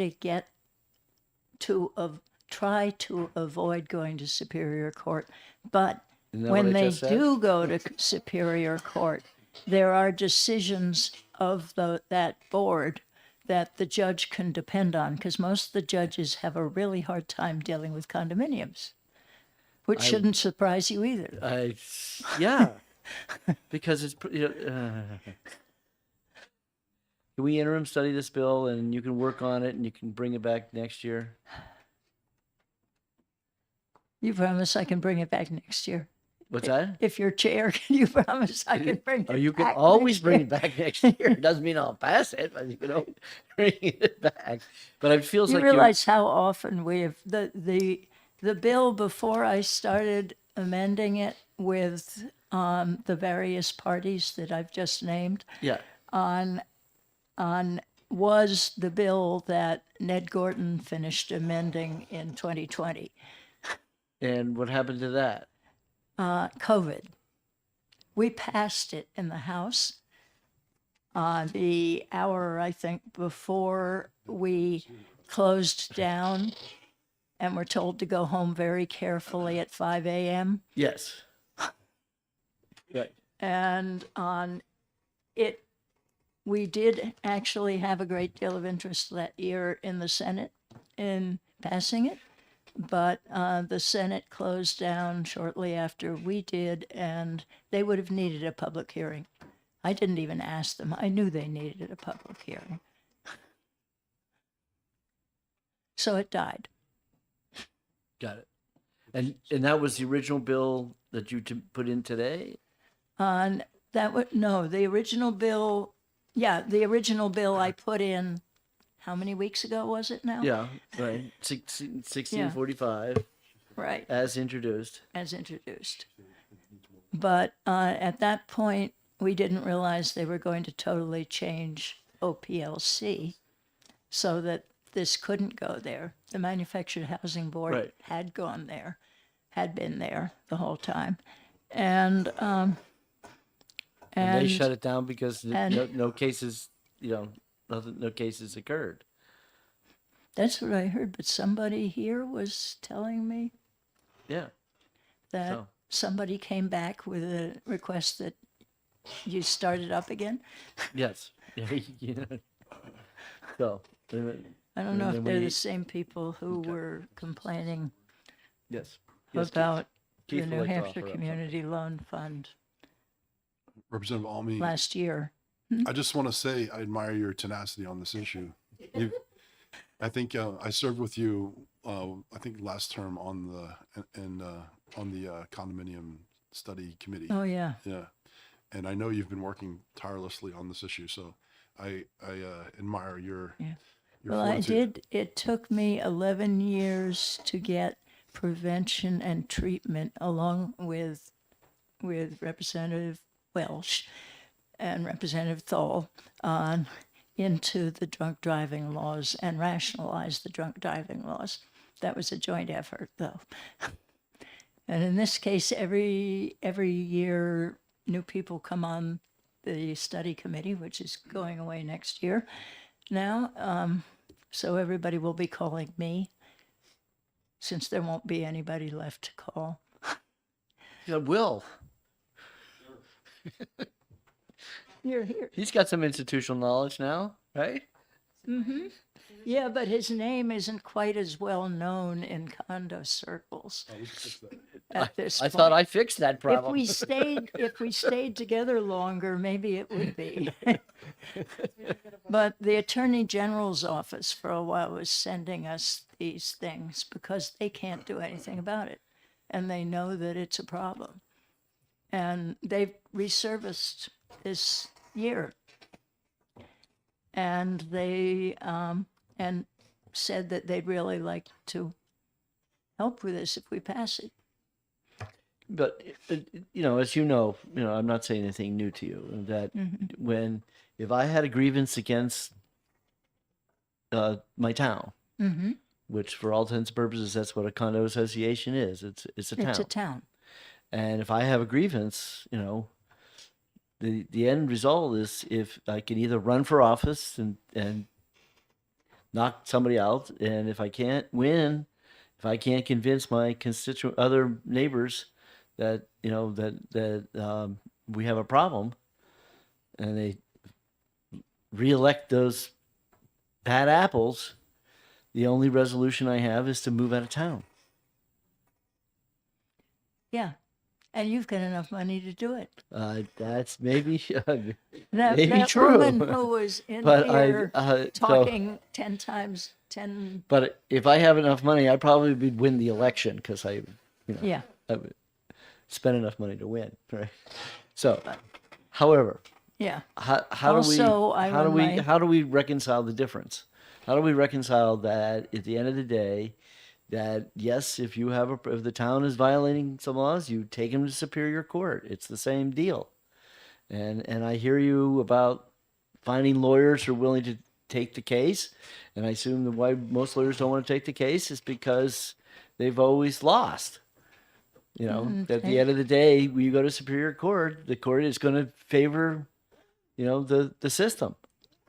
G: to avoid going to Superior Court. But
A: Isn't that
G: when
A: what I
G: they
A: just said?
G: do go to Superior Court, there are decisions of that board that the judge can depend on, because most of the judges have a really hard time dealing with condominiums, which shouldn't surprise you either.
A: Yeah, because it's can we interim study this bill and you can work on it and you can bring it back next year?
G: You promise I can bring it back next year?
A: What's that?
G: If you're chair, can you promise I can bring it
A: Oh, you can
G: back
A: always
G: next
A: bring
G: year?
A: it back next year. It doesn't mean I'll pass it, but you can always bring it back. But it feels
G: You
A: like
G: realize how often we have the bill before I started amending it with the various parties that I've just named
A: yeah.
G: was the bill that Ned Gorton finished amending in 2020.
A: And what happened to that?
G: COVID. We passed it in the House the hour, I think, before we closed down and were told to go home very carefully at 5 a.m.
A: Yes. Right.
G: And we did actually have a great deal of interest that year in the Senate in passing it. But the Senate closed down shortly after we did, and they would have needed a public hearing. I didn't even ask them. I knew they needed a public hearing. So it died.
A: Got it. And that was the original bill that you put in today?
G: The original bill, the original bill I put in, how many weeks ago was it now?
A: Yeah, right. 1645.
G: Right.
A: As introduced.
G: As introduced. But at that point, we didn't realize they were going to totally change OPLC so that this couldn't go there. The Manufactured Housing Board had gone there, had been there the whole time. And
A: they shut it down because no cases, no cases occurred.
G: That's what I heard, but somebody here was telling me that somebody came back with a request that you started up again.
A: Yes. So
G: I don't know if they're the same people who were complaining about the New Hampshire Community Loan Fund
M: Representative Almy,
G: last year.
M: I just want to say I admire your tenacity on this issue. I think I served with you. I think last term on the condominium study committee.
G: Oh yeah.
M: Yeah, and I know you've been working tirelessly on this issue. So I admire your.
G: Yeah.
M: Your
G: Well,
M: fortitude.
G: It took me 11 years to get prevention and treatment along with Representative Welsh and Representative Thal into the drunk driving laws and rationalize the drunk driving laws. That was a joint effort, though. And in this case, every year, new people come on the study committee, which is going away next year now. So everybody will be calling me, since there won't be anybody left to call.
A: Yeah, Will.
G: You're here.
A: He's got some institutional knowledge now, right?
G: Mm-hmm. Yeah, but his name isn't quite as well known in condo circles at this
A: I
G: point.
A: thought I fixed that problem.
G: If we stayed together longer, maybe it would be. But the Attorney General's office for a while was sending us these things because they can't do anything about it. and they know that it's a problem. And they've resurfaced this year. And they and said that they'd really like to help with this if we pass it.
A: But as you know, I'm not saying anything new to you. That if I had a grievance against my town,
G: Mm-hmm.
A: which for all intents and purposes, that's what a condo association is. It's a town.
G: It's a town.
A: And if I have a grievance, the end result is if I can either run for office and knock somebody out, and if I can't win, if I can't convince my other neighbors that we have a problem, and they reelect those bad apples, the only resolution I have is to move out of town.
G: Yeah. And you've got enough money to do it.
A: That's maybe
G: That
A: true.
G: woman who was in
A: But
G: here
A: so-
G: talking 10 times 10.
A: But if I have enough money, I probably would win the election because I
G: Yeah.
A: would spend enough money to win, right? So, however,
G: Yeah.
A: how
G: Also, I run my-
A: how do we reconcile the difference? How do we reconcile that at the end of the day, that yes, if the town is violating some laws, you take them to Superior Court. It's the same deal. And I hear you about finding lawyers who are willing to take the case, and I assume that why most lawyers don't want to take the case is because they've always lost. At the end of the day, when you go to Superior Court, the court is going to favor, the system.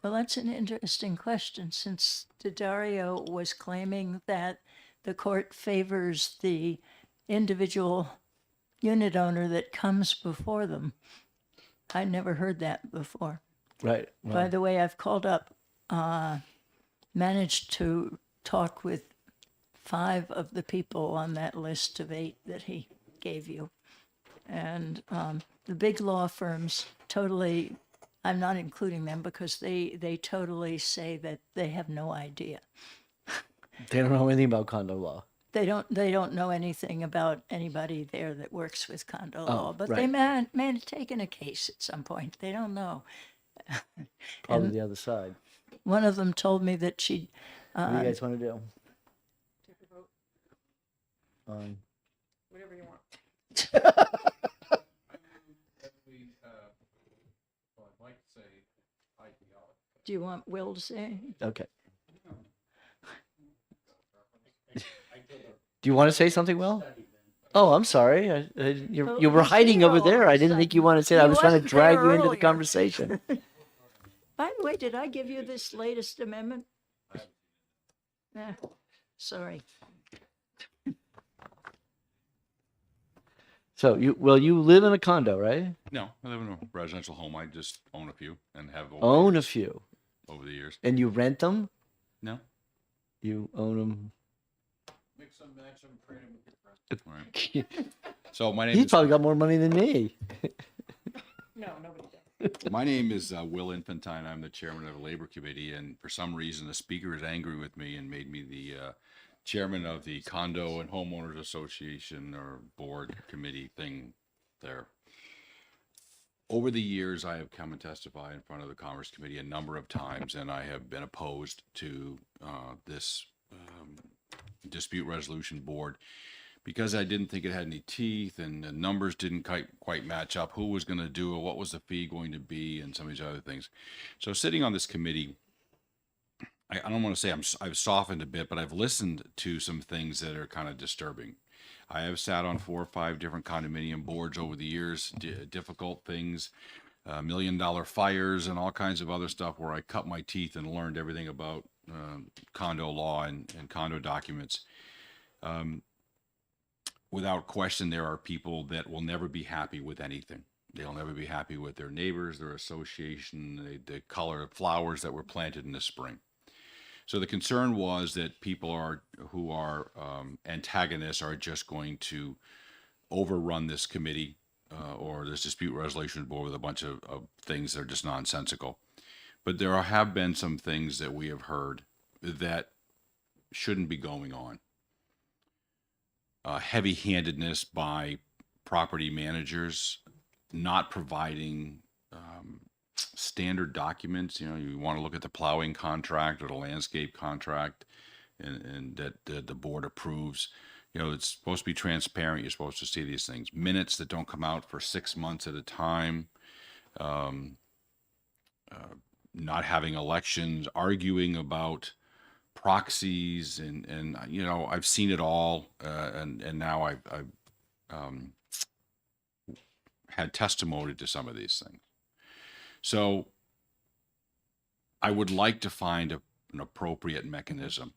G: Well, that's an interesting question, since Daddario was claiming that the court favors the individual unit owner that comes before them. I never heard that before.
A: Right.
G: By the way, I've called up, managed to talk with 5 of the people on that list of 8 that he gave you. And the big law firms totally, I'm not including them because they totally say that they have no idea.
A: They don't know anything about condo law.
G: They don't know anything about anybody there that works with condo law, but they
A: right.
G: may have taken a case at some point. They don't know.
A: Probably
G: And
A: the other side.
G: one of them told me that she.
A: What do you guys want to do?
C: Whatever you want.
G: Do you want Will to say?
A: Okay. Do you want to say something, Will? Oh, I'm sorry. You were hiding over there. I didn't think you wanted to say that. I was trying to drag you into the conversation.
G: By the way, did I give you this latest amendment? Sorry.
A: So you live in a condo, right?
I: No, I live in a residential home. I just own a few and have
A: Own a few.
I: over the years.
A: And you rent them?
I: No.
A: You own them?
J: Mix them, match them, trade them.
I: All right. So my name
A: He's
I: is
A: probably got more money than me.
C: No, nobody does.
I: my name is Will Infantine. I'm the chairman of the Labor Committee, and for some reason the speaker is angry with me and made me the chairman of the Condo and Homeowners Association or board committee thing there. Over the years, I have come and testified in front of the Commerce Committee a number of times, and I have been opposed to this dispute resolution board because I didn't think it had any teeth and the numbers didn't quite match up. Who was going to do it? What was the fee going to be? And some of these other things. So sitting on this committee, I don't want to say I've softened a bit, but I've listened to some things that are kind of disturbing. I have sat on 4 or 5 different condominium boards over the years, difficult things, $1 million fires and all kinds of other stuff where I cut my teeth and learned everything about condo law and condo documents. Without question, there are people that will never be happy with anything. They'll never be happy with their neighbors, their association, the color of flowers that were planted in the spring. So the concern was that people who are antagonists are just going to overrun this committee or this dispute resolution board with a bunch of things that are just nonsensical. But there have been some things that we have heard that shouldn't be going on. heavy-handedness by property managers, not providing standard documents. You know, you want to look at the plowing contract or the landscape contract, and that the board approves. You know, it's supposed to be transparent. You're supposed to see these things. Minutes that don't come out for 6 months at a time. Not having elections, arguing about proxies, and you know, I've seen it all, and now I've had testimony to some of these things. So I would like to find an appropriate mechanism.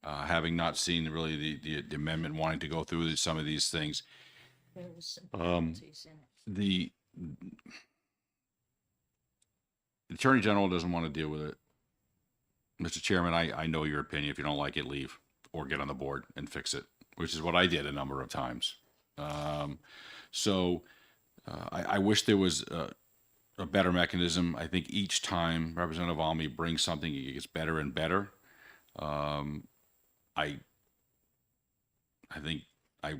I: Having not seen really the amendment, wanting to go through some of these things,
G: There was some penalties in it.
I: the Attorney General doesn't want to deal with it. Mr. Chairman, I know your opinion. If you don't like it, leave or get on the board and fix it, which is what I did a number of times. I wish there was a better mechanism. I think each time Representative Almy brings something, it gets better and better. I think I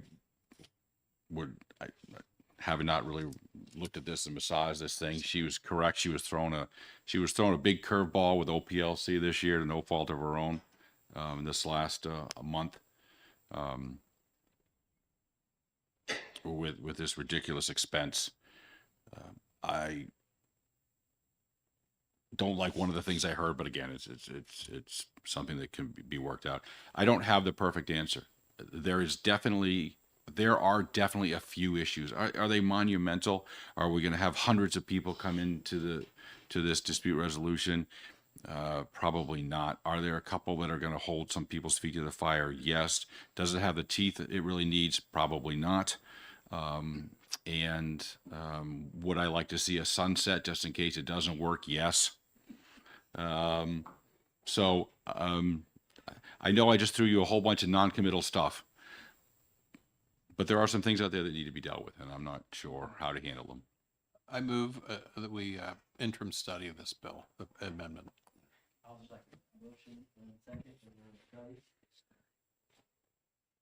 I: have not really looked at this and massaged this thing. She was correct. She was throwing a big curveball with OPLC this year to no fault of her own. This last month, with this ridiculous expense. I don't like one of the things I heard, but again, it's something that can be worked out. I don't have the perfect answer. There are definitely a few issues. Are they monumental? Are we going to have hundreds of people come into this dispute resolution? Probably not. Are there a couple that are going to hold some people's feet to the fire? Yes. Does it have the teeth it really needs? Probably not. Would I like to see a sunset just in case it doesn't work? Yes. I know I just threw you a whole bunch of non-committal stuff, but there are some things out there that need to be dealt with, and I'm not sure how to handle them.
J: I move that we interim study of this bill, the amendment.
A: I'll second. Motion and a second.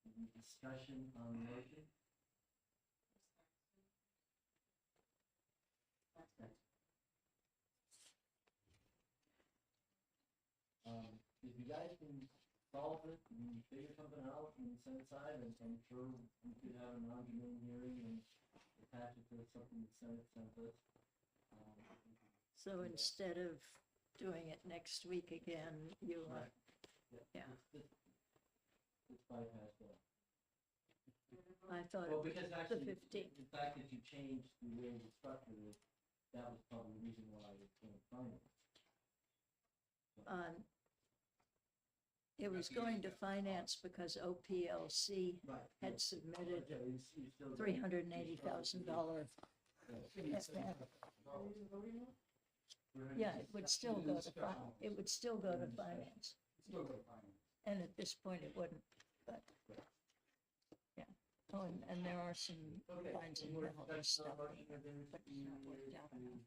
A: Any discussion on the motion? If you guys can solve it and figure something out and set aside, and I'm sure we could have an argument hearing and attach it to something the Senate sent us.
G: So instead of doing it next week again, you want, yeah.
A: It's bypass that.
G: I thought
A: Well,
G: it
A: because
G: was the
A: actually,
G: 15th.
A: the fact that you changed the way the structure is, that was probably the reason why it came finance.
G: It was going to finance because OPLC had submitted $380,000. Yeah, it would still go to finance. And at this point, it wouldn't, but, yeah. Oh, and there are some kinds of stuff, but it's not worked out enough.